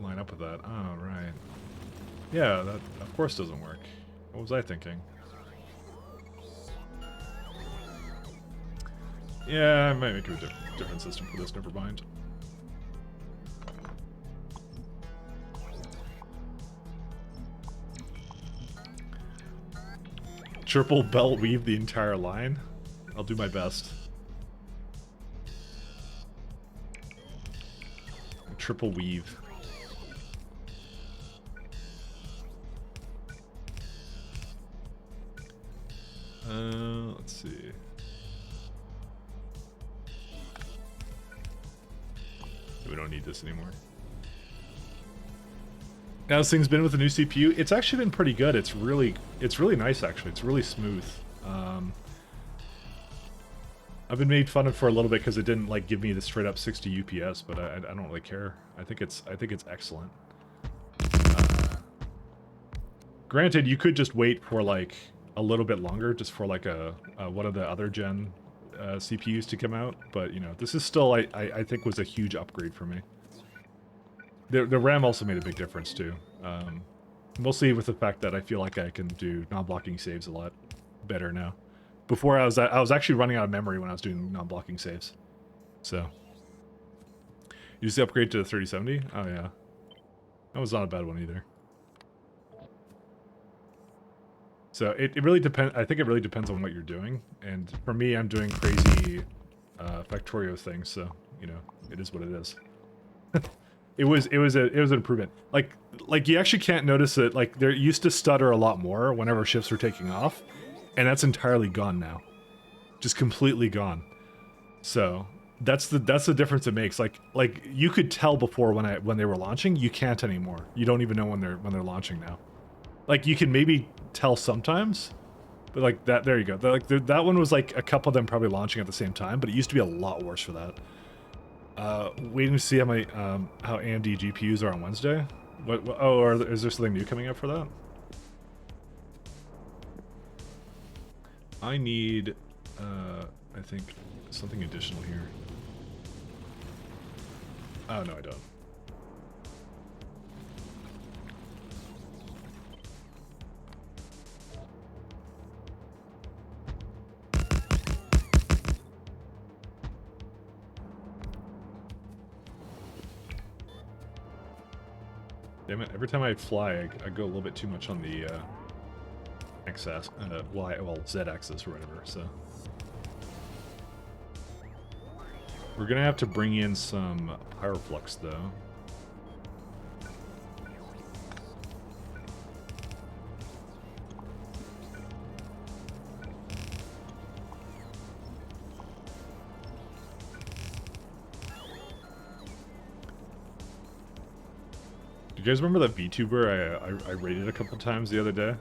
line up with that. Oh, right. Yeah, that of course doesn't work. What was I thinking? Yeah, I might make a different system for this, never mind. Triple belt weave the entire line? I'll do my best. Triple weave. Let's see. We don't need this anymore. How's things been with the new CPU? It's actually been pretty good. It's really nice actually. It's really smooth. I've been made fun of for a little bit because it didn't like give me the straight up 60 UPS, but I don't really care. I think it's excellent. Granted, you could just wait for like a little bit longer, just for like a one of the other gen CPUs to come out. But you know, this is still I think was a huge upgrade for me. The RAM also made a big difference too. Mostly with the fact that I feel like I can do non-blocking saves a lot better now. Before I was actually running out of memory when I was doing non-blocking saves. So you just upgrade to the 3070? Oh yeah. That was not a bad one either. So it really depends. I think it really depends on what you're doing. And for me, I'm doing crazy Factorio things, so you know, it is what it is. It was an improvement. Like you actually can't notice it. Like there used to stutter a lot more whenever shifts were taking off, and that's entirely gone now, just completely gone. So that's the difference it makes. Like you could tell before when they were launching. You can't anymore. You don't even know when they're launching now. Like you can maybe tell sometimes, but like that. There you go. That one was like a couple of them probably launching at the same time, but it used to be a lot worse for that. Waiting to see how AMD GPUs are on Wednesday. Is there something new coming up for that? I need, I think, something additional here. Oh, no, I don't. Damn it, every time I fly, I go a little bit too much on the x-axis, z-axis or whatever, so. We're gonna have to bring in some pyroflux, though. You guys remember that VTuber I raided a couple times the other day?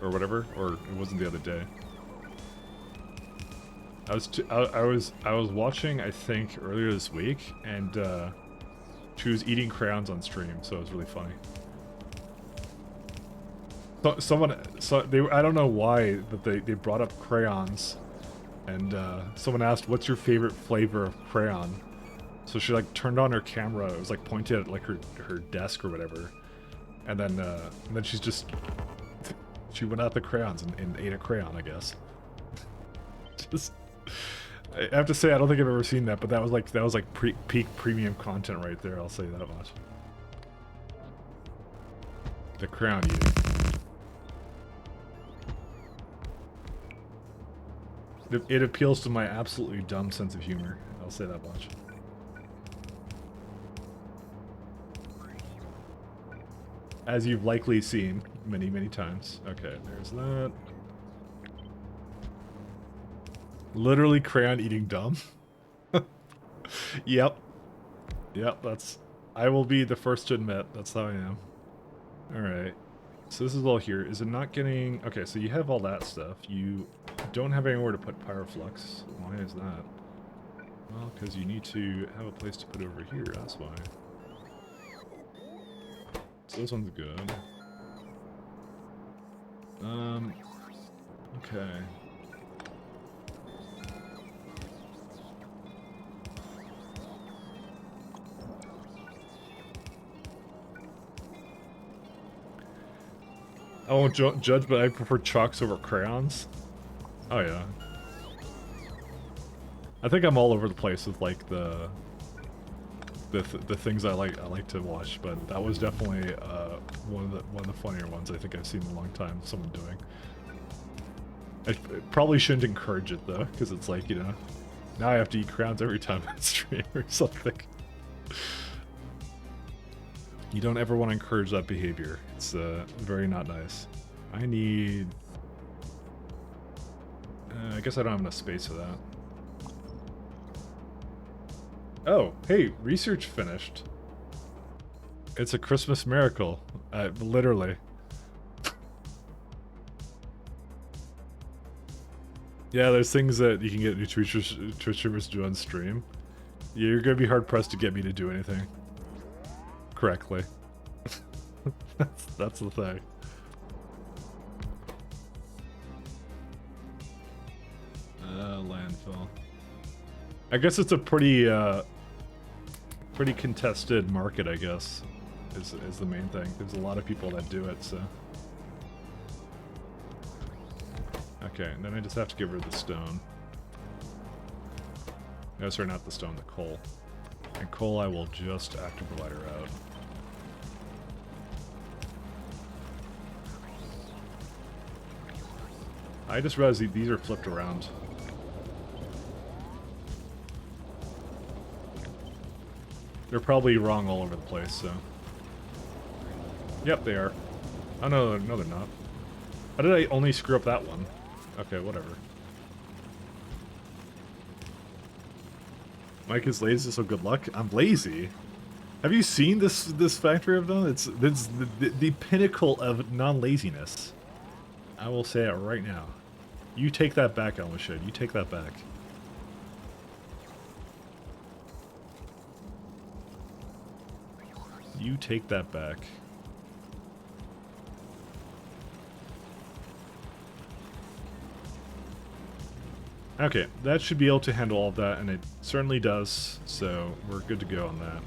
Or whatever? Or it wasn't the other day. I was watching, I think, earlier this week, and she was eating crayons on stream, so it was really funny. I don't know why, but they brought up crayons, and someone asked, "What's your favorite flavor of crayon?" So she like turned on her camera. It was like pointed at like her desk or whatever, and then she's just she went out the crayons and ate a crayon, I guess. Just, I have to say, I don't think I've ever seen that, but that was like peak premium content right there. I'll say that much. The crayon eating. It appeals to my absolutely dumb sense of humor. I'll say that much. As you've likely seen many, many times. Okay, there's that. Literally crayon eating dumb. Yep. Yep, that's... I will be the first to admit, that's how I am. Alright. So this is all here. Is it not getting... Okay, so you have all that stuff. You don't have anywhere to put pyroflux. Why is that? Well, because you need to have a place to put it over here, that's why. So this one's good. Okay. I won't judge, but I prefer chalks over crayons. Oh yeah. I think I'm all over the place with like the things I like to watch, but that was definitely one of the funnier ones I think I've seen in a long time. Someone doing. I probably shouldn't encourage it though, because it's like, you know, now I have to eat crayons every time I stream or something. You don't ever want to encourage that behavior. It's very not nice. I need... I guess I don't have enough space for that. Oh, hey, research finished. It's a Christmas miracle. Literally. Yeah, there's things that you can get new Twitch streamers to do on stream. Yeah, you're gonna be hard pressed to get me to do anything correctly. That's the thing. Landfill. I guess it's a pretty contested market, I guess, is the main thing. There's a lot of people that do it, so. Okay, and then I just have to give her the stone. No, sorry, not the stone, the coal. And coal I will just active provide her out. I just realized these are flipped around. They're probably wrong all over the place, so... Yep, they are. Oh, no, they're not. How did I only screw up that one? Okay, whatever. Mike is lazy, so good luck. I'm lazy. Have you seen this factory I've done? It's the pinnacle of non-laziness. I will say it right now. You take that back, Elmashade. You take that back. You take that back. Okay, that should be able to handle all of that, and it certainly does, so we're good to go on that.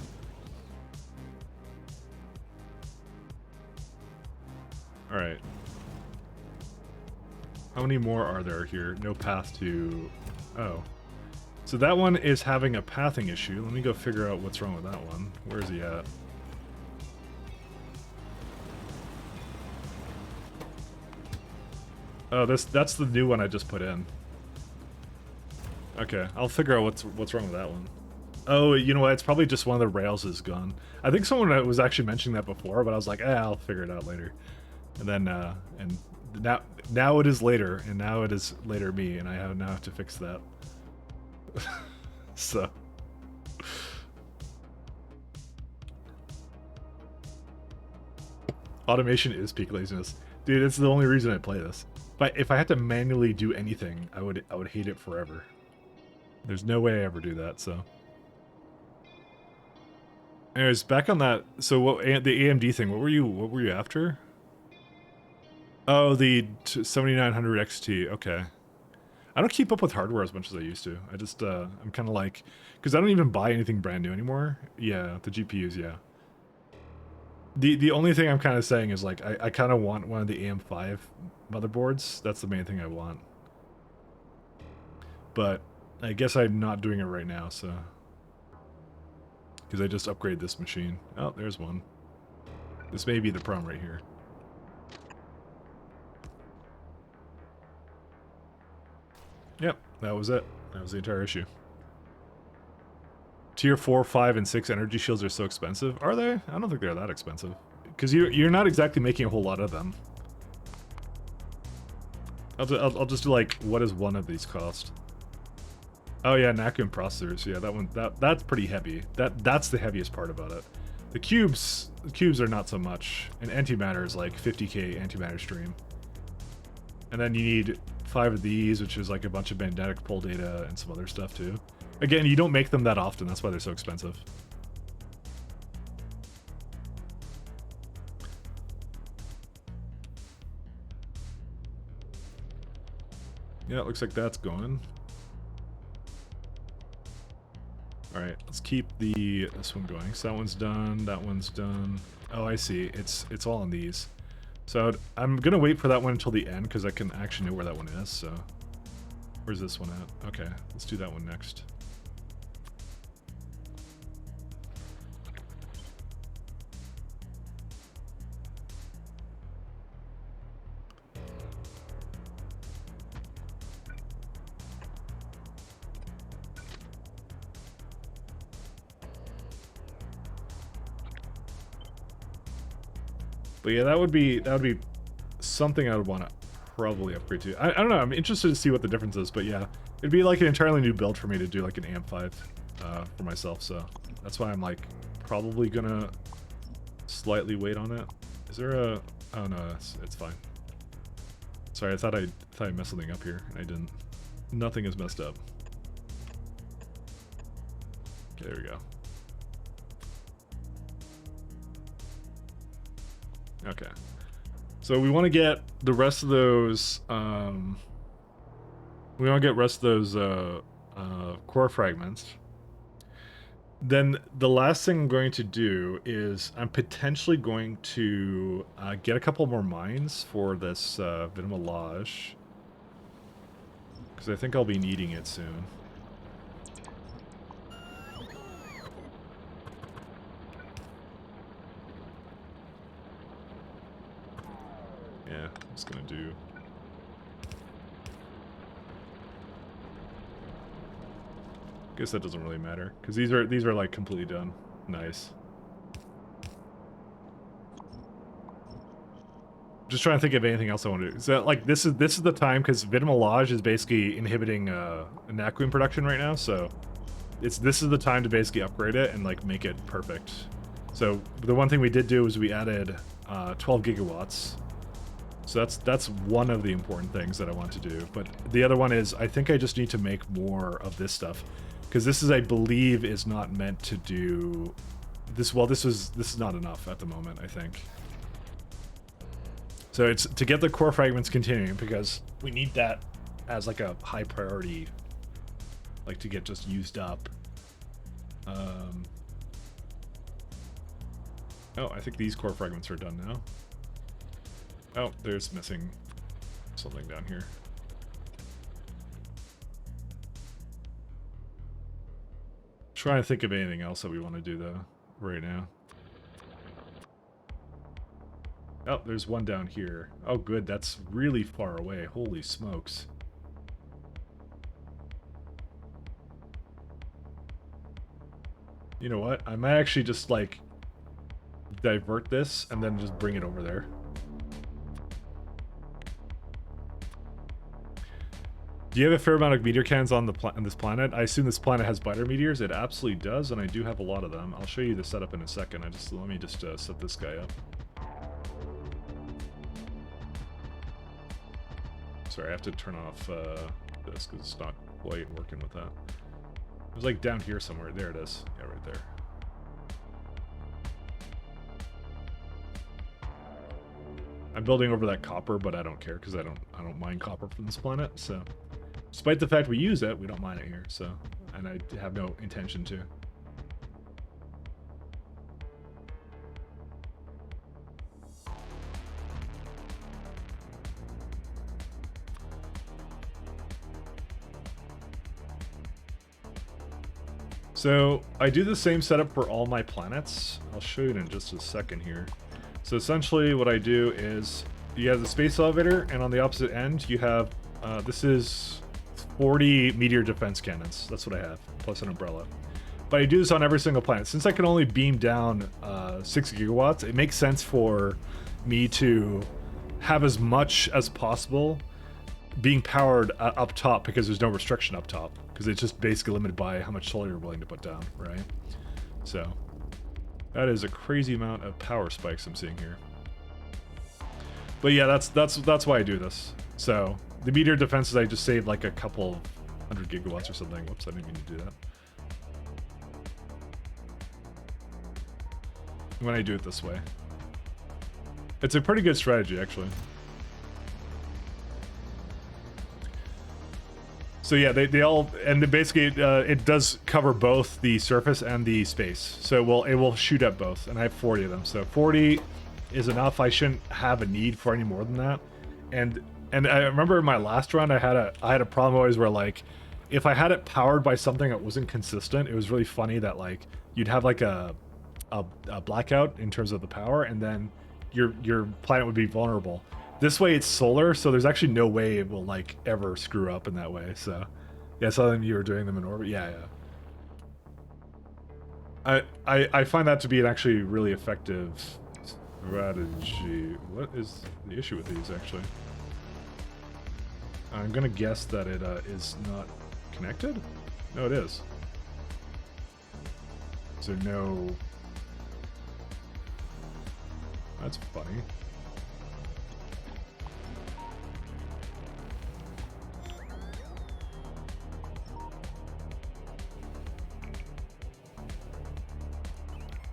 Alright. How many more are there here? No path to... Oh. So that one is having a pathing issue. Let me go figure out what's wrong with that one. Where is he at? Oh, that's the new one I just put in. Okay, I'll figure out what's wrong with that one. Oh, you know what? It's probably just one of the rails is gone. I think someone was actually mentioning that before, but I was like, I'll figure it out later. And then, and now it is later, and now it is later me, and I now have to fix that. So. Automation is peak laziness. Dude, it's the only reason I play this. But if I had to manually do anything, I would hate it forever. There's no way I ever do that, so. Anyways, back on that. So what the AMD thing? What were you after? Oh, the 7900 XT. Okay. I don't keep up with hardware as much as I used to. I just I'm kind of like, because I don't even buy anything brand new anymore. Yeah, the GPUs. Yeah. The only thing I'm kind of saying is like I kind of want one of the AM5 motherboards. That's the main thing I want. But I guess I'm not doing it right now, so. Because I just upgraded this machine. Oh, there's one. This may be the problem right here. Yep, that was it. That was the entire issue. Tier 4, 5, and 6 energy shields are so expensive. Are they? I don't think they're that expensive. Because you're not exactly making a whole lot of them. I'll just do like, what does one of these cost? Oh yeah, Nakum processors. Yeah, that one that's pretty heavy. That's the heaviest part about it. The cubes are not so much. And antimatter is like 50k antimatter stream. And then you need 5 of these, which is like a bunch of magnetic pole data and some other stuff too. Again, you don't make them that often, that's why they're so expensive. Yeah, it looks like that's going. Alright, let's keep this one going. So that one's done, that one's done. Oh, I see. It's all on these. So I'm gonna wait for that one until the end because I can actually know where that one is, so. Where's this one at? Okay, let's do that one next. But yeah, that would be something I would want to probably upgrade to. I don't know. I'm interested to see what the difference is, but yeah, it'd be like an entirely new build for me to do like an AM5 for myself. So that's why I'm like probably gonna slightly wait on it. Is there a? Oh no, it's fine. Sorry, I thought I messed something up here, and I didn't. Nothing is messed up. Okay, there we go. Okay, so we want to get the rest of those. We want to get rest of those core fragments. Then the last thing I'm going to do is I'm potentially going to get a couple more mines for this Vitamalage, because I think I'll be needing it soon. Yeah, I'm just gonna do. Guess that doesn't really matter because these are like completely done. Nice. Just trying to think of anything else I want to do. So like this is the time because Vitamalage is basically inhibiting Naquin production right now. So this is the time to basically upgrade it and like make it perfect. So the one thing we did do is we added 12 gigawatts. So that's one of the important things that I want to do. But the other one is I think I just need to make more of this stuff. Because this is, I believe, is not meant to do this. Well, this is not enough at the moment, I think. So it's to get the core fragments continuing because we need that as like a high priority, like to get just used up. Oh, I think these core fragments are done now. Oh, there's missing something down here. Trying to think of anything else that we want to do though right now. Oh, there's one down here. Oh, good. That's really far away. Holy smokes. You know what? I might actually just, like, divert this and then just bring it over there. Do you have a fair amount of meteor cannons on this planet? I assume this planet has biter meteors. It absolutely does, and I do have a lot of them. I'll show you the setup in a second. Let me just set this guy up. Sorry, I have to turn off this because it's not quite working with that. It was like down here somewhere. There it is. Yeah, right there. I'm building over that copper, but I don't care because I don't mine copper from this planet. So, despite the fact we use it, we don't mine it here. So, and I have no intention to. So I do the same setup for all my planets. I'll show you in just a second here. So essentially what I do is you have the space elevator, and on the opposite end you have, this is 40 meteor defense cannons. That's what I have, plus an umbrella. But I do this on every single planet. Since I can only beam down 6 gigawatts, it makes sense for me to have as much as possible being powered up top, because there's no restriction up top, because it's just basically limited by how much solar you're willing to put down, right? So that is a crazy amount of power spikes I'm seeing here. But yeah, that's why I do this. So the meteor defenses, I just saved like a couple 100 gigawatts or something. Whoops, I didn't mean to do that. When I do it this way, it's a pretty good strategy, actually. So yeah, they all, and basically it does cover both the surface and the space. So it will shoot at both, and I have 40 of them. So 40 is enough. I shouldn't have a need for any more than that. And I remember in my last run, I had a problem always where, like, if I had it powered by something that wasn't consistent, it was really funny that, like, you'd have like a blackout in terms of the power, and then your planet would be vulnerable. This way it's solar, so there's actually no way it will, like, ever screw up in that way. So yeah, I saw them, you were doing them in orbit. Yeah. I find that to be an actually really effective strategy. What is the issue with these, actually? I'm gonna guess that it is not connected? No, it is. Is there no... That's funny.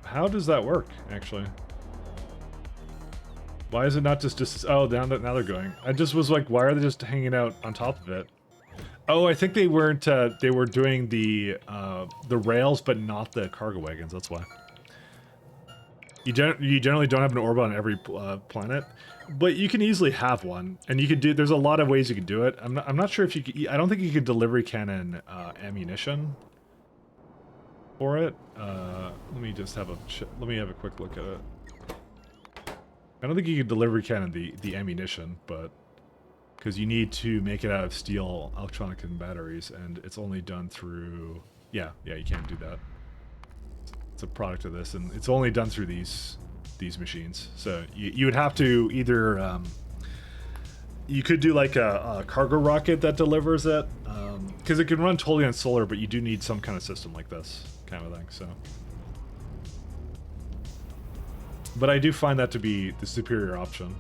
How does that work, actually? Why is it not just oh, now they're going. I just was like, why are they just hanging out on top of it? Oh, I think they weren't, they were doing the rails, but not the cargo wagons, that's why. You generally don't have an orbit on every planet, but you can easily have one, and you could do, there's a lot of ways you could do it. I'm not sure if you could, I don't think you could delivery cannon ammunition for it. Let me just have let me have a quick look at it. I don't think you could delivery cannon the ammunition, but because you need to make it out of steel, electronic, and batteries, and it's only done through, yeah, you can't do that. It's a product of this, and it's only done through these machines. So you would have to either you could do like a cargo rocket that delivers it, because it can run totally on solar, but you do need some kind of system like this kind of thing. So, but I do find that to be the superior option.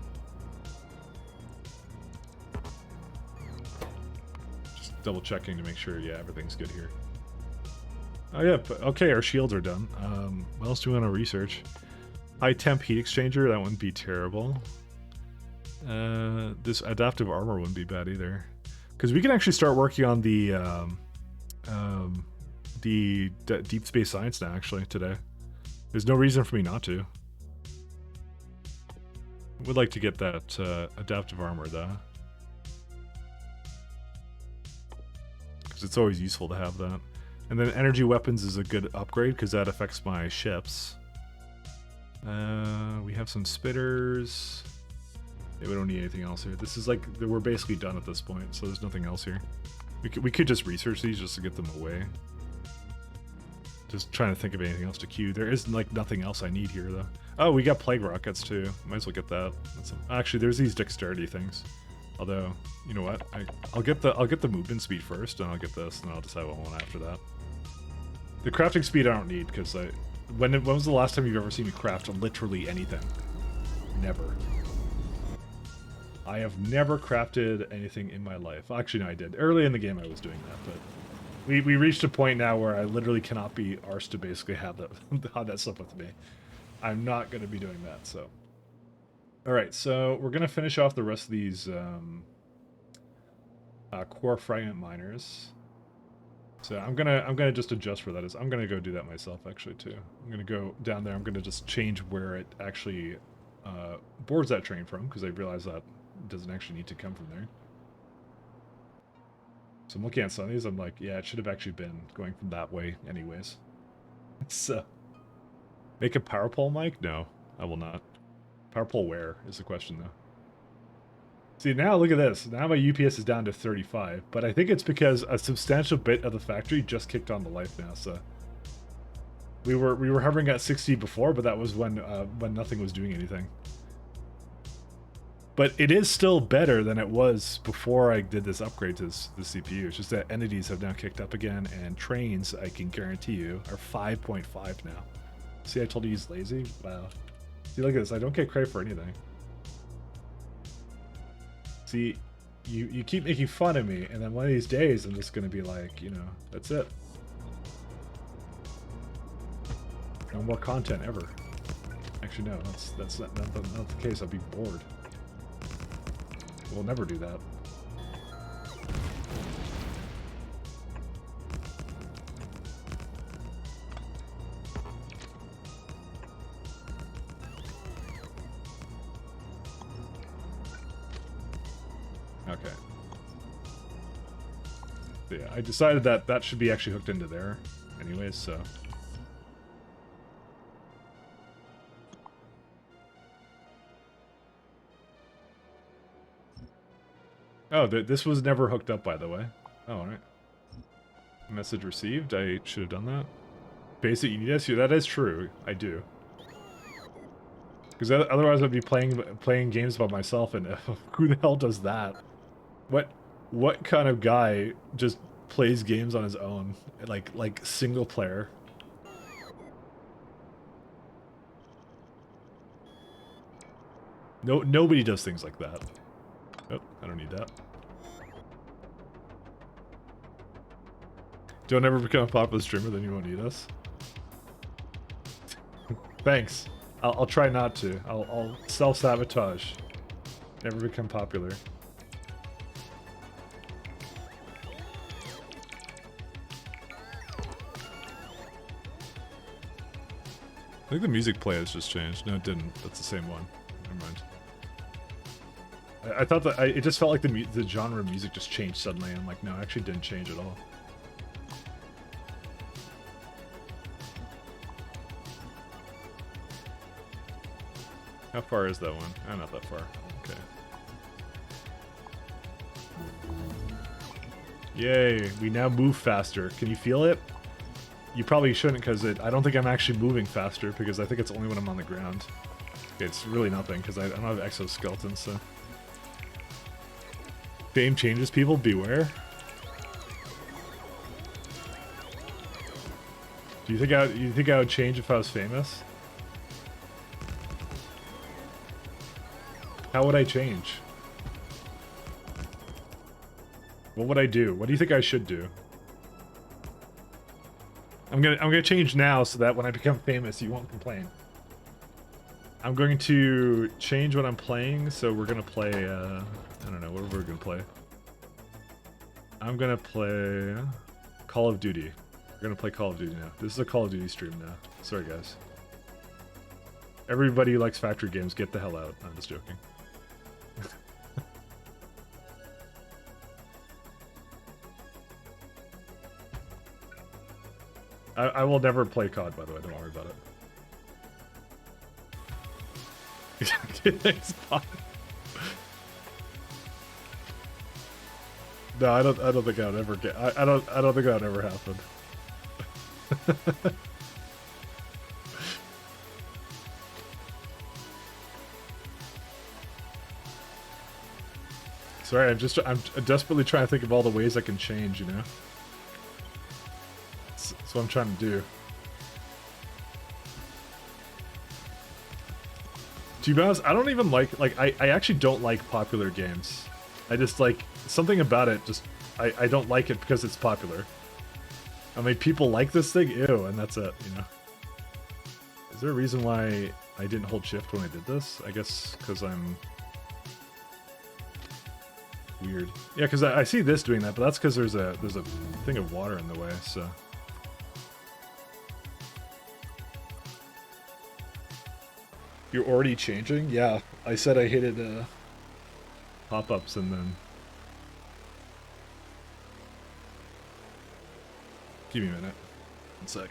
Just double checking to make sure, yeah, everything's good here. Oh yeah, okay, our shields are done. What else do we want to research? High temp heat exchanger, that wouldn't be terrible. This adaptive armor wouldn't be bad either, because we can actually start working on the deep space science now, actually, today. There's no reason for me not to. Would like to get that adaptive armor though, because it's always useful to have that. And then energy weapons is a good upgrade because that affects my ships. We have some spitters. Yeah, we don't need anything else here. This is like, we're basically done at this point, so there's nothing else here. We could just research these just to get them away. Just trying to think of anything else to queue. There is like nothing else I need here though. Oh, we got plague rockets too. Might as well get that. Actually, there's these dexterity things. Although, you know what? I'll get the movement speed first, and I'll get this, and I'll decide what I want after that. The crafting speed I don't need because when was the last time you've ever seen me craft literally anything? Never. I have never crafted anything in my life. Actually, no, I did. Early in the game, I was doing that, but we reached a point now where I literally cannot be arsed to basically have that stuff with me. I'm not going to be doing that, so. Alright, so we're going to finish off the rest of these core fragment miners. So I'm gonna just adjust for that. I'm gonna go do that myself actually too. I'm gonna go down there. I'm gonna just change where it actually boards that train from, because I realize that it doesn't actually need to come from there. So I'm looking at some of these. I'm like, yeah, it should have actually been going from that way anyways. So make a power pole, Mike? No, I will not. Power pole where is the question though. See, now look at this. Now my UPS is down to 35, but I think it's because a substantial bit of the factory just kicked on to life now, so we were hovering at 60 before, but that was when nothing was doing anything. But it is still better than it was before I did this upgrade to the CPU. It's just that entities have now kicked up again, and trains, I can guarantee you, are 5.5 now. See, I told you he's lazy? Wow. See, look at this. I don't get credit for anything. See, you keep making fun of me, and then one of these days I'm just gonna be like, you know, that's it. No more content ever. Actually, no, that's not the case. I'll be bored. We'll never do that. Okay. So yeah, I decided that that should be actually hooked into there anyways, so. Oh, this was never hooked up, by the way. Oh, alright. Message received. I should have done that. Basic Unity. Yeah, that is true. I do. Because otherwise I'd be playing games by myself, and who the hell does that? What kind of guy just plays games on his own, like single player? No, nobody does things like that. Oh, I don't need that. Don't ever become a popular streamer, then you won't need us. Thanks. I'll try not to. I'll self-sabotage. Never become popular. I think the music player has just changed. No, it didn't. That's the same one. Never mind. I thought that it just felt like the genre of music just changed suddenly. I'm like, no, it actually didn't change at all. How far is that one? Oh, not that far. Okay. Yay, we now move faster. Can you feel it? You probably shouldn't, because I don't think I'm actually moving faster, because I think it's only when I'm on the ground. It's really nothing, because I don't have exoskeletons, so. Fame changes people, beware. Do you think I would change if I was famous? How would I change? What would I do? What do you think I should do? I'm gonna change now so that when I become famous, you won't complain. I'm going to change what I'm playing, so we're gonna play, I don't know, what are we gonna play? I'm gonna play Call of Duty. We're gonna play Call of Duty now. This is a Call of Duty stream now. Sorry, guys. Everybody who likes factory games, get the hell out. I'm just joking. I will never play COD, by the way. Don't worry about it. It's fine. No, I don't think that would ever get. I don't think that would ever happen. Sorry, I'm desperately trying to think of all the ways I can change, you know? That's what I'm trying to do. To be honest, I don't even like I actually don't like popular games. I just like something about it just I don't like it because it's popular. I mean, people like this thing, ew, and that's it, you know. Is there a reason why I didn't hold shift when I did this? I guess because I'm weird. Yeah, because I see this doing that, but that's because there's a thing of water in the way, so. You're already changing? Yeah, I said I hated pop-ups and then... Give me a minute. 1 sec.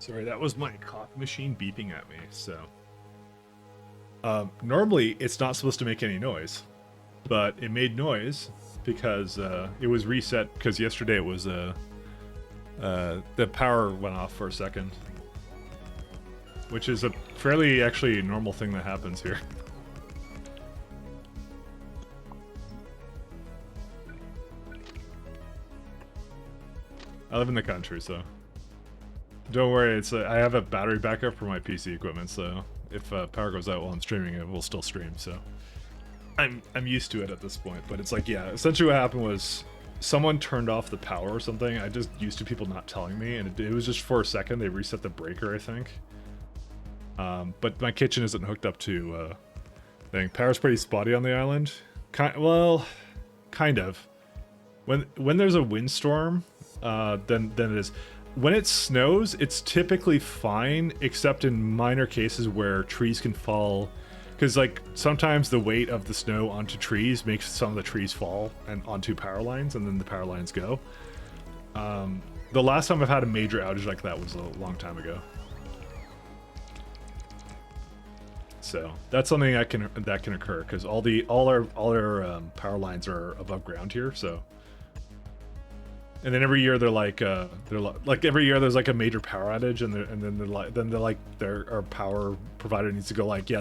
Sorry, that was my coffee machine beeping at me, so... normally, it's not supposed to make any noise, but it made noise because it was reset, because yesterday it was, the power went off for a second. Which is a fairly, actually, normal thing that happens here. I live in the country, so... Don't worry, it's I have a battery backup for my PC equipment, so if power goes out while I'm streaming, it will still stream. So I'm used to it at this point. But it's like, yeah, essentially what happened was someone turned off the power or something. I just used to people not telling me, and it was just for a second. They reset the breaker, I think. But my kitchen isn't hooked up to thing. Power's pretty spotty on the island. Kind of. When there's a windstorm, then it is. When it snows, it's typically fine, except in minor cases where trees can fall. Because, like, sometimes the weight of the snow onto trees makes some of the trees fall and onto power lines, and then the power lines go. The last time I've had a major outage like that was a long time ago. So that's something that can occur because all our power lines are above ground here. So. And then every year they're like every year there's like a major power outage, and they're like our power provider needs to go like, yeah,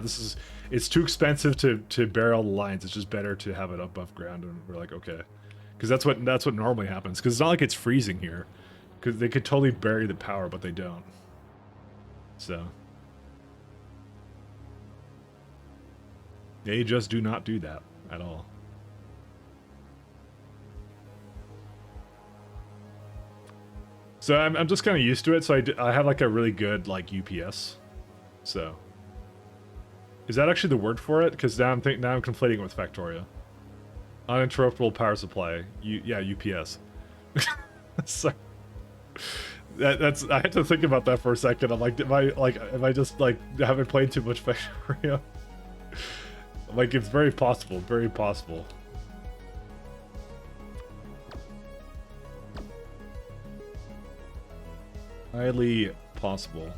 it's too expensive to bury all the lines. It's just better to have it above ground. And we're like, okay, because that's what normally happens. Because it's not like it's freezing here, because they could totally bury the power, but they don't. So they just do not do that at all. So I'm just kind of used to it. So I have like a really good like UPS. So is that actually the word for it? Because now I'm conflating it with Factorio. Uninterruptible power supply. Yeah, UPS. So that's I had to think about that for a second. I'm like, am I just like haven't played too much Factorio? Like, it's very possible. Very possible. Highly possible.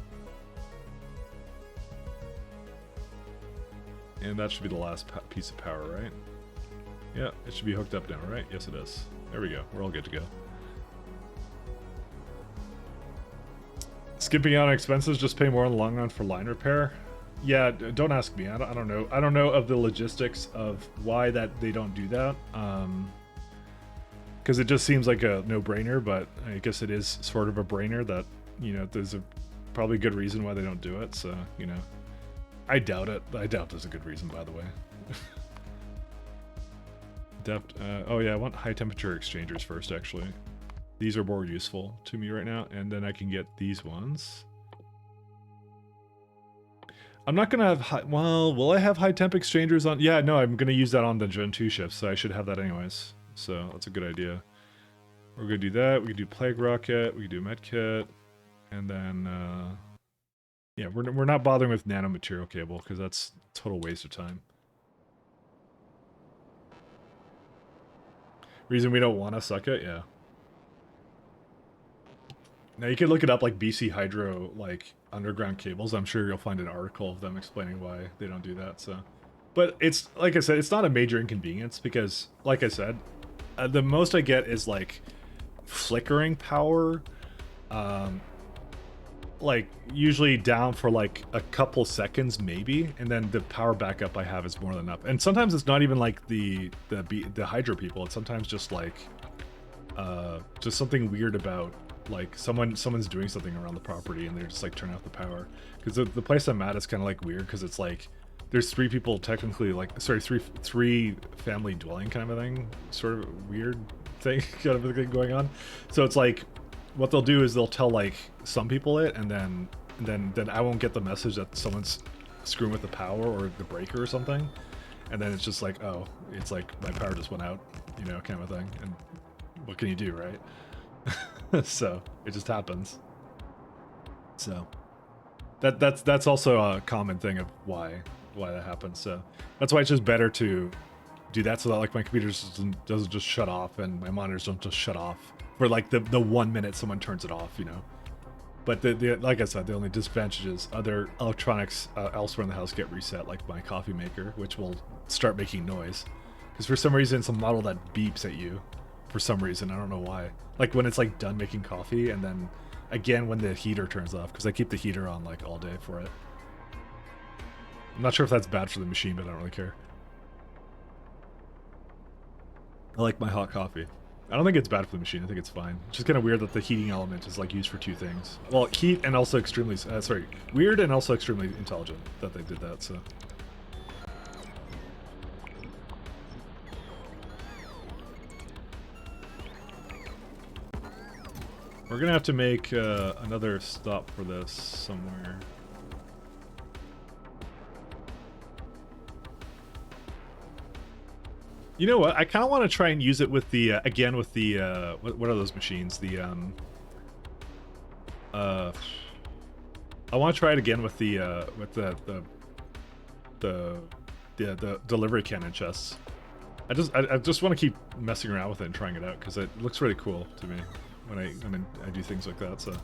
And that should be the last piece of power, right? Yeah, it should be hooked up now, right? Yes, it is. There we go. We're all good to go. Skipping out on expenses, just pay more in the long run for line repair. Yeah, don't ask me. I don't know. I don't know of the logistics of why that they don't do that. Because it just seems like a no-brainer, but I guess it is sort of a brainer that, you know, there's a probably good reason why they don't do it. So, you know, I doubt it. I doubt there's a good reason, by the way. Oh yeah, I want high temperature exchangers first, actually. These are more useful to me right now, and then I can get these ones. I'm not gonna have high, well, will I have high temp exchangers on? Yeah, no, I'm gonna use that on the Gen 2 shifts, so I should have that anyways. So that's a good idea. We're gonna do that. We can do Plague Rocket, we can do Medkit, and then, yeah, we're not bothering with nanomaterial cable, because that's a total waste of time. Reason we don't want to suck it? Yeah. Now you can look it up, like BC Hydro, like underground cables. I'm sure you'll find an article of them explaining why they don't do that. So, but it's like I said, it's not a major inconvenience because, like I said, the most I get is like flickering power, like usually down for like a couple seconds maybe, and then the power backup I have is more than enough. And sometimes it's not even like the Hydro people. It's sometimes just like just something weird about. Like someone's doing something around the property and they're just like turning off the power because the place I'm at is kind of like weird because it's like there's three people technically, like sorry, three family dwelling kind of a thing, sort of weird thing kind of a thing going on. So it's like what they'll do is they'll tell like some people it, and then I won't get the message that someone's screwing with the power or the breaker or something, and then it's just like, oh, it's like my power just went out, you know, kind of a thing. And what can you do, right? So it just happens. So that's also a common thing of why that happens. So that's why it's just better to do that so that like my computer doesn't just shut off and my monitors don't just shut off for like the 1 minute someone turns it off, you know. But the like I said, the only disadvantage is other electronics elsewhere in the house get reset, like my coffee maker, which will start making noise because for some reason it's a model that beeps at you. For some reason, I don't know why. Like when it's like done making coffee, and then again when the heater turns off, because I keep the heater on like all day for it. I'm not sure if that's bad for the machine, but I don't really care. I like my hot coffee. I don't think it's bad for the machine. I think it's fine. It's just kind of weird that the heating element is like used for two things. Well, heat and also extremely weird and also extremely intelligent that they did that. So. We're gonna have to make another stop for this somewhere. You know what? I kind of want to try and use it with the again with the what are those machines? The I want to try it again with the delivery cannon chests. I just want to keep messing around with it and trying it out because it looks really cool to me. When I do things like that, so.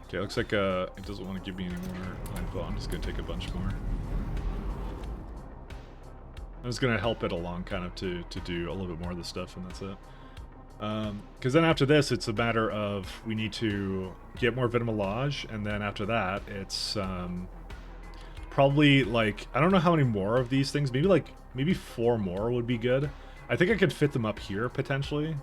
Okay, looks like it doesn't want to give me any more info. I'm just gonna take a bunch more. I'm just gonna help it along kind of to do a little bit more of this stuff, and that's it. Because then after this, it's a matter of we need to get more Vitamelage, and then after that, it's probably like, I don't know how many more of these things, maybe 4 more would be good. I think I could fit them up here potentially,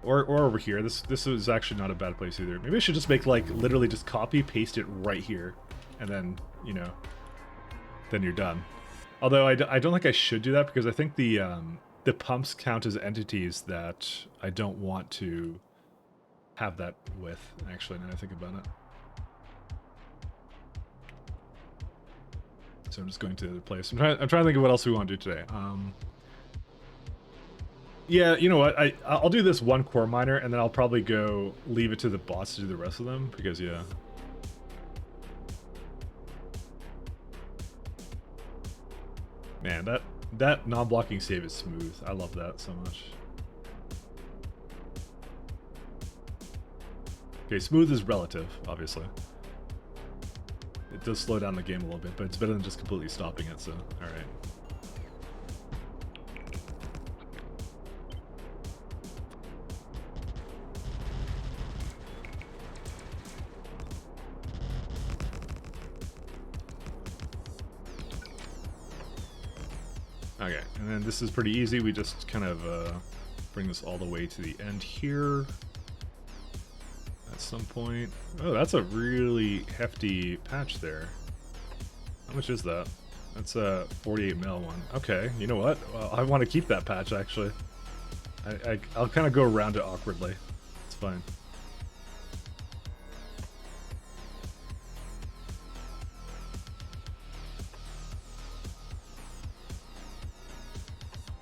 or over here. This is actually not a bad place either. Maybe I should just make like literally just copy paste it right here, and then, you know, then you're done. Although I don't think I should do that because I think the pumps count as entities that I don't want to have that with, actually, now I think about it. So I'm just going to the other place. I'm trying to think of what else we want to do today. Yeah, you know what? I'll do this one core miner, and then I'll probably go leave it to the bots to do the rest of them, because, yeah. Man, that non-blocking save is smooth. I love that so much. Okay, smooth is relative, obviously. It does slow down the game a little bit, but it's better than just completely stopping it, so, alright. Okay, and then this is pretty easy. We just kind of bring this all the way to the end here. At some point. Oh, that's a really hefty patch there. How much is that? That's a 48 mil one. Okay, you know what? Well, I want to keep that patch, actually. I'll kind of go around it awkwardly. It's fine.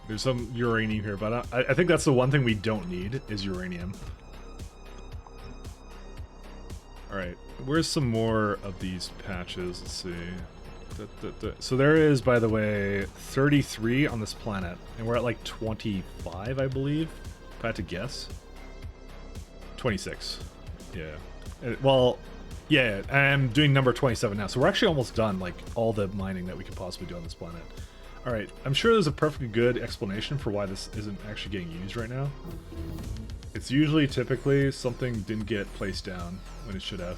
There's some uranium here, but I think that's the one thing we don't need, is uranium. Alright, where's some more of these patches? Let's see. So there is, by the way, 33 on this planet, and we're at like 25, I believe, if I had to guess. 26. Yeah. Well, yeah, I'm doing number 27 now, so we're actually almost done, like, all the mining that we could possibly do on this planet. Alright, I'm sure there's a perfectly good explanation for why this isn't actually getting used right now. It's usually typically something didn't get placed down when it should have.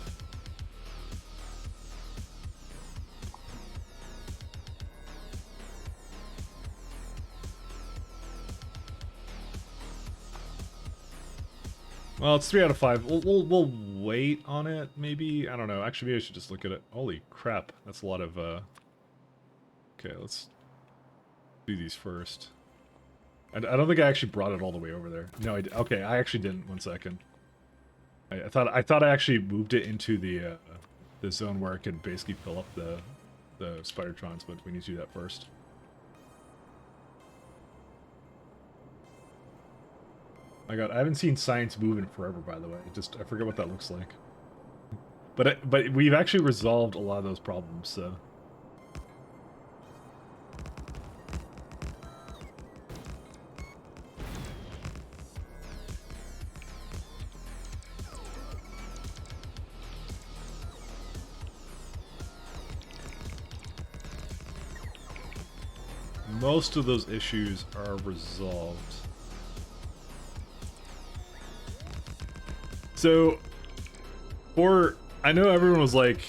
Well, it's 3 out of 5. We'll wait on it, maybe? I don't know. Actually, maybe I should just look at it. Holy crap, that's a lot of, Okay, let's do these first. I don't think I actually brought it all the way over there. No, okay, I actually didn't. 1 second. I thought I actually moved it into the zone where it could basically fill up the Spidertrons, but we need to do that first. My god, I haven't seen science move in forever, by the way. I forget what that looks like. But we've actually resolved a lot of those problems, so... Most of those issues are resolved. So, I know everyone was like,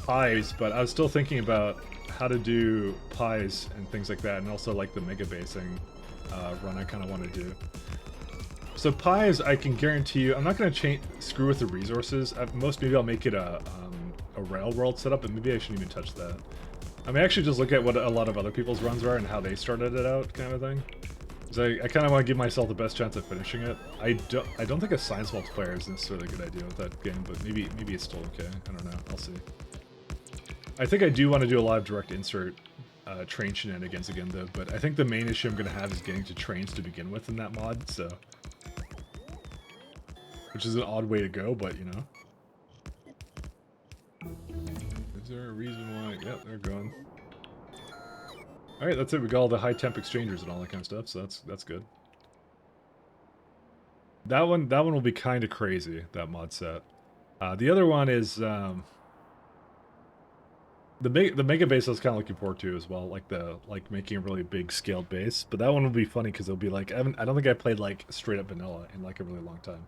pies, but I was still thinking about how to do pies and things like that, and also like the mega basing run I kind of want to do. So pies, I can guarantee you, I'm not going to screw with the resources. Maybe I'll make it a rail world setup, but maybe I shouldn't even touch that. I mean, actually just look at what a lot of other people's runs are and how they started it out, kind of thing. So I kind of want to give myself the best chance of finishing it. I don't think a science multiplayer is necessarily a good idea with that game, but maybe it's still okay. I don't know. I'll see. I think I do want to do a lot of direct insert train shenanigans again, though. But I think the main issue I'm going to have is getting to trains to begin with in that mod. So, which is an odd way to go, but you know. Is there a reason why? Yep, they're gone. Alright, that's it. We got all the high temp exchangers and all that kind of stuff, so that's good. That one will be kind of crazy, that mod set. The other one is the mega base I was kind of looking forward to as well, like making a really big scaled base. But that one will be funny because it'll be like I don't think I played like straight up vanilla in like a really long time.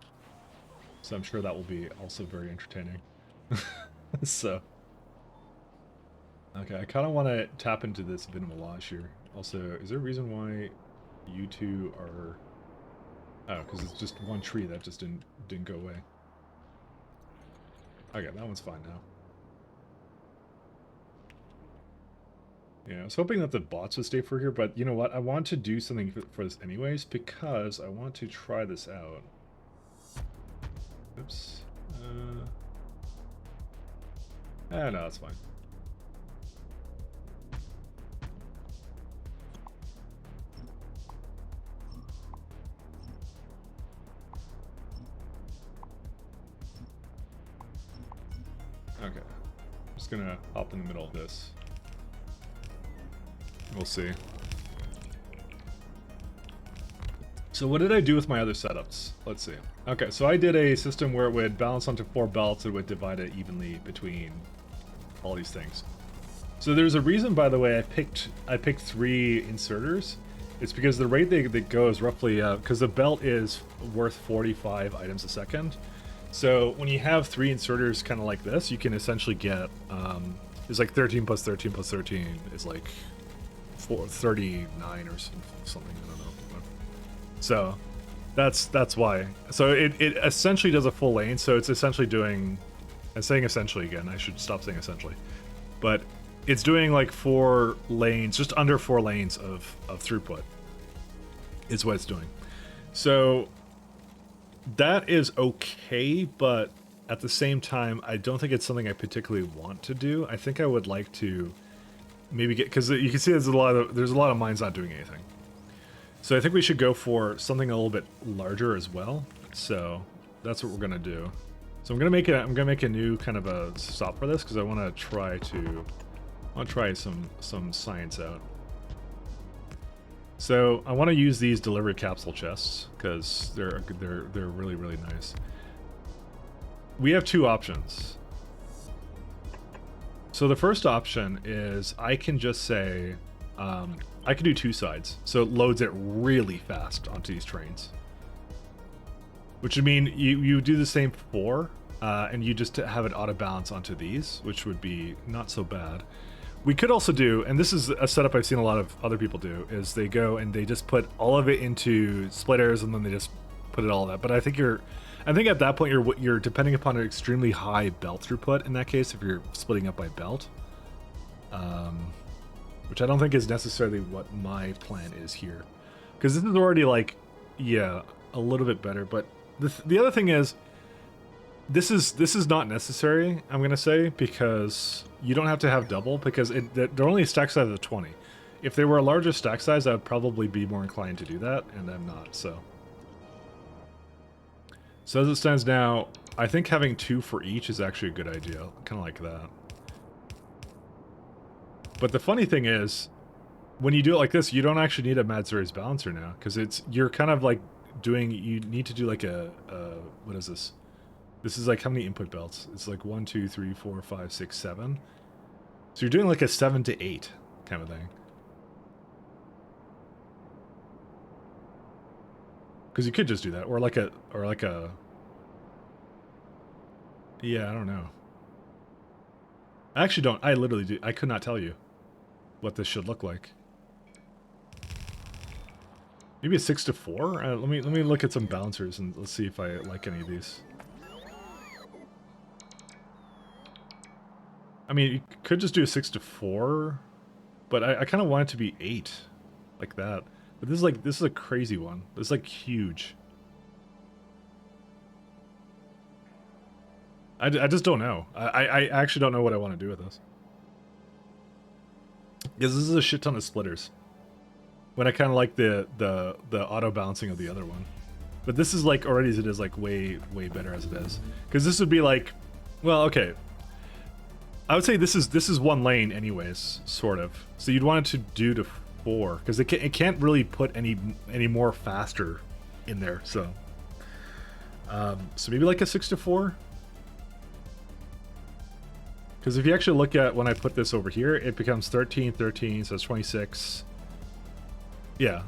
So I'm sure that will be also very entertaining. So. Okay, I kind of want to tap into this Venomolage here. Also, is there a reason why you two are... Oh, because it's just one tree that just didn't go away. Okay, that one's fine now. Yeah, I was hoping that the bots would stay for here, but you know what? I want to do something for this anyways, because I want to try this out. Oops. No, that's fine. Okay, I'm just gonna hop in the middle of this. We'll see. So what did I do with my other setups? Let's see. Okay, so I did a system where it would balance onto 4 belts. It would divide it evenly between all these things. So there's a reason, by the way, I picked 3 inserters. It's because the rate they go is roughly, because the belt is worth 45 items a second. So when you have 3 inserters kind of like this, you can essentially get, it's like 13 plus 13 plus 13 is like 39 or something, I don't know. So that's why. So it essentially does a full lane, so it's essentially doing, I'm saying essentially again, I should stop saying essentially. But it's doing like 4 lanes, just under 4 lanes of throughput is what it's doing. So that is okay, but at the same time, I don't think it's something I particularly want to do. I think I would like to maybe get, because you can see there's a lot of mines not doing anything. So I think we should go for something a little bit larger as well. So that's what we're gonna do. So I'm gonna make a new kind of a stop for this because I want to try some science out. So I want to use these delivery capsule chests because they're really nice. We have 2 options. So the first option is I can just say, I can do 2 sides. So it loads it really fast onto these trains. Which would mean you do the same 4, and you just have it auto balance onto these, which would be not so bad. We could also do, and this is a setup I've seen a lot of other people do, is they go and they just put all of it into splitters and then they just put it all that. But I think at that point you're depending upon an extremely high belt throughput in that case if you're splitting up by belt. Which I don't think is necessarily what my plan is here. Because this is already like, yeah, a little bit better. But the other thing is, this is not necessary, I'm going to say, because you don't have to have double, because they're only a stack size of 20. If they were a larger stack size, I would probably be more inclined to do that, and I'm not, so. So as it stands now, I think having 2 for each is actually a good idea. Kind of like that. But the funny thing is, when you do it like this, you don't actually need a Mad Series balancer now, because you're kind of like doing, you need to do like what is this? This is like how many input belts? It's like 1, 2, 3, 4, 5, 6, 7. So you're doing like a 7 to 8 kind of thing. Because you could just do that, or like a, yeah, I don't know. I actually don't. I literally do. I could not tell you what this should look like. Maybe a 6 to 4. Let me look at some balancers and let's see if I like any of these. I mean, you could just do a 6 to 4, but I kind of want it to be 8, like that. But this is a crazy one. This is like huge. I just don't know. I actually don't know what I want to do with this. Because this is a shit ton of splitters. When I kind of like the auto balancing of the other one. But this is like, already as it is, like way better as it is. Because this would be like, well, okay. I would say this is 1 lane anyways, sort of. So you'd want it to do to 4, because it can't really put any more faster in there. So, so maybe like a 6 to 4. Because if you actually look at when I put this over here, it becomes 13, 13, so it's 26. Yeah,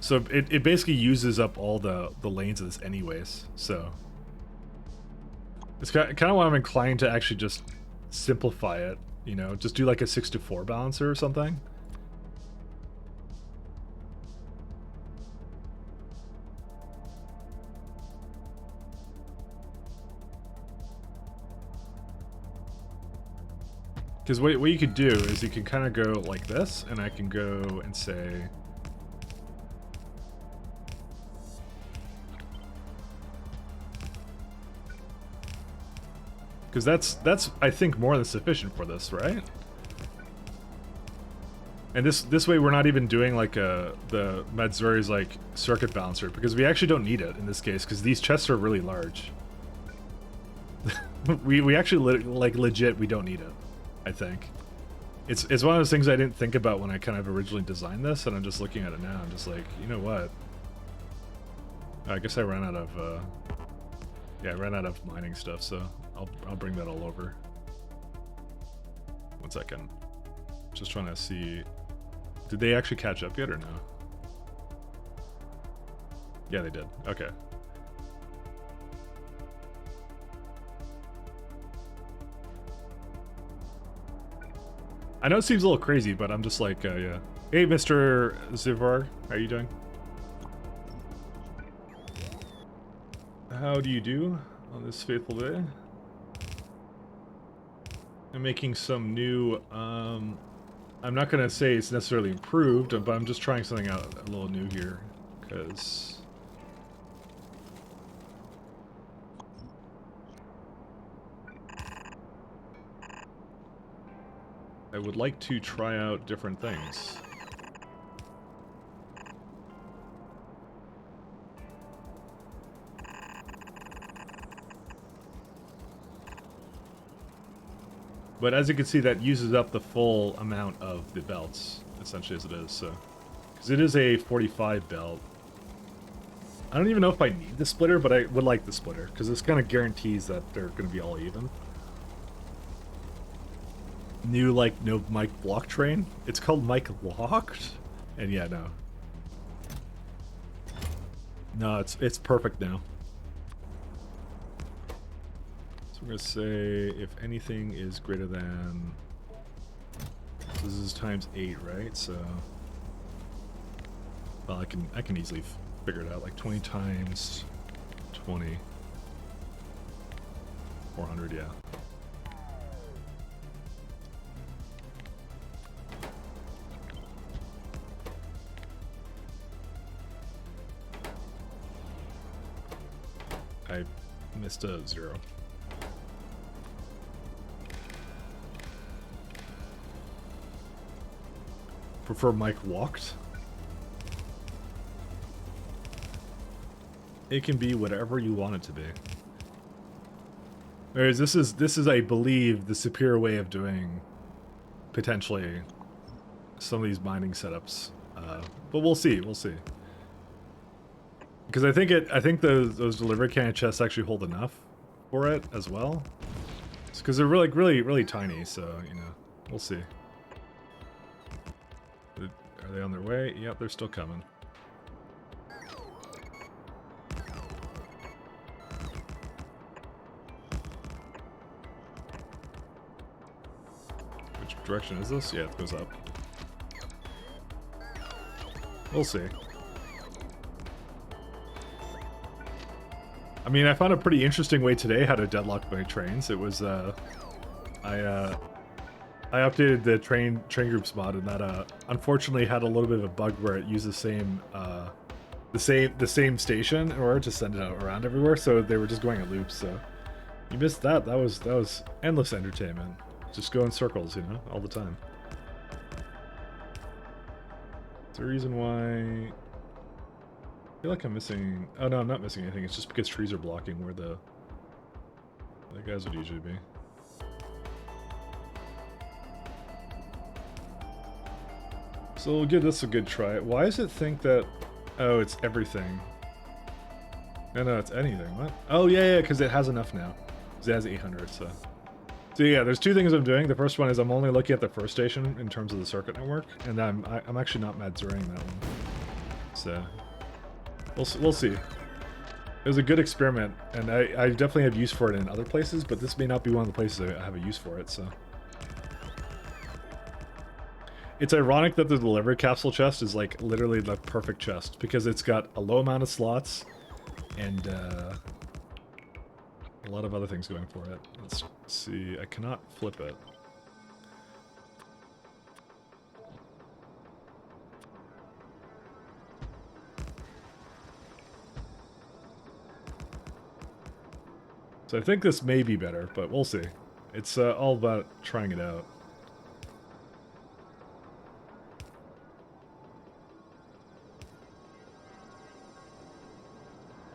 so it basically uses up all the lanes of this anyways. So it's kind of why I'm inclined to actually just simplify it, you know, just do like a 6 to 4 balancer or something. Because what you could do is you can kind of go like this, and I can go and say, because that's I think more than sufficient for this, right? And this way we're not even doing like the Matsuri's like circuit balancer, because we actually don't need it in this case, because these chests are really large. we actually like legit we don't need it. I think it's one of those things I didn't think about when I kind of originally designed this, and I'm just looking at it now. I'm just like, you know what? I guess I ran out of, yeah, I ran out of mining stuff, so I'll bring that all over. 1 second. Just trying to see, did they actually catch up yet or no? Yeah, they did. Okay. I know it seems a little crazy, but I'm just like, yeah. Hey, Mr. Zivar, how are you doing? How do you do on this faithful day? I'm making some new, I'm not gonna say it's necessarily improved, but I'm just trying something out a little new here, because I would like to try out different things. But as you can see, that uses up the full amount of the belts, essentially as it is, so. Because it is a 45 belt. I don't even know if I need the splitter, but I would like the splitter, because this kind of guarantees that they're going to be all even. New, like, no mic block train. It's called mic locked? And yeah, no. No, it's perfect now. So we're gonna say if anything is greater than, so this is times 8, right? So, well, I can easily figure it out. Like 20 times 20, 400, yeah. I missed a 0. Prefer mic walked? It can be whatever you want it to be. Whereas this is I believe the superior way of doing potentially some of these mining setups. But we'll see, Because I think those delivery cannon chests actually hold enough for it as well. Because they're really tiny, so you know, we'll see. Are they on their way? Yep, they're still coming. Which direction is this? Yeah, it goes up. We'll see. I mean, I found a pretty interesting way today how to deadlock my trains. It was, I updated the train groups mod, and that unfortunately had a little bit of a bug where it used the same station in order to send it out around everywhere. So they were just going in loops. So you missed that. That was endless entertainment. Just go in circles, you know, all the time. Is there a reason why? I feel like I'm missing. Oh no, I'm not missing anything. It's just because trees are blocking where the guys would usually be. So we'll give this a good try. Why does it think that... Oh, it's everything. No, it's anything. What? Oh, yeah, because it has enough now. Because it has 800, so... So yeah, there's 2 things I'm doing. The first one is I'm only looking at the first station in terms of the circuit network. And I'm actually not mad zeroing that one. So... We'll see. It was a good experiment. And I definitely have use for it in other places, but this may not be one of the places I have a use for it, so... It's ironic that the delivery capsule chest is like literally the perfect chest because it's got a low amount of slots and a lot of other things going for it. Let's see, I cannot flip it. So I think this may be better, but we'll see. It's all about trying it out.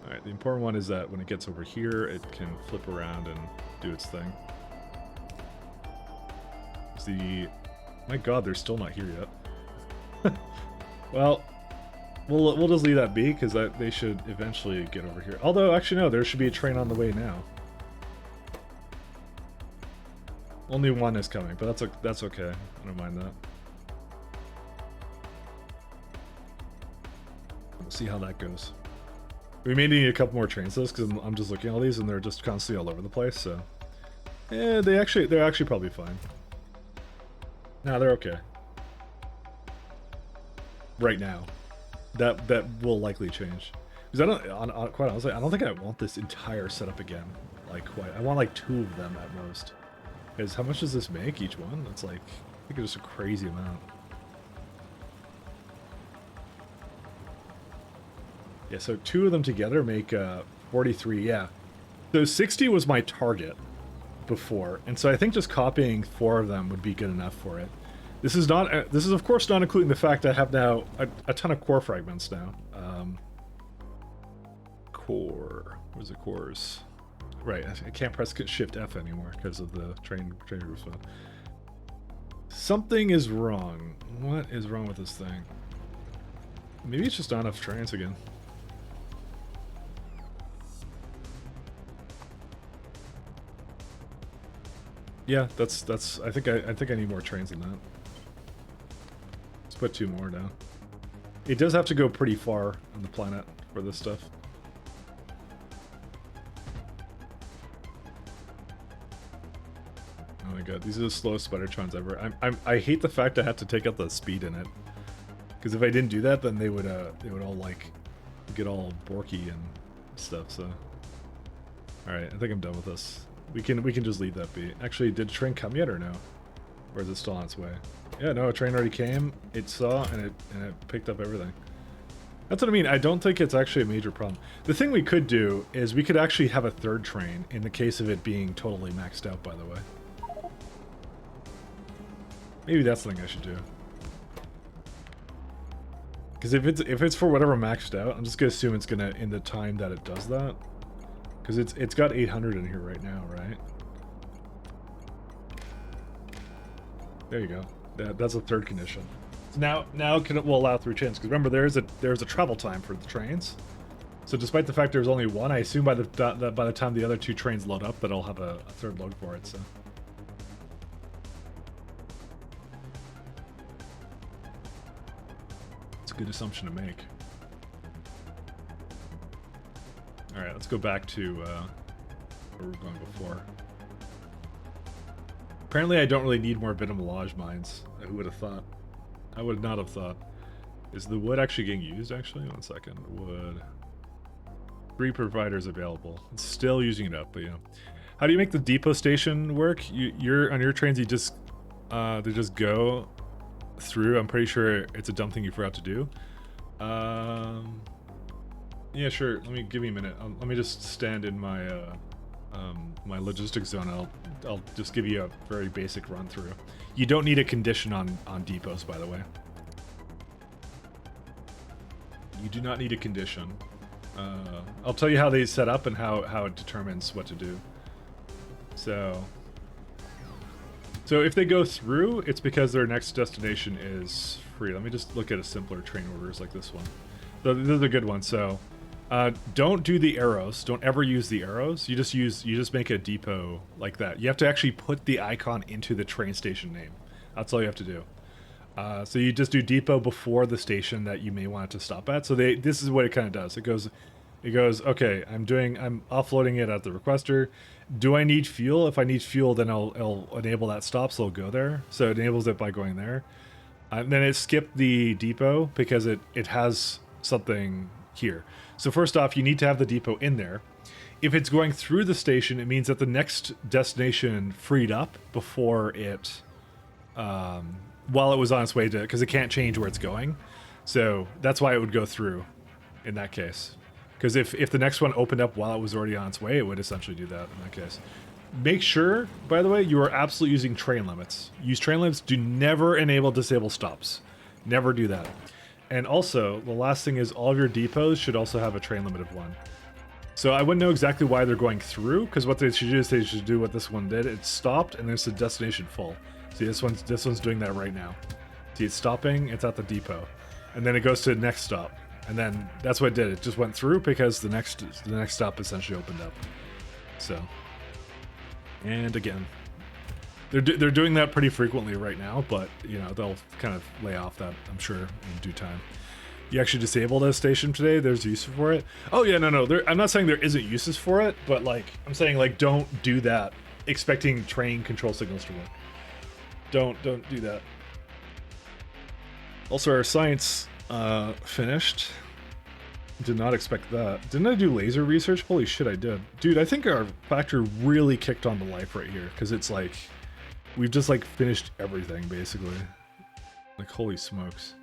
Alright, the important one is that when it gets over here, it can flip around and do its thing. My god, they're still not here yet. Well, We'll just leave that be because they should eventually get over here. Although, actually, no, there should be a train on the way now. Only one is coming, but that's okay. I don't mind that. We'll see how that goes. We may need a couple more trains though, because I'm just looking at all these and they're just constantly all over the place. So, yeah, they're actually probably fine. No, they're okay. Right now, that will likely change. Because quite honestly, I don't think I want this entire setup again. Like, quite. I want like 2 of them at most. Because how much does this make each one? It's like, I think it's just a crazy amount. Yeah, so 2 of them together make 43, yeah. So 60 was my target before, and so I think just copying 4 of them would be good enough for it. This is not. This is of course not including the fact I have now a ton of core fragments now. Core. Where's the cores? Right. I can't press Shift F anymore because of the train group stuff. Something is wrong. What is wrong with this thing? Maybe it's just not enough trains again. Yeah, that's. I think I need more trains than that. Let's put 2 more down. It does have to go pretty far on the planet for this stuff. Oh my god, these are the slowest Spider-Trons ever. I hate the fact I have to take out the speed in it, because if I didn't do that, then they would all like get all borky and stuff. So, all right, I think I'm done with this. We can just leave that be. Actually, did a train come yet or no? Or is it still on its way? Yeah, no, a train already came. It saw and it picked up everything. That's what I mean. I don't think it's actually a major problem. The thing we could do is we could actually have a 3rd train in the case of it being totally maxed out, by the way. Maybe that's the thing I should do. Because if it's for whatever maxed out, I'm just gonna assume it's gonna in the time that it does that. Because it's got 800 in here right now, right? There you go. That's a 3rd condition. So now we'll allow 3 trains. Because remember, there's a travel time for the trains. So despite the fact there's only 1, I assume by the time the other 2 trains load up, that I'll have a 3rd load for it. So. It's a good assumption to make. Alright, let's go back to where we were going before. Apparently I don't really need more Vitamalage mines. Who would have thought? I would not have thought. Is the wood actually getting used, actually? 1 second. Wood. 3 providers available. It's still using it up, but yeah. How do you make the depot station work? You're on your trains, you just they just go through. I'm pretty sure it's a dumb thing you forgot to do. Yeah, sure. Give me a minute. Let me just stand in my my logistics zone. I'll just give you a very basic run through. You don't need a condition on depots, by the way. You do not need a condition. I'll tell you how they set up and how it determines what to do. So if they go through, it's because their next destination is free. Let me just look at a simpler train orders like this one. This is a good one. So don't do the arrows. Don't ever use the arrows. You just make a depot like that. You have to actually put the icon into the train station name. That's all you have to do. So you just do depot before the station that you may want it to stop at. So this is what it kind of does. It goes, okay, I'm offloading it at the requester. Do I need fuel? If I need fuel, then I'll enable that stop, so it'll go there. So it enables it by going there. And then it skipped the depot because it has something here. So first off, you need to have the depot in there. If it's going through the station, it means that the next destination freed up before it, while it was on its way to, because it can't change where it's going. So that's why it would go through in that case. Because if the next one opened up while it was already on its way, it would essentially do that in that case. Make sure, by the way, you are absolutely using train limits. Use train limits. Do never enable disable stops. Never do that. And also, the last thing is all of your depots should also have a train limit of 1. So I wouldn't know exactly why they're going through, because what they should do is they should do what this one did. It stopped, and there's a destination full. See, this one's doing that right now. See, it's stopping, it's at the depot. And then it goes to the next stop. And then that's what it did. It just went through because the next stop essentially opened up. So, and again, they're doing that pretty frequently right now, but you know they'll kind of lay off that, I'm sure, in due time. You actually disabled a station today. There's use for it. Oh yeah, no. I'm not saying there isn't uses for it, but like I'm saying, like don't do that expecting train control signals to work. Don't do that. Also, our science finished. Did not expect that. Didn't I do laser research? Holy shit, I did. Dude, I think our factory really kicked on to life right here, because it's like we've just like finished everything basically. Like holy smokes.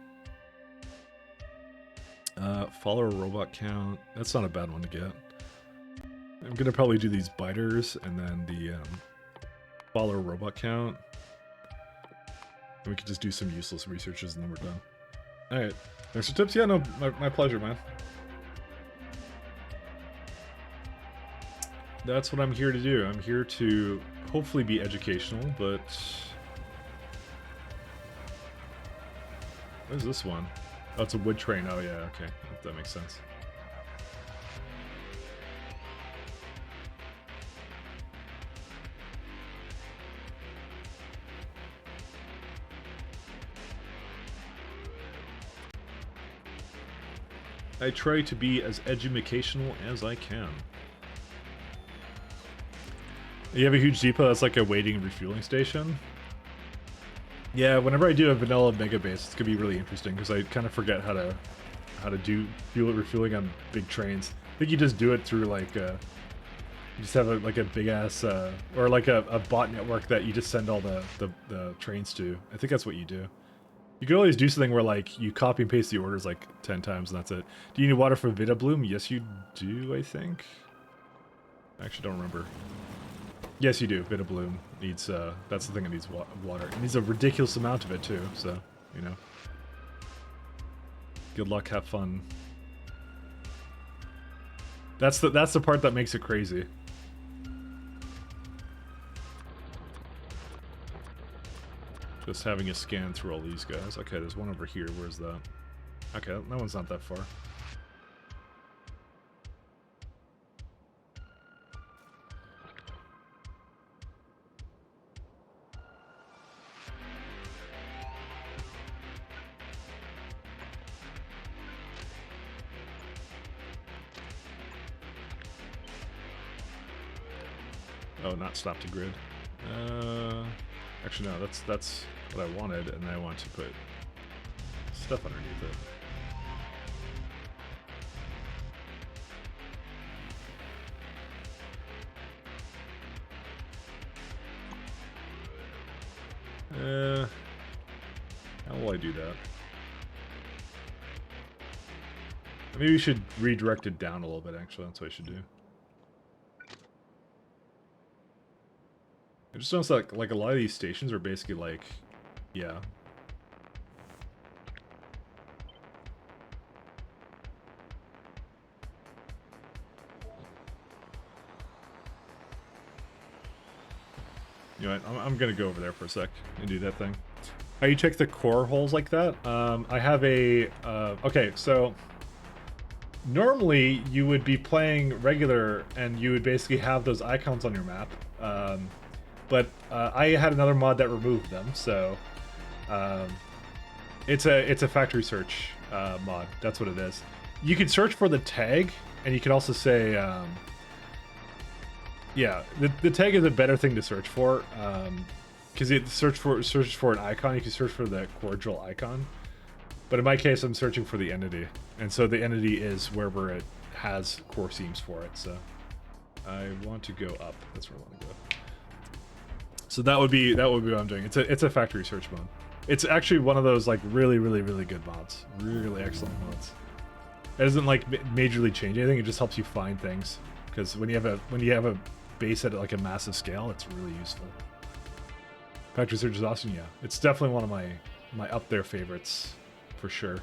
Follower robot count. That's not a bad one to get. I'm gonna probably do these biters and then the follower robot count. And we could just do some useless researches and then we're done. Alright. Thanks for tips? Yeah, no, my pleasure, man. That's what I'm here to do. I'm here to hopefully be educational, but... What is this one? Oh, it's a wood train. Oh, yeah, okay. That makes sense. I try to be as educational as I can. You have a huge depot that's like a waiting and refueling station? Yeah, whenever I do a vanilla mega base, it's gonna be really interesting because I kind of forget how to do refueling on big trains. I think you just do it through like you just have a big ass or like a bot network that you just send all the trains to. I think that's what you do. You can always do something where like you copy and paste the orders like 10 times and that's it. Do you need water for Vita Bloom? Yes, you do. I think. I actually don't remember. Yes, you do. Vita Bloom needs, that's the thing that needs water. It needs a ridiculous amount of it, too, so, you know. Good luck, have fun. That's the part that makes it crazy. Just having a scan through all these guys. Okay, there's one over here. Where's that? Okay, that one's not that far. Oh, not stop to grid. Actually, no, that's what I wanted, and I want to put stuff underneath it. How will I do that? Maybe we should redirect it down a little bit, actually. That's what I should do. It just sounds like a lot of these stations are basically like, yeah. You know what, I'm gonna go over there for a sec and do that thing. How you check the core holes like that? I have a, okay, so normally you would be playing regular and you would basically have those icons on your map. But I had another mod that removed them, so it's a factory search mod. That's what it is. You can search for the tag, and you can also say, yeah, the tag is a better thing to search for, because it searches for an icon. You can search for the cordial icon, but in my case, I'm searching for the entity, and so the entity is wherever it has core seams for it. So I want to go up. That's where I want to go. So that would be what I'm doing. It's a factory search mod. It's actually one of those like really good mods. Really excellent mods. It doesn't like majorly change anything. It just helps you find things, because when you have a base at like a massive scale, it's really useful. Factory search is awesome. Yeah, it's definitely one of my up there favorites for sure.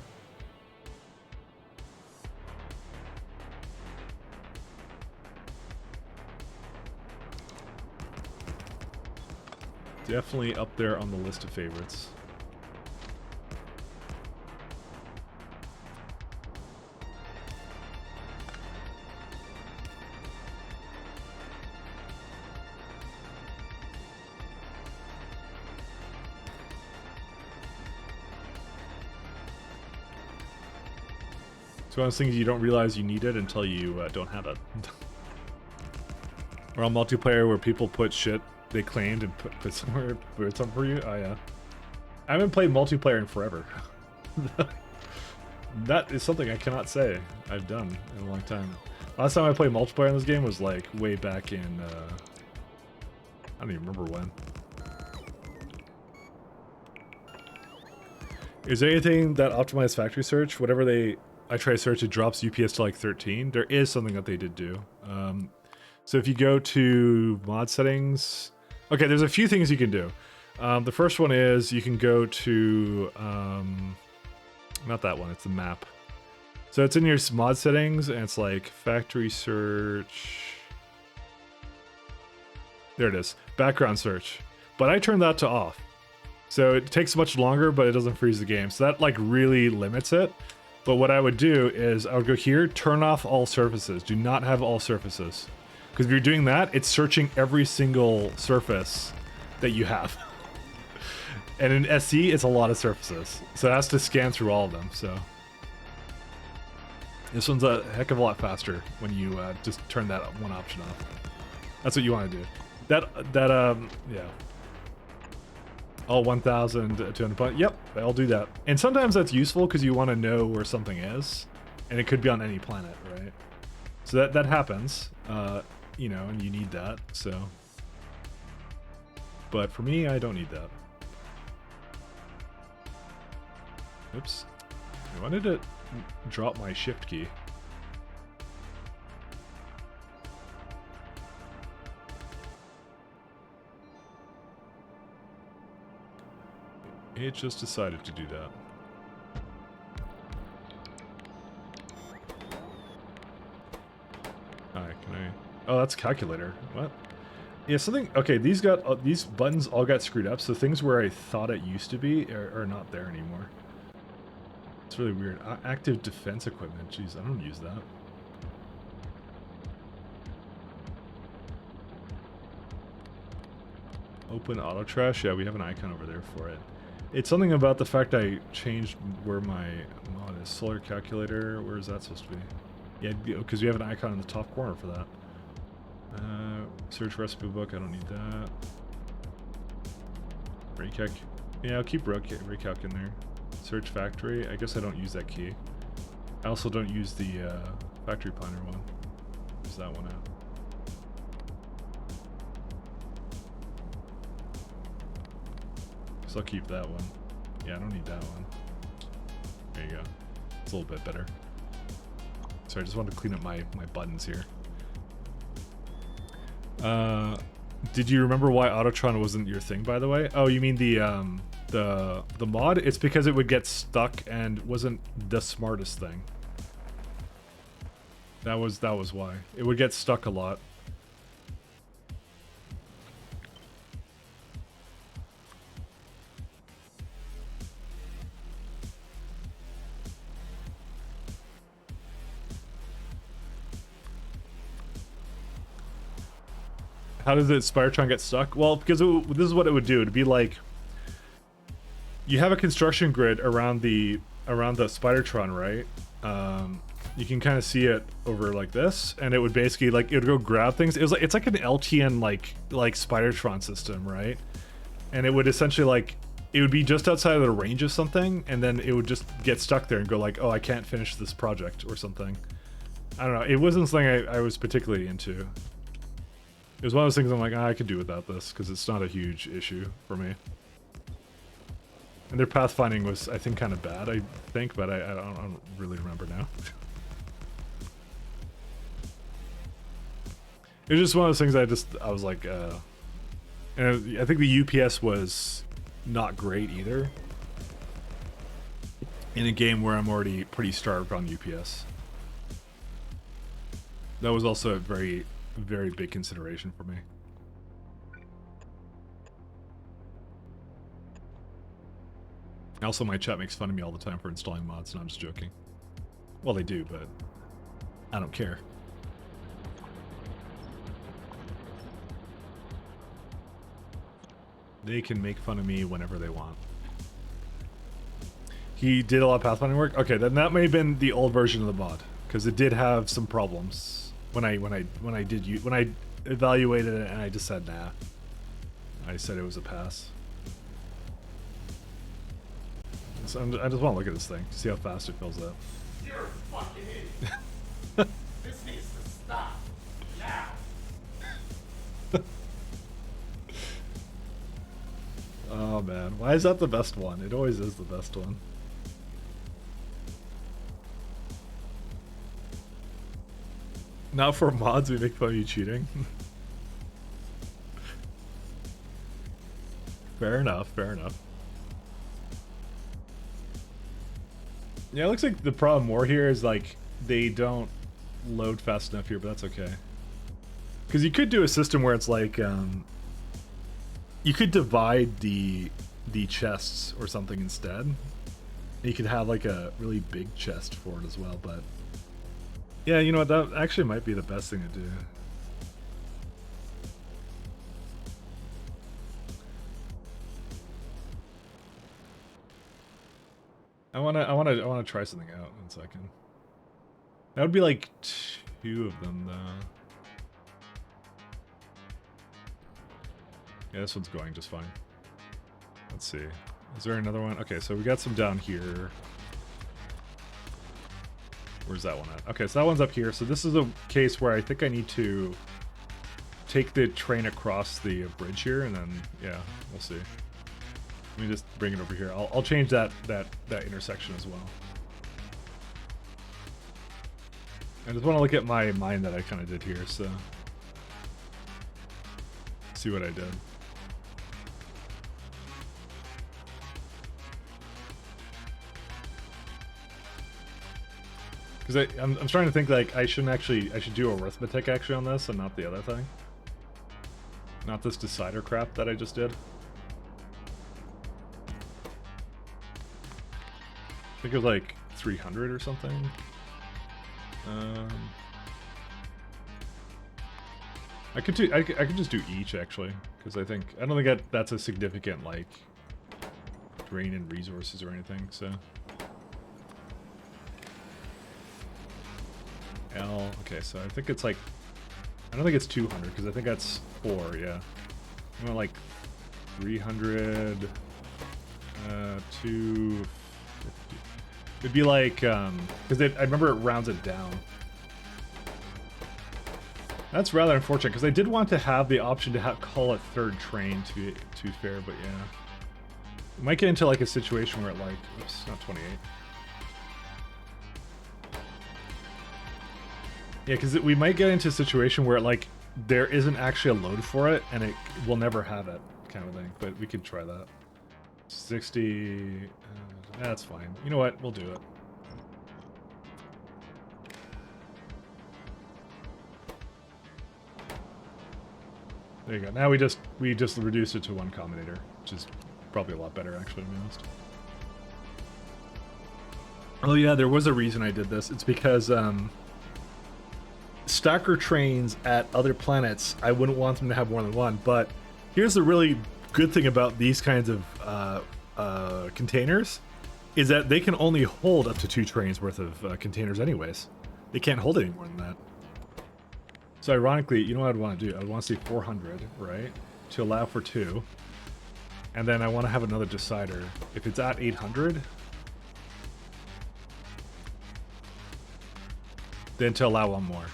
Definitely up there on the list of favorites. It's one of those things you don't realize you need it until you don't have it. Or on multiplayer where people put shit they claimed and put somewhere, put something for you. Oh yeah. I haven't played multiplayer in forever. That is something I cannot say I've done in a long time. Last time I played multiplayer in this game was like way back in, I don't even remember when. Is there anything that optimized factory search? Whatever I try to search, it drops UPS to like 13. There is something that they did do. So if you go to mod settings, okay, there's a few things you can do. The first one is you can go to, not that one, it's the map. So it's in your mod settings and it's like factory search. There it is, background search. But I turned that to off. So it takes much longer, but it doesn't freeze the game. So that like really limits it. But what I would do is I would go here, turn off all surfaces. Do not have all surfaces. Because if you're doing that, it's searching every single surface that you have. And in SE, it's a lot of surfaces. So it has to scan through all of them, so. This one's a heck of a lot faster when you just turn that one option off. That's what you want to do. Yeah. All 1,200 points. Yep, I'll do that. And sometimes that's useful because you want to know where something is. And it could be on any planet, right? So that happens, you know, and you need that, so. But for me, I don't need that. Oops. I wanted to drop my shift key. It just decided to do that. Alright, can I... Oh, that's calculator. What? Yeah, something... Okay, these buttons all got screwed up, so things where I thought it used to be are not there anymore. It's really weird. Active defense equipment. Jeez, I don't use that. Open auto trash. Yeah, we have an icon over there for it. It's something about the fact I changed where my mod is. Solar calculator. Where is that supposed to be? Yeah, because we have an icon in the top corner for that. Search recipe book. I don't need that. Recalc. Yeah, I'll keep recalc in there. Search factory. I guess I don't use that key. I also don't use the factory planner one. Use that one out. So I'll keep that one. Yeah, I don't need that one. There you go. It's a little bit better. Sorry, I just wanted to clean up my buttons here. Did you remember why Autotron wasn't your thing, by the way? Oh, you mean the mod? It's because it would get stuck and wasn't the smartest thing. That was why. It would get stuck a lot. How does the Spidertron get stuck? Well, because this is what it would do. It'd be like you have a construction grid around the Spidertron, right? You can kind of see it over like this, and it would basically like it would go grab things. It's like an LTN like Spidertron system, right? And it would essentially like it would be just outside of the range of something, and then it would just get stuck there and go like, oh, I can't finish this project or something. I don't know. It wasn't something I was particularly into. It was one of those things I'm like, I could do without this because it's not a huge issue for me. And their pathfinding was, I think, kind of bad, I think, but I don't really remember now. It was just one of those things I was like, and I think the UPS was not great either. In a game where I'm already pretty starved on UPS. That was also a very big consideration for me. Also, my chat makes fun of me all the time for installing mods, and I'm just joking. Well, they do, but I don't care. They can make fun of me whenever they want. He did a lot of pathfinding work. Okay, then that may have been the old version of the mod because it did have some problems when I evaluated it and I just said nah. I said it was a pass. So I just want to look at this thing, see how fast it fills up. You're a fucking idiot. This needs to stop. Now. Oh man, why is that the best one? It always is the best one. Now for mods, we make fun of you cheating. Fair enough, fair enough. Yeah, it looks like the problem more here is like they don't load fast enough here, but that's okay. Because you could do a system where it's like you could divide the chests or something instead. And you could have like a really big chest for it as well, but yeah, you know what, that actually might be the best thing to do. I wanna try something out in a second. That would be like 2 of them though. Yeah, this one's going just fine. Let's see. Is there another one? Okay, so we got some down here. Where's that one at? Okay, so that one's up here. So this is a case where I think I need to take the train across the bridge here, and then, yeah, we'll see. Let me just bring it over here. I'll change that intersection as well. I just want to look at my mine that I kind of did here, so see what I did. Because I'm trying to think like I should do arithmetic actually on this and not the other thing. Not this decider crap that I just did. I think it was like 300 or something. I could just do each actually, because I don't think that's a significant like drain in resources or anything. So L. Okay, so I think it's like I don't think it's 200 because I think that's 4. Yeah, I want like 300, 250. It'd be like because I remember it rounds it down. That's rather unfortunate because I did want to have the option to call a third train to be fair, but yeah, we might get into like a situation where it like oops, not 28. Yeah, because we might get into a situation where like there isn't actually a load for it and it will never have it kind of thing, but we could try that. 60, that's fine. You know what? We'll do it. There you go. Now we just reduced it to 1 combinator, which is probably a lot better actually, to be honest. Oh yeah, there was a reason I did this. It's because stacker trains at other planets, I wouldn't want them to have more than 1, but here's the really good thing about these kinds of containers is that they can only hold up to 2 trains worth of containers anyways. They can't hold any more than that. So ironically, you know what I'd want to do? I'd want to say 400, right? To allow for 2. And then I want to have another decider. If it's at 800, then to allow 1 more.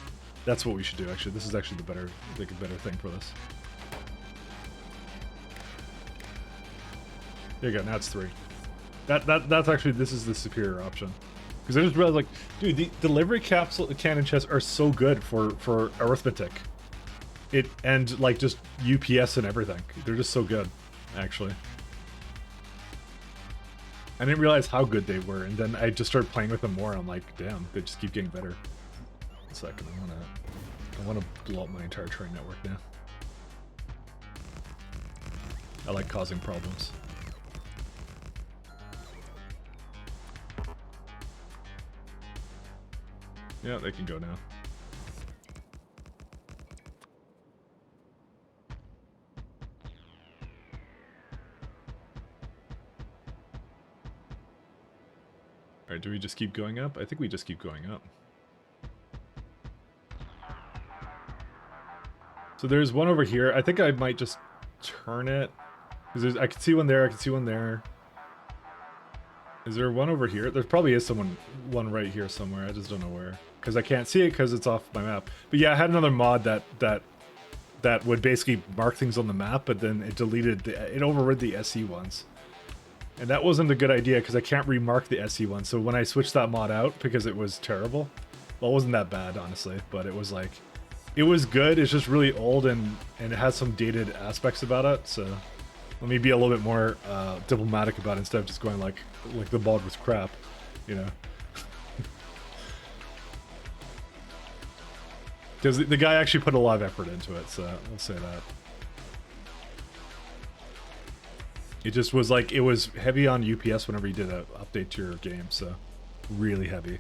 That's what we should do actually. This is actually the better thing for this. There you go, now it's 3. That's actually, this is the superior option. Because I just realized, like, dude, the delivery capsule cannon chests are so good for arithmetic. And like just UPS and everything. They're just so good, actually. I didn't realize how good they were, and then I just started playing with them more, and I'm like, damn, they just keep getting better. 1 second, I wanna blow up my entire train network now. I like causing problems. Yeah, they can go now. Alright, do we just keep going up? I think we just keep going up. So there's one over here. I think I might just turn it. Because I can see one there, I can see one there. Is there one over here? There probably is one right here somewhere. I just don't know where. Because I can't see it because it's off my map. But yeah, I had another mod that would basically mark things on the map, but then it it overrid the SE ones. And that wasn't a good idea because I can't remark the SE one. So when I switched that mod out because it was terrible, well, it wasn't that bad, honestly, but it was like, it was good. It's just really old and it has some dated aspects about it. So let me be a little bit more diplomatic about it instead of just going like the mod was crap, you know. Because the guy actually put a lot of effort into it, so I'll say that. It just was like, it was heavy on UPS whenever you did an update to your game, so really heavy.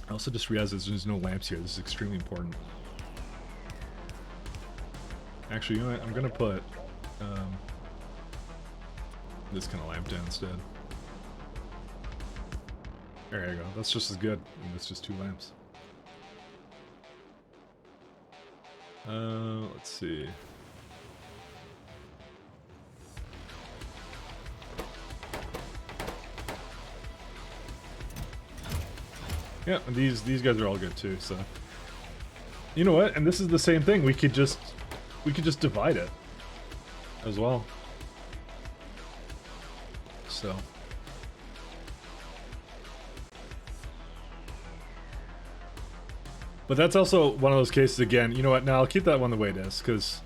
I also just realized there's no lamps here. This is extremely important. Actually, you know what? I'm gonna put this kind of lamp down instead. There you go. That's just as good. And it's just 2 lamps. Let's see. Yeah, and these guys are all good too, so. You know what? And this is the same thing. We could just divide it as well. So. But that's also one of those cases again. You know what? Now I'll keep that one the way it is, because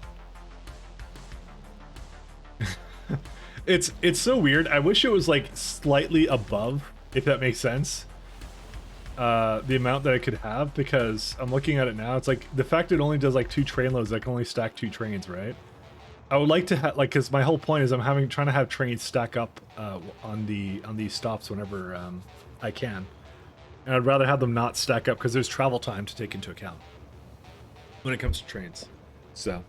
it's so weird. I wish it was like slightly above, if that makes sense. The amount that I could have, because I'm looking at it now. It's like the fact it only does like 2 train loads. I can only stack 2 trains, right? I would like to have like, because my whole point is I'm trying to have trains stack up on these stops whenever I can. And I'd rather have them not stack up because there's travel time to take into account when it comes to trains. So,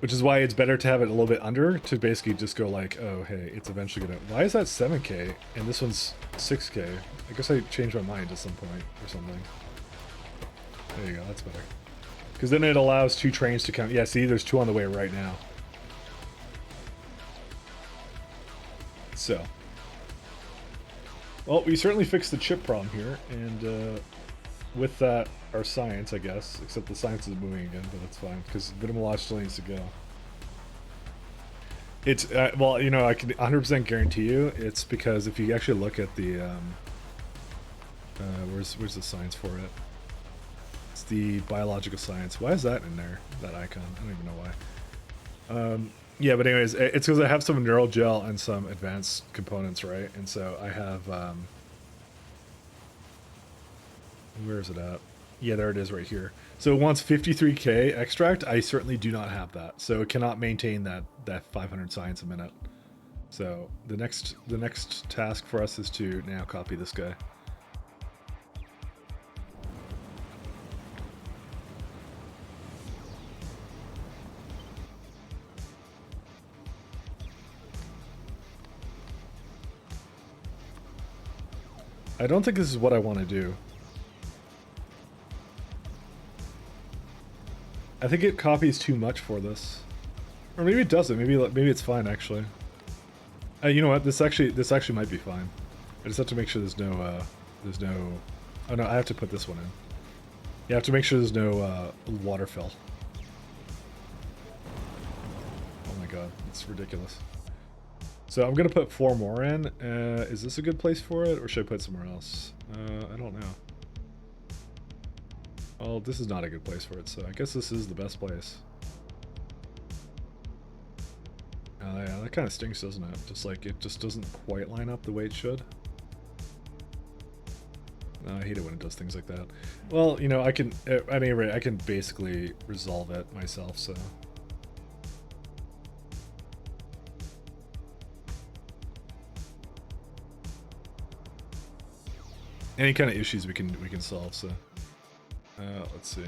which is why it's better to have it a little bit under, to basically just go like, oh, hey, it's eventually gonna... Why is that 7K and this one's 6K? I guess I changed my mind at some point or something. There you go, that's better. Because then it allows 2 trains to come... Yeah, see, there's 2 on the way right now. So... Well, we certainly fixed the chip problem here, and with that, our science, I guess, except the science is moving again, but that's fine, because Vitamalage still needs to go. It's, well, you know, I can 100% guarantee you, it's because if you actually look at the, where's the science for it? It's the biological science. Why is that in there, that icon? I don't even know why. Yeah, but anyways, it's because I have some neural gel and some advanced components, right? And so I have, where is it at? Yeah, there it is right here. So it wants 53K extract. I certainly do not have that. So it cannot maintain that 500 science a minute. So the next task for us is to now copy this guy. I don't think this is what I want to do. I think it copies too much for this, or maybe it doesn't. Maybe it's fine actually. You know what? This actually might be fine. I just have to make sure there's no. Oh no, I have to put this one in. You have to make sure there's no water fill. Oh my god, it's ridiculous. So I'm gonna put 4 more in. Is this a good place for it, or should I put it somewhere else? I don't know. Well, this is not a good place for it, so I guess this is the best place. Yeah, that kind of stinks, doesn't it? Just like, it just doesn't quite line up the way it should. I hate it when it does things like that. Well, you know, I can, at any rate, I can basically resolve it myself, so... Any kind of issues we can solve, so... let's see.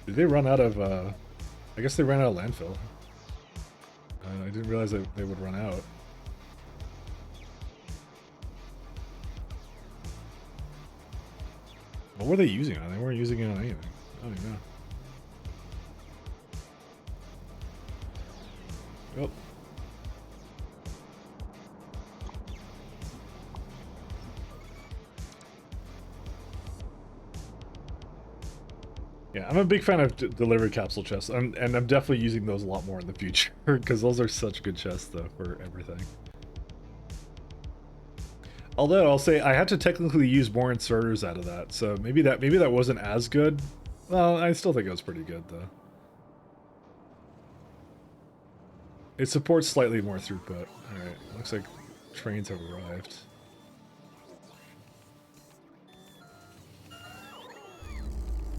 Did they run out of, I guess they ran out of landfill. I didn't realize that they would run out. What were they using it on? They weren't using it on anything. I don't even know. Oh. Yeah, I'm a big fan of delivery capsule chests, and I'm definitely using those a lot more in the future, because those are such good chests, though, for everything. Although, I'll say, I had to technically use more inserters out of that, so maybe that wasn't as good. Well, I still think it was pretty good, though. It supports slightly more throughput. Alright, looks like trains have arrived.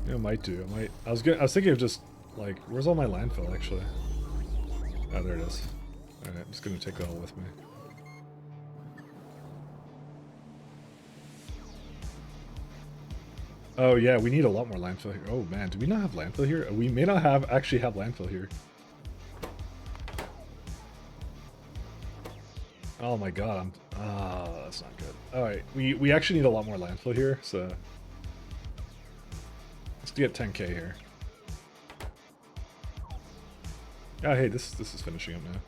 Yeah, I might do. I was thinking of just like, where's all my landfill actually? Oh, there it is. Alright, I'm just gonna take that all with me. Oh yeah, we need a lot more landfill here. Oh man, do we not have landfill here? We may not actually have landfill here. Oh my god, that's not good. Alright, we actually need a lot more landfill here, so let's get 10k here. Oh hey, this is finishing up now.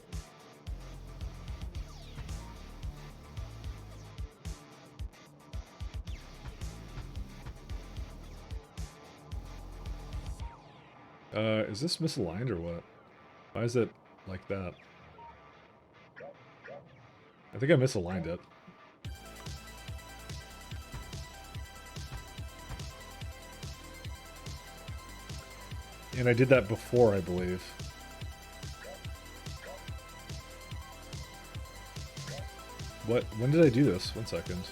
Is this misaligned or what? Why is it like that? I think I misaligned it. And I did that before, I believe. What? When did I do this? 1 second.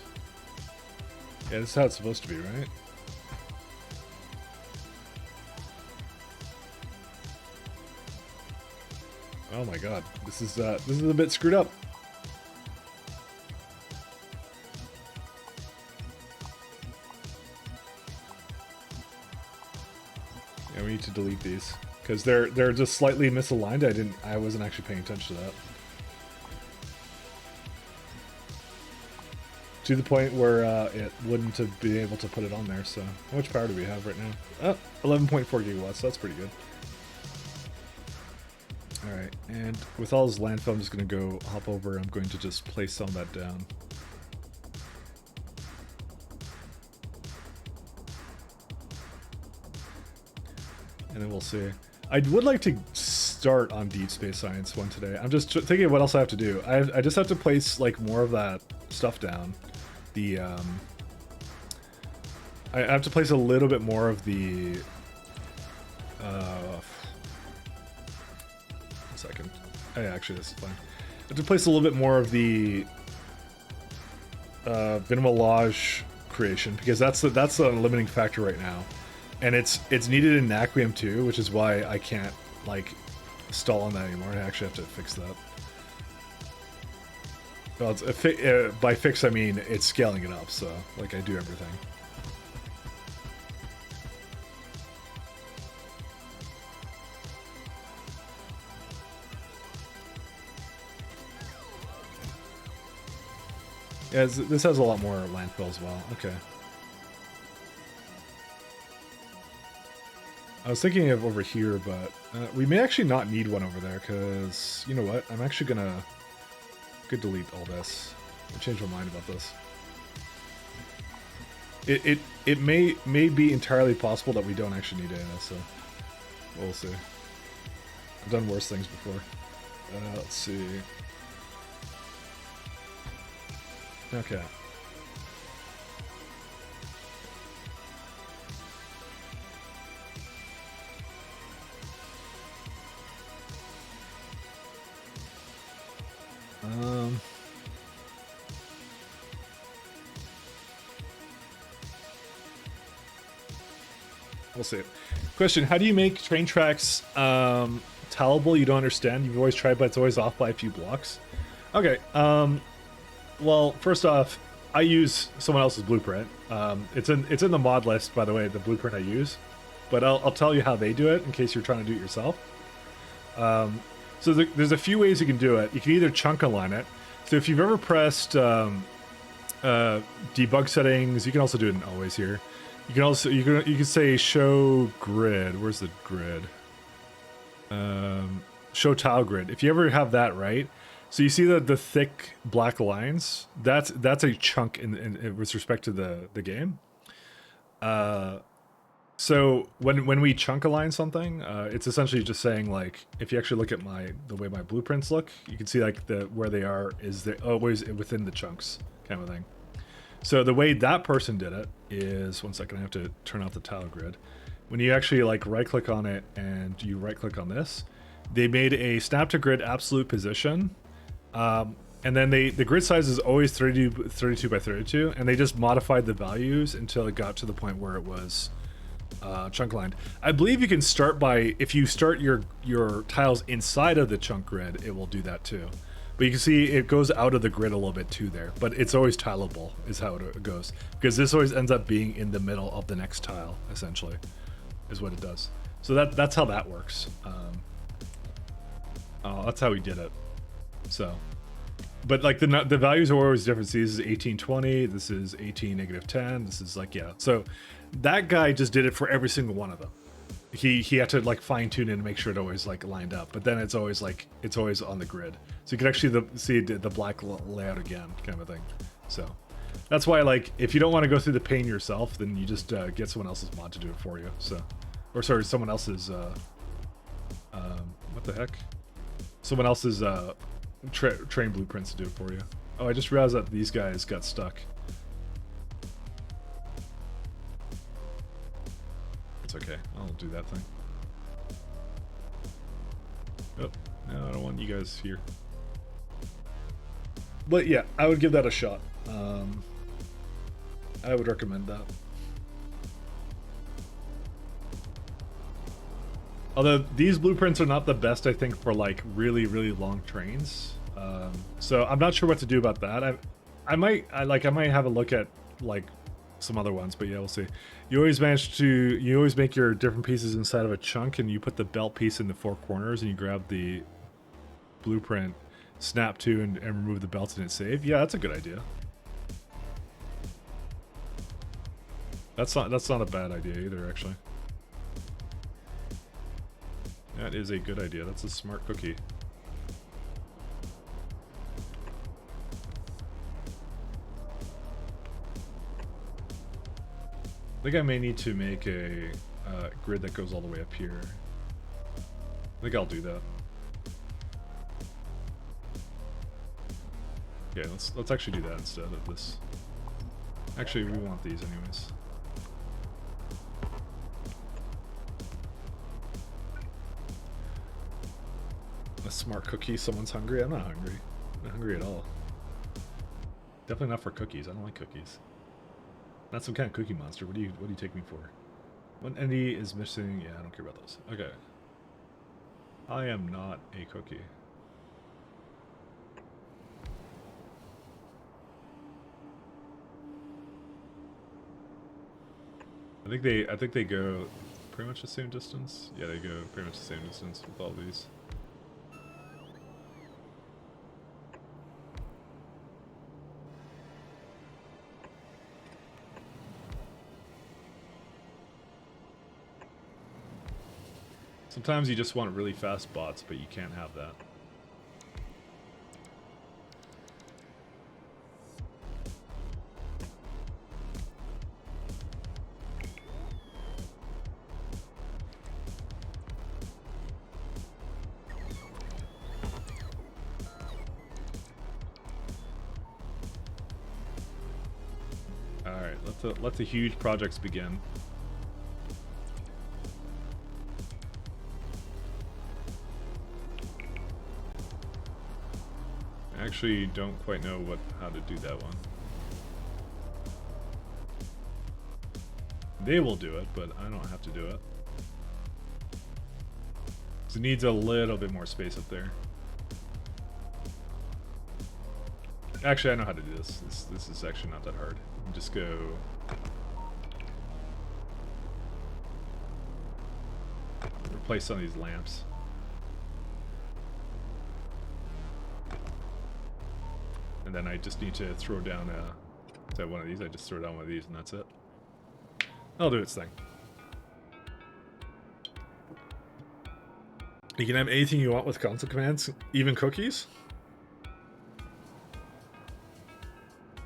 Yeah, this is how it's supposed to be, right? Oh my god, this is a bit screwed up. Yeah, we need to delete these because they're just slightly misaligned. I wasn't actually paying attention to that. To the point where it wouldn't have been able to put it on there. So, how much power do we have right now? Oh, 11.4 gigawatts. That's pretty good. Alright, and with all this landfill, I'm just going to go hop over. I'm going to just place some of that down. And then we'll see. I would like to start on Deep Space Science one today. I'm just thinking of what else I have to do. I just have to place like more of that stuff down. I have to place a little bit more of the... 1 second. Hey, actually, this is fine. I have to place a little bit more of the Vinamilage creation because that's the limiting factor right now, and it's needed in Naquium too, which is why I can't like stall on that anymore. I actually have to fix that. Well, by fix I mean it's scaling it up, so like I do everything. Yeah, this has a lot more landfill as well. Okay. I was thinking of over here, but we may actually not need one over there, because, you know what? I'm actually gonna delete all this. I changed my mind about this. It may be entirely possible that we don't actually need it, so we'll see. I've done worse things before. Let's see. Okay. We'll see. Question: how do you make train tracks tellable? You don't understand. You've always tried, but it's always off by a few blocks. Okay. Well, first off, I use someone else's blueprint. It's in the mod list, by the way, the blueprint I use. But I'll tell you how they do it in case you're trying to do it yourself. So there's a few ways you can do it. You can either chunk align it. So if you've ever pressed debug settings, you can also do it in always here. You can also you can say show grid. Where's the grid? Show tile grid. If you ever have that right, so you see the thick black lines. That's a chunk in with respect to the game. So when we chunk align something, it's essentially just saying like if you actually look at the way my blueprints look, you can see like where they are is they're always within the chunks kind of thing. So the way that person did it is, one second, I have to turn off the tile grid. When you actually like right click on it and you right click on this, they made a snap to grid absolute position. And then the grid size is always 32 by 32, and they just modified the values until it got to the point where it was chunk lined. I believe you can start by, if you start your tiles inside of the chunk grid, it will do that too. But you can see it goes out of the grid a little bit too there, but it's always tileable is how it goes, because this always ends up being in the middle of the next tile, essentially, is what it does. So that's how that works. That's how we did it. So, but like the values are always different. See, this is 1820, this is 18 -10, this is like, yeah. So that guy just did it for every single one of them. He had to like fine tune it and make sure it always like lined up, but then it's always on the grid, so you can actually see the black layout again, kind of a thing. So that's why, like, if you don't want to go through the pain yourself, then you just get someone else's mod to do it for you. So, or sorry, someone else's what the heck? Someone else's train blueprints to do it for you. Oh, I just realized that these guys got stuck. It's okay, I'll do that thing. Oh, no, I don't want you guys here. But yeah, I would give that a shot. I would recommend that. Although these blueprints are not the best, I think, for like really, really long trains. So I'm not sure what to do about that. I might have a look at like some other ones, but yeah, we'll see. You always make your different pieces inside of a chunk, and you put the belt piece in the four corners, and you grab the blueprint, snap to, and remove the belts, and hit save. Yeah, that's a good idea. That's not a bad idea either, actually. That is a good idea. That's a smart cookie. I think I may need to make a grid that goes all the way up here. I think I'll do that. Okay, let's actually do that instead of this. Actually, we want these anyways. A smart cookie. Someone's hungry. I'm not hungry. I'm not hungry at all. Definitely not for cookies. I don't like cookies. Not some kind of cookie monster. What do you take me for? One entity is missing. Yeah, I don't care about those. Okay. I am not a cookie. I think they go pretty much the same distance. Yeah, they go pretty much the same distance with all these. Sometimes you just want really fast bots, but you can't have that. Alright, let the huge projects begin. I actually don't quite know how to do that one. They will do it, but I don't have to do it. So it needs a little bit more space up there. Actually, I know how to do this. This is actually not that hard. You just go... replace some of these lamps. And then I just need to throw down one of these. I just throw down one of these and that's it. I'll do its thing. You can have anything you want with console commands, even cookies?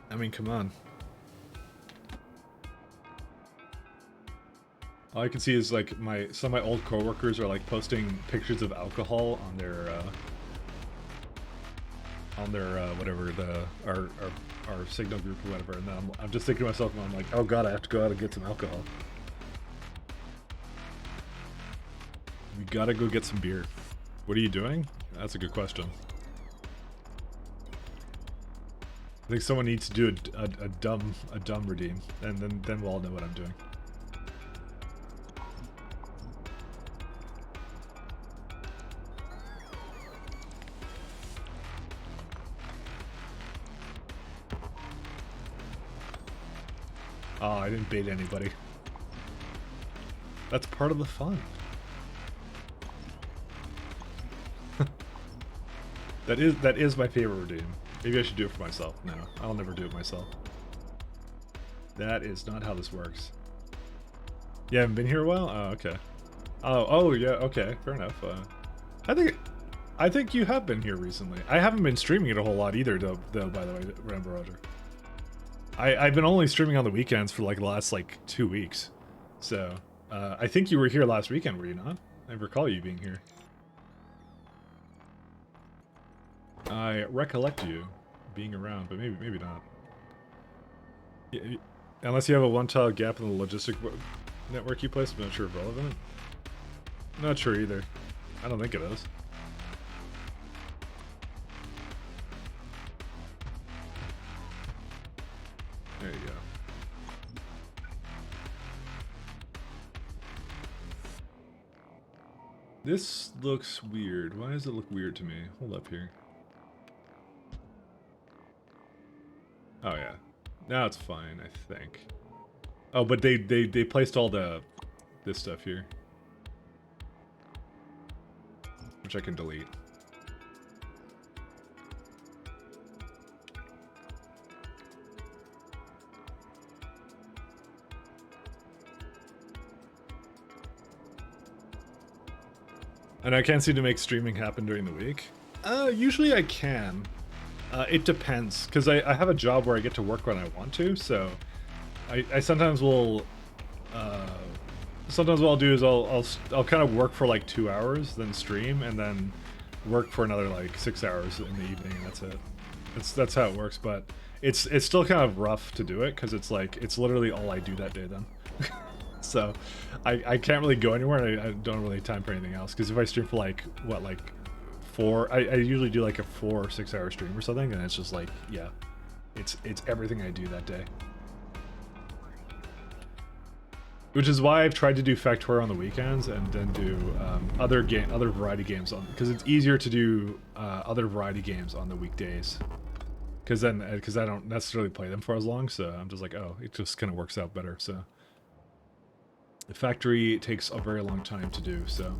I mean, come on. All I can see is like some of my old coworkers are like posting pictures of alcohol on their whatever our signal group or whatever, and then I'm just thinking to myself, and I'm like, oh god, I have to go out and get some alcohol. We gotta go get some beer. What are you doing? That's a good question. I think someone needs to do a dumb redeem, and then we'll all know what I'm doing. Oh, I didn't bait anybody. That's part of the fun. That is my favorite redeem. Maybe I should do it for myself. No, I'll never do it myself. That is not how this works. You haven't been here a while? Oh, okay. Oh yeah, okay, fair enough. I think you have been here recently. I haven't been streaming it a whole lot either, though. By the way, remember, Roger. I've been only streaming on the weekends for like the last like 2 weeks. So I think you were here last weekend, were you not? I recall you being here. I recollect you being around, but maybe not. Yeah, unless you have a one-tile gap in the logistic network you placed, I'm not sure if relevant. Not sure either. I don't think it is. There you go. This looks weird. Why does it look weird to me? Hold up here. Oh yeah. Now it's fine, I think. Oh, but they placed all this stuff here. Which I can delete. And I can't seem to make streaming happen during the week. Usually I can. It depends, because I have a job where I get to work when I want to, so I sometimes will, sometimes what I'll do is I'll kind of work for like 2 hours, then stream, and then work for another like 6 hours in the evening, and that's it. That's how it works, but it's still kind of rough to do it, because it's literally all I do that day then. So I can't really go anywhere, and I don't really have time for anything else, because if I stream for like, what, like 4, I usually do like a 4 or 6 hour stream or something, and it's just like, yeah, it's everything I do that day. Which is why I've tried to do Factorio on the weekends and then do other variety games on, because it's easier to do other variety games on the weekdays, because I don't necessarily play them for as long, so I'm just like, oh, it just kind of works out better. So the factory takes a very long time to do, so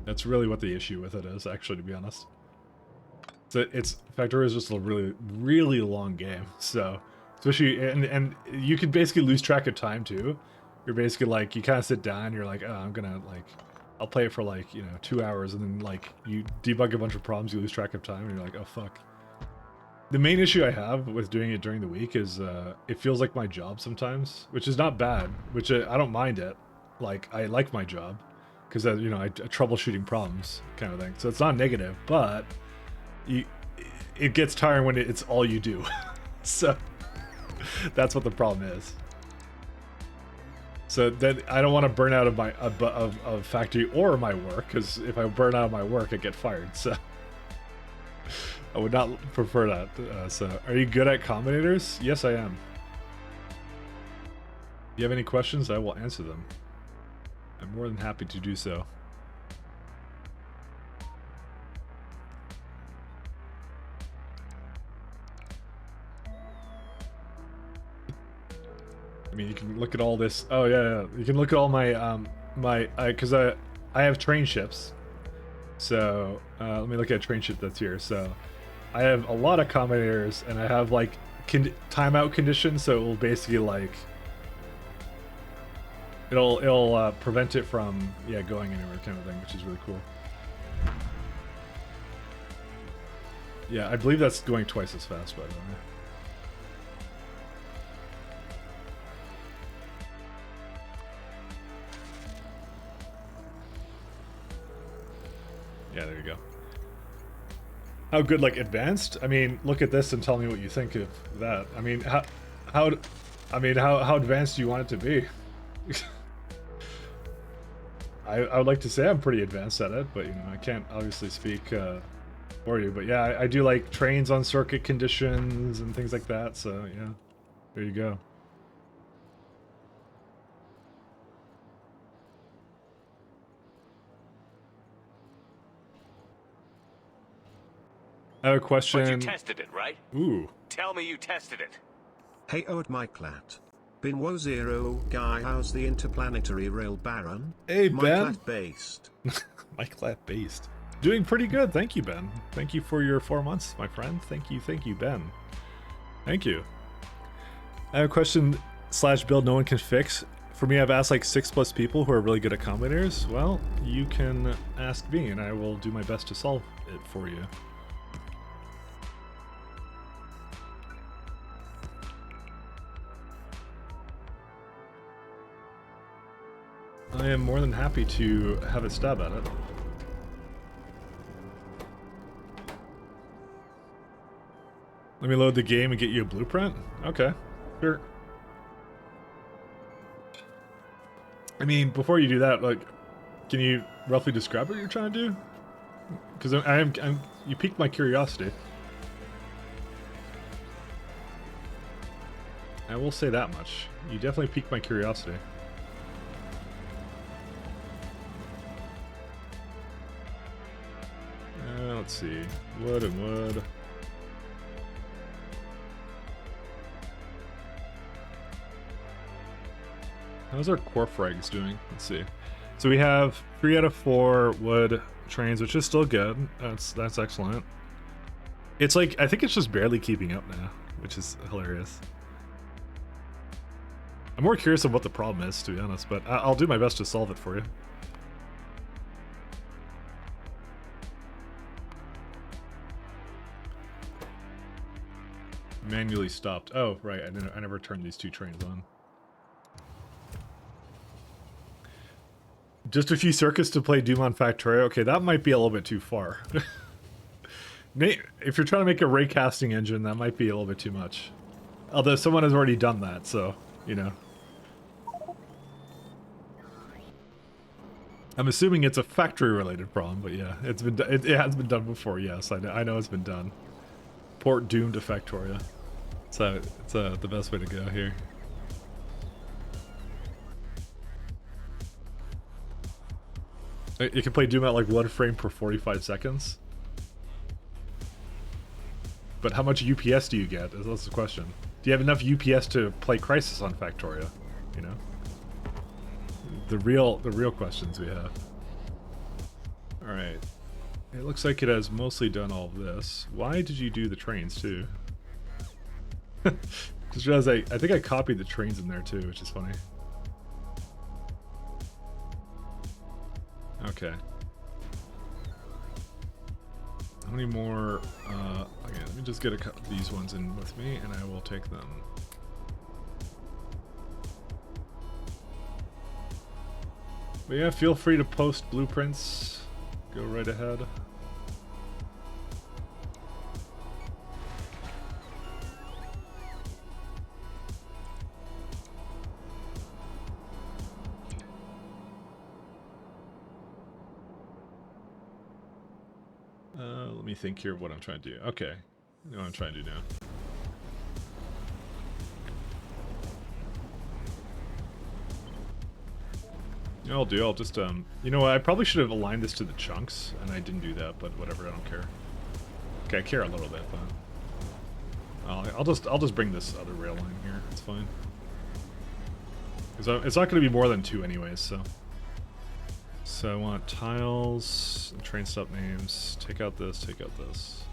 that's really what the issue with it is, actually, to be honest. So Factorio is just a really long game, so especially, and you could basically lose track of time too. You're basically like, you kind of sit down, you're like, oh, I'm gonna like, I'll play it for like, 2 hours, and then like you debug a bunch of problems, you lose track of time, and you're like, oh fuck. The main issue I have with doing it during the week is it feels like my job sometimes, which is not bad, which I don't mind it. Like, I like my job, because I troubleshooting problems kind of thing. So it's not negative, but it gets tiring when it's all you do. So that's what the problem is. So then I don't want to burn out of my of factory or my work, because if I burn out of my work, I get fired. So I would not prefer that. So are you good at combinators? Yes, I am. If you have any questions, I will answer them. I'm more than happy to do so. I mean, you can look at all this. Oh yeah. You can look at all my because I have train ships. So let me look at a train ship that's here. So I have a lot of combinators, and I have like timeout conditions, so it will basically like it'll prevent it from going anywhere kind of thing, which is really cool. Yeah, I believe that's going twice as fast, by the way. Yeah, there you go. How good, like, advanced? I mean, look at this and tell me what you think of that. I mean, how advanced do you want it to be? I would like to say I'm pretty advanced at it, but, you know, I can't obviously speak for you. But yeah, I do like trains on circuit conditions and things like that, so yeah, there you go. I have a question. But you tested it, right? Ooh. Tell me you tested it. Hey Oat Mike Lat. Binwo Zero guy, how's the interplanetary rail baron? Hey Mike Ben. Lat based. Mike Lat based. Doing pretty good, thank you, Ben. Thank you for your 4 months, my friend. Thank you, Ben. Thank you. I have a question / build no one can fix. For me, I've asked like 6+ people who are really good at combinators. Well, you can ask me, and I will do my best to solve it for you. I am more than happy to have a stab at it. Let me load the game and get you a blueprint? Okay, sure. I mean, before you do that, like, can you roughly describe what you're trying to do? Because you piqued my curiosity. I will say that much. You definitely piqued my curiosity. Let's see. Wood and wood. How's our core frags doing? Let's see. So we have 3 out of 4 wood trains, which is still good. That's excellent. It's like, I think it's just barely keeping up now, which is hilarious. I'm more curious of what the problem is, to be honest, but I'll do my best to solve it for you. Manually stopped. Oh, right. I never turned these 2 trains on. Just a few circuits to play Doom on Factorio. Okay, that might be a little bit too far. If you're trying to make a raycasting engine, that might be a little bit too much. Although someone has already done that, so, you know. I'm assuming it's a factory-related problem, but yeah, it has been done before. Yes, I know it's been done. Port Doom to Factorio. So it's the best way to go here. You can play Doom at like 1 frame per 45 seconds. But how much UPS do you get? That's the question. Do you have enough UPS to play Crysis on Factorio? You know, the real questions we have. All right. It looks like it has mostly done all of this. Why did you do the trains too? Just realized I think I copied the trains in there too, which is funny. Okay. How many more? Okay, let me just get these ones in with me, and I will take them. But yeah, feel free to post blueprints. Go right ahead. Let me think here what I'm trying to do. Okay, I know what I'm trying to do now. You know what I'll just, you know what, I probably should have aligned this to the chunks, and I didn't do that, but whatever, I don't care. Okay, I care a little bit, but... I'll just bring this other rail line here, it's fine. Because it's not going to be more than 2 anyways, so... So I want tiles, train stop names, take out this, take out this.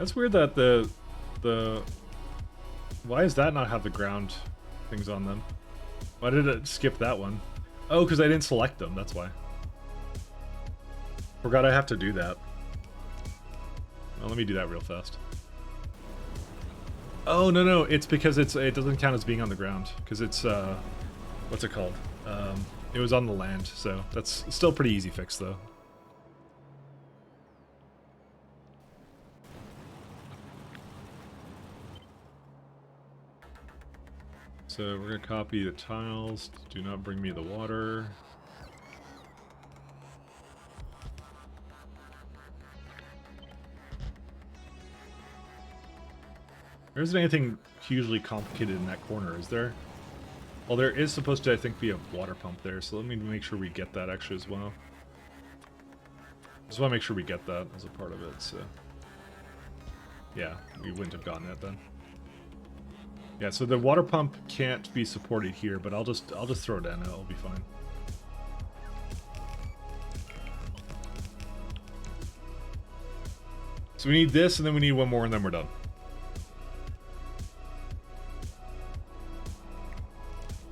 That's weird that the why does that not have the ground things on them? Why did it skip that one? Oh, because I didn't select them, that's why. Forgot I have to do that. Well, let me do that real fast. Oh, no, it's because it doesn't count as being on the ground, because it's, what's it called? It was on the land, so that's still a pretty easy fix, though. So we're going to copy the tiles. Do not bring me the water. There isn't anything hugely complicated in that corner, is there? Well, there is supposed to, I think, be a water pump there, so let me make sure we get that actually as well. Just want to make sure we get that as a part of it, so... Yeah, we wouldn't have gotten it then. Yeah, so the water pump can't be supported here, but I'll just throw it in, it'll be fine. So we need this, and then we need one more, and then we're done.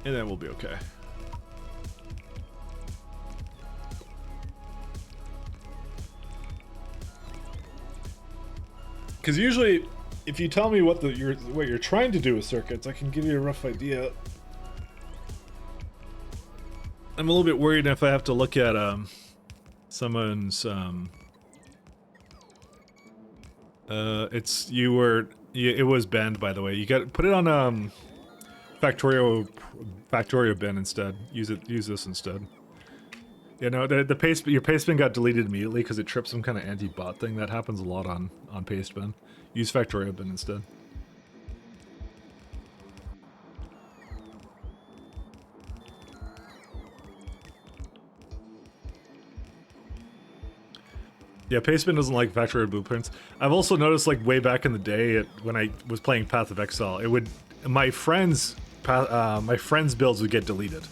And then we'll be okay. Because usually, if you tell me what you're trying to do with circuits, I can give you a rough idea. I'm a little bit worried if I have to look at someone's it was banned, by the way. You got put it on Factorio bin instead. Use this instead. You know, your paste bin got deleted immediately because it tripped some kind of anti-bot thing. That happens a lot on paste bin. Use Factorio bin instead. Yeah, Pastebin doesn't like Factorio blueprints. I've also noticed, like, way back in the day, when I was playing Path of Exile, my friends' builds would get deleted.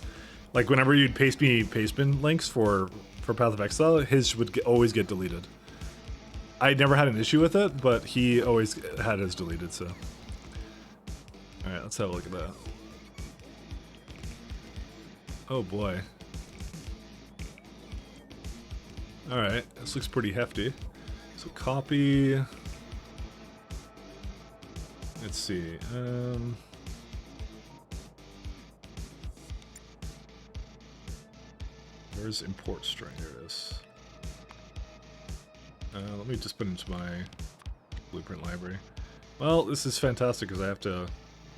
Like, whenever you'd paste me Pastebin links for Path of Exile, his would always get deleted. I never had an issue with it, but he always had his deleted, so... Alright, let's have a look at that. Oh boy. Alright, this looks pretty hefty. So copy... Let's see, where's import string? Here it is. Let me just put it into my blueprint library. Well, this is fantastic because I have to,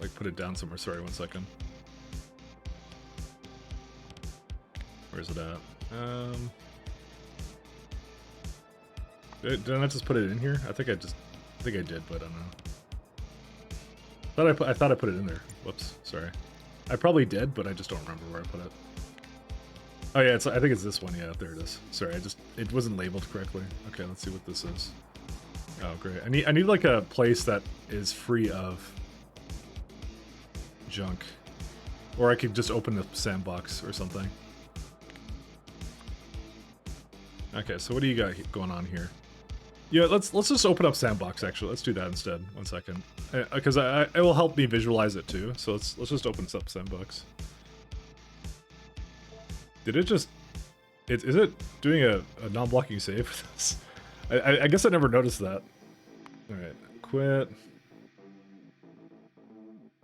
like, put it down somewhere. Sorry, 1 second. Where's it at? Did I not just put it in here? I think I did, but I don't know. I thought I put it in there. Whoops, sorry. I probably did, but I just don't remember where I put it. Oh yeah, I think it's this one. Yeah, there it is. Sorry, it wasn't labeled correctly. Okay, let's see what this is. Oh great. I need like a place that is free of junk, or I could just open the sandbox or something. Okay, so what do you got going on here? Yeah, let's just open up sandbox. Actually, let's do that instead. 1 second, because it will help me visualize it too. So let's just open up sandbox. Did it just... Is it doing a non-blocking save for this? I guess I never noticed that. Alright, quit.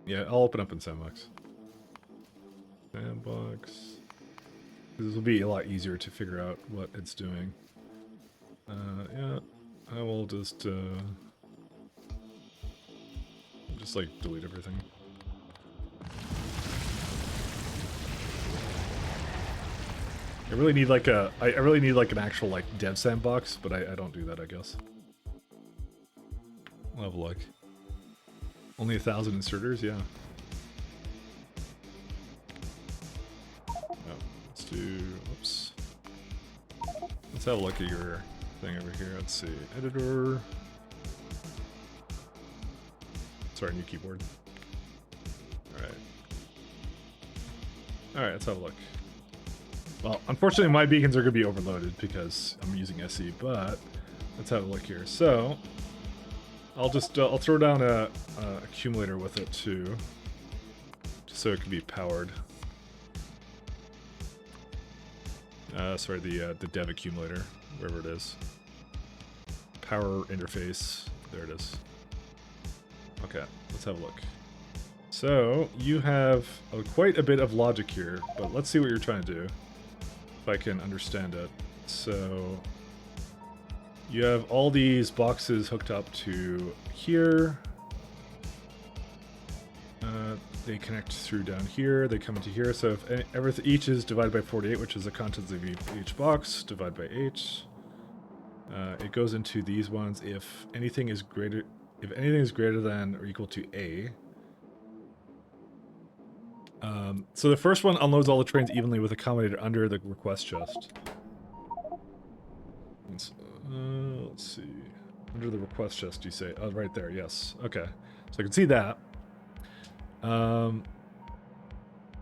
Yeah, I'll open up in Sandbox. Sandbox. This will be a lot easier to figure out what it's doing. Yeah, I will just like delete everything. I really need like an actual like dev sandbox, but I don't do that, I guess. I'll have a look. Only 1,000 inserters, yeah. Oh, let's do, whoops. Let's have a look at your thing over here. Let's see, editor. Sorry, new keyboard. Alright. Alright, let's have a look. Well, unfortunately my beacons are going to be overloaded because I'm using SE, but let's have a look here. So, I'll just I'll throw down a accumulator with it too, just so it can be powered. Sorry, the dev accumulator, wherever it is. Power interface. There it is. Okay, let's have a look. So you have quite a bit of logic here, but let's see what you're trying to do, if I can understand it. So you have all these boxes hooked up to here. They connect through down here. They come into here. So if each is divided by 48, which is the contents of each box, divide by 8. It goes into these ones if anything is greater than or equal to A. So the first one unloads all the trains evenly with accommodator under the request chest. Let's see. Under the request chest, you say? Oh, right there. Yes. Okay. So I can see that.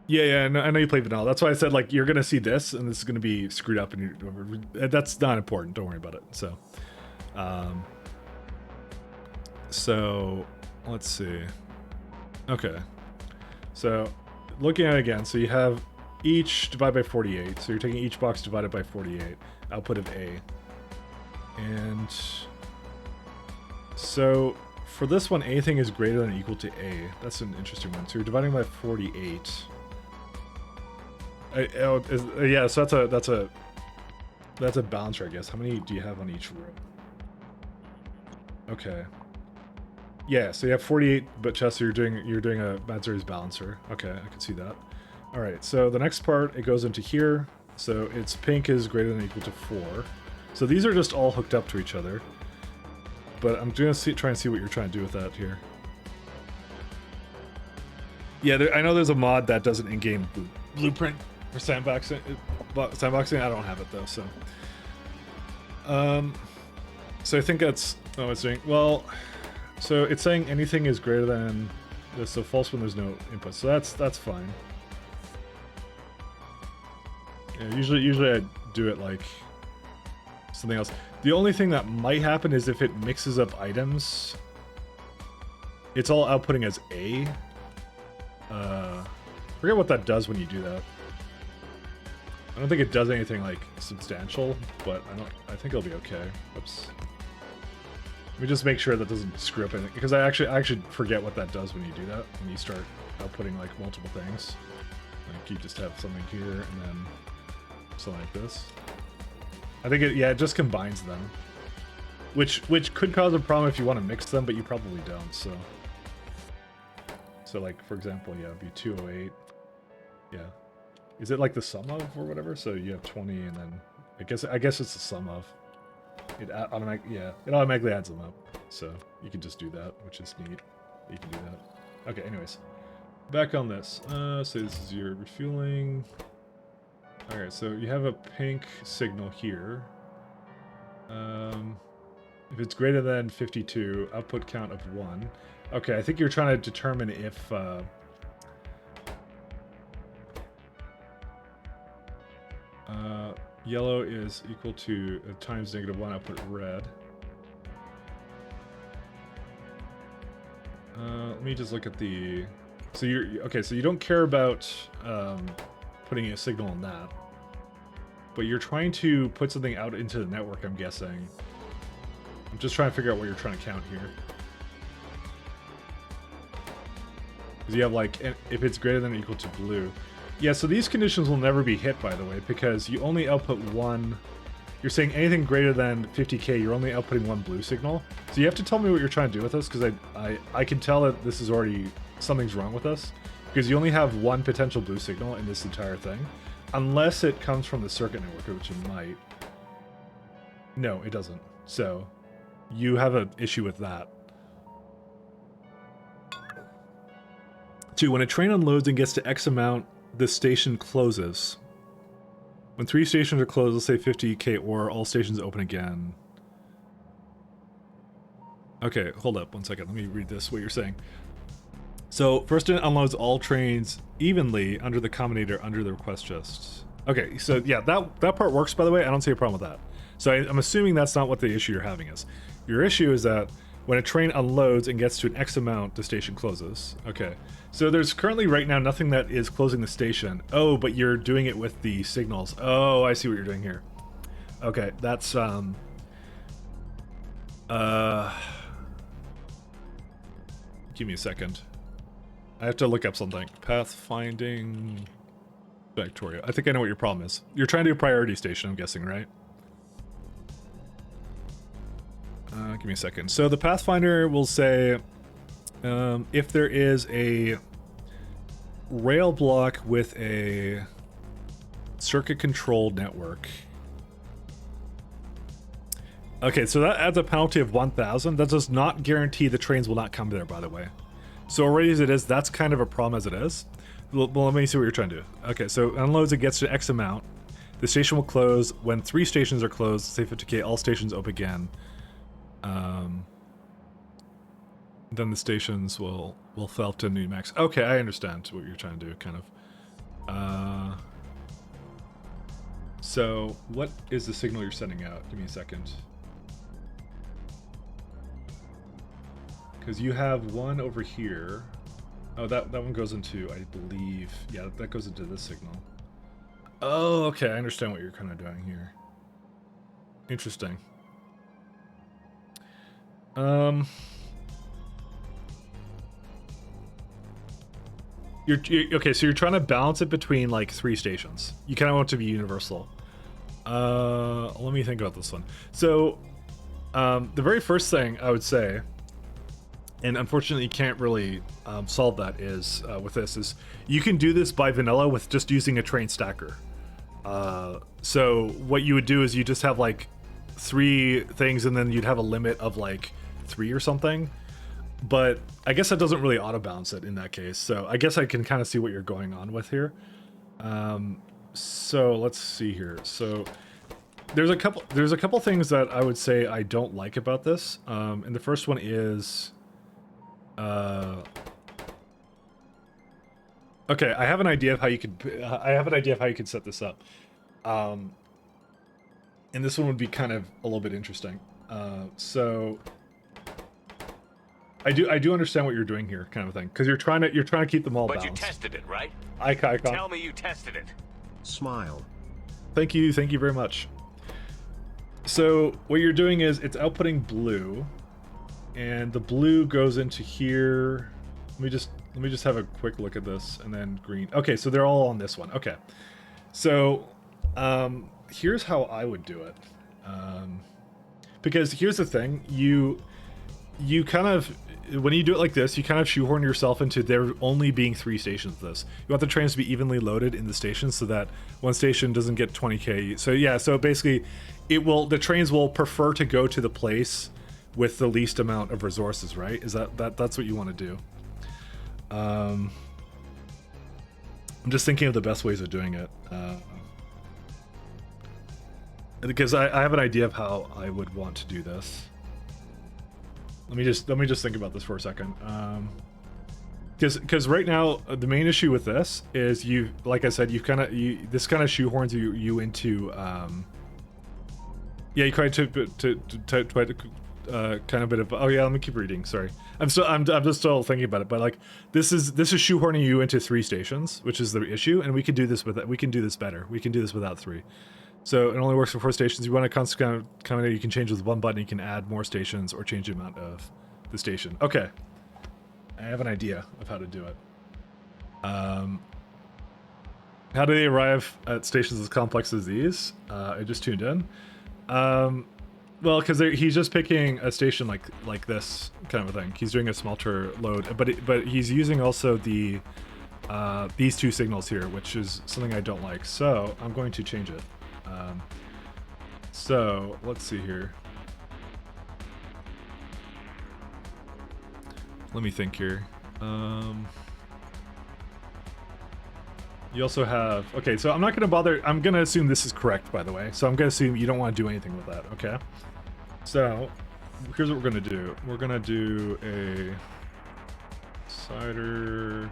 Yeah, I know you play vanilla. That's why I said, like, you're gonna see this, and this is gonna be screwed up, and that's not important. Don't worry about it. So, so let's see. Okay, so looking at it again, so you have each divided by 48. So you're taking each box divided by 48. Output of A, and so. For this one, anything is greater than or equal to A. That's an interesting one. So you're dividing by 48. Yeah, so that's a balancer, I guess. How many do you have on each row? Okay. Yeah, so you have 48, but Chester, you're doing a bad series balancer. Okay, I can see that. All right, so the next part, it goes into here. So its pink is greater than or equal to 4. So these are just all hooked up to each other. But I'm gonna try and see what you're trying to do with that here. Yeah, I know there's a mod that does an in-game blueprint for sandboxing. Sandboxing, I don't have it though, so. So I think that's it's doing well. So it's saying anything is greater than this. So false when there's no input. So that's fine. Yeah, usually I do it like something else. The only thing that might happen is if it mixes up items. It's all outputting as A. Forget what that does when you do that. I don't think it does anything like substantial, but I think it'll be okay. Oops. Let me just make sure that doesn't screw up anything, because I actually forget what that does when you do that. When you start outputting like multiple things. Like you just have something here and then something like this. I think it just combines them, which could cause a problem if you want to mix them, but you probably don't. So like for example, yeah, it'd be 208. Yeah, is it like the sum of or whatever? So you have 20, and then I guess it's the sum of. It automatically adds them up. So you can just do that, which is neat. You can do that. Okay, anyways, back on this. So this is your refueling. Alright, so you have a pink signal here. If it's greater than 52, output count of 1. Okay, I think you're trying to determine if... yellow is equal to times -1, output red. Let me just look at the... So so you don't care about... putting a signal on that, but you're trying to put something out into the network, I'm guessing. I'm just trying to figure out what you're trying to count here, because you have like, if it's greater than or equal to blue. Yeah, so these conditions will never be hit, by the way, because you only output one. You're saying anything greater than 50k, you're only outputting one blue signal. So you have to tell me what you're trying to do with this, because I can tell that this is already, something's wrong with this. Because you only have one potential blue signal in this entire thing. Unless it comes from the circuit network, which it might. No, it doesn't. So, you have an issue with that. 2. When a train unloads and gets to X amount, the station closes. When 3 stations are closed, let's say 50k, or all stations open again. Okay, hold up 1 second. Let me read this, what you're saying. So, first it unloads all trains evenly under the combinator under the request chest. Okay, so yeah, that part works, by the way. I don't see a problem with that. So I'm assuming that's not what the issue you're having is. Your issue is that When a train unloads and gets to an X amount, the station closes. Okay. So there's currently right now nothing that is closing the station. Oh, but you're doing it with the signals. Oh, I see what you're doing here. Okay, that's give me a second. I have to look up something. Pathfinding Factorio. I think I know what your problem is. You're trying to do a priority station, I'm guessing, right? Give me a second. So the Pathfinder will say if there is a rail block with a circuit controlled network. Okay, so that adds a penalty of 1,000. That does not guarantee the trains will not come there, by the way. So already as it is, that's kind of a problem as it is. Well, let me see what you're trying to do. Okay, so unloads, it gets to X amount. The station will close. When 3 stations are closed, say 50k, all stations open again. Then the stations will fall to new max. Okay, I understand what you're trying to do, kind of. So what is the signal you're sending out? Give me a second. Because you have one over here. Oh, that one goes into, I believe, yeah, that goes into this signal. Oh, okay, I understand what you're kind of doing here. Interesting. Okay, so you're trying to balance it between like 3 stations. You kind of want it to be universal. Let me think about this one. So, the very first thing I would say, and unfortunately you can't really solve that, is with this is you can do this by vanilla with just using a train stacker. So what you would do is you just have like 3 things, and then you'd have a limit of like 3 or something. But I guess that doesn't really auto balance it in that case. So I guess I can kind of see what you're going on with here. So let's see here. So there's a couple things that I would say I don't like about this. And the first one is, okay, I have an idea of how you could set this up. And this one would be kind of a little bit interesting. So I do understand what you're doing here, kind of thing, because you're trying to keep them all But balanced. you tested it, right? Icon. Tell me you tested it. Smile. Thank you very much. So what you're doing is it's outputting blue, and the blue goes into here. Let me just have a quick look at this, and then green. Okay, so they're all on this one. Okay, so here's how I would do it. Because here's the thing, you kind of, when you do it like this, you kind of shoehorn yourself into there only being 3 stations of this. You want the trains to be evenly loaded in the stations so that one station doesn't get 20k. So yeah, so basically the trains will prefer to go to the place with the least amount of resources, right? Is that's what you want to do? I'm just thinking of the best ways of doing it. Because I have an idea of how I would want to do this. Let me just think about this for a second. Because right now the main issue with this is like I said, this kind of shoehorns you into yeah, you try to kind of bit of, oh yeah, let me keep reading. Sorry, I'm just still thinking about it. But like this is shoehorning you into 3 stations, which is the issue, and we can do this better. We can do this without 3. So it only works for 4 stations. You want to kind of you can change with one button. You can add more stations or change the amount of the station. Okay, I have an idea of how to do it. How do they arrive at stations as complex as these? I just tuned in. Well, because he's just picking a station like this kind of a thing. He's doing a smelter load, but he's using also the these 2 signals here, which is something I don't like. So I'm going to change it. So let's see here. Let me think here. You also have, okay, so I'm not gonna bother, I'm gonna assume this is correct, by the way. So I'm gonna assume you don't want to do anything with that, okay? So here's what we're gonna do. We're gonna do a cider.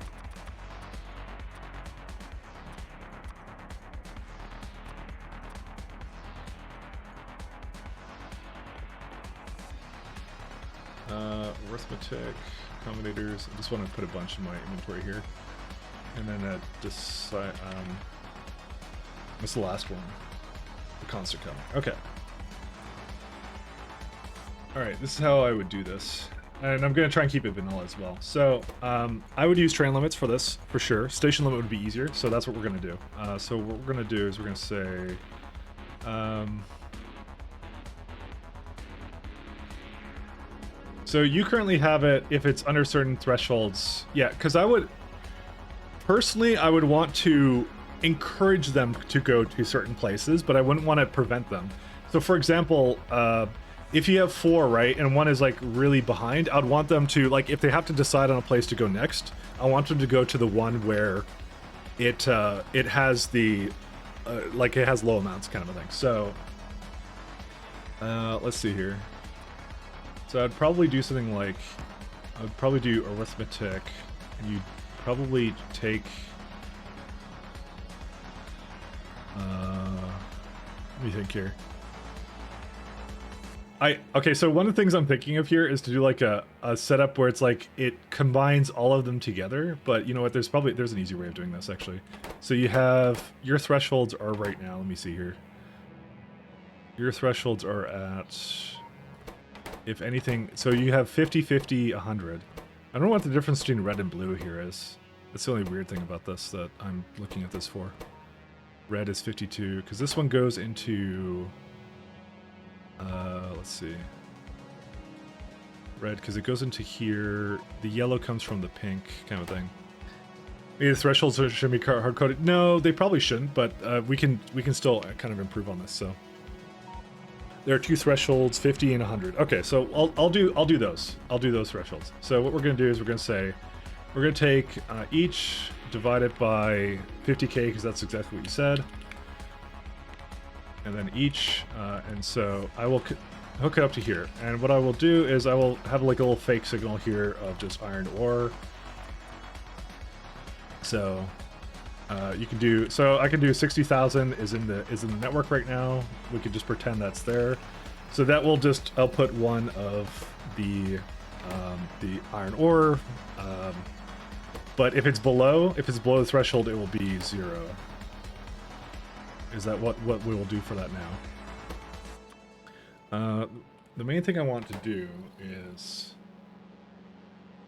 Arithmetic, combinators. I just want to put a bunch in my inventory here. And then decide, what's the last one? The constant coming. Okay. Alright, this is how I would do this. And I'm going to try and keep it vanilla as well. So, I would use train limits for this, for sure. Station limit would be easier, so that's what we're going to do. So what we're going to do is we're going to say... so you currently have it if it's under certain thresholds. Yeah, because I would... Personally, I would want to encourage them to go to certain places, but I wouldn't want to prevent them. So for example, if you have 4, right, and one is like really behind, I'd want them to, like, if they have to decide on a place to go next, I want them to go to the one where it has the, like it has low amounts kind of a thing. So, let's see here. So I'd probably do something like, I would probably do arithmetic, and you'd probably take, let me think here. Okay, so one of the things I'm thinking of here is to do like a setup where it's like it combines all of them together, but you know what, there's an easy way of doing this actually. So you have, your thresholds are right now, let me see here. Your thresholds are at, if anything, so you have 50, 50, 100. I don't know what the difference between red and blue here is. That's the only weird thing about this that I'm looking at this for. Red is 52, because this one goes into... let's see. Red, because it goes into here. The yellow comes from the pink, kind of thing. Maybe the thresholds should be hard-coded. No, they probably shouldn't, but we can still kind of improve on this, so... There are 2 thresholds, 50 and 100. Okay, so I'll do those. I'll do those thresholds. So what we're going to do is we're going to say, we're going to take each, divide it by 50k, because that's exactly what you said. And then each, and so I will hook it up to here. And what I will do is I will have like a little fake signal here of just iron ore. So you can do, so I can do 60,000 is in the network right now. We could just pretend that's there. So that will just output one of the iron ore. But if it's below the threshold, it will be 0. Is that what we will do for that now? The main thing I want to do is,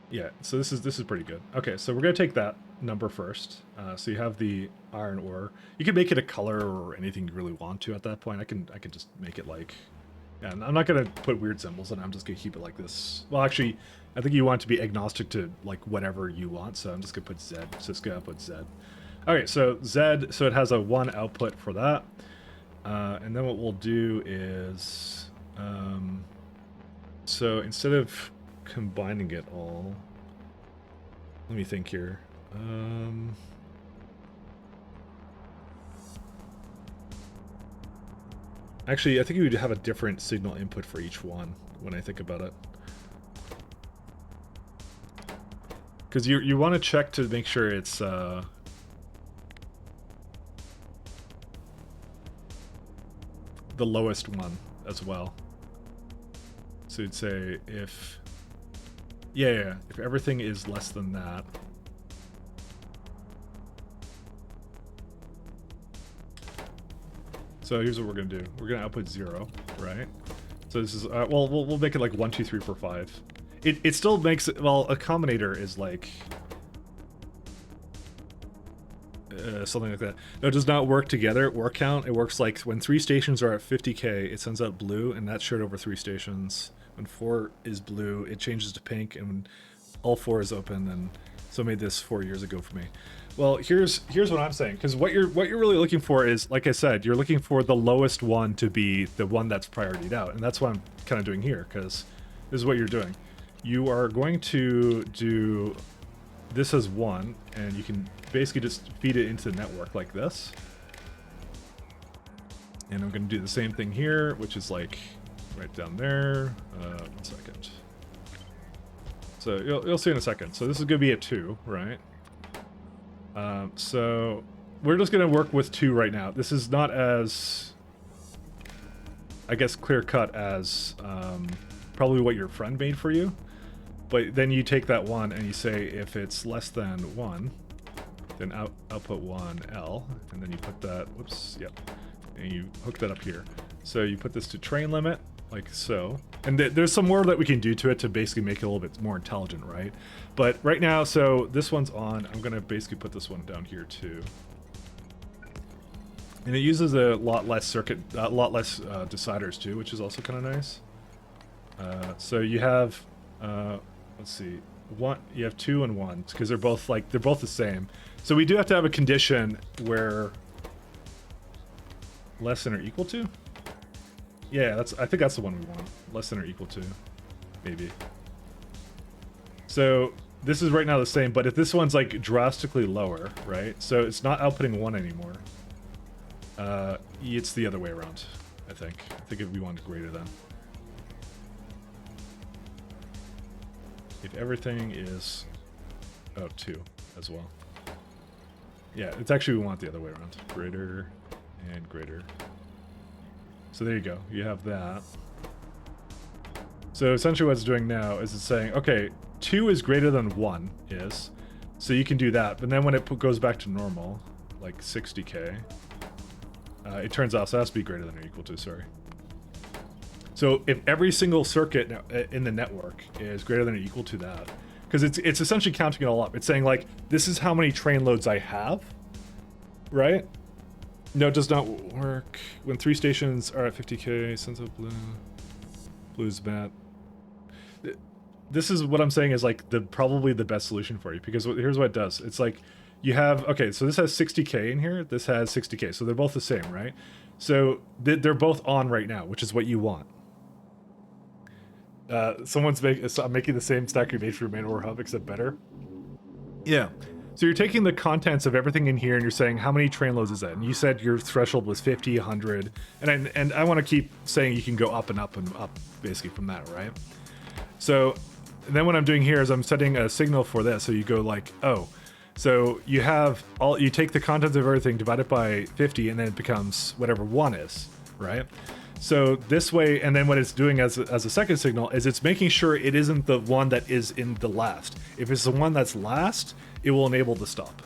yeah. So this is pretty good. Okay, so we're gonna take that number first. So you have the iron ore. You can make it a color or anything you really want to at that point. I can just make it like, yeah. I'm not gonna put weird symbols in. I'm just gonna keep it like this. Well, actually, I think you want to be agnostic to like whatever you want. So I'm just gonna put Z. So it's gonna put Z. Okay, so Z, so it has a 1 output for that. And then what we'll do is, so instead of combining it all, let me think here. Actually, I think you would have a different signal input for each one when I think about it. Because you want to check to make sure it's, the lowest one as well. So you'd say if, yeah, if everything is less than that. So here's what we're gonna do. We're gonna output 0, right? So this is, well, we'll make it like 1, 2, 3, 4, 5. It still makes it, well, a combinator is like, something like that. No, it does not work together. Ore count, it works like when 3 stations are at 50k, it sends out blue, and that's shared over 3 stations. When 4 is blue, it changes to pink, and when all 4 is open, and so I made this 4 years ago for me. Well, here's what I'm saying, because what you're really looking for is, like I said, you're looking for the lowest one to be the one that's prioritied out, and that's what I'm kind of doing here, because this is what you're doing. You are going to do this as 1, and you can basically just feed it into the network like this. And I'm going to do the same thing here, which is like right down there. 1 second. So you'll see in a second. So this is going to be a 2, right? So we're just going to work with 2 right now. This is not as, I guess, clear cut as probably what your friend made for you. But then you take that 1 and you say if it's less than 1, then output 1L, and then you put that, whoops, yep, and you hook that up here. So you put this to train limit, like so. And there's some more that we can do to it to basically make it a little bit more intelligent, right? But right now, so this one's on. I'm going to basically put this one down here too. And it uses a lot less deciders too, which is also kind of nice. So you have, let's see, you have 2 and 1 because they're both the same. So we do have to have a condition where less than or equal to. Yeah, I think that's the one we want. Less than or equal to, maybe. So this is right now the same, but if this one's like drastically lower, right? So it's not outputting 1 anymore. It's the other way around, I think. I think if we want greater than. If everything is 2 as well. Yeah, it's actually we want the other way around. Greater and greater. So there you go. You have that. So essentially what it's doing now is it's saying, okay, 2 is greater than 1 is. So you can do that. But then when it goes back to normal, like 60K, it turns off. So it has to be greater than or equal to, sorry. So if every single circuit in the network is greater than or equal to that, because it's essentially counting it all up. It's saying like, this is how many train loads I have, right? No, it does not work. When 3 stations are at 50K, sense of blue, blue's mat. This is what I'm saying is like probably the best solution for you, because here's what it does. It's like you have, okay, so this has 60K in here. This has 60K. So they're both the same, right? So they're both on right now, which is what you want. Someone's making the same stack you made for your main ore hub, except better. Yeah. So you're taking the contents of everything in here and you're saying how many train loads is that? And you said your threshold was 50, 100, and I want to keep saying you can go up and up and up basically from that, right? So then what I'm doing here is I'm setting a signal for this. So you go like, oh, so you take the contents of everything, divide it by 50, and then it becomes whatever 1 is, right? So this way, and then what it's doing as a second signal is it's making sure it isn't the one that is in the last. If it's the one that's last, it will enable the stop.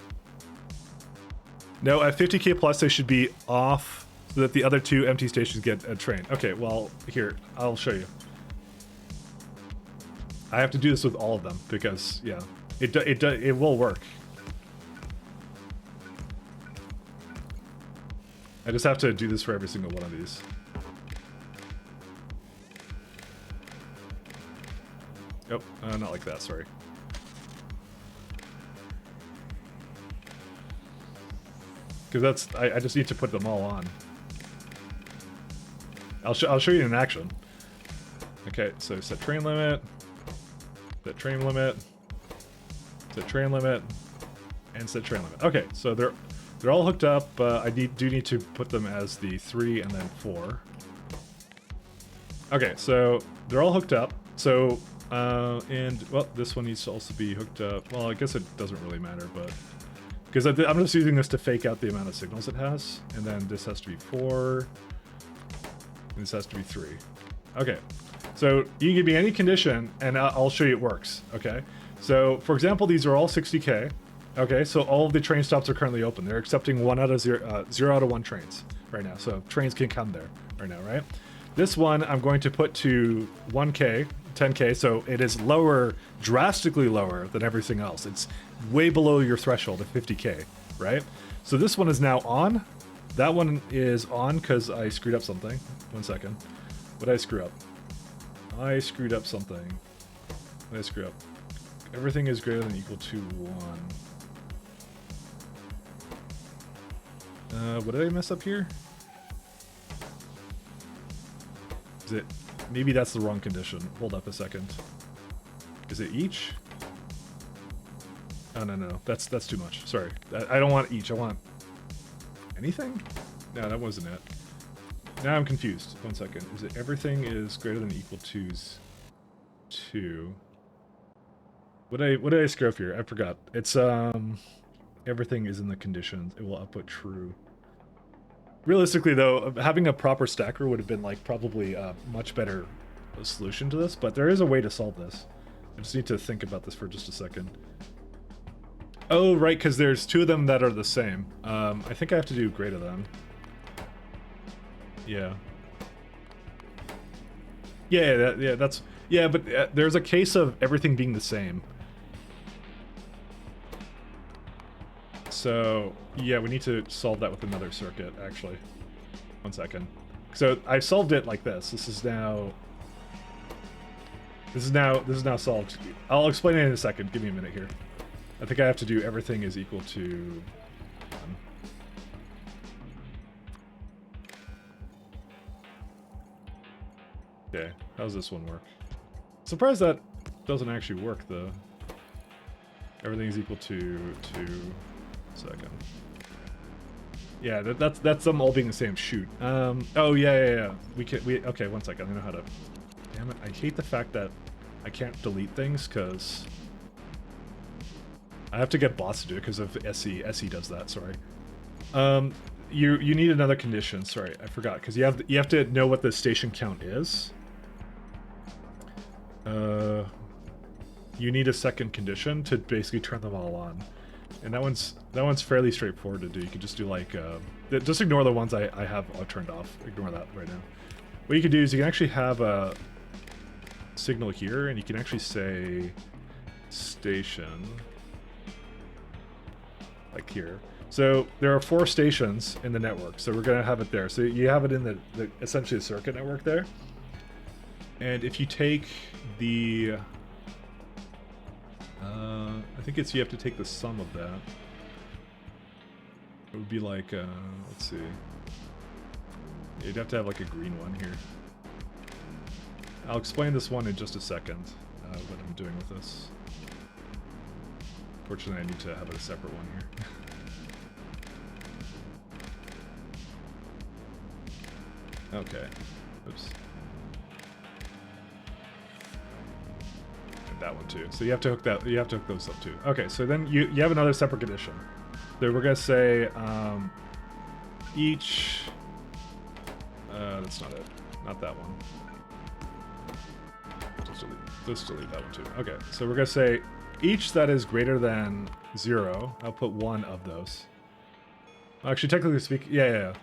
No, at 50K plus, they should be off so that the other 2 empty stations get a train. Okay, well, here, I'll show you. I have to do this with all of them because, yeah, it will work. I just have to do this for every single one of these. Oh, not like that, sorry. Because I just need to put them all on. I'll show you in action. Okay, so set train limit, set train limit, set train limit, and set train limit. Okay, so they're all hooked up. I do need to put them as the 3 and then 4. Okay, so they're all hooked up. So and well, this one needs to also be hooked up. Well, I guess it doesn't really matter, but because I'm just using this to fake out the amount of signals it has, and then this has to be 4, and this has to be 3. Okay, so you can give me any condition, and I'll show you it works. Okay, so for example, these are all 60K. Okay, so all of the train stops are currently open. They're accepting 0 out of 1 trains right now, so trains can come there right now, right? This one I'm going to put to 1K, 10K, so it is lower, drastically lower than everything else. It's way below your threshold of 50K, right? So this one is now on. That one is on because I screwed up something. 1 second. What did I screw up? I screwed up something. What did I screw up? Everything is greater than or equal to 1. What did I mess up here? Is it... Maybe that's the wrong condition. Hold up a second. Is it each? Oh, no. That's too much. Sorry. I don't want each. I want... Anything? No, that wasn't it. Now I'm confused. 1 second. Is it everything is greater than or equal to 2? What did I screw up here? I forgot. It's, everything is in the conditions. It will output true. Realistically, though, having a proper stacker would have been, like, probably a much better a solution to this, but there is a way to solve this. I just need to think about this for just a second. Oh, right, because there's two of them that are the same. I think I have to do greater than. Yeah. Yeah, that's... Yeah, but there's a case of everything being the same. So, yeah, we need to solve that with another circuit, actually. 1 second. So, I solved it like this. This is now solved. I'll explain it in a second. Give me a minute here. I think I have to do everything is equal to 1. Okay, how does this one work? Surprised that doesn't actually work though. Everything is equal to 2. Second. Yeah, that's them all being the same. Shoot. Oh yeah. Okay, 1 second. I know how to. Damn it! I hate the fact that I can't delete things because I have to get bots to do it because of SE. SE does that. Sorry. You need another condition. Sorry, I forgot because you have to know what the station count is. You need a second condition to basically turn them all on. And that one's fairly straightforward to do. You can just do like just ignore the ones I have turned off. Ignore that right now. What you can do is you can actually have a signal here, and you can actually say station like here. So there are 4 stations in the network, so we're gonna have it there. So you have it in the essentially the circuit network there. And if you take the I think you have to take the sum of that. It would be like, let's see. You'd have to have like a green one here. I'll explain this one in just a second, what I'm doing with this. Fortunately, I need to have a separate one here. Okay. Oops. That one too. So you have to hook that. You have to hook those up too. Okay. So then you have another separate condition. So we're gonna say each. That's not it. Not that one. Just delete that one too. Okay. So we're gonna say each that is greater than 0. I'll put 1 of those. Actually, technically speaking, yeah.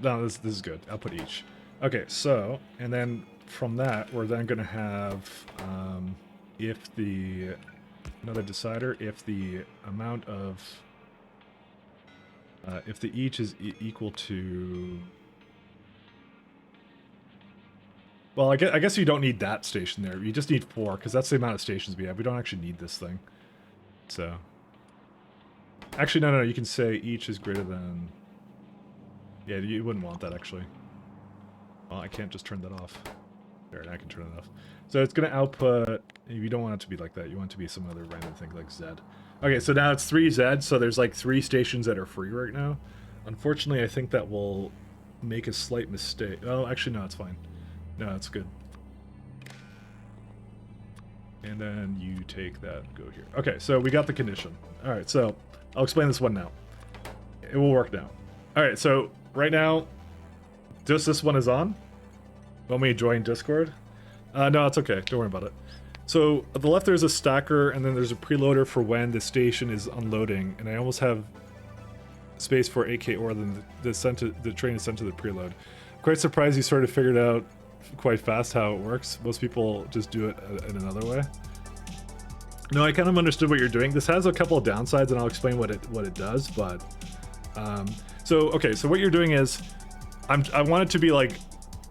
No, this is good. I'll put each. Okay. So and then from that, we're then gonna have. If the another decider, if the amount of if the each is equal to, well, I guess you don't need that station there. You just need 4 because that's the amount of stations we have. We don't actually need this thing. So actually, no. You can say each is greater than. Yeah, you wouldn't want that actually. Well, I can't just turn that off. There, I can turn it off. So it's going to output, you don't want it to be like that, you want it to be some other random thing like Z. Okay, so now it's 3Z, so there's like 3 stations that are free right now. Unfortunately, I think that will make a slight mistake. Oh, actually, no, it's fine. No, it's good. And then you take that, go here. Okay, so we got the condition. All right, so I'll explain this one now. It will work now. All right, so right now, just this one is on. Want me to join Discord? No, it's okay. Don't worry about it. So at the left there's a stacker, and then there's a preloader for when the station is unloading, and I almost have space for AK ore, then the train is sent to the preload. Quite surprised you sort of figured out quite fast how it works. Most people just do it in another way. No, I kind of understood what you're doing. This has a couple of downsides, and I'll explain what it does. But so what you're doing is, I want it to be like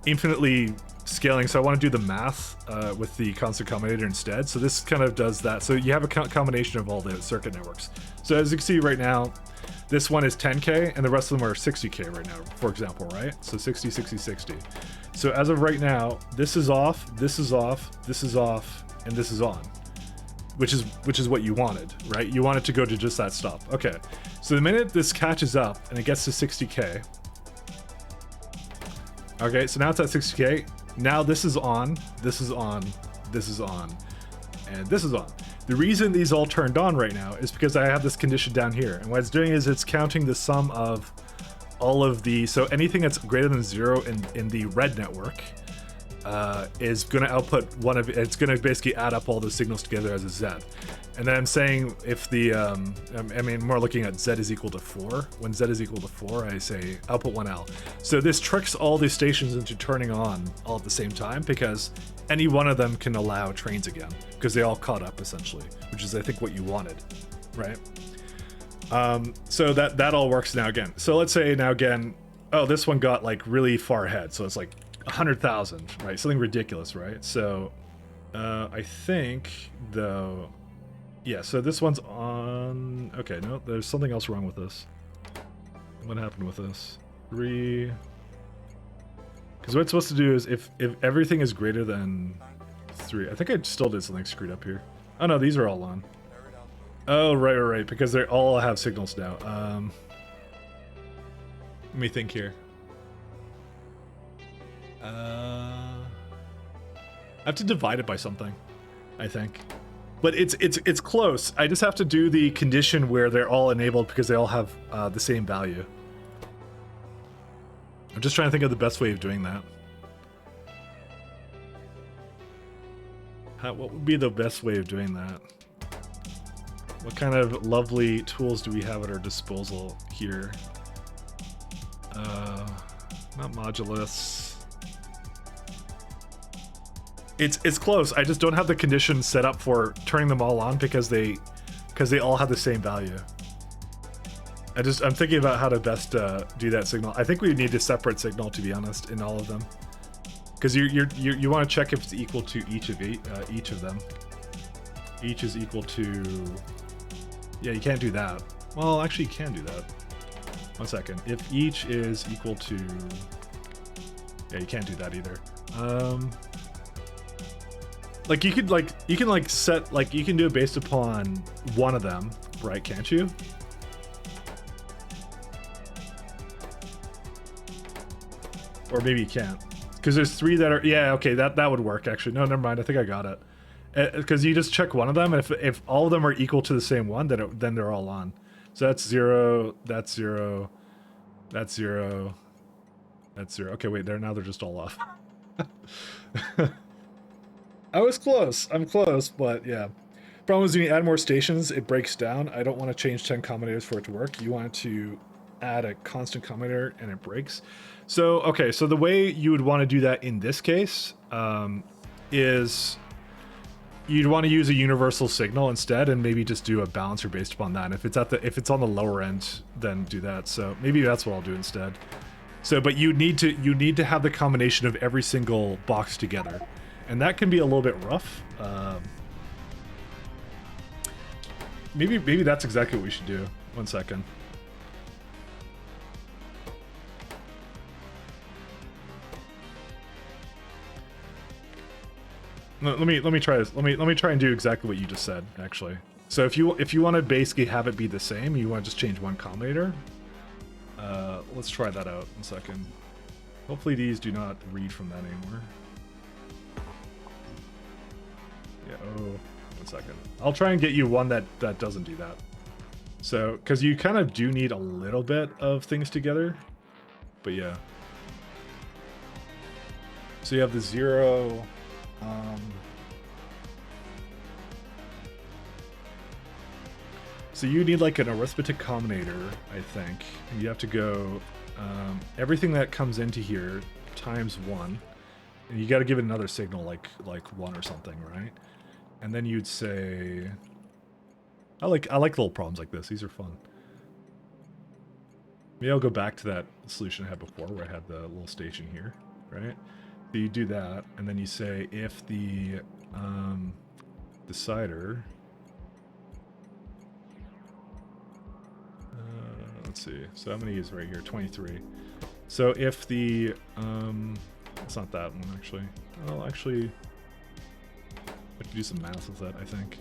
infinitely scaling, so I want to do the math with the constant combinator instead. So this kind of does that. So you have a combination of all the circuit networks. So as you can see right now, this one is 10K and the rest of them are 60K right now, for example, right? So 60, 60, 60. So as of right now, this is off, this is off, this is off, and this is on, which is what you wanted, right? You want it to go to just that stop. Okay, so the minute this catches up and it gets to 60K, okay, so now it's at 60K. Now this is on, this is on, this is on, and this is on. The reason these all turned on right now is because I have this condition down here. And what it's doing is it's counting the sum of all of the, so anything that's greater than 0 in the red network, is going to output one of, it's going to basically add up all the signals together as a Z. And then I'm saying if the, I mean, more looking at Z is equal to 4. When Z is equal to 4, I say output 1L. So this tricks all these stations into turning on all at the same time, because any one of them can allow trains again, because they all caught up essentially, which is I think what you wanted, right? So that all works now again. So let's say now again, oh, this one got like really far ahead. So it's like 100,000, right? Something ridiculous, right? So I think though, yeah, so this one's on, okay, no, there's something else wrong with this. What happened with this? 3, because what it's supposed to do is if everything is greater than 3, I think I still did something screwed up here. Oh no, these are all on. Oh, right, because they all have signals now. Let me think here. I have to divide it by something, I think. But it's close. I just have to do the condition where they're all enabled because they all have the same value. I'm just trying to think of the best way of doing that. What would be the best way of doing that? What kind of lovely tools do we have at our disposal here? Not modulus. It's close. I just don't have the condition set up for turning them all on because they all have the same value. I'm thinking about how to best do that signal. I think we need a separate signal, to be honest, in all of them, because you want to check if it's equal to each of them. Each is equal to. Yeah, you can't do that. Well, actually, you can do that. 1 second. If each is equal to. Yeah, you can't do that either. Like you can set, like you can do it based upon one of them, right? Can't you? Or maybe you can't, because there's 3 that are. Yeah, okay, that would work actually. No, never mind. I think I got it. Because you just check one of them, and if all of them are equal to the same one, then they're all on. So that's 0. That's 0. That's 0. That's 0. Okay, wait. Now they're just all off. I was close. I'm close, but yeah. Problem is when you add more stations, it breaks down. I don't want to change 10 combinators for it to work. You want to add a constant combinator and it breaks. So, okay, so the way you would want to do that in this case is you'd want to use a universal signal instead, and maybe just do a balancer based upon that. And if it's on the lower end, then do that. So maybe that's what I'll do instead. So, but you need to have the combination of every single box together, and that can be a little bit rough. Maybe that's exactly what we should do. 1 second. Let me try this. Let me try and do exactly what you just said, actually. So if you want to basically have it be the same, you want to just change one combinator. Let's try that out. 1 second. Hopefully these do not read from that anymore. Yeah. Oh, 1 second. I'll try and get you one that doesn't do that. So, because you kind of do need a little bit of things together, but yeah. So you have the 0. So you need like an arithmetic combinator, I think. And you have to go everything that comes into here times 1, and you got to give it another signal like 1 or something, right? And then you'd say, I like little problems like this. These are fun. Maybe I'll go back to that solution I had before where I had the little station here, right? So you do that, and then you say if the decider. Let's see. So how many is right here? 23. So if the it's not that one actually. Well, actually, I could do some math with that, I think.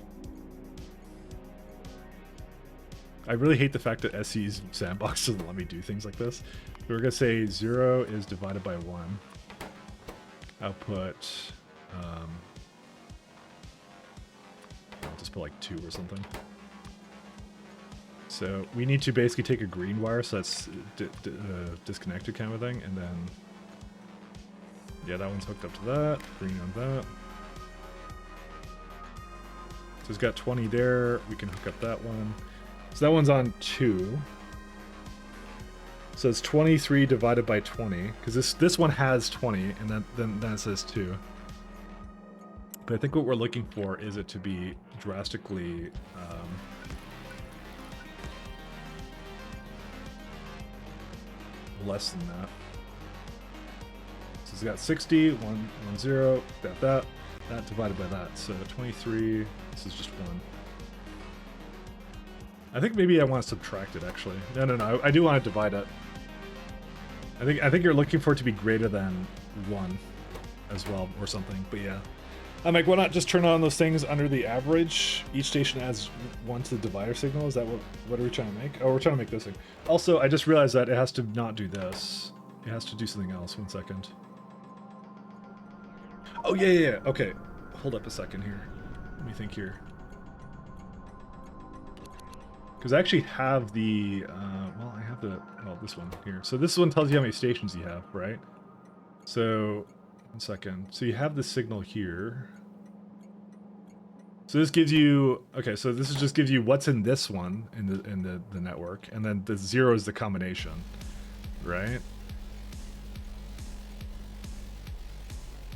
I really hate the fact that SE's sandbox doesn't let me do things like this. So we're gonna say 0 is divided by 1. Output. I'll just put like 2 or something. So we need to basically take a green wire, so that's disconnected kind of thing, and then Yeah, that one's hooked up to that. Green on that. So it's got 20 there. We can hook up that one. So that one's on 2. So it's 23 divided by 20, because this one has 20, and then it says 2. But I think what we're looking for is it to be drastically less than that. So it's got 60, 1, 0, that divided by that. So 23, this is just 1. I think maybe I want to subtract it, actually. No, I do want to divide it. I think you're looking for it to be greater than 1 as well, or something, but yeah. I'm like, why not just turn on those things under the average? Each station adds 1 to the divider signal. Is that what are we trying to make? Oh, we're trying to make this thing. Also, I just realized that it has to not do this. It has to do something else. 1 second. Oh, yeah. Okay. Hold up a second here. Let me think here. Because I actually have the, well, I have this one here. So this one tells you how many stations you have, right? So, 1 second. So you have the signal here. So this gives you, okay, so this just gives you what's in this one in the network, and then the 0 is the combination, right?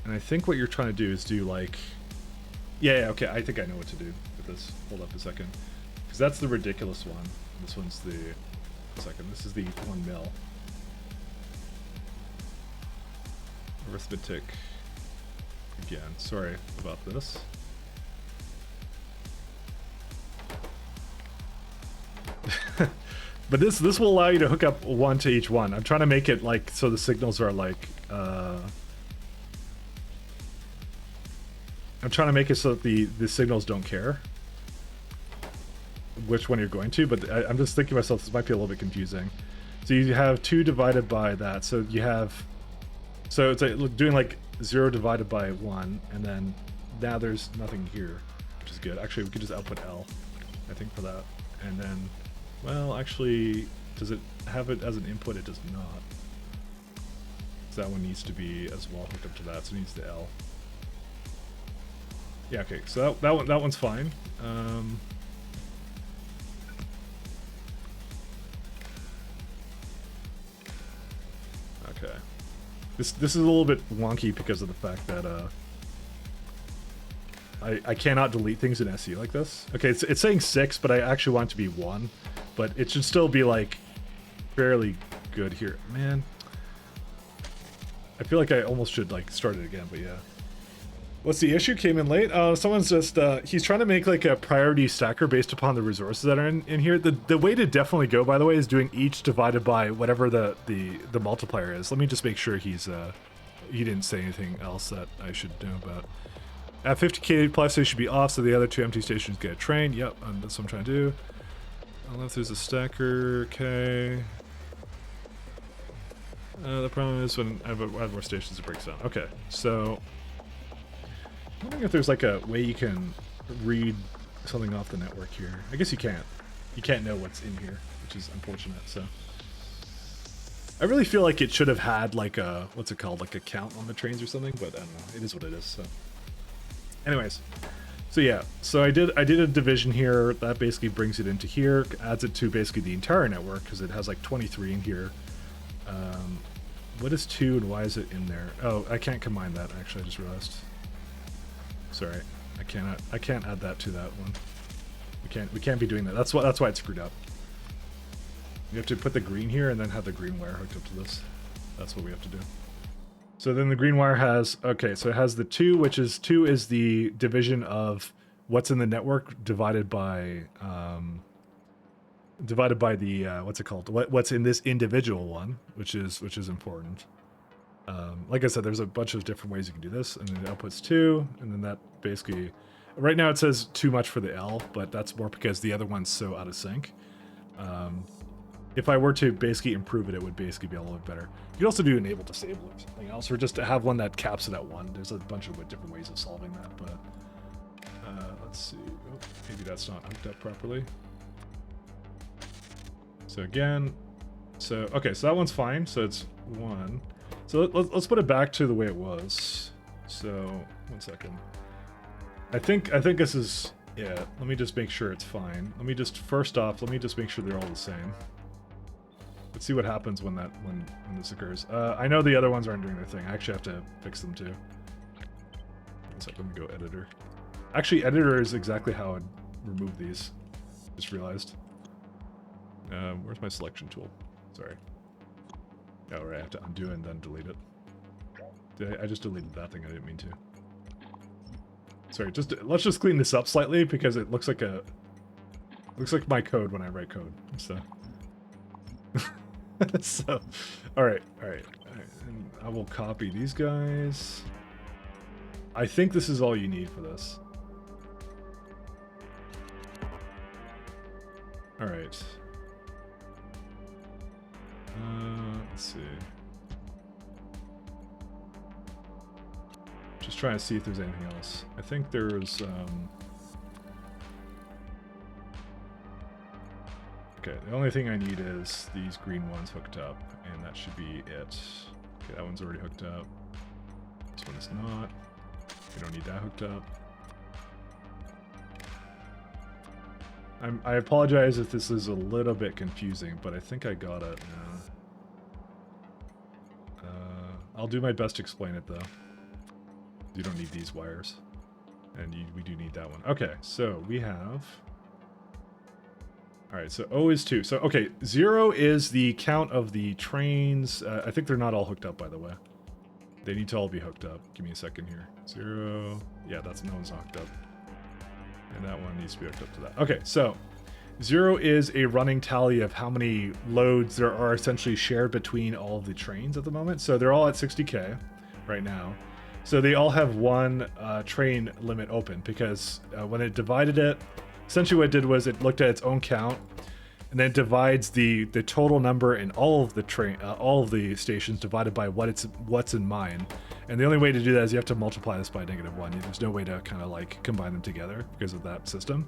And I think what you're trying to do is do like, yeah, okay, I think I know what to do with this. Hold up a second. Because that's the ridiculous one. This one's the, 1 second, this is the 1 mil. Arithmetic. Again, sorry about this. But this will allow you to hook up 1 to each one. I'm trying to make it like, so the signals are like, I'm trying to make it so that the signals don't care which one you're going to, but I'm just thinking to myself, this might be a little bit confusing. So you have 2 divided by that, so you have, so it's like doing like 0 divided by 1, and then now there's nothing here, which is good. Actually, we could just output L, I think, for that. And then, well, actually, does it have it as an input? It does not. So that one needs to be as well hooked up to that, so it needs the L. Yeah, okay, so that one's fine. Okay. This is a little bit wonky because of the fact that I cannot delete things in SE like this. Okay, it's saying 6, but I actually want it to be 1, but it should still be like fairly good here. Man, I feel like I almost should like start it again, but yeah. What's the issue? Came in late? Someone's just, he's trying to make like a priority stacker based upon the resources that are in here. The way to definitely go, by the way, is doing each divided by whatever the multiplier is. Let me just make sure he didn't say anything else that I should know about. At 50k plus, they should be off, so the other 2 empty stations get trained. Yep, that's what I'm trying to do. I don't know if there's a stacker. Okay. The problem is when I have more stations, it breaks down. Okay, so I'm wondering if there's like a way you can read something off the network here. I guess you can't. You can't know what's in here, which is unfortunate, so. I really feel like it should have had like a, what's it called, like a count on the trains or something, but I don't know. It is what it is, so. Anyways, so yeah, so I did a division here. That basically brings it into here, adds it to basically the entire network, because it has like 23 in here. What is 2 and why is it in there? Oh, I can't combine that, actually, I just realized. Sorry, I can't add that to that one. We can't be doing that. That's why it's screwed up. You have to put the green here and then have the green wire hooked up to this. That's what we have to do. So then the green wire has, okay, so it has the 2, which is 2 is the division of what's in the network divided by the what's it called? What's in this individual one, which is important. Like I said, there's a bunch of different ways you can do this, and then it outputs 2, and then that basically, right now it says too much for the L, but that's more because the other one's so out of sync. If I were to basically improve it, it would basically be a little bit better. You could also do enable disable or something else, or just to have one that caps it at 1. There's a bunch of different ways of solving that, but let's see. Oh, maybe that's not hooked up properly. So again, okay, so that one's fine. So it's 1. So let's put it back to the way it was. So 1 second. I think this is, yeah. Let me just make sure it's fine. Let me just first off, let me just make sure they're all the same. Let's see what happens when this occurs. I know the other ones aren't doing their thing. I actually have to fix them too. 1 second, let me go editor. Actually, editor is exactly how I'd remove these. Just realized. Where's my selection tool? Sorry. Oh, right, I have to undo and then delete it. I just deleted that thing. I didn't mean to. Sorry, let's just clean this up slightly because it looks like my code when I write code. So, so, all right. And I will copy these guys. I think this is all you need for this. All right. Let's see. Just trying to see if there's anything else. I think there's, okay, the only thing I need is these green ones hooked up, and that should be it. Okay, that one's already hooked up. This one is not. We don't need that hooked up. I apologize if this is a little bit confusing, but I think I got it now. I'll do my best to explain it, though. You don't need these wires. And we do need that one. Okay, so we have... Alright, so O is 2. So, okay, 0 is the count of the trains. I think they're not all hooked up, by the way. They need to all be hooked up. Give me a second here. 0... Yeah, no one's hooked up. And that one needs to be hooked up to that. Okay, so 0 is a running tally of how many loads there are essentially shared between all of the trains at the moment. So they're all at 60K right now. So they all have one train limit open because when it divided it, essentially what it did was it looked at its own count and then divides the total number in all of the stations divided by what's in mine. And the only way to do that is you have to multiply this by -1. There's no way to kind of like combine them together because of that system.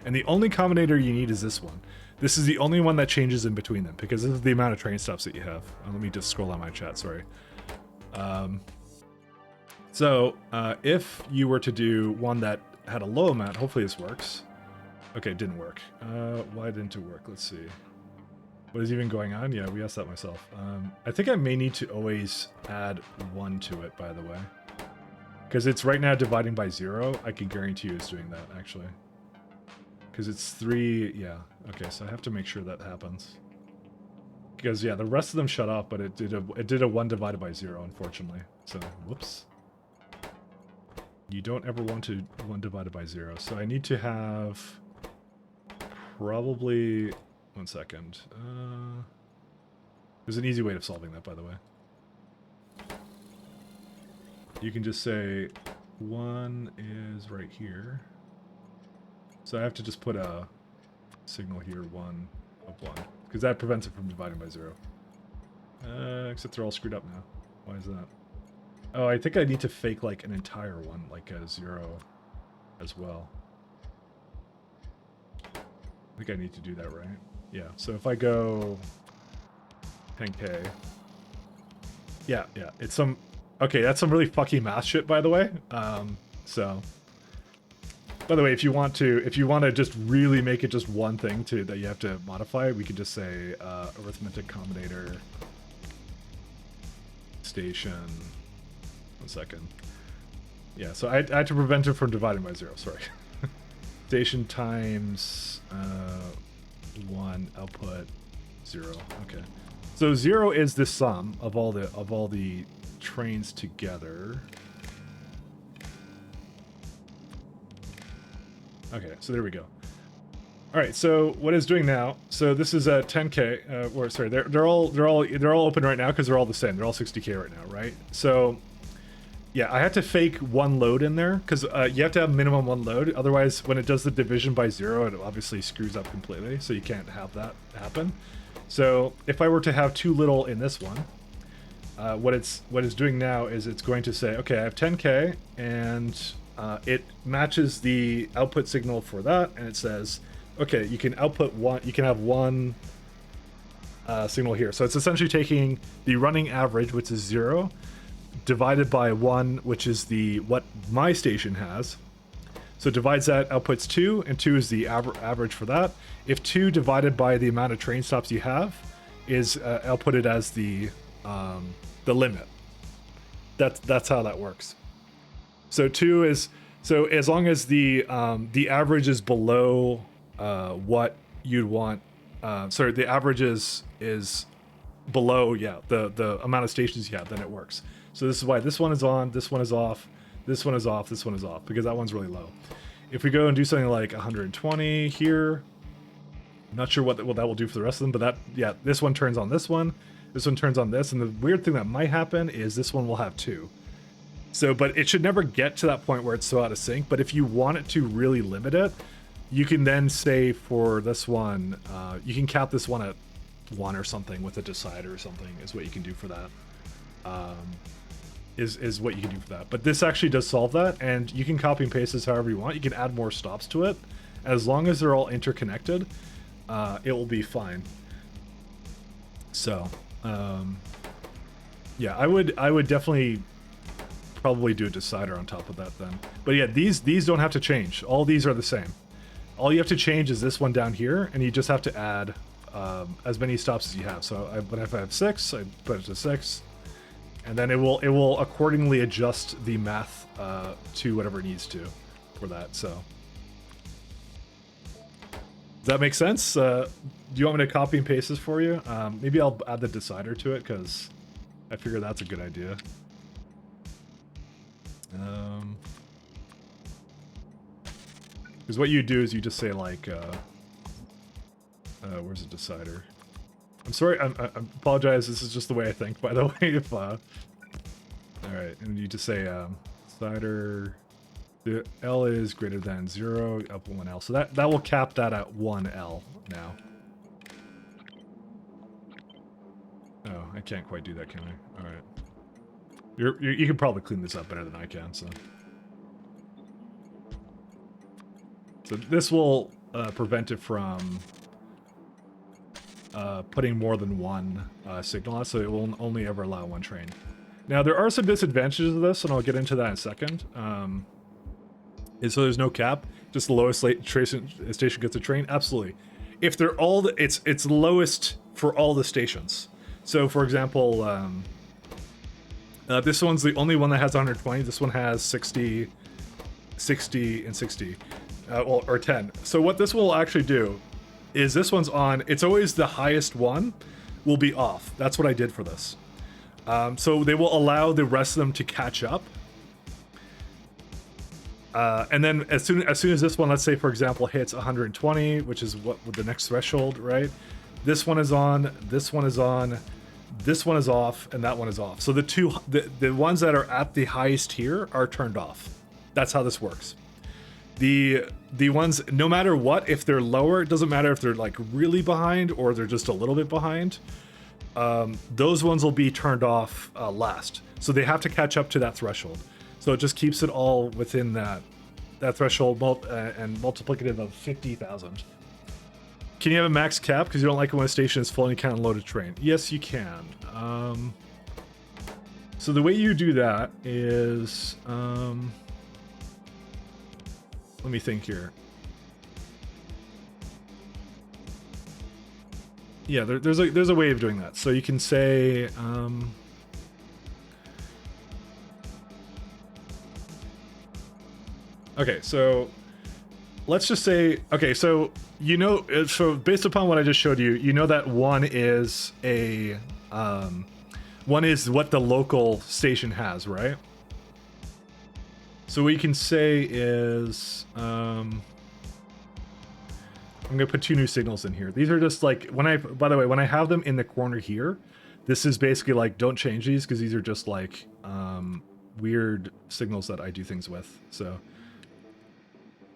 And the only combinator you need is this one. This is the only one that changes in between them because this is the amount of train stops that you have. Let me just scroll down my chat, sorry. So if you were to do one that had a low amount, hopefully this works. Okay, it didn't work. Why didn't it work? Let's see. What is even going on? Yeah, we asked that myself. I think I may need to always add 1 to it, by the way. Because it's right now dividing by 0. I can guarantee you it's doing that, actually. Because it's 3... Yeah, okay, so I have to make sure that happens. Because, yeah, the rest of them shut off, but it did a 1 divided by 0, unfortunately. So, whoops. You don't ever want to 1 divided by 0. So I need to have... Probably... 1 second. There's an easy way of solving that, by the way. You can just say 1 is right here. So I have to just put a signal here, 1 of 1. Because that prevents it from dividing by 0. Except they're all screwed up now. Why is that? Oh, I think I need to fake like an entire one, like a 0 as well. I think I need to do that, right? Yeah, so if I go 10K. Yeah, it's some... Okay, that's some really fucky math shit, by the way. So... By the way, if you want to just really make it just one thing that you have to modify, we could just say arithmetic combinator station. 1 second. Yeah, so I had to prevent it from dividing by 0, sorry. Station times 1 output 0. Okay. So 0 is the sum of all the trains together. Okay, so there we go. All right, so what it's doing now? So this is a 10K. Or sorry, they're all open right now because they're all the same. They're all 60K right now, right? So yeah, I had to fake 1 load in there because you have to have minimum 1 load. Otherwise, when it does the division by 0, it obviously screws up completely. So you can't have that happen. So if I were to have too little in this one, what it's doing now is it's going to say, okay, I have 10K and it matches the output signal for that, and it says, okay, you can output 1. You can have 1 signal here. So it's essentially taking the running average, which is 0, divided by 1, which is the what my station has. So it divides that, outputs 2, and 2 is the average for that. If 2 divided by the amount of train stops you have is outputted as the limit. That's how that works. So 2 is, so as long as the average is below what you'd want, sorry, the average is below, the amount of stations you have, then it works. So this is why this one is on, this one is off, this one is off, this one is off, because that one's really low. If we go and do something like 120 here, I'm not sure what that will do for the rest of them, but this one turns on this one turns on this, and the weird thing that might happen is this one will have 2. So, but it should never get to that point where it's so out of sync, but if you want it to really limit it, you can then say for this one, you can cap this one at 1 or something with a decider or something is what you can do for that. Is what you can do for that. But this actually does solve that, and you can copy and paste this however you want. You can add more stops to it. As long as they're all interconnected, it will be fine. So, yeah, I would definitely probably do a decider on top of that then. But yeah, these don't have to change. All these are the same. All you have to change is this one down here, and you just have to add as many stops as you have. So if I have 6, I put it to 6. And then it will accordingly adjust the math to whatever it needs to for that. So does that make sense? Do you want me to copy and paste this for you? Maybe I'll add the decider to it because I figure that's a good idea. Because what you do is you just say like, where's the decider? I'm sorry, I apologize, this is just the way I think, by the way. If alright, and you just say decider, the L is greater than 0, output 1L. So that will cap that at 1L now. Oh, I can't quite do that, can I? Alright. You can probably clean this up better than I can, so. So this will prevent it from putting more than one signal on, so it will only ever allow one train. Now there are some disadvantages of this, and I'll get into that in a second. So there's no cap, just the lowest station gets a train. Absolutely, if they're all it's lowest for all the stations. So for example, this one's the only one that has 120. This one has 60, 60, and 60, well, or 10. So what this will actually do is this one's on, it's always the highest one will be off. That's what I did for this. So they will allow the rest of them to catch up. And then as soon as this one, let's say for example, hits 120, which is what the next threshold, right? This one is on, this one is on, this one is off, and that one is off. So the ones that are at the highest here are turned off. That's how this works. The ones, no matter what, if they're lower, it doesn't matter if they're like really behind or they're just a little bit behind. Those ones will be turned off last. So they have to catch up to that threshold. So it just keeps it all within that threshold and multiplicative of 50,000. Can you have a max cap because you don't like it when a station is full and you can't unload a train? Yes, you can. So the way you do that is, let me think here. Yeah, there's a way of doing that. So you can say, okay, so let's just say, okay, so you know, so based upon what I just showed you, you know that one is what the local station has, right? So what you can say is, I'm gonna put 2 new signals in here. These are just like, by the way, when I have them in the corner here, this is basically like, don't change these because these are just like weird signals that I do things with.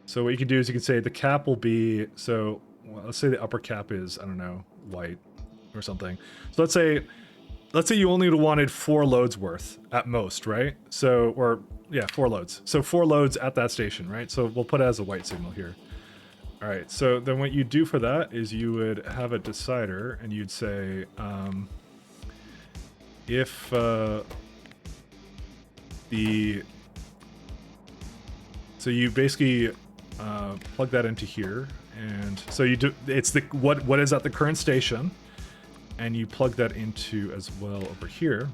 So what you can do is you can say the cap will be, so well, let's say the upper cap is, I don't know, white or something. So let's say you only wanted 4 loads worth at most, right? So, or yeah, 4 loads. So 4 loads at that station, right? So we'll put it as a white signal here. All right, so then what you do for that is you would have a decider, and you'd say, if so you basically plug that into here, and so you do, it's the what is at the current station, and you plug that into as well over here.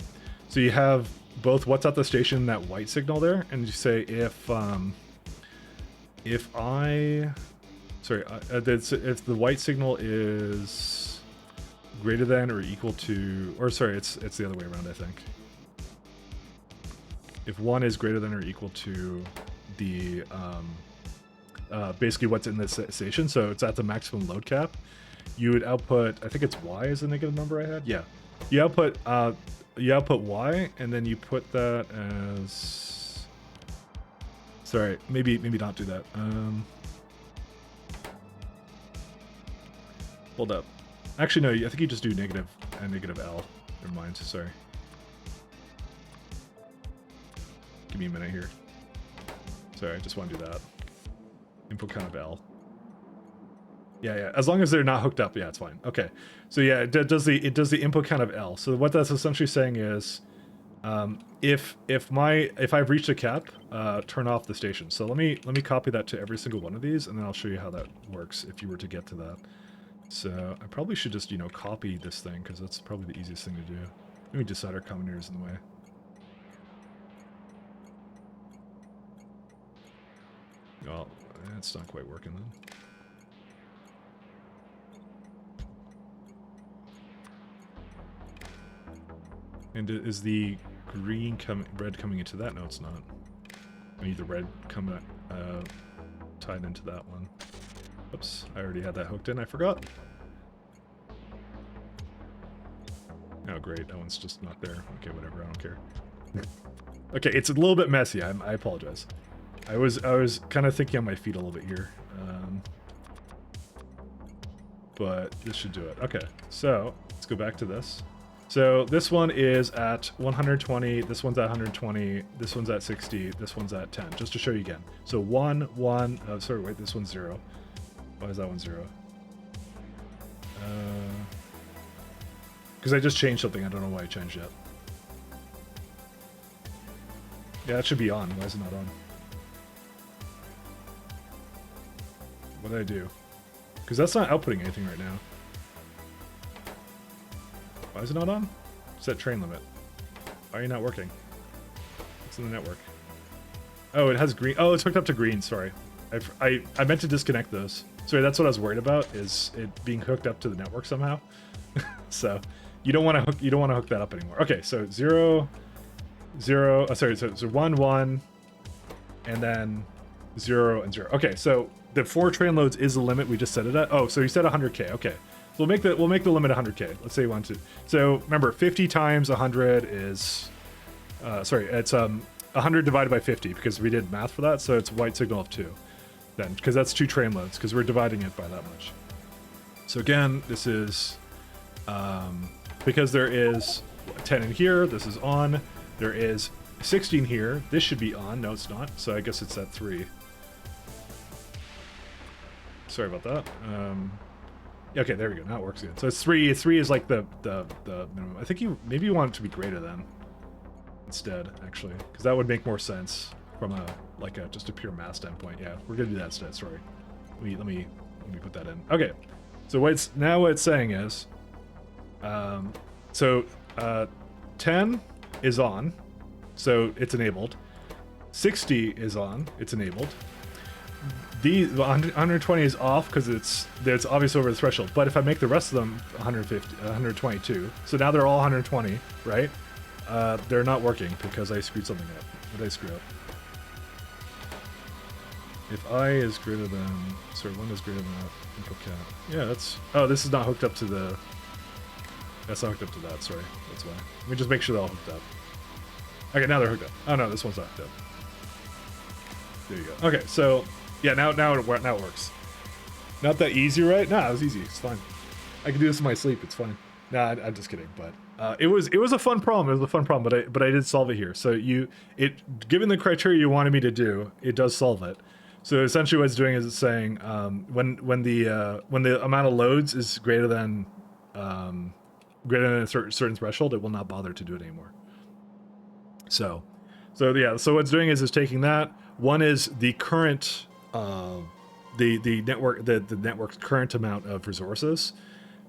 So you have both what's at the station, that white signal there, and you say if the white signal is greater than or equal to, or sorry, it's the other way around, I think. If 1 is greater than or equal to the basically what's in this station, so it's at the maximum load cap, you would output, I think it's Y is the negative number I had. Yeah, you output Y, and then you put that as, sorry, maybe not do that. Hold up. Actually, no, I think you just do negative and negative L. Never mind, sorry. Give me a minute here. Sorry, I just want to do that. Input count of L. Yeah, as long as they're not hooked up, yeah, it's fine. Okay, so yeah, it does the input count of L. So what that's essentially saying is, if I've reached a cap, turn off the station. So let me copy that to every single one of these, and then I'll show you how that works if you were to get to that. So I probably should just, copy this thing, because that's probably the easiest thing to do. Let me decide our combinators in the way. Well, it's not quite working then. And is the red coming into that? No, it's not. I need the red coming tied into that one. Oops, I already had that hooked in, I forgot. Oh great, that one's just not there. Okay, whatever, I don't care. Okay, it's a little bit messy, I apologize. I was kind of thinking on my feet a little bit here. But this should do it. Okay, so let's go back to this. So this one is at 120, this one's at 120, this one's at 60, this one's at 10, just to show you again. So 1, 1, sorry, wait, this one's 0. Why is that one 0? Because I just changed something, I don't know why I changed it. Yeah, that should be on, why is it not on? What did I do? Because that's not outputting anything right now. Why is it not on? Set train limit. Why are you not working? It's in the network. Oh, it has green. Oh, it's hooked up to green. Sorry, I meant to disconnect those. Sorry, that's what I was worried about. Is it being hooked up to the network somehow? So you don't want to hook that up anymore. Okay, so 0, 0. Oh, sorry, so 1, 1, and then 0 and 0. Okay, so the 4 train loads is the limit we just set it at. Oh, so you said 100K. Okay. We'll make the limit 100K. Let's say you want to. So remember, 50 times 100 is, sorry, it's 100 divided by 50 because we did math for that. So it's white signal of 2, then because that's 2 train loads because we're dividing it by that much. So again, this is because there is 10 in here. This is on. There is 16 here. This should be on. No, it's not. So I guess it's at 3. Sorry about that. Okay, there we go. Now it works good. So it's 3. 3 is like the minimum. I think maybe you want it to be greater than instead, actually, because that would make more sense from just a pure math standpoint. Yeah, we're gonna do that instead. Sorry. Let me put that in. Okay. So what it's saying is, 10 is on, so it's enabled. 60 is on, it's enabled. The 120 is off because it's obviously over the threshold. But if I make the rest of them 150, 122, so now they're all 120, right? They're not working because I screwed something up. What did I screw up? If I is greater than, sorry, 1 is greater than that input count. Yeah, that's. Oh, this is not hooked up to the. That's not hooked up to that. Sorry, that's why. Let me just make sure they're all hooked up. Okay, now they're hooked up. Oh no, this one's not hooked up. There you go. Okay, so. Yeah, now it works. Not that easy, right? Nah, it was easy. It's fine. I can do this in my sleep. It's fine. Nah, I'm just kidding. But it was a fun problem. It was a fun problem. But I did solve it here. So given the criteria you wanted me to do, it does solve it. So essentially, what it's doing is it's saying when the amount of loads is greater than a certain threshold, it will not bother to do it anymore. So yeah. So what it's doing is it's taking that. One is the current the network's current amount of resources,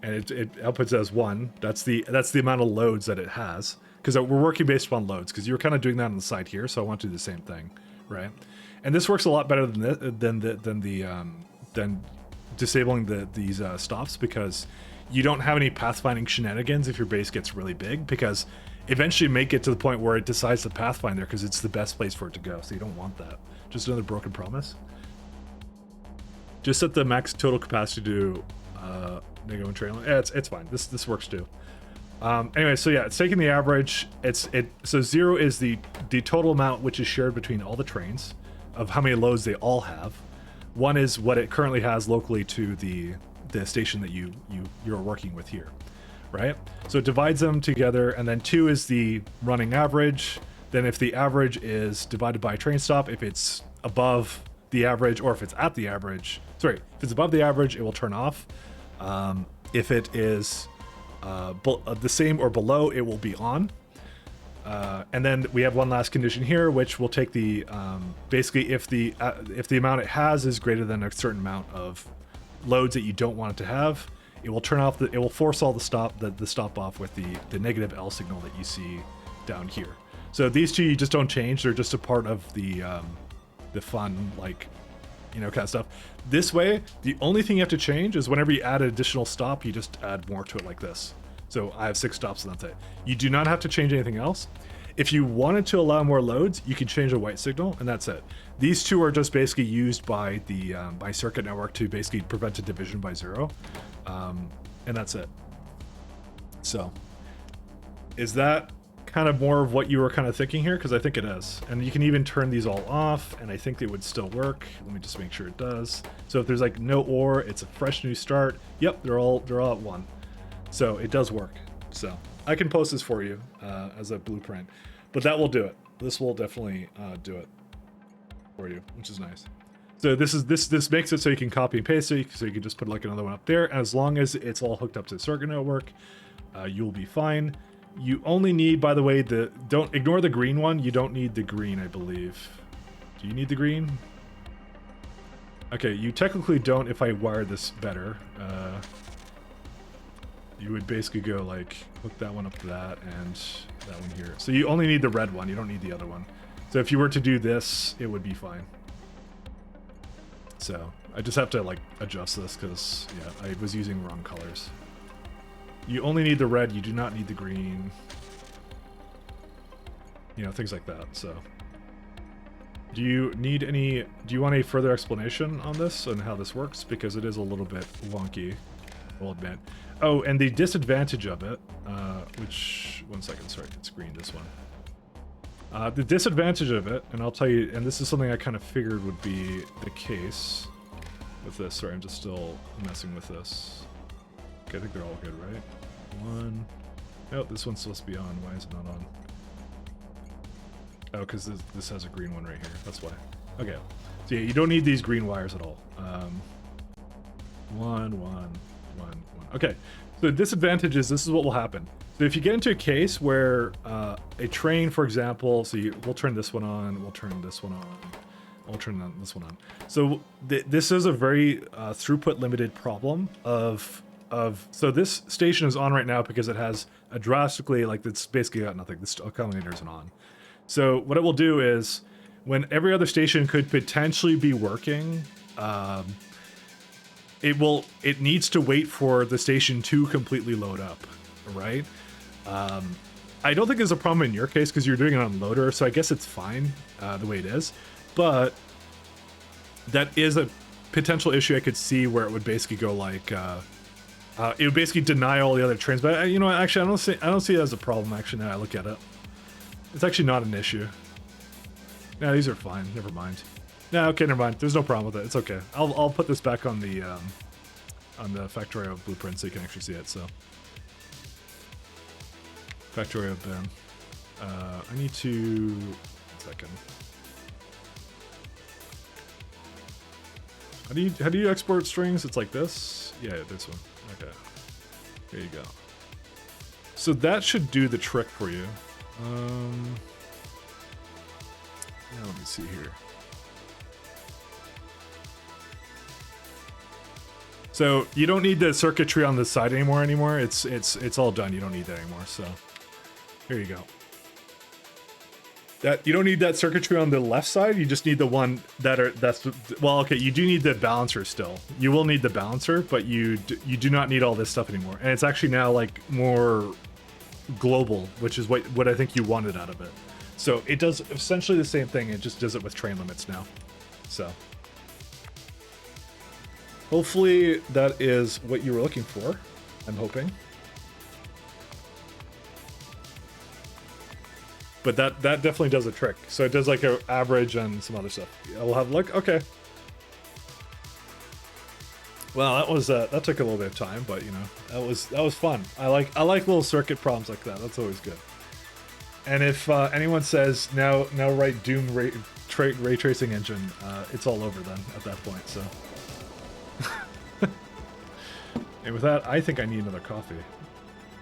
and it outputs as 1. That's the amount of loads that it has, because we're working based upon loads, because you were kind of doing that on the side here, so I want to do the same thing, right? And this works a lot better than disabling these stops, because you don't have any pathfinding shenanigans if your base gets really big, because eventually you make it to the point where it decides to pathfind there because it's the best place for it to go, so you don't want that. Just another broken promise. Just set the max total capacity to Nego and trailing. Yeah, it's fine. This works too. Anyway, so yeah, it's taking the average. So 0 is the total amount which is shared between all the trains of how many loads they all have. 1 is what it currently has locally to the station that you're working with here, right? So it divides them together, and then 2 is the running average. Then if the average is divided by a train stop, if it's above the average, or if it's at the average, if it's above the average, it will turn off. If it is the same or below, it will be on. And then we have one last condition here, which will take the basically if the amount it has is greater than a certain amount of loads that you don't want it to have, it will turn off it will force all the stop off with the negative L signal that you see down here. So these two you just don't change; they're just a part of the fun, like, kind of stuff. This way, the only thing you have to change is whenever you add an additional stop, you just add more to it like this. So I have 6 stops, and that's it. You do not have to change anything else. If you wanted to allow more loads, you can change the white signal, and that's it. These two are just basically used by the by circuit network to basically prevent a division by 0, and that's it. So, is that kind of more of what you were kind of thinking here? Because I think it is, and you can even turn these all off, and I think they would still work. Let me just make sure it does. So if there's like no or, it's a fresh new start. Yep, they're all at 1. So it does work. So I can post this for you as a blueprint, but that will do it. This will definitely do it for you, which is nice. So this makes it so you can copy and paste it, so you can just put like another one up there. As long as it's all hooked up to the circuit network, you'll be fine. You only need, by the way, don't ignore the green one. You don't need the green, I believe. Do you need the green? Okay, you technically don't if I wire this better. You would basically go like, hook that one up to that and that one here. So you only need the red one, you don't need the other one. So if you were to do this, it would be fine. So I just have to like adjust this because, yeah, I was using wrong colors. You only need the red, you do not need the green. Things like that, so. Do you want a further explanation on this and how this works? Because it is a little bit wonky, I'll admit. Oh, and the disadvantage of it, one second, sorry, it's green, this one. The disadvantage of it, and I'll tell you, and this is something I kind of figured would be the case with this. Sorry, I'm just still messing with this. Okay, I think they're all good, right? One. Oh, this one's supposed to be on. Why is it not on? Oh, because this has a green one right here. That's why. Okay. So yeah, you don't need these green wires at all. One. Okay. So the disadvantage is this is what will happen. So if you get into a case where a train, for example, we'll turn this one on, we'll turn this one on, we'll turn this one on. So this is a very throughput limited problem so this station is on right now because it has a drastically, like, it's basically got nothing. This accommodator isn't on. So what it will do is, when every other station could potentially be working, it needs to wait for the station to completely load up, right? I don't think there's a problem in your case because you're doing it on loader, so I guess it's fine the way it is. But that is a potential issue I could see where it would basically go like, it would basically deny all the other trains. But actually, I don't see it as a problem. Actually, now I look at it, it's actually not an issue. No, these are fine. Never mind. No, okay, never mind. There's no problem with it. It's okay. I'll put this back on the Factorio blueprint so you can actually see it. So Factorio bin. I need to. 1 second. How do you export strings? It's like this? Yeah, this one. Okay. There you go. So that should do the trick for you. Now let me see here. So you don't need the circuitry on this side anymore. It's all done. You don't need that anymore. So here you go. That you don't need that circuitry on the left side. You just need the one that's well, okay. You do need the balancer still. You will need the balancer, but you do not need all this stuff anymore. And it's actually now like more global, which is what I think you wanted out of it. So it does essentially the same thing. It just does it with train limits now. So hopefully that is what you were looking for. I'm hoping. But that definitely does a trick. So it does like an average and some other stuff. I'll have a look. Okay. Well, that took a little bit of time, but you know that was fun. I like little circuit problems like that. That's always good. And if anyone says now write Doom ray tracing engine, it's all over then at that point. So. And with that, I think I need another coffee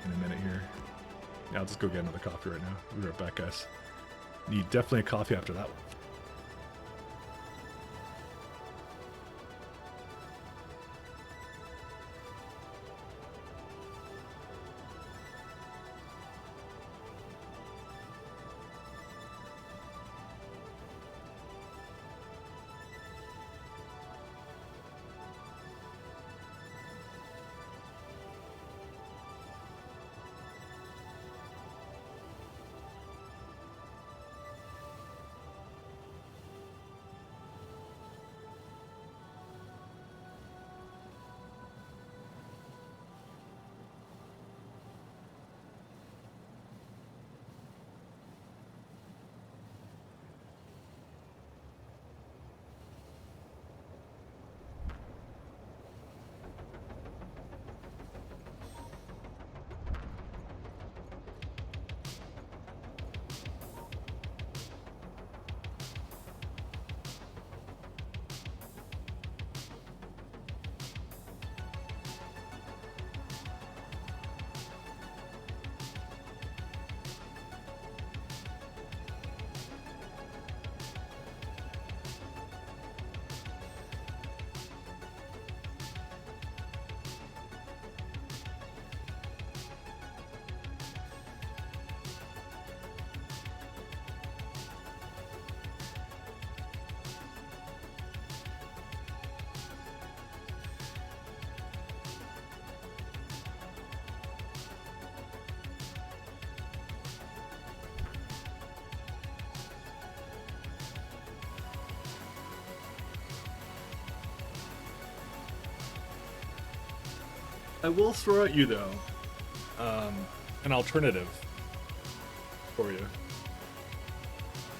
in a minute here. Yeah, I'll just go get another coffee right now. We'll be right back, guys. Need definitely a coffee after that one. I will throw at you though, an alternative for you.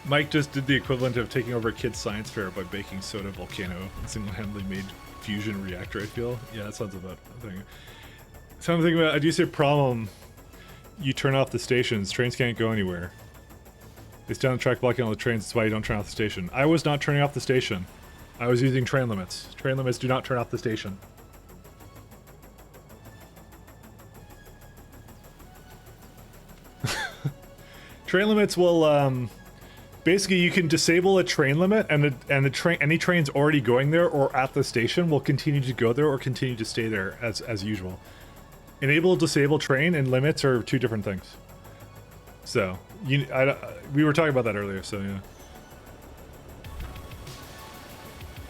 Mike just did the equivalent of taking over a kid's science fair by baking soda volcano and single-handedly made fusion reactor, I feel. Yeah, that sounds about a thing. So I'm thinking about, I do see a problem. You turn off the stations, trains can't go anywhere. It's down the track blocking all the trains, that's why you don't turn off the station. I was not turning off the station. I was using train limits. Train limits do not turn off the station. Train limits will, basically you can disable a train limit and the train, any trains already going there or at the station will continue to go there or continue to stay there as usual. Enable, disable train and limits are two different things. So, we were talking about that earlier, so yeah.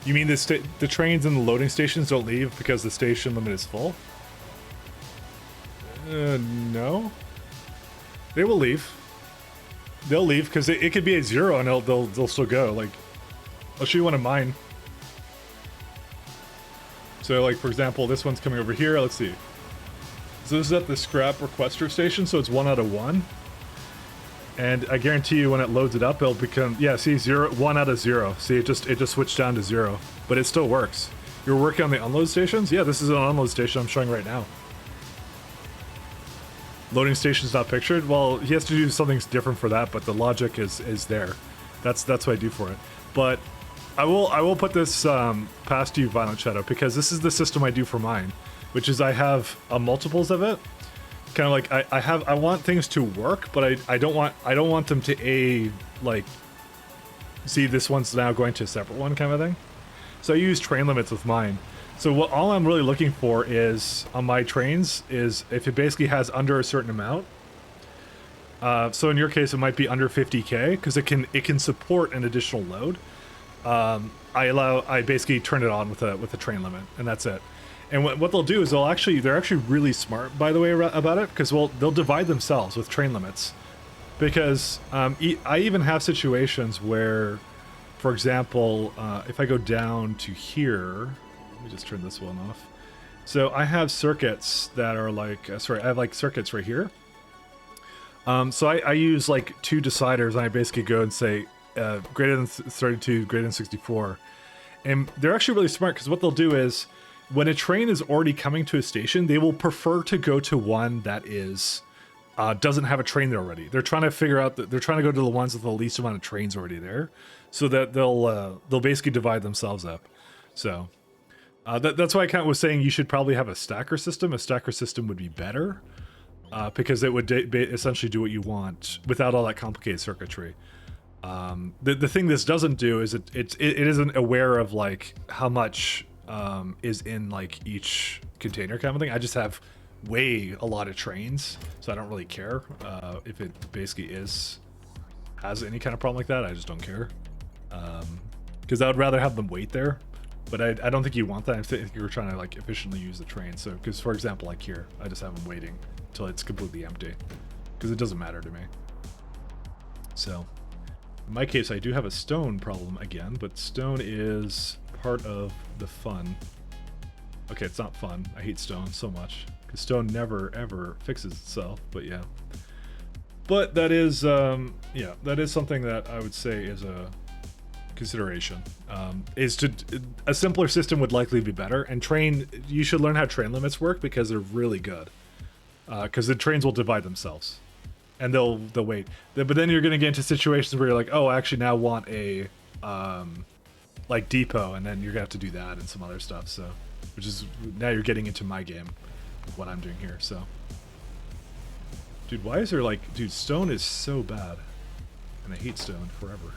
You mean the trains and the loading stations don't leave because the station limit is full? No. They will leave. They'll leave because it could be at 0 and they'll still go. Like, I'll show you one of mine. So, like, for example, this one's coming over here. Let's see. So this is at the scrap requester station, so it's 1 out of 1. And I guarantee you when it loads it up, it'll become, yeah, see, 1 out of 0. See, it just switched down to 0. But it still works. You're working on the unload stations? Yeah, this is an unload station I'm showing right now. Loading station's not pictured? Well, he has to do something different for that, but the logic is there. That's what I do for it. But I will put this past you, Violent Shadow, because this is the system I do for mine, which is I have multiples of it. Kind of like I want things to work, but I don't want them to like, see, this one's now going to a separate one kind of thing. So I use train limits with mine. So all I'm really looking for is on my trains is if it basically has under a certain amount. So in your case, it might be under 50k because it can support an additional load. I basically turn it on with a train limit, and that's it. And what they'll do is they're actually really smart, by the way, about it, because they'll divide themselves with train limits. Because I even have situations where, for example, if I go down to here, let me just turn this one off. So I have circuits that are like, I have like circuits right here. So I use like 2 deciders, and I basically go and say greater than 32, greater than 64. And they're actually really smart, because what they'll do is when a train is already coming to a station, they will prefer to go to one that is doesn't have a train there already. They're trying to figure out that they're trying to go to the ones with the least amount of trains already there, so that they'll basically divide themselves up. So that's why I was saying you should probably have a stacker system. A stacker system would be better because it would essentially do what you want without all that complicated circuitry. The thing this doesn't do is it isn't aware of like how much is in like each container kind of thing. I just have a lot of trains, so I don't really care if it basically has any kind of problem like that. I just don't care, because I would rather have them wait there, but I don't think you want that. I think you're trying to like efficiently use the train. So because, for example, like here, I just have them waiting until it's completely empty, because it doesn't matter to me. So in my case, I do have a stone problem again, but stone is part of the fun. Okay, it's not fun. I hate stone so much, because stone never ever fixes itself. But yeah, but that is yeah, that is something that I would say is a consideration. A simpler system would likely be better, and you should learn how train limits work, because they're really good, because the trains will divide themselves and they'll wait. But then you're going to get into situations where you're like, oh, I actually now want a like depot, and then you're gonna have to do that and some other stuff. So, which is, now you're getting into my game, what I'm doing here. So, dude, why is there like, dude, stone is so bad, and I hate stone forever.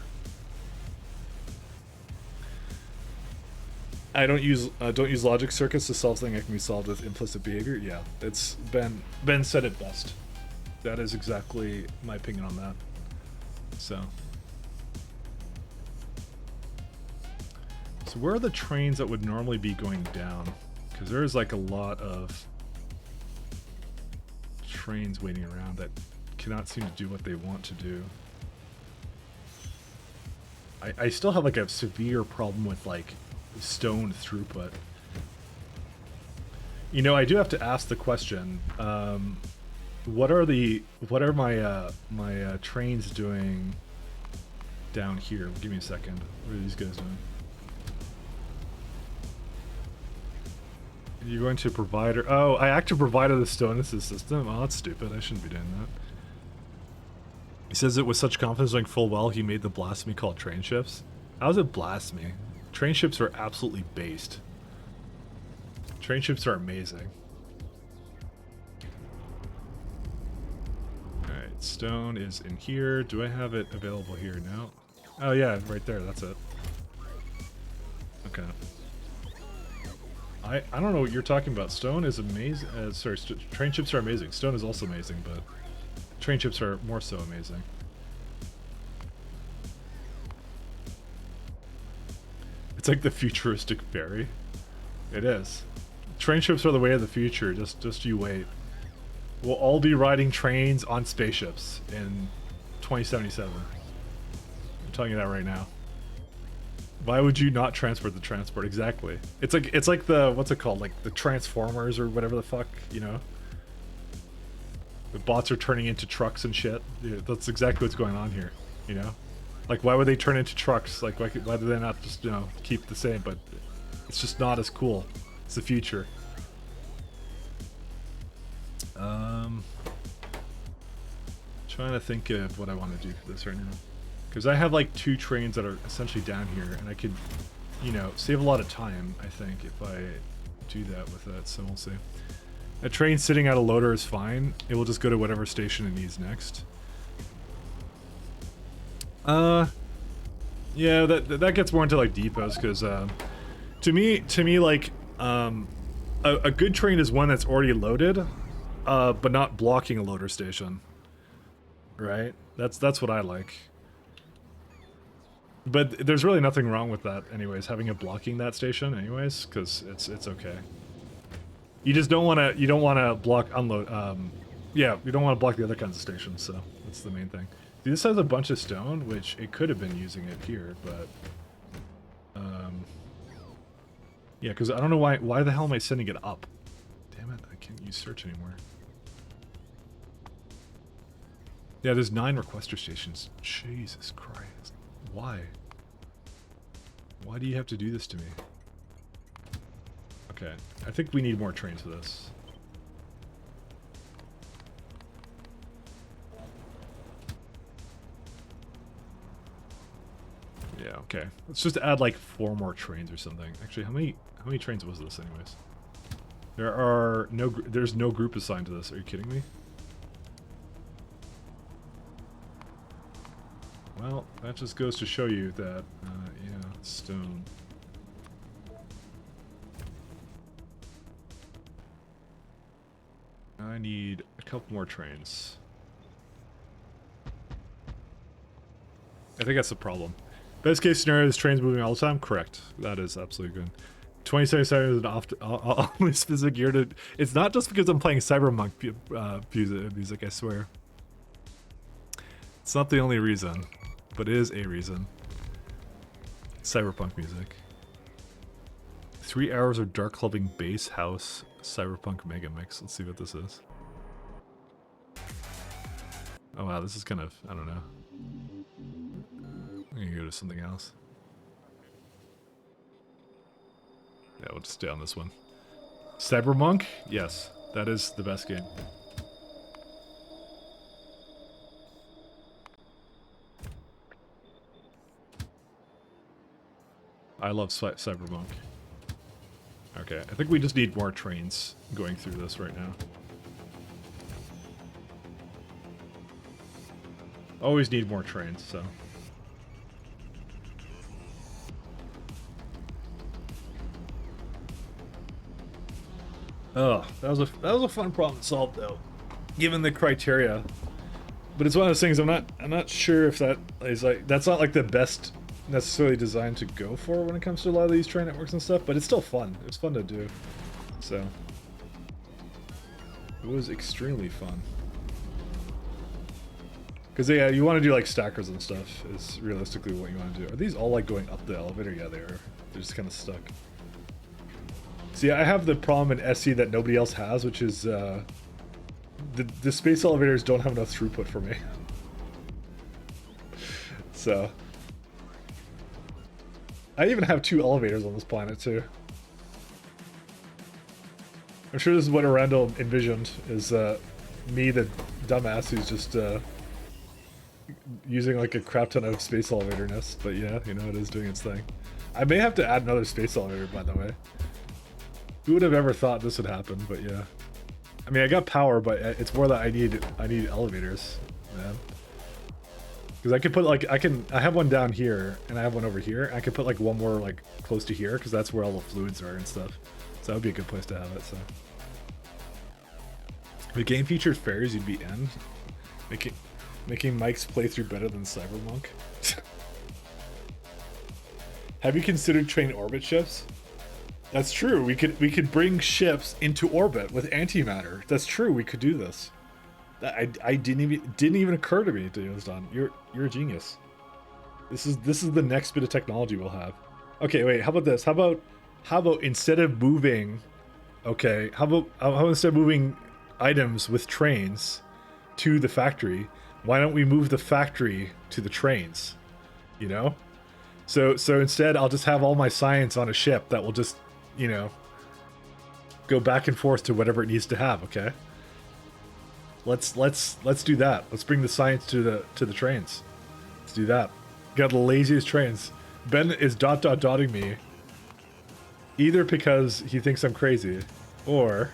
I don't use logic circuits to solve things that can be solved with implicit behavior. Yeah, it's Ben said it best. That is exactly my opinion on that. So where are the trains that would normally be going down? Because there's like a lot of trains waiting around that cannot seem to do what they want to do. I still have like a severe problem with like stone throughput. You know, I do have to ask the question, what are my trains doing down here? Give me a second. What are these guys doing? You're going to provider. Oh, I active provider the stone assist system. Oh, that's stupid. I shouldn't be doing that. He says it with such confidence, knowing full well he made the blasphemy called train shifts. How's it blasphemy? Train ships are absolutely based. Train ships are amazing. Alright, stone is in here. Do I have it available here now? Oh yeah, right there, that's it. Okay. I don't know what you're talking about. Stone is amazing. Sorry, train ships are amazing. Stone is also amazing, but train ships are more so amazing. It's like the futuristic ferry. It is. Train ships are the way of the future. Just you wait. We'll all be riding trains on spaceships in 2077. I'm telling you that right now. Why would you not transport the transport? Exactly. It's like the, what's it called? Like the Transformers or whatever the fuck, you know? The bots are turning into trucks and shit. Yeah, that's exactly what's going on here, you know? Like, why would they turn into trucks? Like, why do they not just, you know, keep the same? But it's just not as cool. It's the future. Trying to think of what I want to do for this right now. Because I have like 2 trains that are essentially down here, and I could, you know, save a lot of time, I think, if I do that with it, so we'll see. A train sitting at a loader is fine. It will just go to whatever station it needs next. Yeah, that gets more into like depots, because to me, like, a good train is one that's already loaded, but not blocking a loader station. Right? That's what I like. But there's really nothing wrong with that, anyways. Having it blocking that station, anyways, because it's okay. You just don't want to block unload. Yeah, you don't want to block the other kinds of stations. So that's the main thing. See, this has a bunch of stone, which it could have been using it here, but yeah, because I don't know why the hell am I sending it up? Damn it, I can't use search anymore. Yeah, there's 9 requester stations. Jesus Christ. Why? Why do you have to do this to me? Okay, I think we need more trains for this. Yeah, okay. Let's just add like 4 more trains or something. Actually, how many trains was this anyways? There's no group assigned to this. Are you kidding me? Well, that just goes to show you that, yeah, stone. I need a couple more trains. I think that's the problem. Best case scenario is trains moving all the time? Correct. That is absolutely good. 2077 is an only specific year to... It's not just because I'm playing Cyberpunk music, I swear. It's not the only reason, but it is a reason. Cyberpunk music. 3 hours of dark clubbing bass house cyberpunk mega mix. Let's see what this is. Oh wow, this is kind of, I don't know. I'm gonna go to something else. Yeah, we'll just stay on this one. Cyberpunk? Yes, that is the best game. I love Cyberpunk. Okay, I think we just need more trains going through this right now. Always need more trains, so. Oh, that was a fun problem to solve though, given the criteria. But it's one of those things I'm not sure if that is like, that's not like the best necessarily designed to go for when it comes to a lot of these train networks and stuff, but it's still fun. It's fun to do. So it was extremely fun. Because yeah, you want to do like stackers and stuff is realistically what you want to do. Are these all like going up the elevator? Yeah, they are. They're just kind of stuck. See, I have the problem in SE that nobody else has, which is the space elevators don't have enough throughput for me. So I even have 2 elevators on this planet too. I'm sure this is what Arundel envisioned, is me, the dumbass who's just using like a crap ton of space elevator-ness, but yeah, you know, it is doing its thing. I may have to add another space elevator, by the way. Who would have ever thought this would happen, but yeah. I mean, I got power, but it's more that I need elevators, man. Because I could put like, I have one down here, and I have one over here. I could put like one more like close to here, because that's where all the fluids are and stuff. So that would be a good place to have it, so. If the game featured fairies, you'd be in. Making Mike's playthrough better than Cyberpunk. Have you considered train orbit ships? That's true. We could bring ships into orbit with antimatter. That's true. We could do this. I didn't even occur to me to do this, Don. You're a genius. This is the next bit of technology we'll have. Okay, wait. How about this? How about instead of moving, okay? How about instead of moving items with trains to the factory, why don't we move the factory to the trains? You know? So instead, I'll just have all my science on a ship that will just, you know, go back and forth to whatever it needs to have. Okay. Let's do that. Let's bring the science to the trains. Let's do that. Got the laziest trains. Ben is dotting me. Either because he thinks I'm crazy, or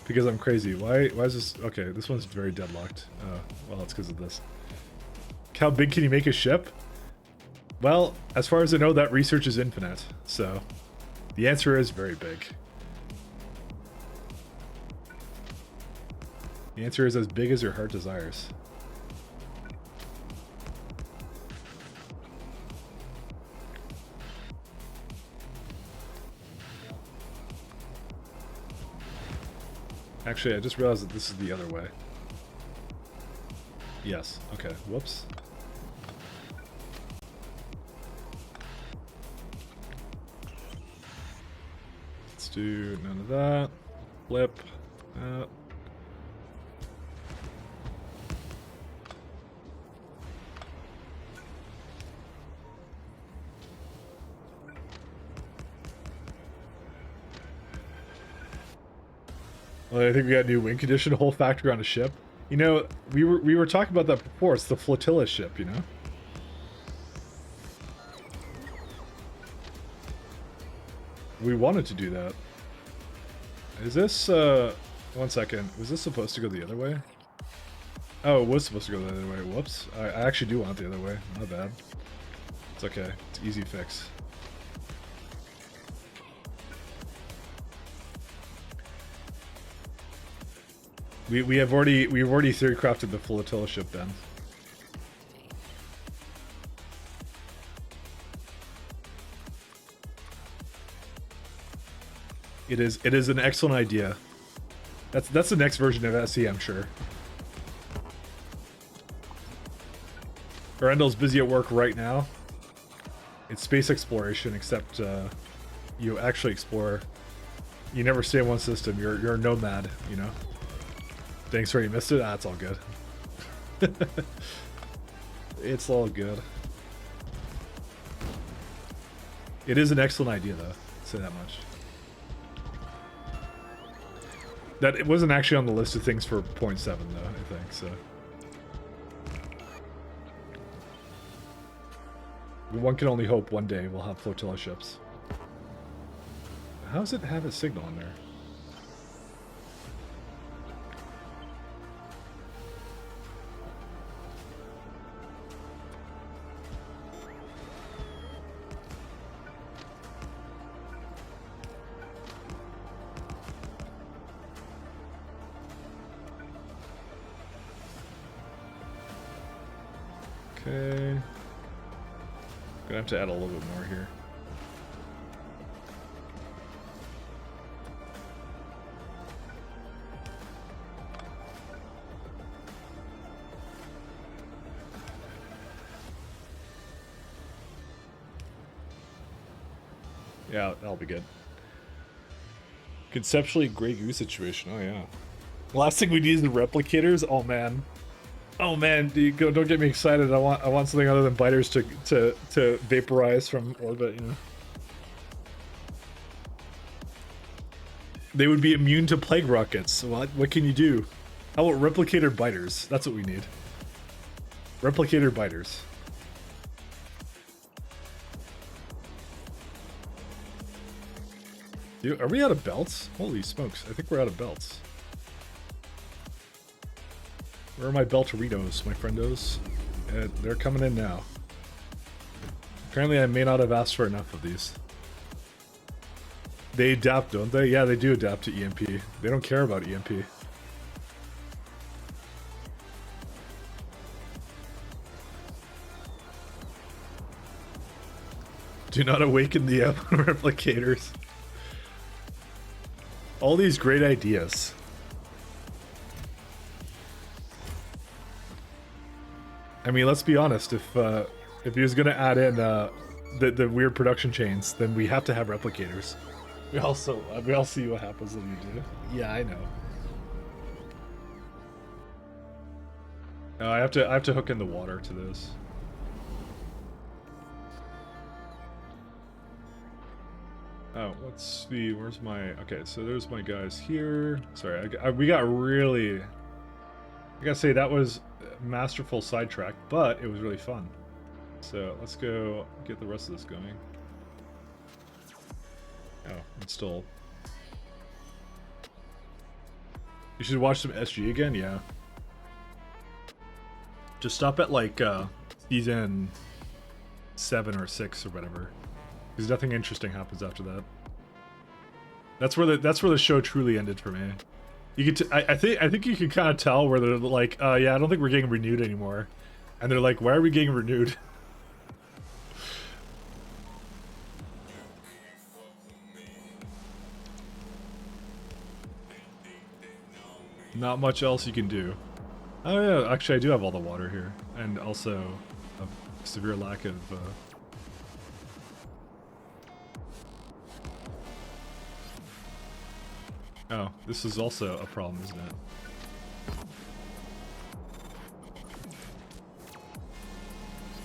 because I'm crazy. Why is this? Okay, this one's very deadlocked. Well, it's because of this. How big can you make a ship? Well, as far as I know, that research is infinite. So, the answer is very big. The answer is as big as your heart desires. Actually, I just realized that this is the other way. Yes. Okay. Whoops. Let's do none of that. Flip. Well, I think we got a new wing condition, whole factory on a ship. You know, we were talking about that before. It's the flotilla ship, you know? We wanted to do that. Is this, one second. Was this supposed to go the other way? Oh, it was supposed to go the other way. Whoops. I actually do want it the other way. Not bad. It's okay. It's an easy fix. We've already theory crafted the flotilla ship then. It is an excellent idea. That's the next version of SE, I'm sure. Arundel's busy at work right now. It's space exploration, except you actually explore. You never stay in one system. You're a nomad, you know. Thanks, sorry you missed it. Ah, it's all good. It's all good. It is an excellent idea, though. I'll say that much. That it wasn't actually on the list of things for 0.7, though. I think so. One can only hope one day we'll have flotilla ships. How does it have a signal in there? Okay. Gonna have to add a little bit more here. Yeah, that'll be good. Conceptually, Grey Goose situation. Oh yeah. Last thing we need is the replicators. Oh man. Oh man, don't get me excited. I want something other than biters to vaporize from orbit, you know. They would be immune to plague rockets. What can you do? How about replicator biters? That's what we need. Replicator biters. Dude, are we out of belts? Holy smokes, I think we're out of belts. Where are my Beltoritos, my friendos? They're coming in now. Apparently I may not have asked for enough of these. They adapt, don't they? Yeah, they do adapt to EMP. They don't care about EMP. Do not awaken the replicators. All these great ideas. I mean, let's be honest. If he was gonna add in the weird production chains, then we have to have replicators. We all see what happens when you do. Yeah, I know. I have to hook in the water to this. Oh, let's see. Where's my? Okay, so there's my guys here. Sorry, we got really. I gotta say that was a masterful sidetrack, but it was really fun. So let's go get the rest of this going. Oh, it's still. You should watch some SG again, yeah. Just stop at like season 7 or 6 or whatever, because nothing interesting happens after that. That's where the show truly ended for me. You could I think you can kind of tell where they're like, yeah, I don't think we're getting renewed anymore, and they're like, why are we getting renewed? Not much else you can do. Oh yeah, actually I do have all the water here, and also a severe lack of Oh, this is also a problem, isn't it?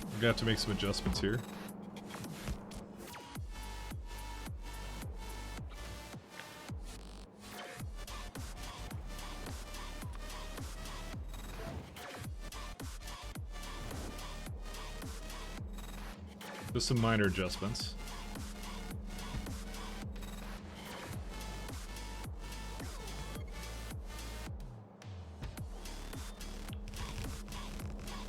I'm gonna have to make some adjustments here. Just some minor adjustments.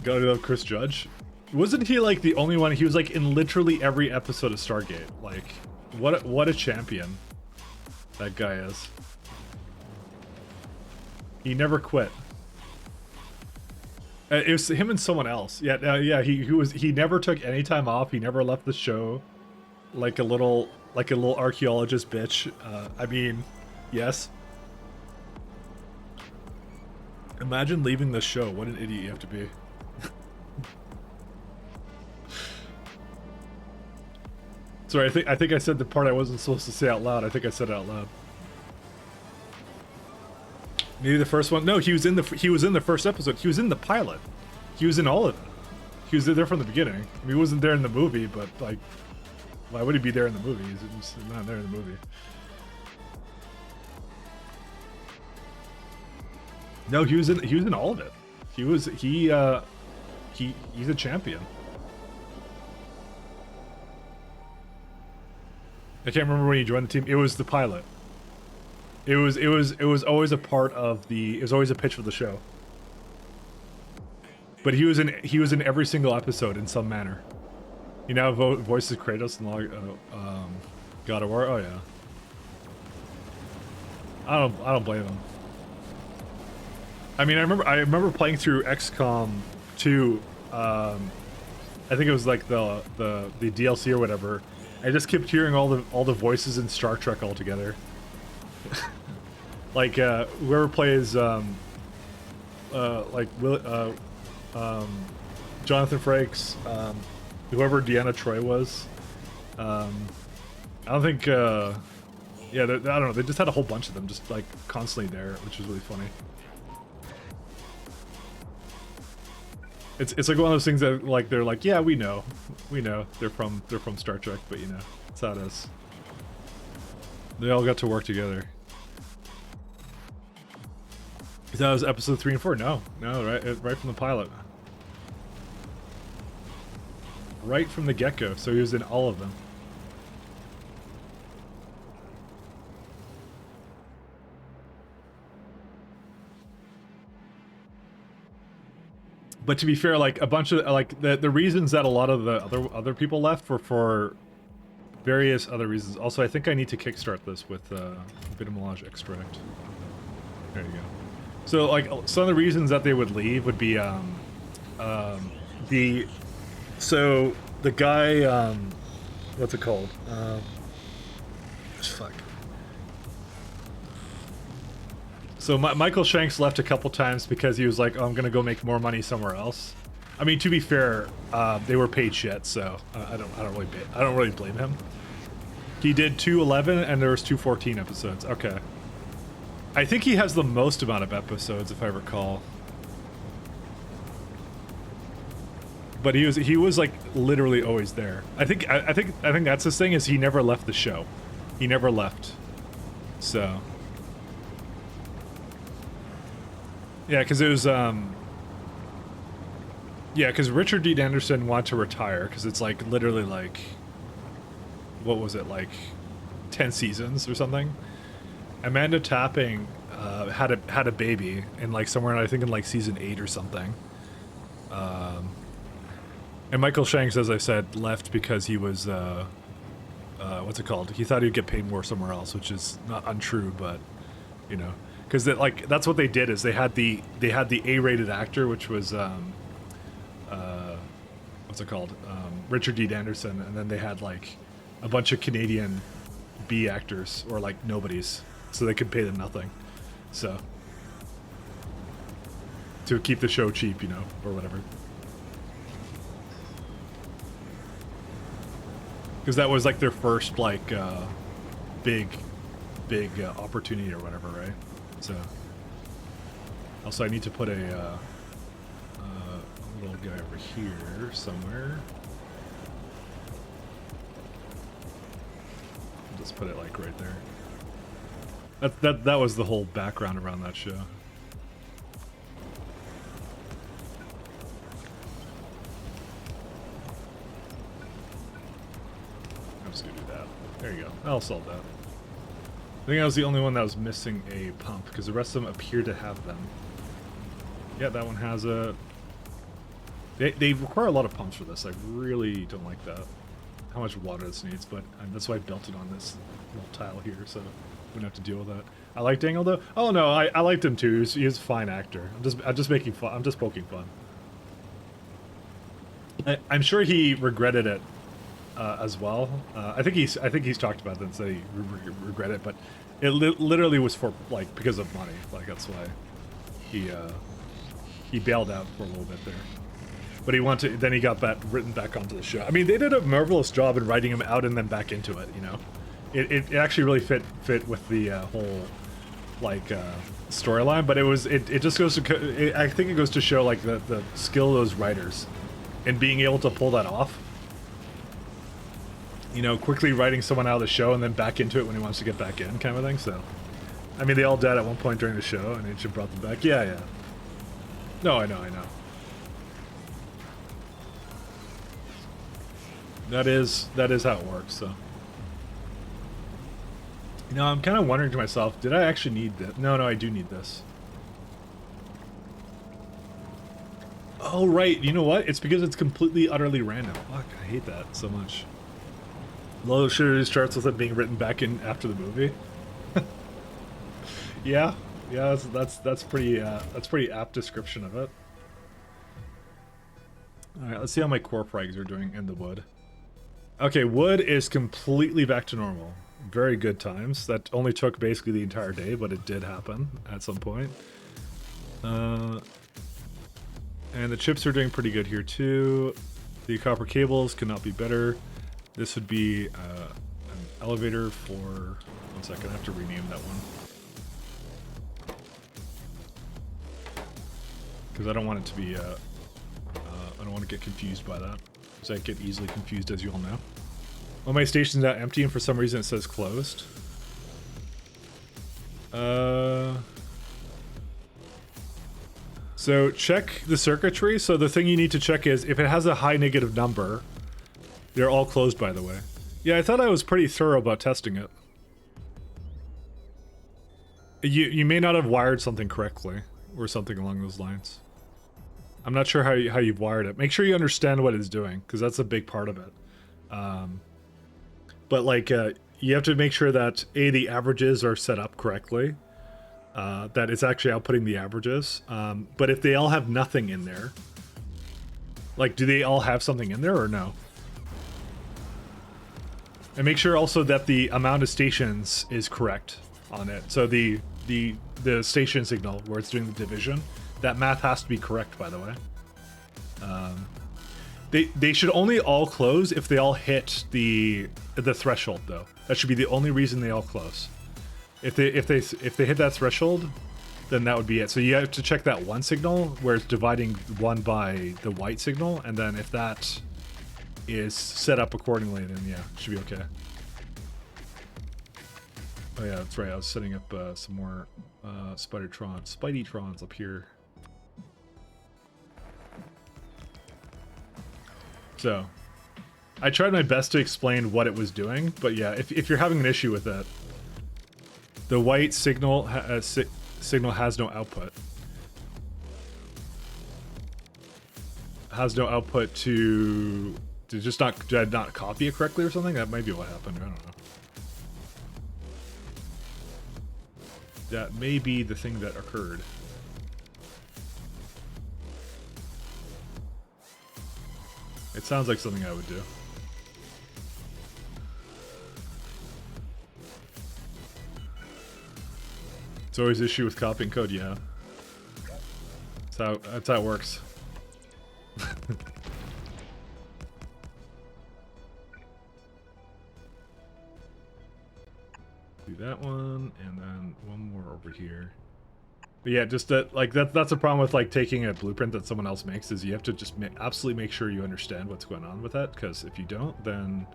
Gotta love Chris Judge. Wasn't he like the only one? He was like in literally every episode of Stargate. Like, what a champion that guy is. He never quit. It was him and someone else. Yeah, yeah. He never took any time off. He never left the show. Like a little archaeologist bitch. I mean, yes. Imagine leaving the show. What an idiot you have to be. Sorry, I think I said the part I wasn't supposed to say out loud. I think I said it out loud. Maybe the first one. No, he was in the first episode. He was in the pilot. He was in all of it. He was there from the beginning. I mean, he wasn't there in the movie, but like, why would he be there in the movie? He's not there in the movie. No, he was in all of it. He's a champion. I can't remember when he joined the team. It was the pilot. It was always a part of the. It was always a pitch for the show. But he was in every single episode in some manner. You know, voices Kratos and God of War. Oh yeah. I don't blame him. I mean, I remember playing through XCOM 2. I think it was like the DLC or whatever. I just kept hearing all the voices in Star Trek all together. Like whoever plays Jonathan Frakes, whoever Deanna Troi was. I don't think yeah, I don't know, they just had a whole bunch of them just like constantly there, which was really funny. It's like one of those things that like they're like, yeah, we know they're from Star Trek, but you know, that's how it is. They all got to work together. That was episode 3 and 4. No, right from the pilot, right from the get-go. So he was in all of them. But to be fair, like a bunch of like the reasons that a lot of the other people left were for various other reasons. Also, I think I need to kickstart this with Vitamelange extract. There you go. So like some of the reasons that they would leave would be the guy what's it called? Fuck. So Michael Shanks left a couple times because he was like, oh, I'm gonna go make more money somewhere else. I mean, to be fair, they were paid shit, so I don't really blame him. He did 211 and there was 214 episodes. Okay. I think he has the most amount of episodes, if I recall. But he was like literally always there. I think that's his thing, is he never left the show. He never left. So yeah, because it was yeah, Yeah, because Richard Dean Anderson wanted to retire because it's like literally like, what was it, like 10 seasons or something? Amanda Tapping had a baby in like somewhere, I think in like season 8 or something. And Michael Shanks, as I said, left because he was what's it called? He thought he'd get paid more somewhere else, which is not untrue, but you know, because like that's what they did is they had the A-rated actor, which was what's it called? Richard Dean Anderson, and then they had like a bunch of Canadian B actors or like nobodies, so they could pay them nothing. So to keep the show cheap, you know, or whatever. Because that was like their first like big opportunity or whatever, right? So also I need to put a little guy over here somewhere. I'll just put it like right there. That was the whole background around that show. I'm just gonna do that. There you go. I'll solve that. I think I was the only one that was missing a pump because the rest of them appear to have them. Yeah, that one has a. They require a lot of pumps for this. I really don't like that. How much water this needs, but that's why I built it on this little tile here, so we don't have to deal with that. I liked Angle though. Oh no, I liked him too. He was a fine actor. I'm just making fun. I'm just poking fun. I'm sure he regretted it as well. I think he's talked about that and said he regret it, but it literally was for like because of money. Like that's why he bailed out for a little bit there. But he wanted to, then he got that written back onto the show. I mean, they did a marvelous job in writing him out and then back into it. You know, it actually really fit with the whole like storyline. But it just goes to I think it goes to show like the skill of those writers and being able to pull that off. You know, quickly writing someone out of the show and then back into it when he wants to get back in, kind of thing. So, I mean, they all died at one point during the show, and it should brought them back. Yeah, yeah. No, I know. That is how it works. So, you know, I'm kind of wondering to myself, did I actually need this? No, I do need this. Oh right, you know what? It's because it's completely utterly random. Fuck, I hate that so much. Low Shooter starts with it being written back in after the movie. yeah, that's pretty apt description of it. All right, let's see how my core frags are doing in the wood. Okay, wood is completely back to normal. Very good times. That only took basically the entire day, but it did happen at some point. And the chips are doing pretty good here too. The copper cables could not be better. This would be an elevator for... One second, I have to rename that one. Because I don't want it to be... I don't want to get confused by that. Because I get easily confused, as you all know. Well, my station's now empty, and for some reason it says closed. So check the circuitry. So the thing you need to check is if it has a high negative number, they're all closed, by the way. Yeah, I thought I was pretty thorough about testing it. You may not have wired something correctly or something along those lines. I'm not sure how you've wired it. Make sure you understand what it's doing, because that's a big part of it. But like, you have to make sure that the averages are set up correctly. That it's actually outputting the averages. But if they all have nothing in there, like, do they all have something in there or no? And make sure also that the amount of stations is correct on it. So the station signal where it's doing the division, that math has to be correct, by the way. They should only all close if they all hit the threshold, though. That should be the only reason they all close. If they hit that threshold, then that would be it. So you have to check that one signal where it's dividing one by the white signal, and then if that is set up accordingly, then yeah, it should be okay. Oh yeah, that's right. I was setting up some more Spideytrons up here. So I tried my best to explain what it was doing, but yeah, if you're having an issue with that, the white signal signal has no output. Has no output to just not, did I not copy it correctly or something? That might be what happened. I don't know. That may be the thing that occurred. It sounds like something I would do. It's always issue with copying code, yeah. That's how it works. Do that one, and then one more over here. But yeah, just that, like, that's a problem with, like, taking a blueprint that someone else makes, is you have to just absolutely make sure you understand what's going on with that, because if you don't, then,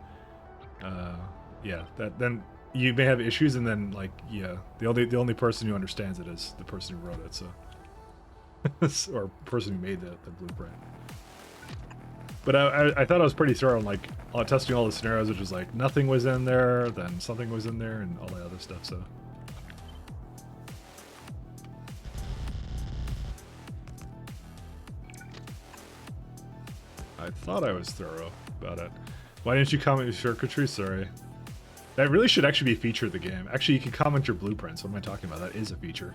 yeah, then you may have issues, and then, like, yeah, the only person who understands it is the person who wrote it, so. Or person who made the blueprint. But I thought I was pretty thorough on, like, testing all the scenarios, which was like nothing was in there, then something was in there, and all that other stuff, so. I thought I was thorough about it. Why didn't you comment your circuitry? Sorry. That really should actually be a feature of the game. Actually, you can comment your blueprints. What am I talking about? That is a feature.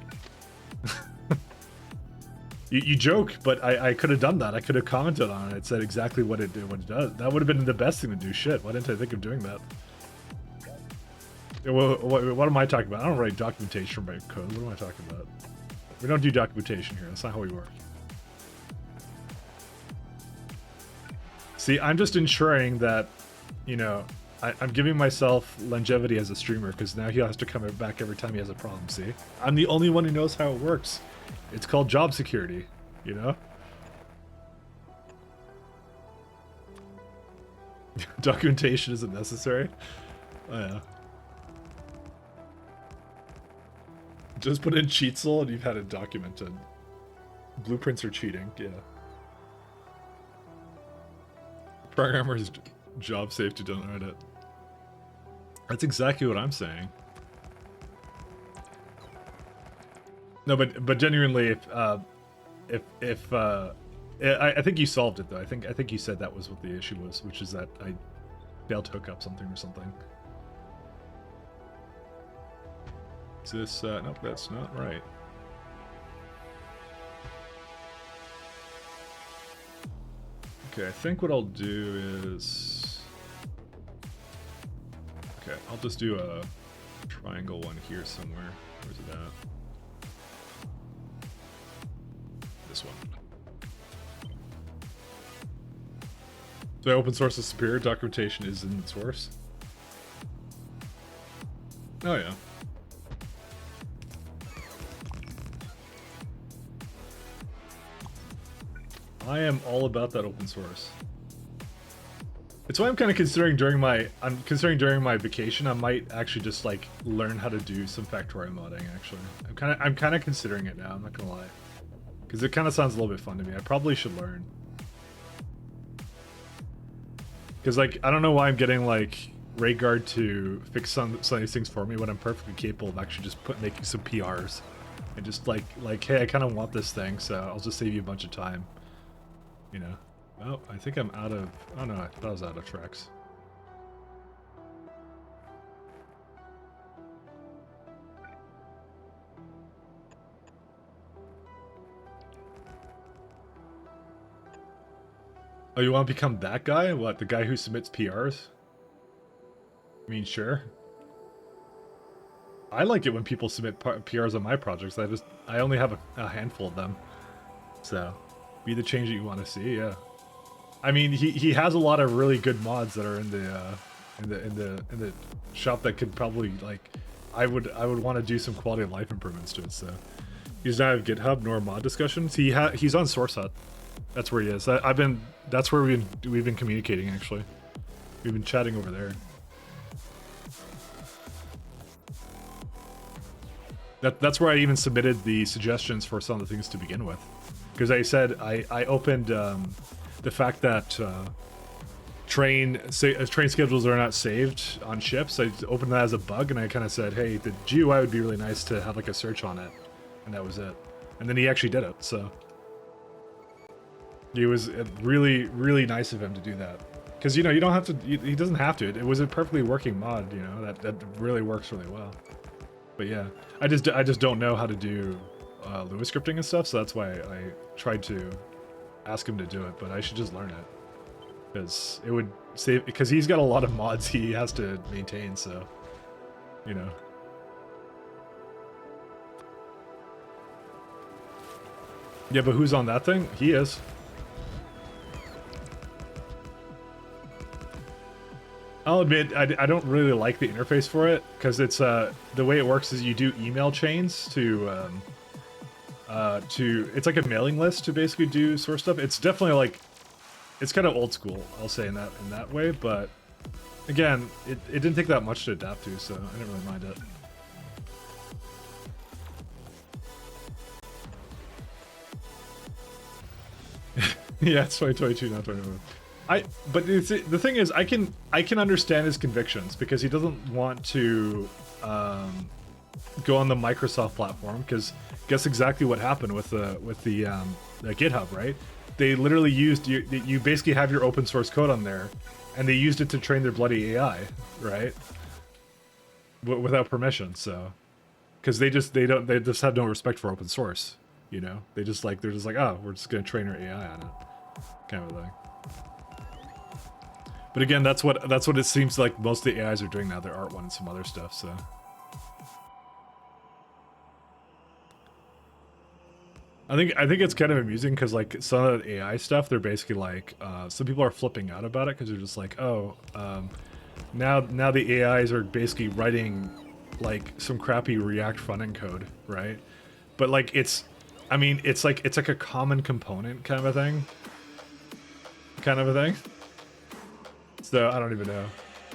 You joke, but I could have done that. I could have commented on it. It said exactly what it does. That would have been the best thing to do. Shit, why didn't I think of doing that? What am I talking about? I don't write documentation by code. What am I talking about? We don't do documentation here. That's not how we work. See, I'm just ensuring that, you know, I'm giving myself longevity as a streamer, because now he has to come back every time he has a problem, see? I'm the only one who knows how it works. It's called job security, you know? Documentation isn't necessary? Oh yeah. Just put in cheatsel and you've had it documented. Blueprints are cheating, yeah. Programmers job safety don't write it. That's exactly what I'm saying. No, but genuinely, I think you solved it though. I think you said that was what the issue was, which is that I failed to hook up something or something. Is this? Nope, that's not right. Okay, I think what I'll do is, okay, I'll just do a triangle one here somewhere. Where's it at? This one. So open source is superior, documentation is in source. Oh yeah. I am all about that open source. It's why I'm kind of considering during my vacation, I might actually just like learn how to do some Factorio modding. Actually, I'm kind of considering it now. I'm not gonna lie. Because it kind of sounds a little bit fun to me. I probably should learn. Because, like, I don't know why I'm getting, like, Rayguard to fix some of these things for me when I'm perfectly capable of actually just making some PRs. And just, like, hey, I kind of want this thing, so I'll just save you a bunch of time. You know? Oh, I think I'm out of... Oh, no, I thought I was out of tracks. Oh, you want to become that guy? What, the guy who submits PRs? I mean, sure. I like it when people submit PRs on my projects. I only have a handful of them. So, be the change that you want to see, yeah. I mean, he has a lot of really good mods that are in the shop that could probably, like, I would want to do some quality of life improvements to it. So, he does not have GitHub nor mod discussions. He's on SourceHut. That's where he is. That's where we've been communicating, actually. We've been chatting over there. That's where I even submitted the suggestions for some of the things to begin with. Because I said I opened the fact that train schedules are not saved on ships. I opened that as a bug, and I kind of said, hey, the GUI would be really nice to have like a search on it, and that was it. And then he actually did it, so it was really, really nice of him to do that. Because, you know, you don't have to, he doesn't have to. It was a perfectly working mod, you know, that really works really well. But yeah, I just don't know how to do Lua scripting and stuff, so that's why I tried to ask him to do it, but I should just learn it. Because it would save, because he's got a lot of mods he has to maintain, so, you know. Yeah, but who's on that thing? He is. I'll admit, I don't really like the interface for it, because it's, the way it works is you do email chains to, it's like a mailing list to basically do source stuff. It's definitely like, it's kind of old school, I'll say in that way, but again, it didn't take that much to adapt to, so I didn't really mind it. Yeah, it's 2022, not 2021. But the thing is, I can understand his convictions, because he doesn't want to go on the Microsoft platform, because guess exactly what happened with the GitHub, right? They literally used you basically have your open source code on there, and they used it to train their bloody AI, right? Without permission, so because they just have no respect for open source, you know? They're just like, oh, we're just gonna train our AI on it, kind of a thing. But again, that's what it seems like most of the AIs are doing now. There aren't one and some other stuff, so. I think it's kind of amusing, because like some of the AI stuff, they're basically like, some people are flipping out about it, because they're just like, oh, now the AIs are basically writing like some crappy React front-end code, right? But like it's like a common component kind of a thing. So I don't even know.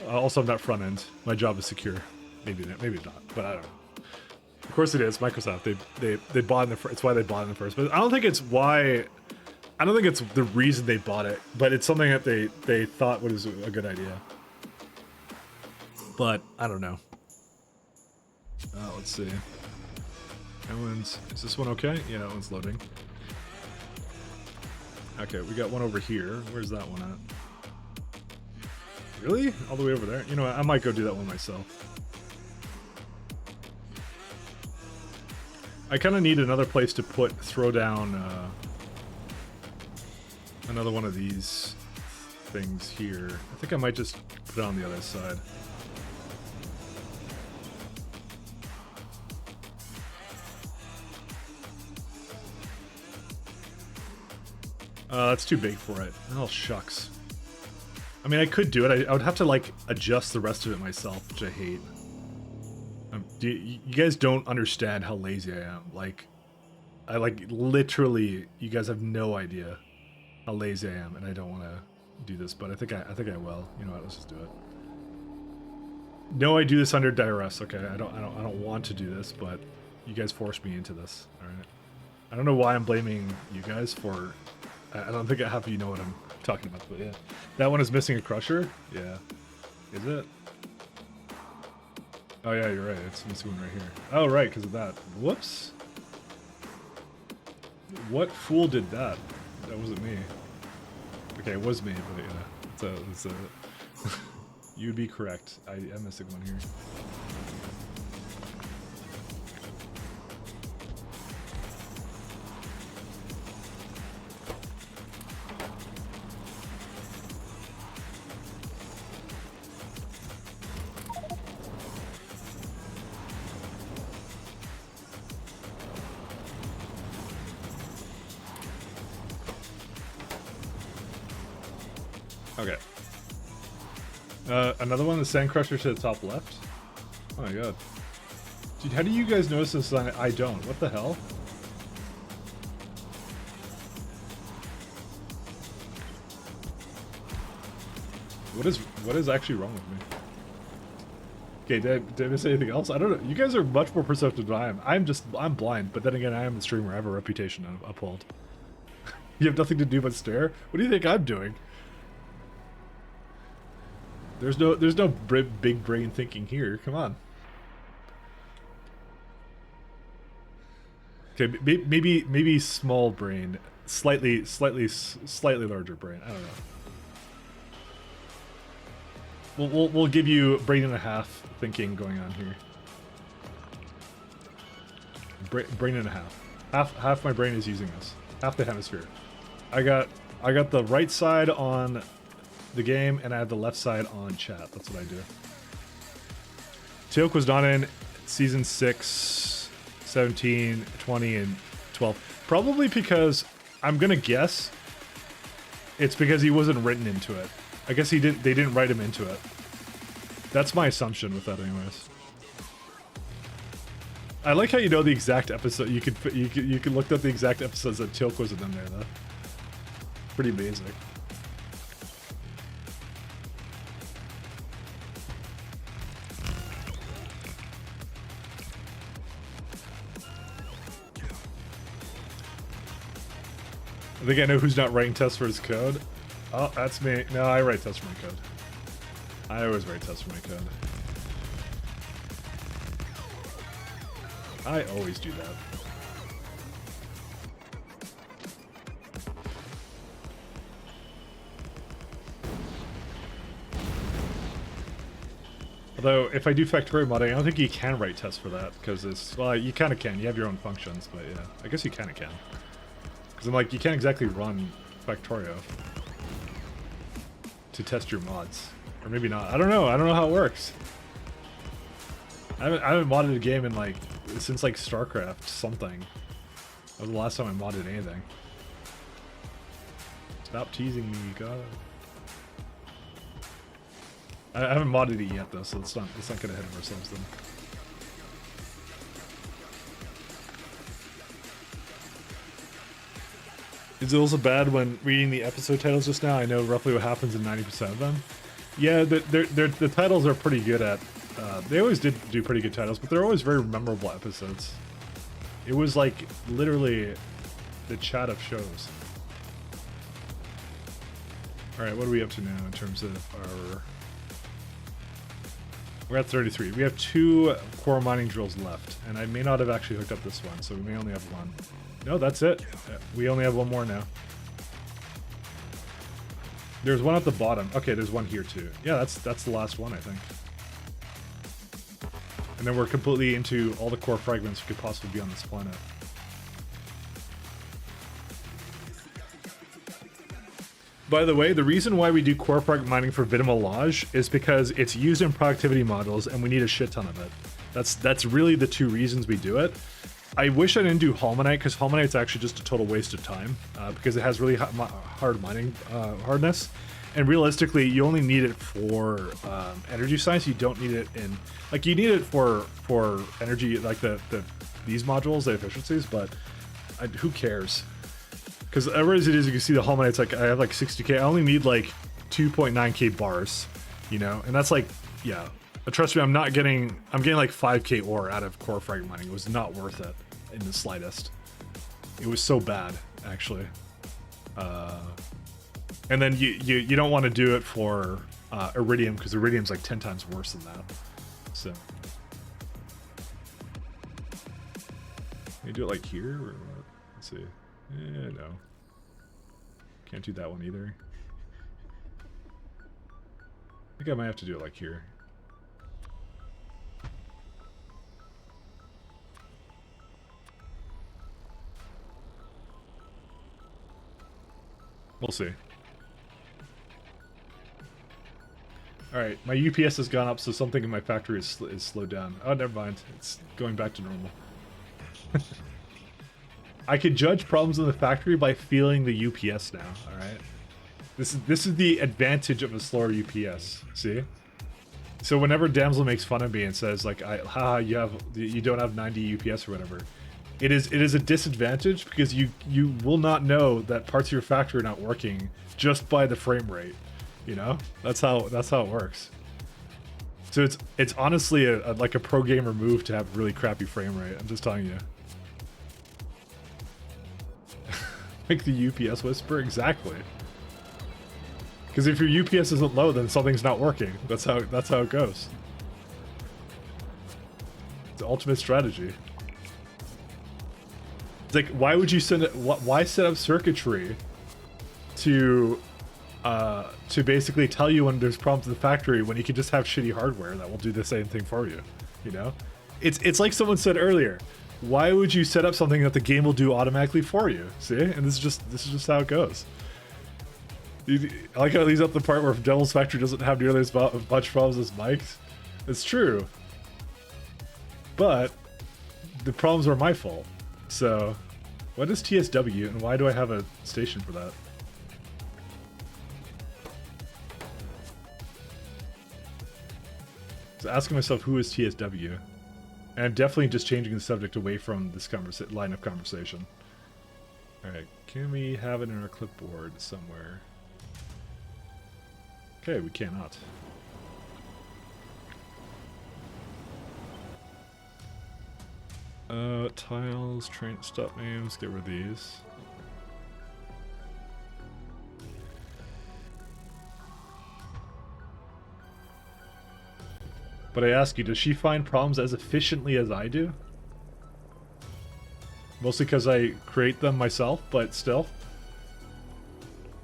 Also, I'm not front-end. My job is secure. Maybe not, but I don't know. Of course it is. Microsoft. They bought in the first. It's why they bought in the first. But I don't think it's why. I don't think it's the reason they bought it. But it's something that they thought was a good idea. But I don't know. Let's see. That one's. Is this one okay? Yeah, that one's loading. Okay, we got one over here. Where's that one at? Really? All the way over there? You know what? I might go do that one myself. I kind of need another place to throw down another one of these things here. I think I might just put it on the other side. That's too big for it. Oh, shucks. I mean, I could do it. I would have to, like, adjust the rest of it myself, which I hate. You guys don't understand how lazy I am. Like, literally, you guys have no idea how lazy I am, and I don't want to do this, but I think I will. You know what? Let's just do it. No, I do this under duress. Okay, I don't want to do this, but you guys forced me into this. All right. I don't know why I'm blaming you guys for. I don't think half of you know what I'm talking about, but yeah. That one is missing a crusher? Yeah. Is it? Oh yeah, you're right. It's missing one right here. Oh right, because of that. Whoops. What fool did that? That wasn't me. Okay, it was me, but yeah. So you'd be correct. I'm missing one here. Okay. Another one, the sand crusher to the top left. Oh my god. Dude, how do you guys notice this and I don't? What the hell? What is actually wrong with me? Okay, did I miss anything else? I don't know. You guys are much more perceptive than I am. I'm blind, but then again, I am a streamer. I have a reputation to uphold. You have nothing to do but stare? What do you think I'm doing? There's no big brain thinking here. Come on. Okay, maybe small brain, slightly larger brain. I don't know. We'll give you brain and a half thinking going on here. Brain and a half. Half my brain is using this. Half the hemisphere. I got the right side on the game and I have the left side on chat. That's what I do. Teal'c was not in season 6, 17, 20, and 12. Probably because I'm gonna guess it's because he wasn't written into it. I guess they didn't write him into it. That's my assumption with that anyways. I like how you know the exact episode. You could look up the exact episodes that Teal'c wasn't in there though. Pretty basic. I think I know who's not writing tests for his code. Oh, that's me. No, I write tests for my code. I always write tests for my code. I always do that. Although, if I do Factorio modding, I don't think you can write tests for that, because it's... Well, you kind of can. You have your own functions, but yeah. I guess you kind of can. Because I'm like, you can't exactly run Factorio to test your mods. Or maybe not. I don't know. I don't know how it works. I haven't modded a game in like... since like StarCraft something. That was the last time I modded anything. Stop teasing me, God. I haven't modded it yet though, so let's not get ahead of ourselves then. Is it also bad when reading the episode titles just now? I know roughly what happens in 90% of them. Yeah, the titles are pretty good at... they always did do pretty good titles, but they're always very memorable episodes. It was like literally the chat of shows. Alright, what are we up to now in terms of our... We're at 33. We have 2 core mining drills left, and I may not have actually hooked up this one, so we may only have 1. No, that's it. We only have 1 more now. There's one at the bottom. Okay, there's one here too. Yeah, that's the last one, I think. And then we're completely into all the core fragments that could possibly be on this planet. By the way, the reason why we do core fragment mining for Vitamolage is because it's used in productivity models and we need a shit ton of it. That's really the 2 reasons we do it. I wish I didn't do Holmanite, because Holmanite's actually just a total waste of time, because it has really hard mining hardness. And realistically, you only need it for energy science. You don't need it in... Like, you need it for energy, like these modules, the efficiencies, but who cares? Because as it is, you can see the Holmanite's like, I have like 60k. I only need like 2.9k bars, you know? And that's like, yeah. But trust me, I'm getting like 5k ore out of core fragment mining. It was not worth it in the slightest. It was so bad, actually. And then you don't want to do it for iridium, because iridium's like 10 times worse than that. So you do it like here or what? Let's see. No. Can't do that one either. I think I might have to do it like here. We'll see. Alright, my UPS has gone up, so something in my factory is slowed down. Oh, never mind. It's going back to normal. I could judge problems in the factory by feeling the UPS now, alright? This is the advantage of a slower UPS, see? So whenever Damsel makes fun of me and says, like, haha, you don't have 90 UPS or whatever, it is a disadvantage, because you will not know that parts of your factory are not working just by the frame rate. You know, that's how it works. So it's honestly like a pro gamer move to have really crappy frame rate. I'm just telling you. Like the UPS whisper, exactly. Because if your UPS isn't low, then something's not working. That's how it goes. It's the ultimate strategy. It's like, why would you send it? Why set up circuitry to basically tell you when there's problems in the factory when you can just have shitty hardware that will do the same thing for you? You know, it's like someone said earlier. Why would you set up something that the game will do automatically for you? See, and this is just how it goes. I like how it leaves out the part where Devil's Factory doesn't have nearly as much problems as Mike's. It's true. But the problems are my fault. So, what is TSW and why do I have a station for that? So asking myself who is TSW. And I'm definitely just changing the subject away from this line of conversation. Alright, can we have it in our clipboard somewhere? Okay, we cannot. Tiles, train stop names, get rid of these. But I ask you, does she find problems as efficiently as I do? Mostly because I create them myself, but still.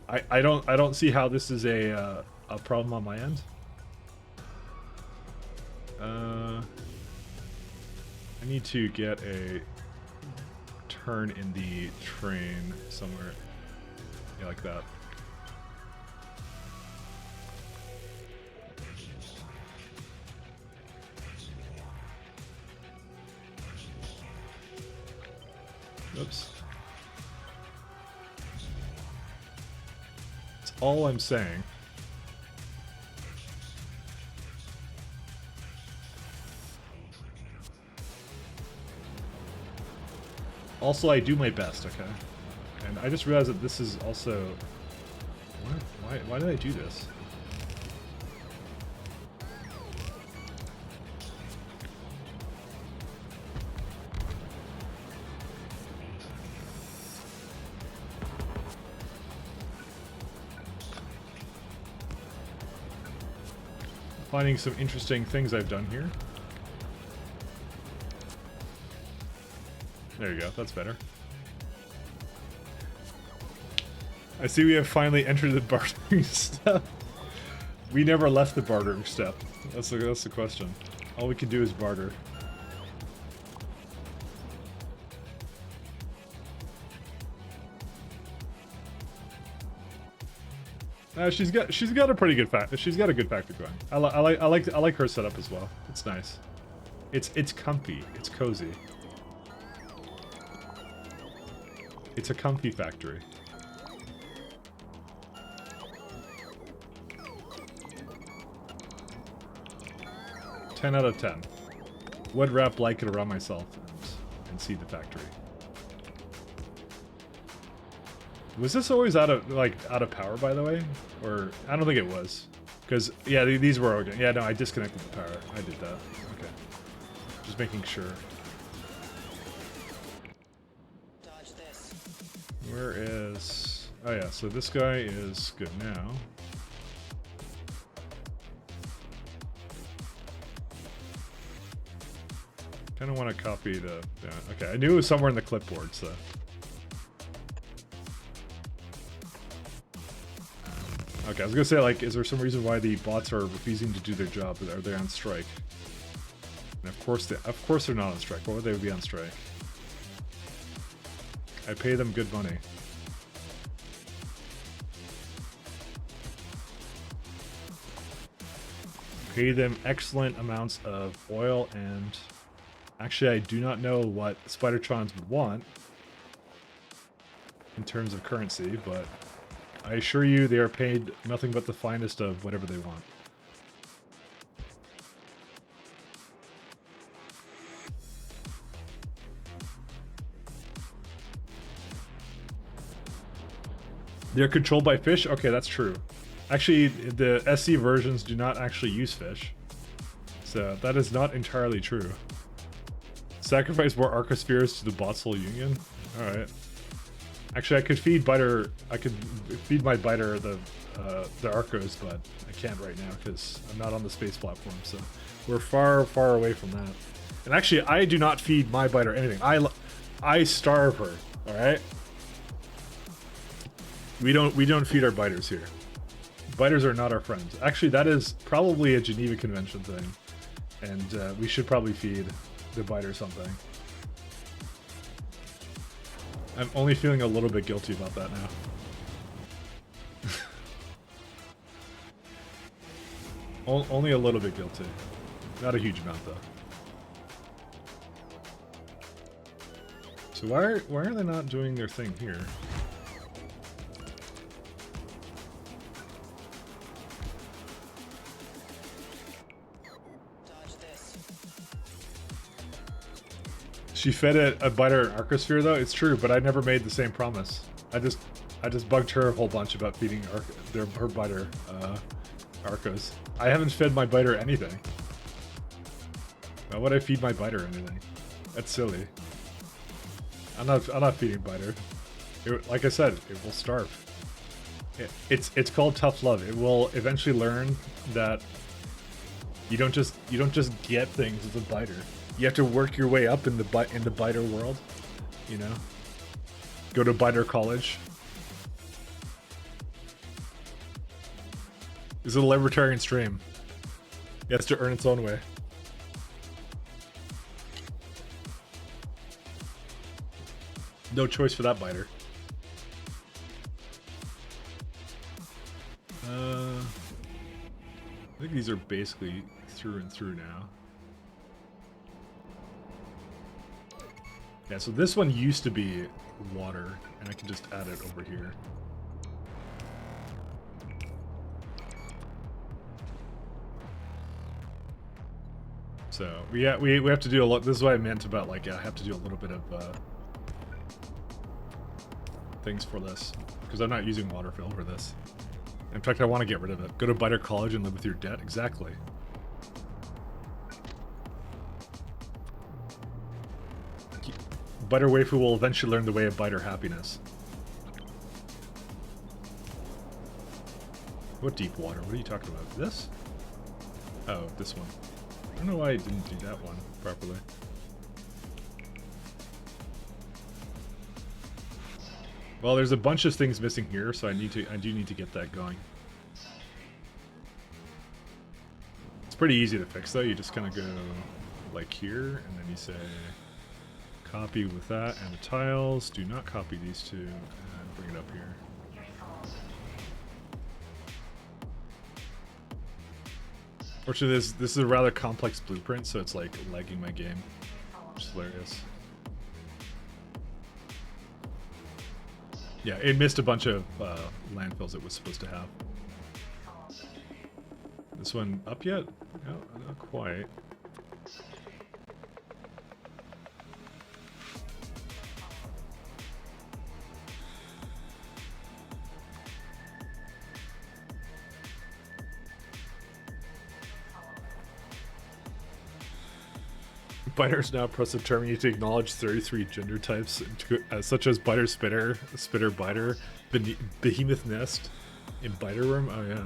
I don't see how this is a problem on my end. I need to get a turn in the train somewhere. Yeah, like that. Oops. That's all I'm saying. Also, I do my best, okay? And I just realized that this is also... What? Why did I do this? Finding some interesting things I've done here. There you go, that's better. I see we have finally entered the bartering step. We never left the bartering step. That's the question. All we can do is barter. She's got a pretty good she's got a good factory going. I like her setup as well. It's nice. It's comfy. It's cozy. It's a comfy factory. 10 out of 10. Would wrap like it around myself and see the factory. Was this always out of power, by the way? Or I don't think it was. Because yeah, these were okay. Yeah, no, I disconnected the power. I did that. Okay. Just making sure. Dodge this. Where is... Oh yeah, so this guy is good now. Kind of want to copy the... Yeah, okay, I knew it was somewhere in the clipboard, so... Okay, I was gonna say, like, is there some reason why the bots are refusing to do their job? Are they on strike? And of course they're not on strike. Why would they be on strike? I pay them good money. Pay them excellent amounts of oil and... Actually, I do not know what Spidertrons would want in terms of currency, but I assure you they are paid nothing but the finest of whatever they want. They're controlled by fish? Okay, that's true. Actually, the SE versions do not actually use fish. So that is not entirely true. Sacrifice more Arcospheres to the Botsol Union? Alright. Actually, I could feed biter. I could feed my biter the Arcos, but I can't right now because I'm not on the space platform. So we're far, far away from that. And actually, I do not feed my biter anything. I starve her. All right. We don't feed our biters here. Biters are not our friends. Actually, that is probably a Geneva Convention thing, and we should probably feed the biter something. I'm only feeling a little bit guilty about that now. Only a little bit guilty. Not a huge amount, though. So why are they not doing their thing here? Dodge this. She fed a biter an Arcosphere, though. It's true, but I never made the same promise. I just bugged her a whole bunch about feeding her biter Arcos. I haven't fed my biter anything. Why would I feed my biter anything? That's silly. I'm not feeding biter. Like I said, it will starve. It's called tough love. It will eventually learn that you don't just get things as a biter. You have to work your way up in the biter world. You know, go to biter college. This is a libertarian stream. It has to earn its own way. No choice for that biter. I think these are basically through and through now. Yeah, so this one used to be water, and I can just add it over here. So we have to do a lot. This is what I meant about, like, I have to do a little bit of things for this, because I'm not using water fill for this. In fact, I want to get rid of it. Go to biter college and live with your debt. Exactly. Biter waifu will eventually learn the way of biter happiness. What deep water? What are you talking about? This? Oh, this one. I don't know why I didn't do that one properly. Well, there's a bunch of things missing here, so I do need to get that going. It's pretty easy to fix, though. You just kind of go like here, and then you say copy with that and the tiles. Do not copy these two and bring it up here. Fortunately, this is a rather complex blueprint, so it's like lagging my game, which is hilarious. Yeah, it missed a bunch of landfills it was supposed to have. This one up yet? No, not quite. Biters now press the term. You need to acknowledge 33 gender types, such as biter spitter, spitter biter, behemoth nest, and biter worm. Oh yeah.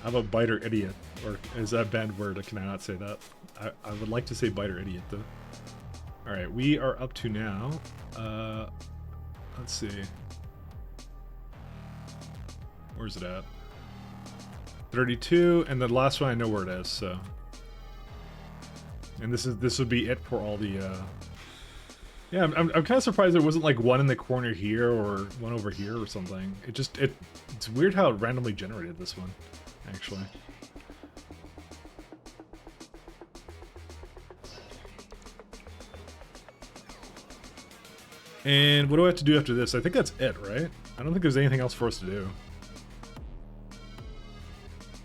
I'm a biter idiot, or is that a banned word? Can I not say that? I would like to say biter idiot though. All right, we are up to now. Let's see. Where's it at? 32, and the last one I know where it is. So, and this would be it for all the. Yeah, I'm kind of surprised there wasn't like one in the corner here or one over here or something. It's weird how it randomly generated this one, actually. And what do I have to do after this? I think that's it, right? I don't think there's anything else for us to do.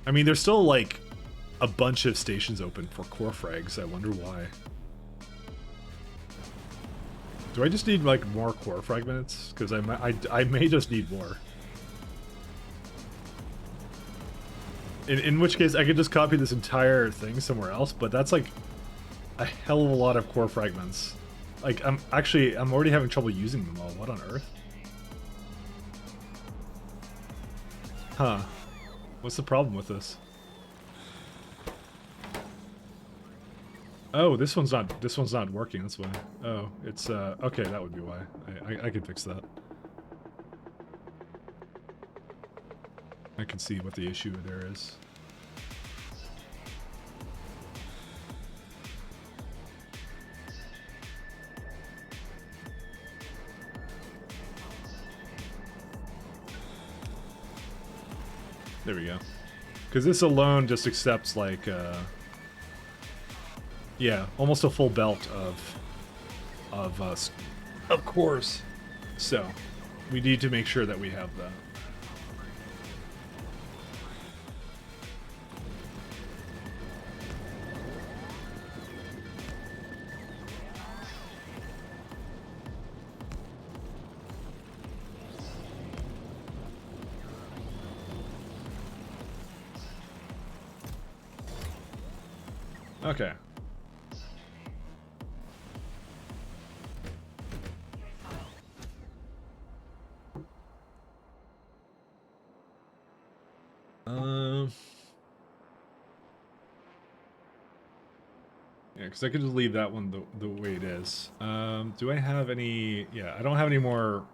I mean, there's still, like, a bunch of stations open for core frags. I wonder why. Do I just need, like, more core fragments? Because I may just need more. In which case, I could just copy this entire thing somewhere else, but that's like a hell of a lot of core fragments. Like, I'm already having trouble using them all. What on earth? Huh. What's the problem with this? Oh, this one's not working, that's why. Oh, it's, okay, that would be why. I can fix that. I can see what the issue there is. There we go. Because this alone just accepts, like, yeah, almost a full belt of cores. So, we need to make sure that we have that. Okay. Yeah, because I could just leave that one the way it is. Do I have any... Yeah, I don't have any more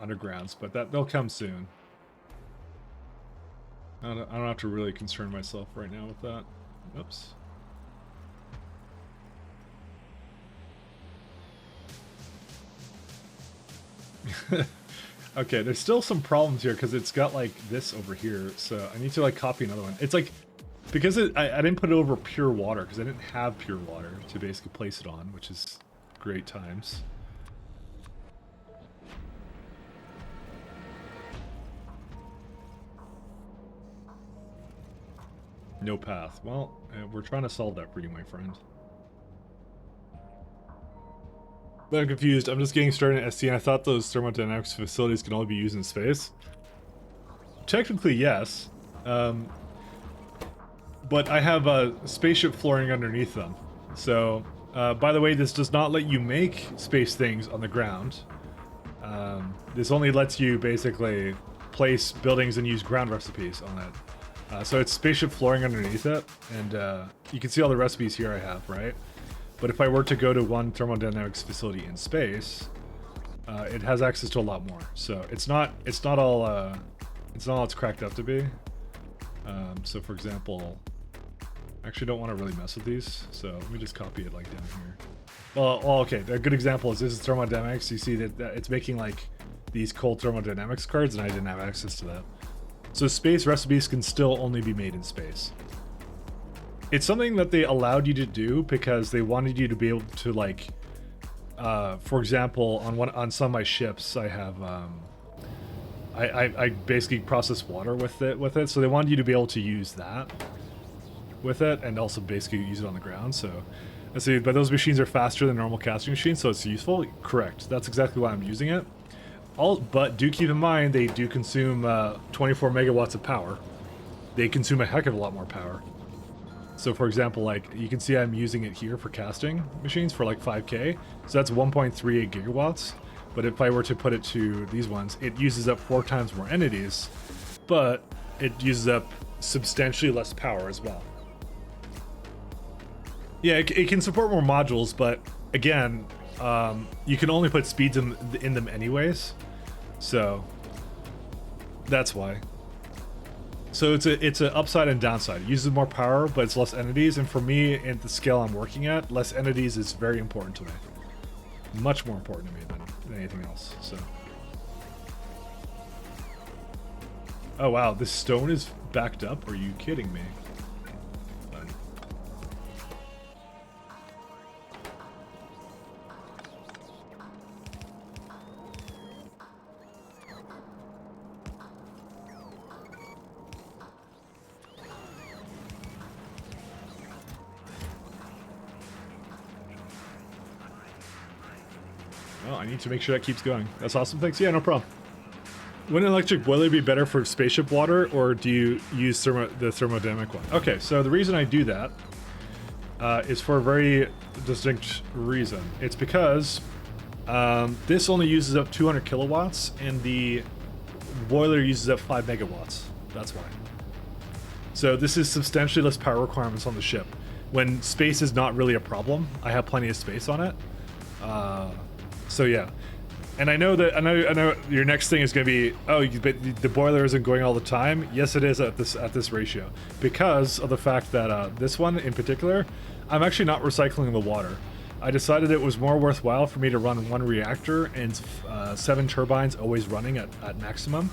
undergrounds, but they'll come soon. I don't have to really concern myself right now with that. Oops. Okay, there's still some problems here because it's got like this over here, so I need to like copy another one. It's like, because I didn't put it over pure water because I didn't have pure water to basically place it on, which is great times. No path. Well, we're trying to solve that for you, my friend. But I'm confused. I'm just getting started in ST, and I thought those thermodynamics facilities can only be used in space. Technically, yes. But I have a spaceship flooring underneath them. So, by the way, this does not let you make space things on the ground. This only lets you basically place buildings and use ground recipes on it. So it's spaceship flooring underneath it, and you can see all the recipes here I have, right? But if I were to go to one thermodynamics facility in space, it has access to a lot more. So it's not all it's cracked up to be. So for example, I actually don't want to really mess with these. So let me just copy it like down here. Well, okay. A good example is this is thermodynamics. You see that it's making like these cold thermodynamics cards, and I didn't have access to that. So space recipes can still only be made in space. It's something that they allowed you to do because they wanted you to be able to, like, for example, on some of my ships, I have I basically process water with it. So they wanted you to be able to use that with it, and also basically use it on the ground. So let's see, but those machines are faster than normal casting machines, so it's useful. Correct. That's exactly why I'm using it. But do keep in mind they do consume 24 megawatts of power. They consume a heck of a lot more power. So for example, like you can see I'm using it here for casting machines for like 5K. So that's 1.38 gigawatts. But if I were to put it to these ones, it uses up 4 times more entities, but it uses up substantially less power as well. Yeah, it can support more modules, but again, you can only put speeds in them anyways. So that's why. So it's a upside and downside. It uses more power, but it's less entities. And for me, at the scale I'm working at, less entities is very important to me. Much more important to me than anything else. So. Oh wow, this stone is backed up? Are you kidding me? Well, I need to make sure that keeps going. That's awesome. Thanks. Yeah, no problem. Wouldn't an electric boiler be better for spaceship water, or do you use the thermodynamic one? Okay, so the reason I do that is for a very distinct reason. It's because this only uses up 200 kilowatts, and the boiler uses up 5 megawatts. That's why. So this is substantially less power requirements on the ship. When space is not really a problem, I have plenty of space on it. So yeah. And I know your next thing is going to be, oh, but the boiler isn't going all the time. Yes, it is at this ratio, because of the fact that this one in particular, I'm actually not recycling the water. I decided it was more worthwhile for me to run one reactor and 7 turbines always running at maximum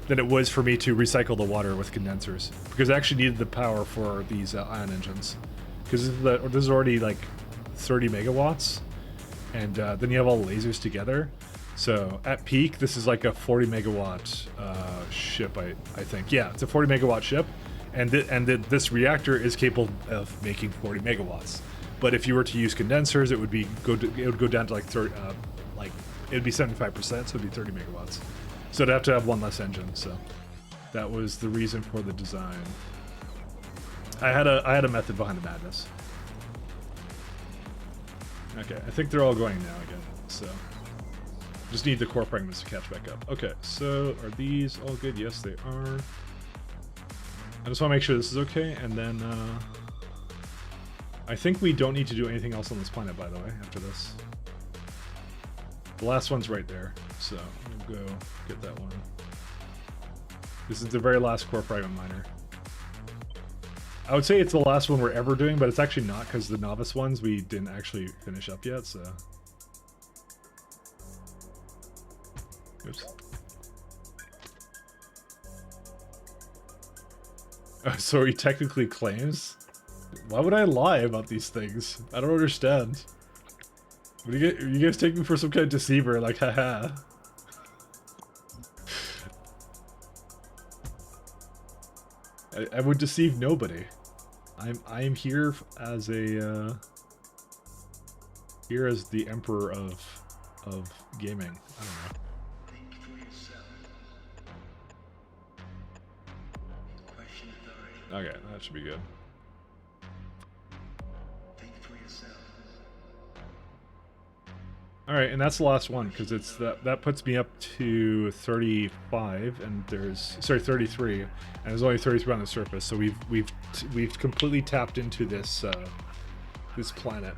than it was for me to recycle the water with condensers, because I actually needed the power for these ion engines, because this is already like 30 megawatts, and then you have all the lasers together. So at peak, this is like a 40 megawatt ship, I think. Yeah, it's a 40 megawatt ship, and this reactor is capable of making 40 megawatts. But if you were to use condensers, it would go down to like 30, it would be 75%, so it'd be 30 megawatts. So it'd have to have one less engine. So that was the reason for the design. I had a method behind the madness. Okay, I think they're all going now again. So. Just need the core fragments to catch back up. Okay, so are these all good? Yes, they are. I just want to make sure this is okay, and then I think we don't need to do anything else on this planet, by the way, after this. The last one's right there, so we'll go get that one. This is the very last core fragment miner. I would say it's the last one we're ever doing, but it's actually not, because the novice ones we didn't actually finish up yet, so... Oops. So he technically claims? Why would I lie about these things? I don't understand. What do you guys take me for some kind of deceiver? Like, haha. I would deceive nobody. I am here as a here as the emperor of gaming. I don't know. Okay, that should be good. All right, and that's the last one, because it's that puts me up to 35, and there's 33, and there's only 33 on the surface. So we've completely tapped into this this planet.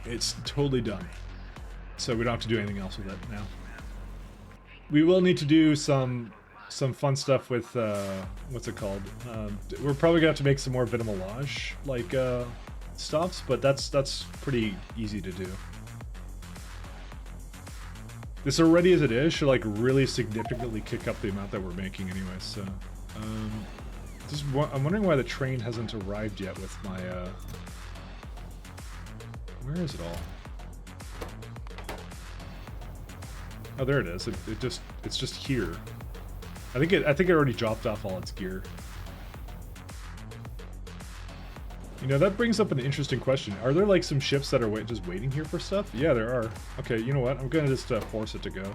It's totally done. So we don't have to do anything else with it now. We will need to do some fun stuff with what's it called? We're probably gonna have to make some more Vitamelage like stops, but that's pretty easy to do. This already as it is should like really significantly kick up the amount that we're making anyway. So I'm wondering why the train hasn't arrived yet with my where is it all? Oh, there it is. It's just here. I think it already dropped off all its gear. You know, that brings up an interesting question. Are there like some ships that are just waiting here for stuff? Yeah, there are. Okay, you know what? I'm gonna just force it to go.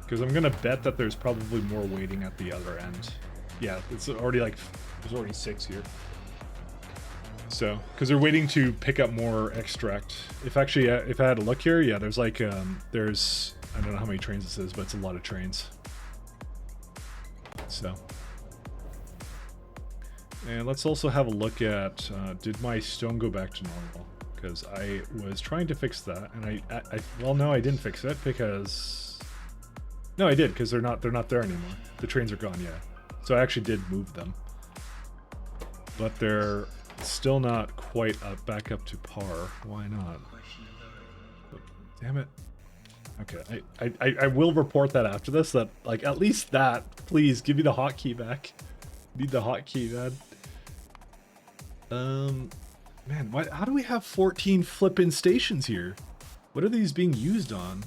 Because I'm gonna bet that there's probably more waiting at the other end. Yeah, it's already like, there's already 6 here. So, because they're waiting to pick up more extract. If I had a look here, yeah, there's like, there's, I don't know how many trains this is, but it's a lot of trains. So. And let's also have a look at, did my stone go back to normal? Because I was trying to fix that, and well, no, I didn't fix it, because... No, I did, because they're not there anymore. The trains are gone, yeah. So I actually did move them. But they're still not quite back up to par. Why not? Damn it. Okay, I will report that after this, that, like, at least that, please, give me the hotkey back. Need the hotkey, man. Man, how do we have 14 flippin' stations here? What are these being used on?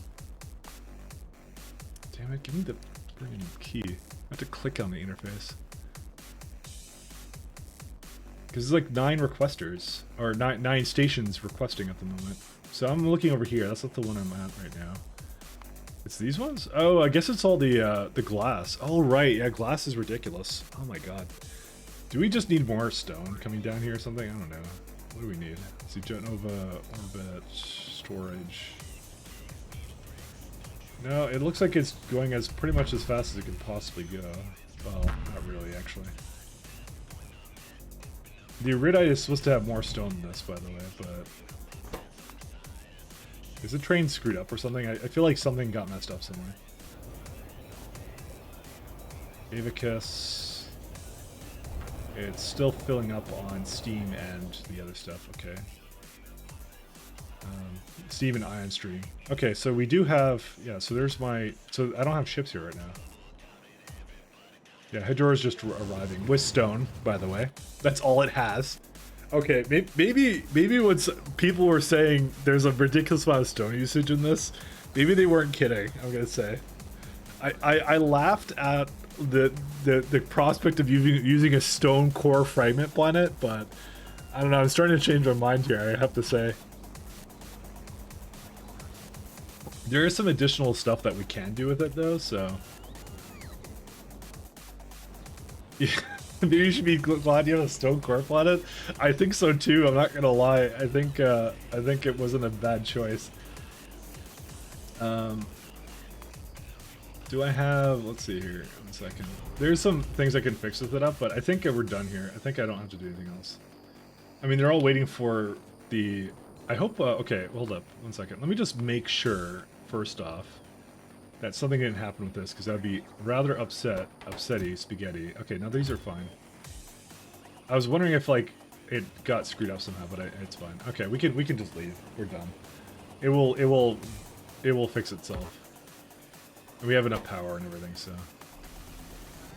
Damn it, give me the friggin' key. I have to click on the interface. Because there's like 9 requesters, or 9 stations requesting at the moment. So I'm looking over here. That's not the one I'm at right now. It's these ones? Oh, I guess it's all the glass. Oh, right. Yeah, glass is ridiculous. Oh my god. Do we just need more stone coming down here or something? I don't know. What do we need? Let's see, Jet Nova, Orbit, storage. No, it looks like it's going as pretty much as fast as it can possibly go. Well, not really, actually. The Iridite is supposed to have more stone than this, by the way, but... Is the train screwed up or something? I feel like something got messed up somewhere. Avicus. It's still filling up on steam and the other stuff, okay. Steam and ion stream. Okay, so we do have... Yeah, so there's my... So I don't have ships here right now. Yeah, Hedorah's just arriving with stone, by the way. That's all it has. Okay, maybe when people were saying there's a ridiculous amount of stone usage in this, maybe they weren't kidding, I'm gonna say. I laughed at the prospect of using a stone core fragment planet, but I don't know, I'm starting to change my mind here, I have to say. There is some additional stuff that we can do with it though, so... Yeah. Maybe you should be glad you have a stone core planet. I think so too. I'm not gonna lie. I think it wasn't a bad choice. Do I have? Let's see here. 1 second. There's some things I can fix with it up, but I think we're done here. I think I don't have to do anything else. I mean, they're all waiting for the. I hope. Okay, hold up. 1 second. Let me just make sure first off that something didn't happen with this, because I'd be rather upsetty spaghetti. Okay, now these are fine. I was wondering if like it got screwed up somehow, but it's fine. Okay, we can just leave. We're done. It will fix itself. And we have enough power and everything, so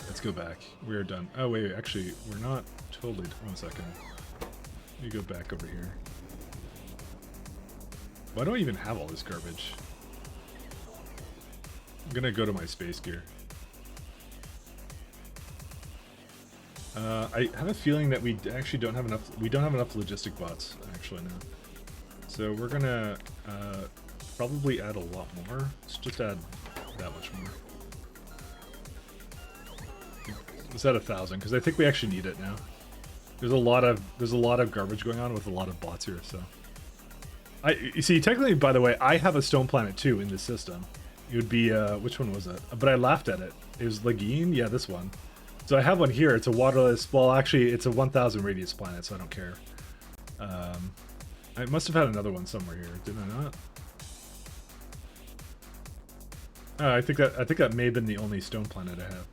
let's go back. We are done. Oh wait, actually we're not totally. 1 second. Let me go back over here. Why do I even have all this garbage? I'm gonna go to my space gear. I have a feeling that we actually don't have enough. We don't have enough logistic bots actually now. So we're gonna probably add a lot more. Let's just add that much more. Let's add 1,000 because I think we actually need it now. There's a lot of garbage going on with a lot of bots here. So you see, technically, by the way, I have a stone planet too in this system. It would be, which one was it? But I laughed at it. It was Lagine? Yeah, this one. So I have one here. It's a waterless, well, actually, it's a 1,000 radius planet, so I don't care. I must have had another one somewhere here, didn't I not? I think that may have been the only stone planet I have.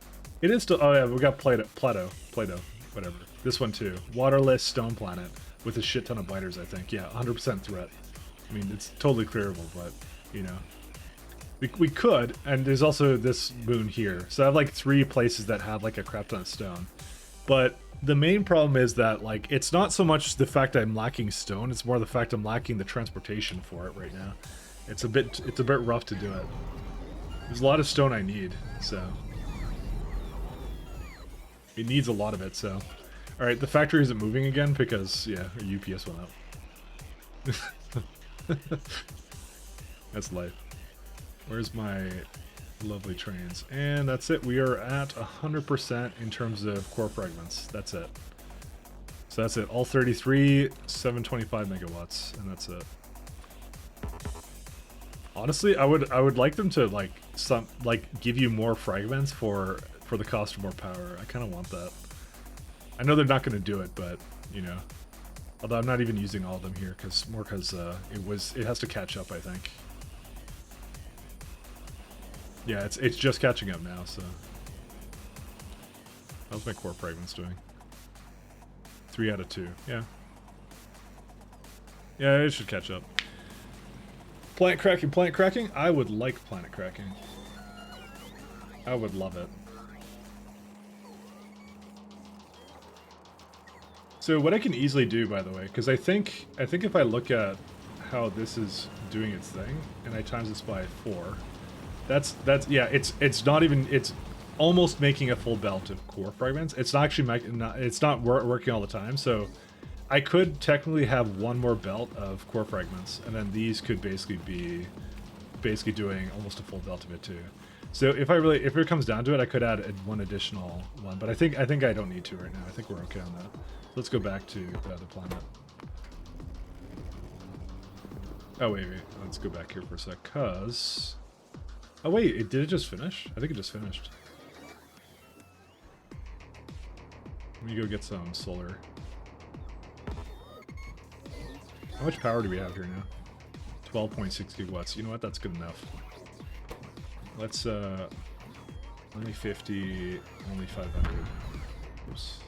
It is still, oh yeah, we got Plato, whatever. This one too. Waterless stone planet with a shit ton of biters, I think. Yeah, 100% threat. I mean, it's totally clearable, but, you know. We could, and there's also this moon here. So I have like 3 places that have like a crap ton of stone. But the main problem is that like it's not so much the fact I'm lacking stone, it's more the fact I'm lacking the transportation for it right now. It's a bit rough to do it. There's a lot of stone I need, so it needs a lot of it, so. Alright, the factory isn't moving again because yeah, our UPS went up. That's life. Where's my lovely trains? And that's it. We are at 100% in terms of core fragments. That's it. So that's it. All 33, 725 megawatts, and that's it. Honestly, I would like them to like give you more fragments for the cost of more power. I kind of want that. I know they're not going to do it, but you know. Although I'm not even using all of them here because it has to catch up, I think. Yeah, it's just catching up now, so. How's my core fragments doing? 3 out of 2, yeah. Yeah, it should catch up. Planet cracking? I would like planet cracking. I would love it. So what I can easily do, by the way, because I think if I look at how this is doing its thing, and I times this by 4, that's yeah, it's not even, it's almost making a full belt of core fragments. It's not actually it's not working all the time. So I could technically have one more belt of core fragments, and then these could basically be doing almost a full belt of it too. So if it comes down to it, I could add one additional one, but I think I don't need to right now. I think we're okay on that. Let's go back to the other planet. Oh wait, let's go back here for a sec, cause oh wait, did it just finish? I think it just finished. Let me go get some solar. How much power do we have here now? 12.6 gigawatts. You know what? That's good enough. Let's, only 50, only 500. Oops.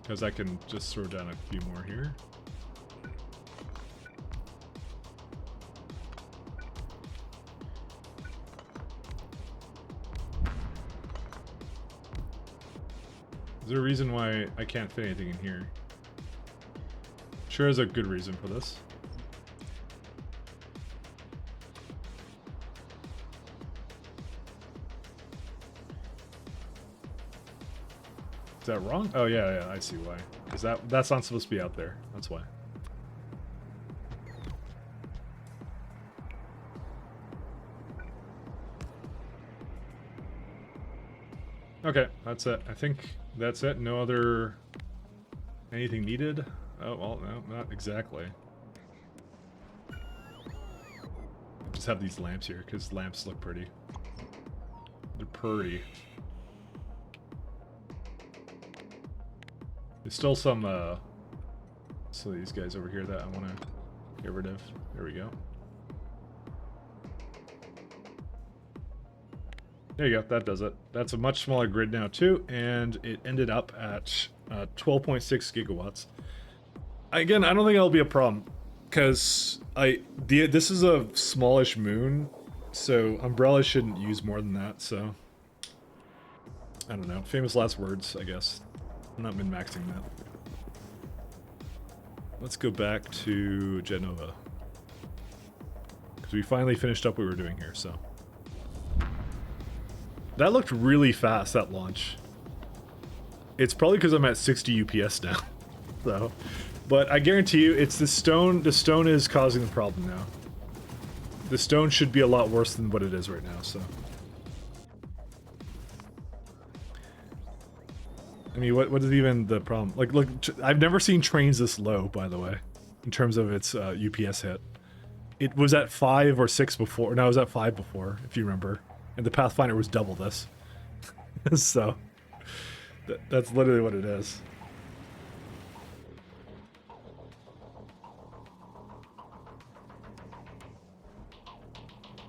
Because I can just throw down a few more here. Is there a reason why I can't fit anything in here? Sure is a good reason for this. Is that wrong? Oh yeah, I see why. Because that's not supposed to be out there. That's why. Okay, that's it. I think that's it. No other... anything needed? Oh, well, no, not exactly. Just have these lamps here, because lamps look pretty. They're pretty. There's still some, so these guys over here that I want to get rid of. There we go. There you go, that does it. That's a much smaller grid now too, and it ended up at 12.6 gigawatts. Again, I don't think that'll be a problem, because this is a smallish moon, so Umbrella shouldn't use more than that, so... I don't know, famous last words, I guess. I'm not min-maxing that. Let's go back to Genova. Because we finally finished up what we were doing here, so... That looked really fast, that launch. It's probably because I'm at 60 UPS now. So, but I guarantee you, it's the stone. The stone is causing the problem now. The stone should be a lot worse than what it is right now, so. I mean, what is even the problem? Like, look, I've never seen trains this low, by the way, in terms of its UPS hit. It was at 5 or 6 before. No, it was at 5 before, if you remember. And the Pathfinder was double this. So, that's literally what it is.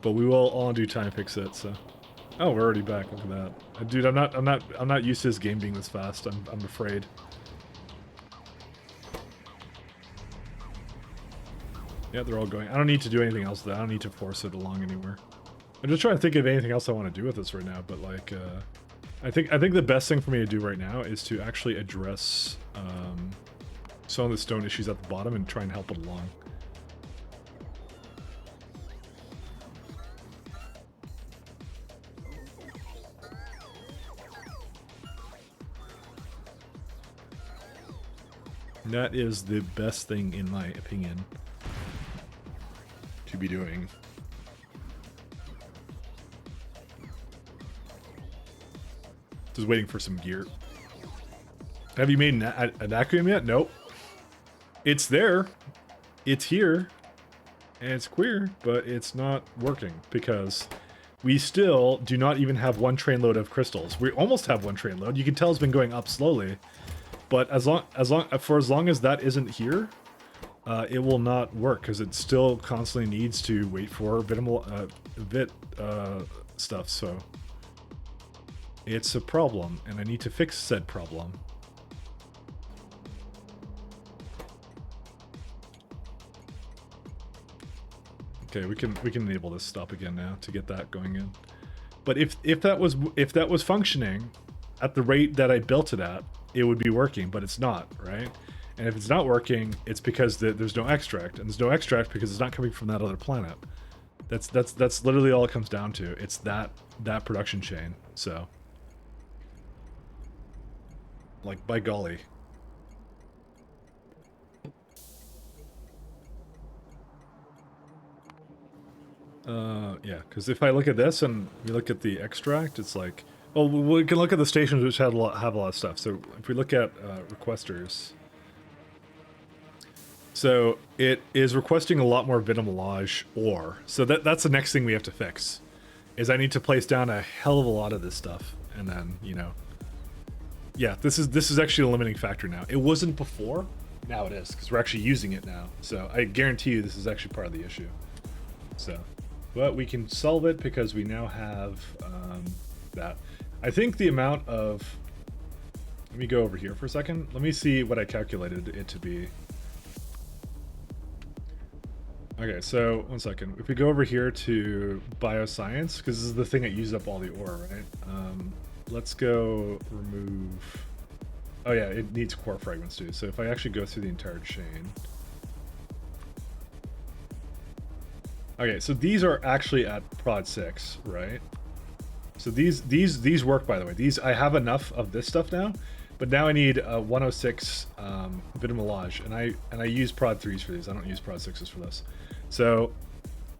But we will all in due time fix it, so. Oh, we're already back. Look at that. Dude, I'm not used to this game being this fast. I'm afraid. Yeah, they're all going. I don't need to do anything else with that. I don't need to force it along anywhere. I'm just trying to think of anything else I want to do with this right now, but like, I think the best thing for me to do right now is to actually address some of the stone issues at the bottom and try and help it along. That is the best thing, in my opinion, to be doing. Just waiting for some gear. Have you made an acronym yet? Nope. It's there. It's here. And it's queer, but it's not working because we still do not even have one train load of crystals. We almost have one train load. You can tell it's been going up slowly, but as long as that isn't here, it will not work because it still constantly needs to wait for vit stuff. So. It's a problem, and I need to fix said problem. Okay, we can enable this stop again now to get that going in. But if that was functioning at the rate that I built it at, it would be working, but it's not, right? And if it's not working, it's because there's no extract, and there's no extract because it's not coming from that other planet. That's literally all it comes down to. It's that production chain. So, like, by golly. Yeah, because if I look at this and we look at the extract, it's like, well, we can look at the stations which have a lot of stuff. So if we look at requesters, so it is requesting a lot more vitamelage ore. So that's the next thing we have to fix, is I need to place down a hell of a lot of this stuff, and then, you know, yeah, this is actually a limiting factor now. It wasn't before, now it is, because we're actually using it now. So I guarantee you this is actually part of the issue. So, but we can solve it because we now have that. I think the amount of, let me go over here for a second. Let me see what I calculated it to be. Okay, so one second. If we go over here to bioscience, because this is the thing that uses up all the ore, right? Let's go remove. Oh yeah, it needs core fragments too. So if I actually go through the entire chain. Okay, so these are actually at prod 6, right? So these work, by the way. These, I have enough of this stuff now, but now I need 106 vitamelage, and I use prod 3s for these. I don't use prod 6s for this. So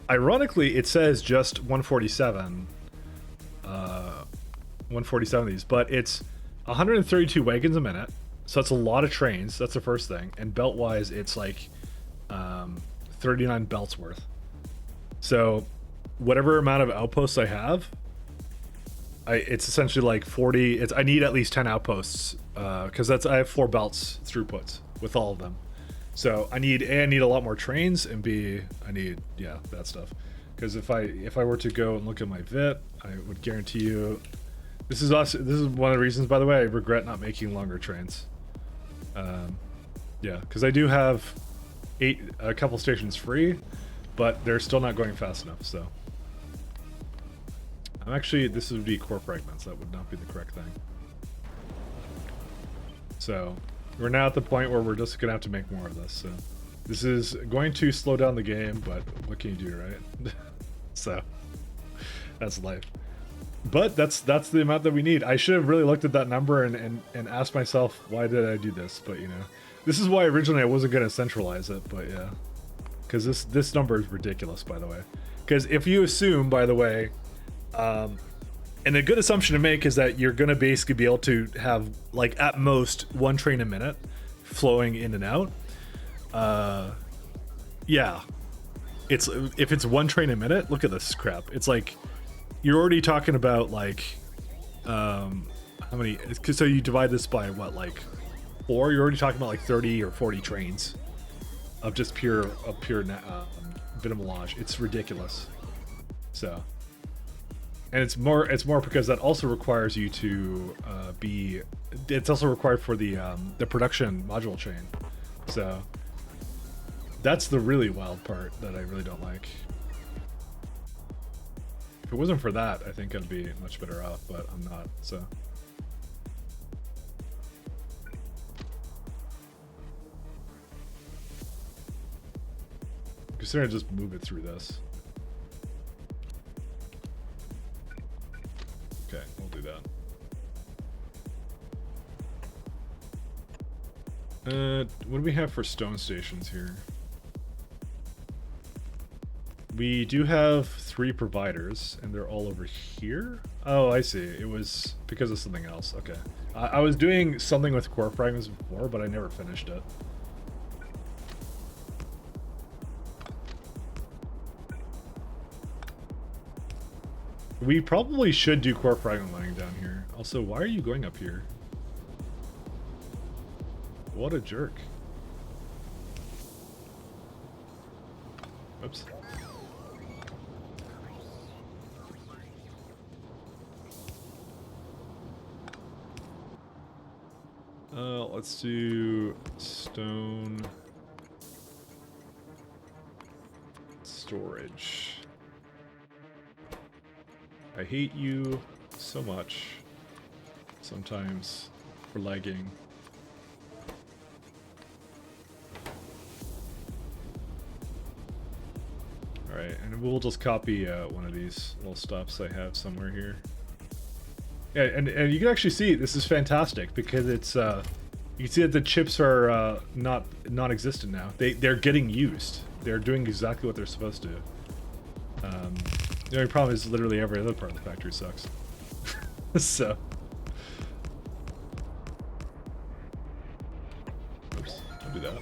ironically, it says just 147 147 of these, but it's 132 wagons a minute, so that's a lot of trains. That's the first thing. And belt wise, it's like 39 belts worth. So whatever amount of outposts I have, it's essentially like 40. I need at least 10 outposts, because I have 4 belts throughputs with all of them. So I need a lot more trains, and B, I need, yeah, that stuff. Because if I were to go and look at my VIT, I would guarantee you, this is one of the reasons, by the way, I regret not making longer trains. Yeah, because I do have a couple stations free, but they're still not going fast enough. So I'm actually, this would be core fragments. That would not be the correct thing. So we're now at the point where we're just gonna have to make more of this. So this is going to slow down the game, but what can you do, right? So that's life. But that's the amount that we need. I should have really looked at that number and asked myself, why did I do this? But you know, this is why originally I wasn't gonna centralize it. But yeah, because this number is ridiculous, by the way. Because if you assume, by the way, and a good assumption to make is that you're gonna basically be able to have, like, at most 1 train a minute flowing in and out. Yeah, if it's 1 train a minute, look at this crap. It's like, you're already talking about, like, how many, so you divide this by what, like 4, you're already talking about like 30 or 40 trains of just pure vitamelage. It's ridiculous. So, and it's more because that also requires you to it's also required for the production module chain. So that's the really wild part that I really don't like. If it wasn't for that, I think I'd be much better off, but I'm not, so. Considering I just move it through this. Okay, we'll do that. What do we have for stone stations here? We do have 3 providers, and they're all over here. Oh, I see. It was because of something else. Okay. I was doing something with core fragments before, but I never finished it. We probably should do core fragment mining down here. Also, why are you going up here? What a jerk. Oops. Let's do stone storage. I hate you so much sometimes for lagging. Alright, and we'll just copy one of these little stops I have somewhere here. Yeah, and you can actually see this is fantastic because it's you can see that the chips are not non-existent now. They're getting used. They're doing exactly what they're supposed to. The only problem is literally every other part of the factory sucks. So. Oops, don't do that.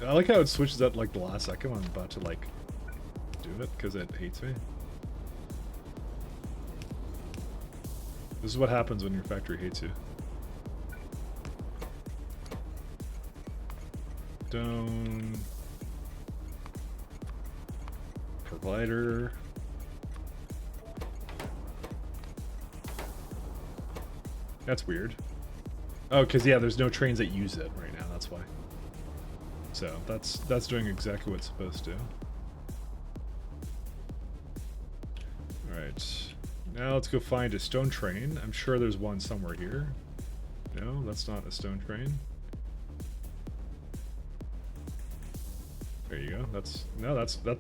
I like how it switches up like the last second when I'm about to like do it because it hates me. This is what happens when your factory hates you. Stone. Provider. That's weird. Oh, because yeah, there's no trains that use it right now, that's why. So that's doing exactly what it's supposed to. Alright. Now let's go find a stone train. I'm sure there's one somewhere here. No, that's not a stone train. There you go. That's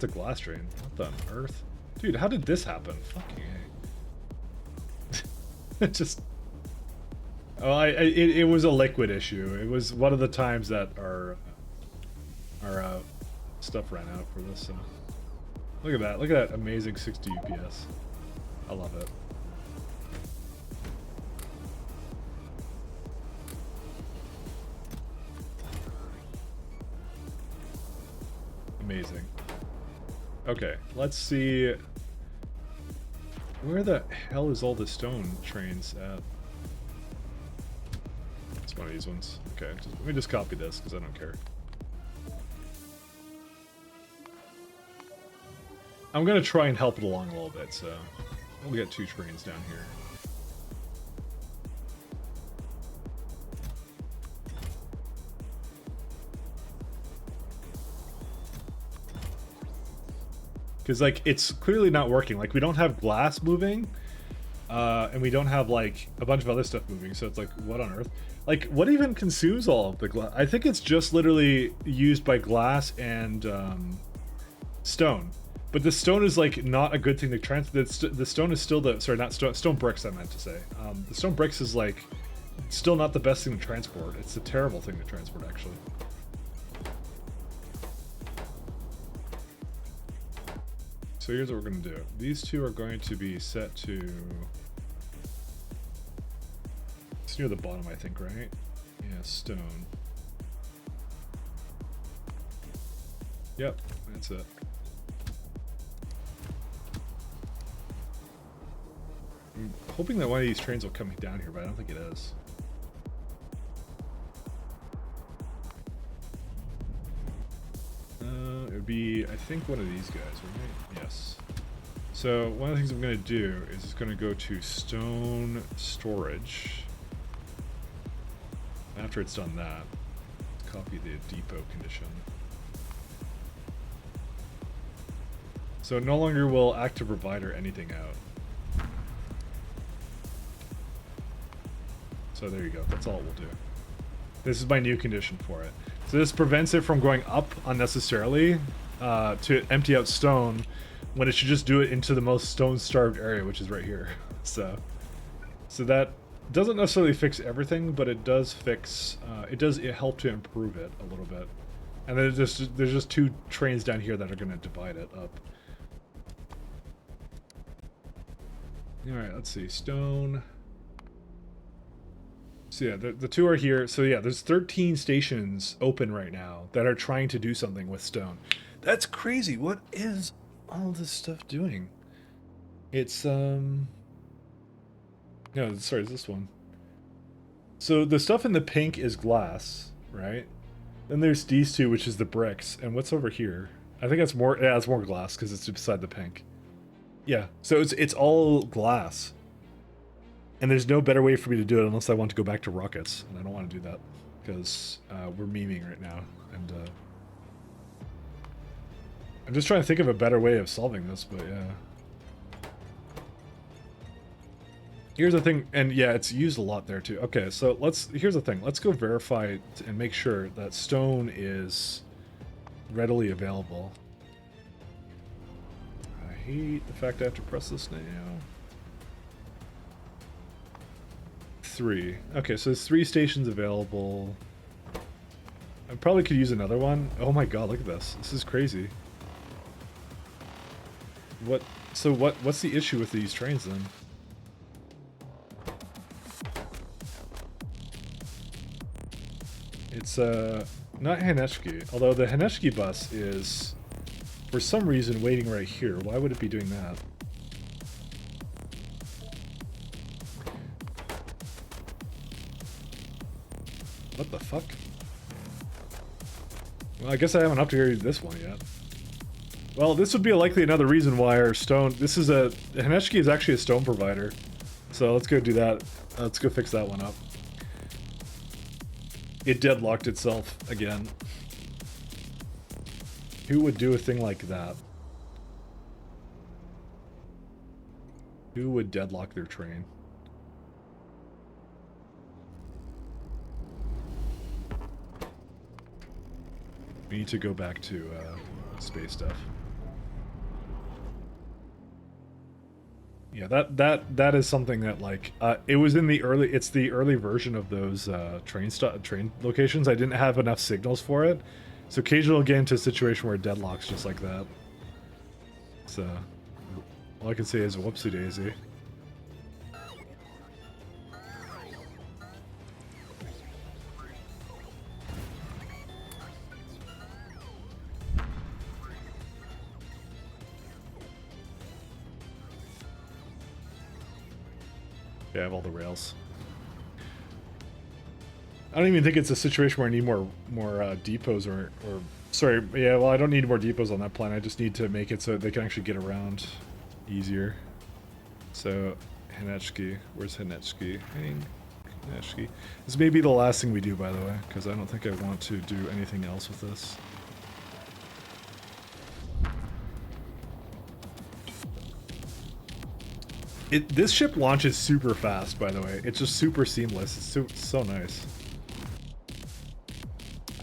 a glass train. What the earth? Dude, how did this happen? Fucking A. It just... Oh, it was a liquid issue. It was one of the times that our stuff ran out for this. So. Look at that. Look at that amazing 60 UPS. I love it. Amazing. Okay, let's see. Where the hell is all the stone trains at? It's one of these ones. Okay, let me just copy this because I don't care. I'm gonna try and help it along a little bit, so we'll get 2 trains down here. Because, like, it's clearly not working. Like, we don't have glass moving, and we don't have, like, a bunch of other stuff moving, so it's like, what on earth? Like, what even consumes all of the glass? I think it's just literally used by glass and stone. But the stone is, like, not a good thing to transfer. The stone is still the... Sorry, not stone. Stone bricks, I meant to say. The stone bricks is, like, still not the best thing to transport. It's a terrible thing to transport, actually. So here's what we're going to do. These 2 are going to be set to... It's near the bottom, I think, right? Yeah, stone. Yep, that's it. I'm hoping that one of these trains will come down here, but I don't think it is. It would be, I think, one of these guys, right? Yes. So one of the things I'm going to do is it's going to go to stone storage. After it's done that, copy the depot condition. So no longer will active provider anything out. So there you go. That's all it will do. This is my new condition for it. So this prevents it from going up unnecessarily to empty out stone when it should just do it into the most stone-starved area, which is right here. So that doesn't necessarily fix everything, but it does fix. It does help to improve it a little bit. And then there's just 2 trains down here that are going to divide it up. All right, let's see. Stone. So yeah, the 2 are here. So yeah, there's 13 stations open right now that are trying to do something with stone. That's crazy. What is all this stuff doing? It's no, sorry, it's this one. So the stuff in the pink is glass, right? Then there's these 2, which is the bricks. And what's over here? I think that's more. Yeah, it's more glass because it's beside the pink. Yeah, so it's all glass. And there's no better way for me to do it unless I want to go back to rockets. And I don't want to do that because we're memeing right now. And I'm just trying to think of a better way of solving this, but yeah. Here's the thing, and yeah, it's used a lot there too. Okay, so here's the thing. Let's go verify and make sure that stone is readily available. I hate the fact I have to press this now. 3. Okay, so there's 3 stations available. I probably could use another one. Oh my god, look at this. This is crazy. What? So what's the issue with these trains then? It's not Haneshki, although the Haneshki bus is for some reason waiting right here. Why would it be doing that? What the fuck? Well, I guess I haven't upgraded this one yet. Well, this would be likely another reason why our stone... This is a... Haneshki is actually a stone provider. So let's go do that. Let's go fix that one up. It deadlocked itself again. Who would do a thing like that? Who would deadlock their train? We need to go back to space stuff. Yeah, that is something that like it was in the early. It's the early version of those train locations. I didn't have enough signals for it, so occasionally I'll get into a situation where it deadlocks just like that. So all I can say is whoopsie daisy. Yeah, I have all the rails. I don't even think it's a situation where I need more depots or sorry, yeah, well I don't need more depots on that plan. I just need to make it so they can actually get around easier. So Haneshki, where's Haneshki? Haneshki. This may be the last thing we do, by the way, because I don't think I want to do anything else with this. This ship launches super fast, by the way. It's just super seamless. It's so nice.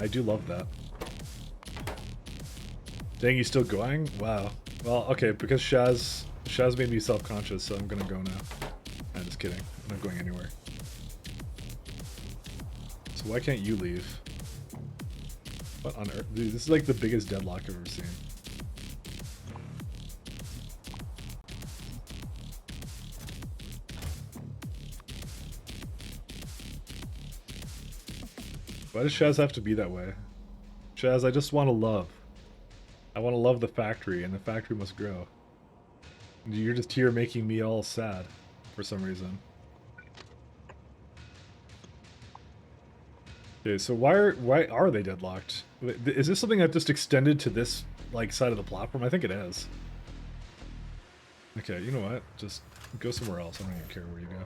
I do love that. Dang, you still going? Wow. Well, okay, because Shaz made me self-conscious, so I'm gonna go now. I'm just kidding. I'm not going anywhere. So why can't you leave? What on earth? Dude, this is like the biggest deadlock I've ever seen. Why does Shaz have to be that way? Shaz, I just want to love. I want to love the factory, and the factory must grow. You're just here making me all sad, for some reason. Okay, so why are they deadlocked? Is this something that just extended to this like side of the platform? I think it is. Okay, you know what? Just go somewhere else. I don't even care where you go.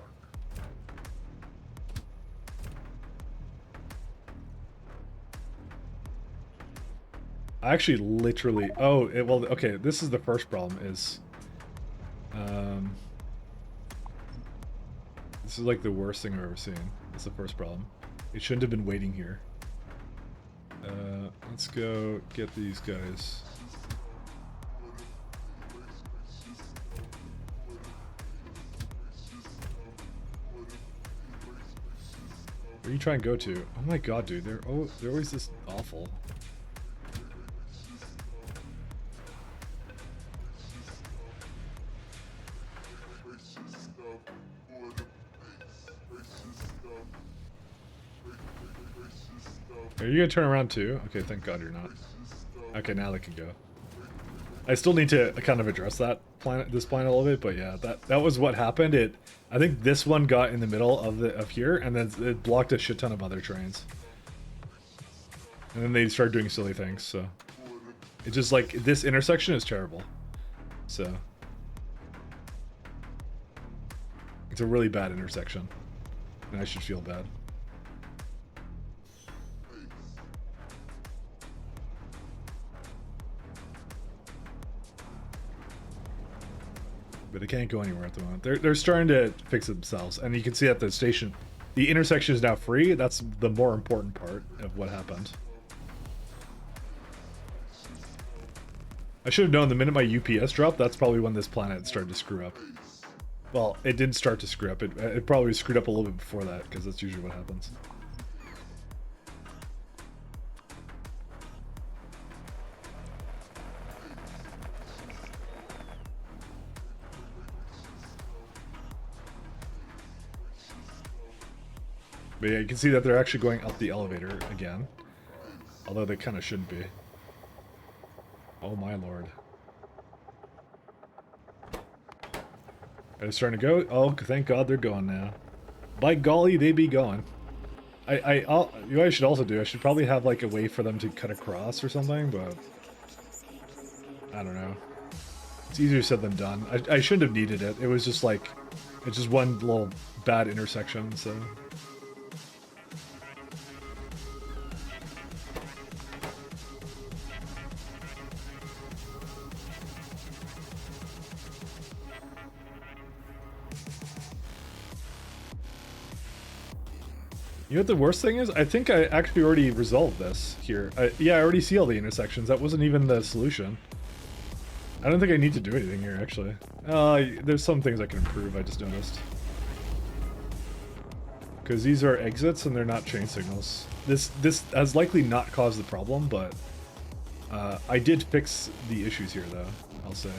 I actually literally... Oh, well, okay, this is the first problem is... this is like the worst thing I've ever seen. That's the first problem. It shouldn't have been waiting here. Let's go get these guys. Where are you trying to go to? Oh my god, dude, they're always this awful. Are you gonna turn around too? Okay, thank god you're not. Okay, now they can go. I still need to kind of address this planet a little bit, but yeah, that was what happened. I think this one got in the middle of here, and then it blocked a shit ton of other trains. And then they started doing silly things, so it's just like this intersection is terrible. So it's a really bad intersection, and I should feel bad. But they can't go anywhere at the moment. They're starting to fix it themselves, and you can see at the station, the intersection is now free. That's the more important part of what happened. I should have known the minute my UPS dropped, that's probably when this planet started to screw up. Well, it didn't start to screw up. It probably screwed up a little bit before that, because that's usually what happens. But yeah, you can see that they're actually going up the elevator again. Although they kind of shouldn't be. Oh my lord. Are they starting to go? Oh, thank God they're going now. By golly, they be going. You know what I should also do? I should probably have like a way for them to cut across or something, but I don't know. It's easier said than done. I shouldn't have needed it. It was just like, it's just one little bad intersection, so. You know what the worst thing is? I think I actually already resolved this here. Yeah, I already see all the intersections. That wasn't even the solution. I don't think I need to do anything here, actually. There's some things I can improve, I just noticed. Because these are exits and they're not train signals. This has likely not caused the problem, but I did fix the issues here, though, I'll say.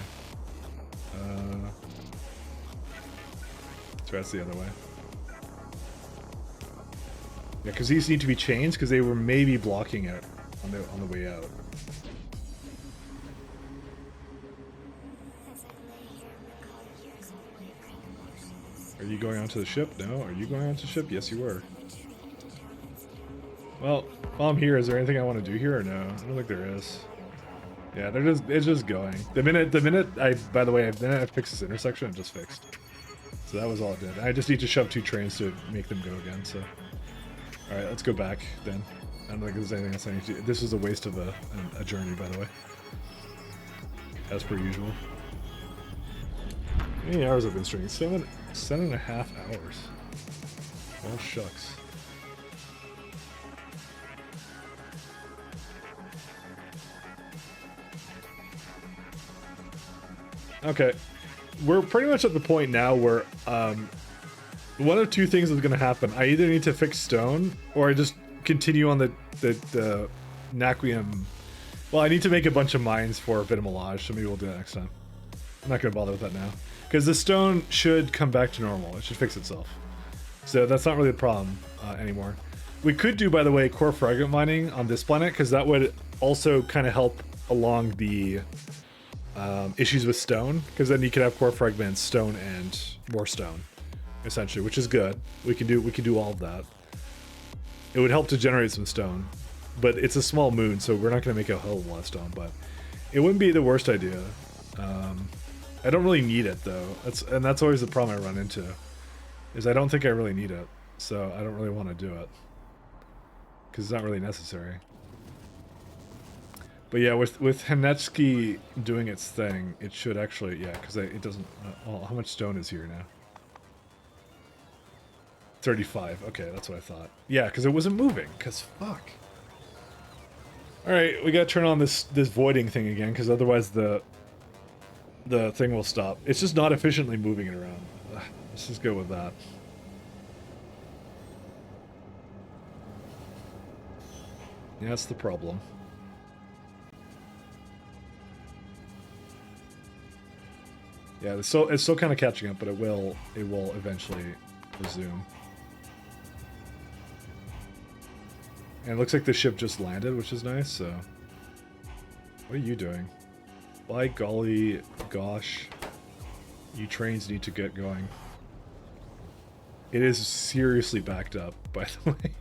So that's the other way. Yeah, because these need to be changed because they were maybe blocking it on the way out. Are you going onto the ship? No. Are you going onto the ship? Yes, you were. Well, while I'm here, is there anything I want to do here or no? I don't think there is. Yeah, it's just going. The minute I fix this intersection, it just fixed. So that was all it did. I just need to shove 2 trains to make them go again, so. Alright, let's go back then. I don't think there's anything else I need to do. This was a waste of a journey, by the way. As per usual. How many hours have been streaming? 7.5 hours. Well, shucks. Okay. We're pretty much at the point now where, one of 2 things is going to happen. I either need to fix stone, or I just continue on the Naquium. Well, I need to make a bunch of mines for Vitamalage, so maybe we'll do that next time. I'm not going to bother with that now. Because the stone should come back to normal. It should fix itself. So that's not really a problem anymore. We could do, by the way, core fragment mining on this planet, because that would also kind of help along the issues with stone. Because then you could have core fragments, stone, and more stone. Essentially, which is good. We can do all of that. It would help to generate some stone, but it's a small moon, so we're not going to make a whole lot of stone. But it wouldn't be the worst idea. I don't really need it though. That's always the problem I run into, is I don't think I really need it, so I don't really want to do it because it's not really necessary. But yeah, with Hanetsky doing its thing, it should actually, yeah, because it doesn't. Oh, how much stone is here now? 35. Okay, that's what I thought. Yeah, because it wasn't moving. Because fuck. All right, we gotta turn on this voiding thing again, because otherwise the thing will stop. It's just not efficiently moving it around. Let's just go with that. Yeah, that's the problem. Yeah, it's still kind of catching up, but it will eventually resume. And it looks like the ship just landed, which is nice, so. What are you doing? By golly, gosh. You trains need to get going. It is seriously backed up, by the way.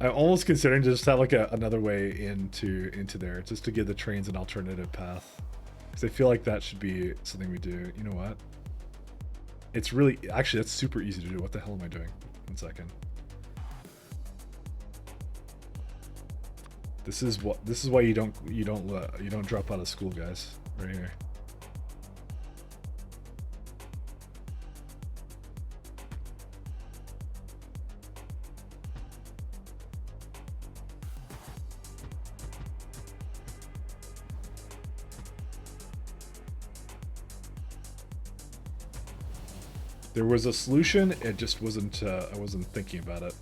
I'm almost considering to just have like another way into there, just to give the trains an alternative path. Because I feel like that should be something we do. You know what? It's really, actually, that's super easy to do. What the hell am I doing? 1 second. This is why you don't drop out of school, guys. Right here. There was a solution, it just wasn't, I wasn't thinking about it.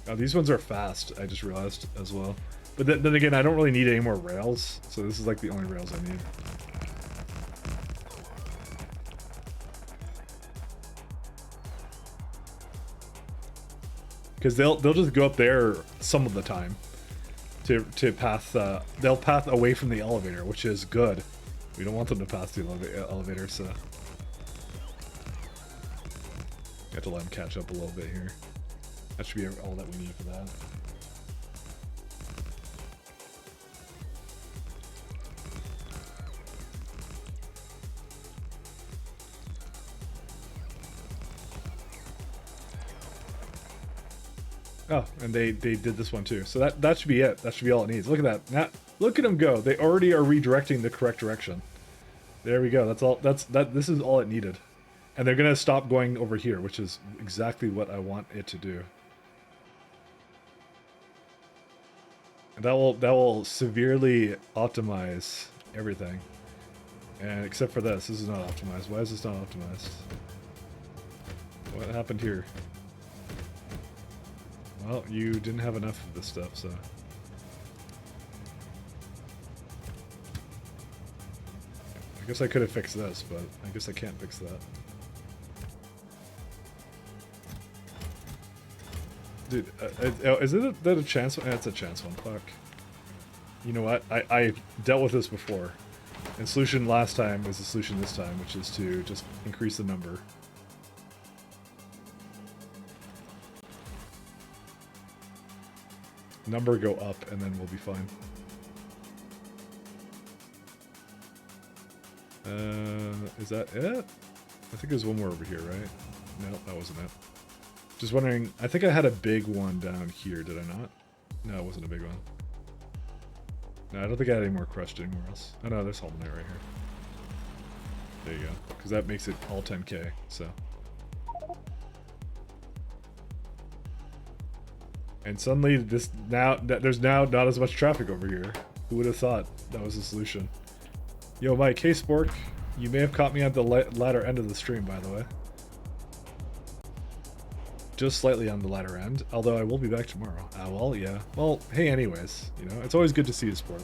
Oh, these ones are fast, I just realized as well. But then again, I don't really need any more rails, so this is like the only rails I need. Because they'll just go up there some of the time to path. They'll path away from the elevator, which is good. We don't want them to pass the elevator, so have to let them catch up a little bit here. That should be all that we need for that. Oh, and they did this one too. So that should be it. That should be all it needs. Look at that. Now, look at them go. They already are redirecting the correct direction. There we go. That's all. This is all it needed. And they're gonna stop going over here, which is exactly what I want it to do. And that will severely optimize everything. And except for this is not optimized. Why is this not optimized? What happened here? Well, you didn't have enough of this stuff, so. I guess I could have fixed this, but I guess I can't fix that. Dude, is that a chance one? That's a chance one, fuck. You know what? I dealt with this before. And solution last time was the solution this time, which is to just increase the number. Number go up, and then we'll be fine. Is that it? I think there's one more over here, right? No, that wasn't it. Just wondering, I think I had a big one down here, did I not? No, it wasn't a big one. No, I don't think I had any more crushed anywhere else. Oh no, there's Holden right here. There you go. Because that makes it all 10k, so. And suddenly, there's now not as much traffic over here. Who would have thought that was the solution? Yo, Mike, hey Spork. You may have caught me at the latter end of the stream, by the way. Just slightly on the latter end, although I will be back tomorrow. Well, yeah. Well, hey, anyways, you know, it's always good to see you, Sport.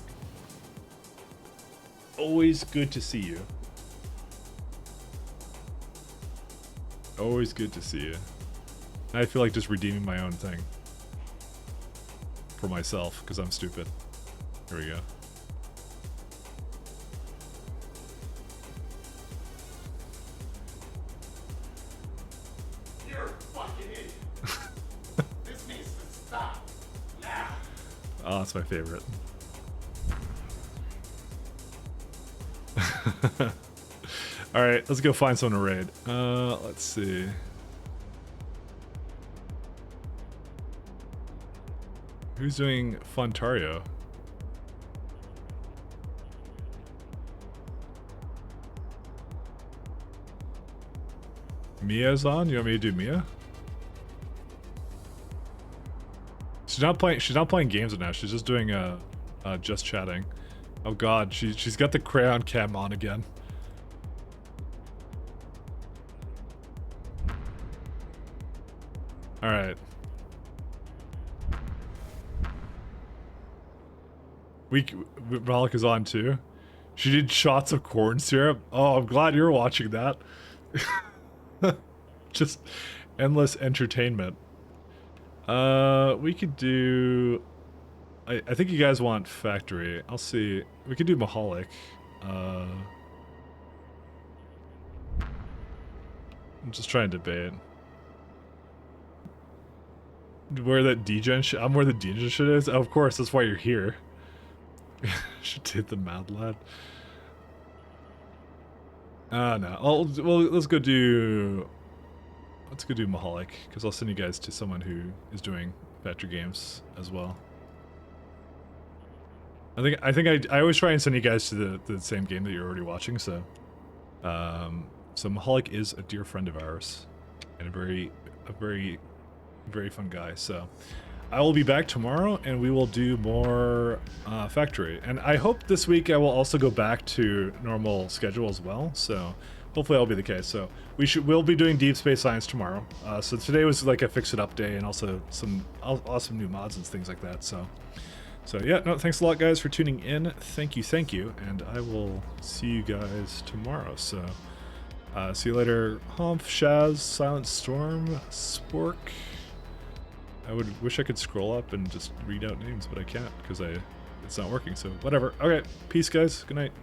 Always good to see you. Always good to see you. I feel like just redeeming my own thing. For myself, because I'm stupid. Here we go. You're a fucking idiot. This needs to stop. Now. Oh, that's my favorite. Alright, let's go find someone to raid. Let's see. Who's doing Fontario? Mia's on? You want me to do Mia? She's not playing games now. She's just doing just chatting. Oh god, she's got the crayon cam on again. All right. Malik is on too. She did shots of corn syrup. Oh, I'm glad you're watching that. Just endless entertainment. We could do. I think you guys want factory. I'll see. We could do Mahalik. I'm just trying to debate. Where that degen shit. I'm where the degen shit is. Oh, of course, that's why you're here. Should take the Mad Lad. No. Well, let's go do Mahalik, because I'll send you guys to someone who is doing Factory games as well. I always try and send you guys to the same game that you're already watching. So, so Mahalik is a dear friend of ours, and a very fun guy. So, I will be back tomorrow, and we will do more Factory. And I hope this week I will also go back to normal schedule as well. So hopefully that'll be the case. So we'll be doing Deep Space Science tomorrow. So today was like a fix it up day, and also some awesome new mods and things like that. So yeah, no, thanks a lot, guys, for tuning in. Thank you, and I will see you guys tomorrow. So see you later, Humph, Shaz, Silent Storm, Spork. I would wish I could scroll up and just read out names, but I can't because it's not working. So whatever. Okay, peace, guys. Good night.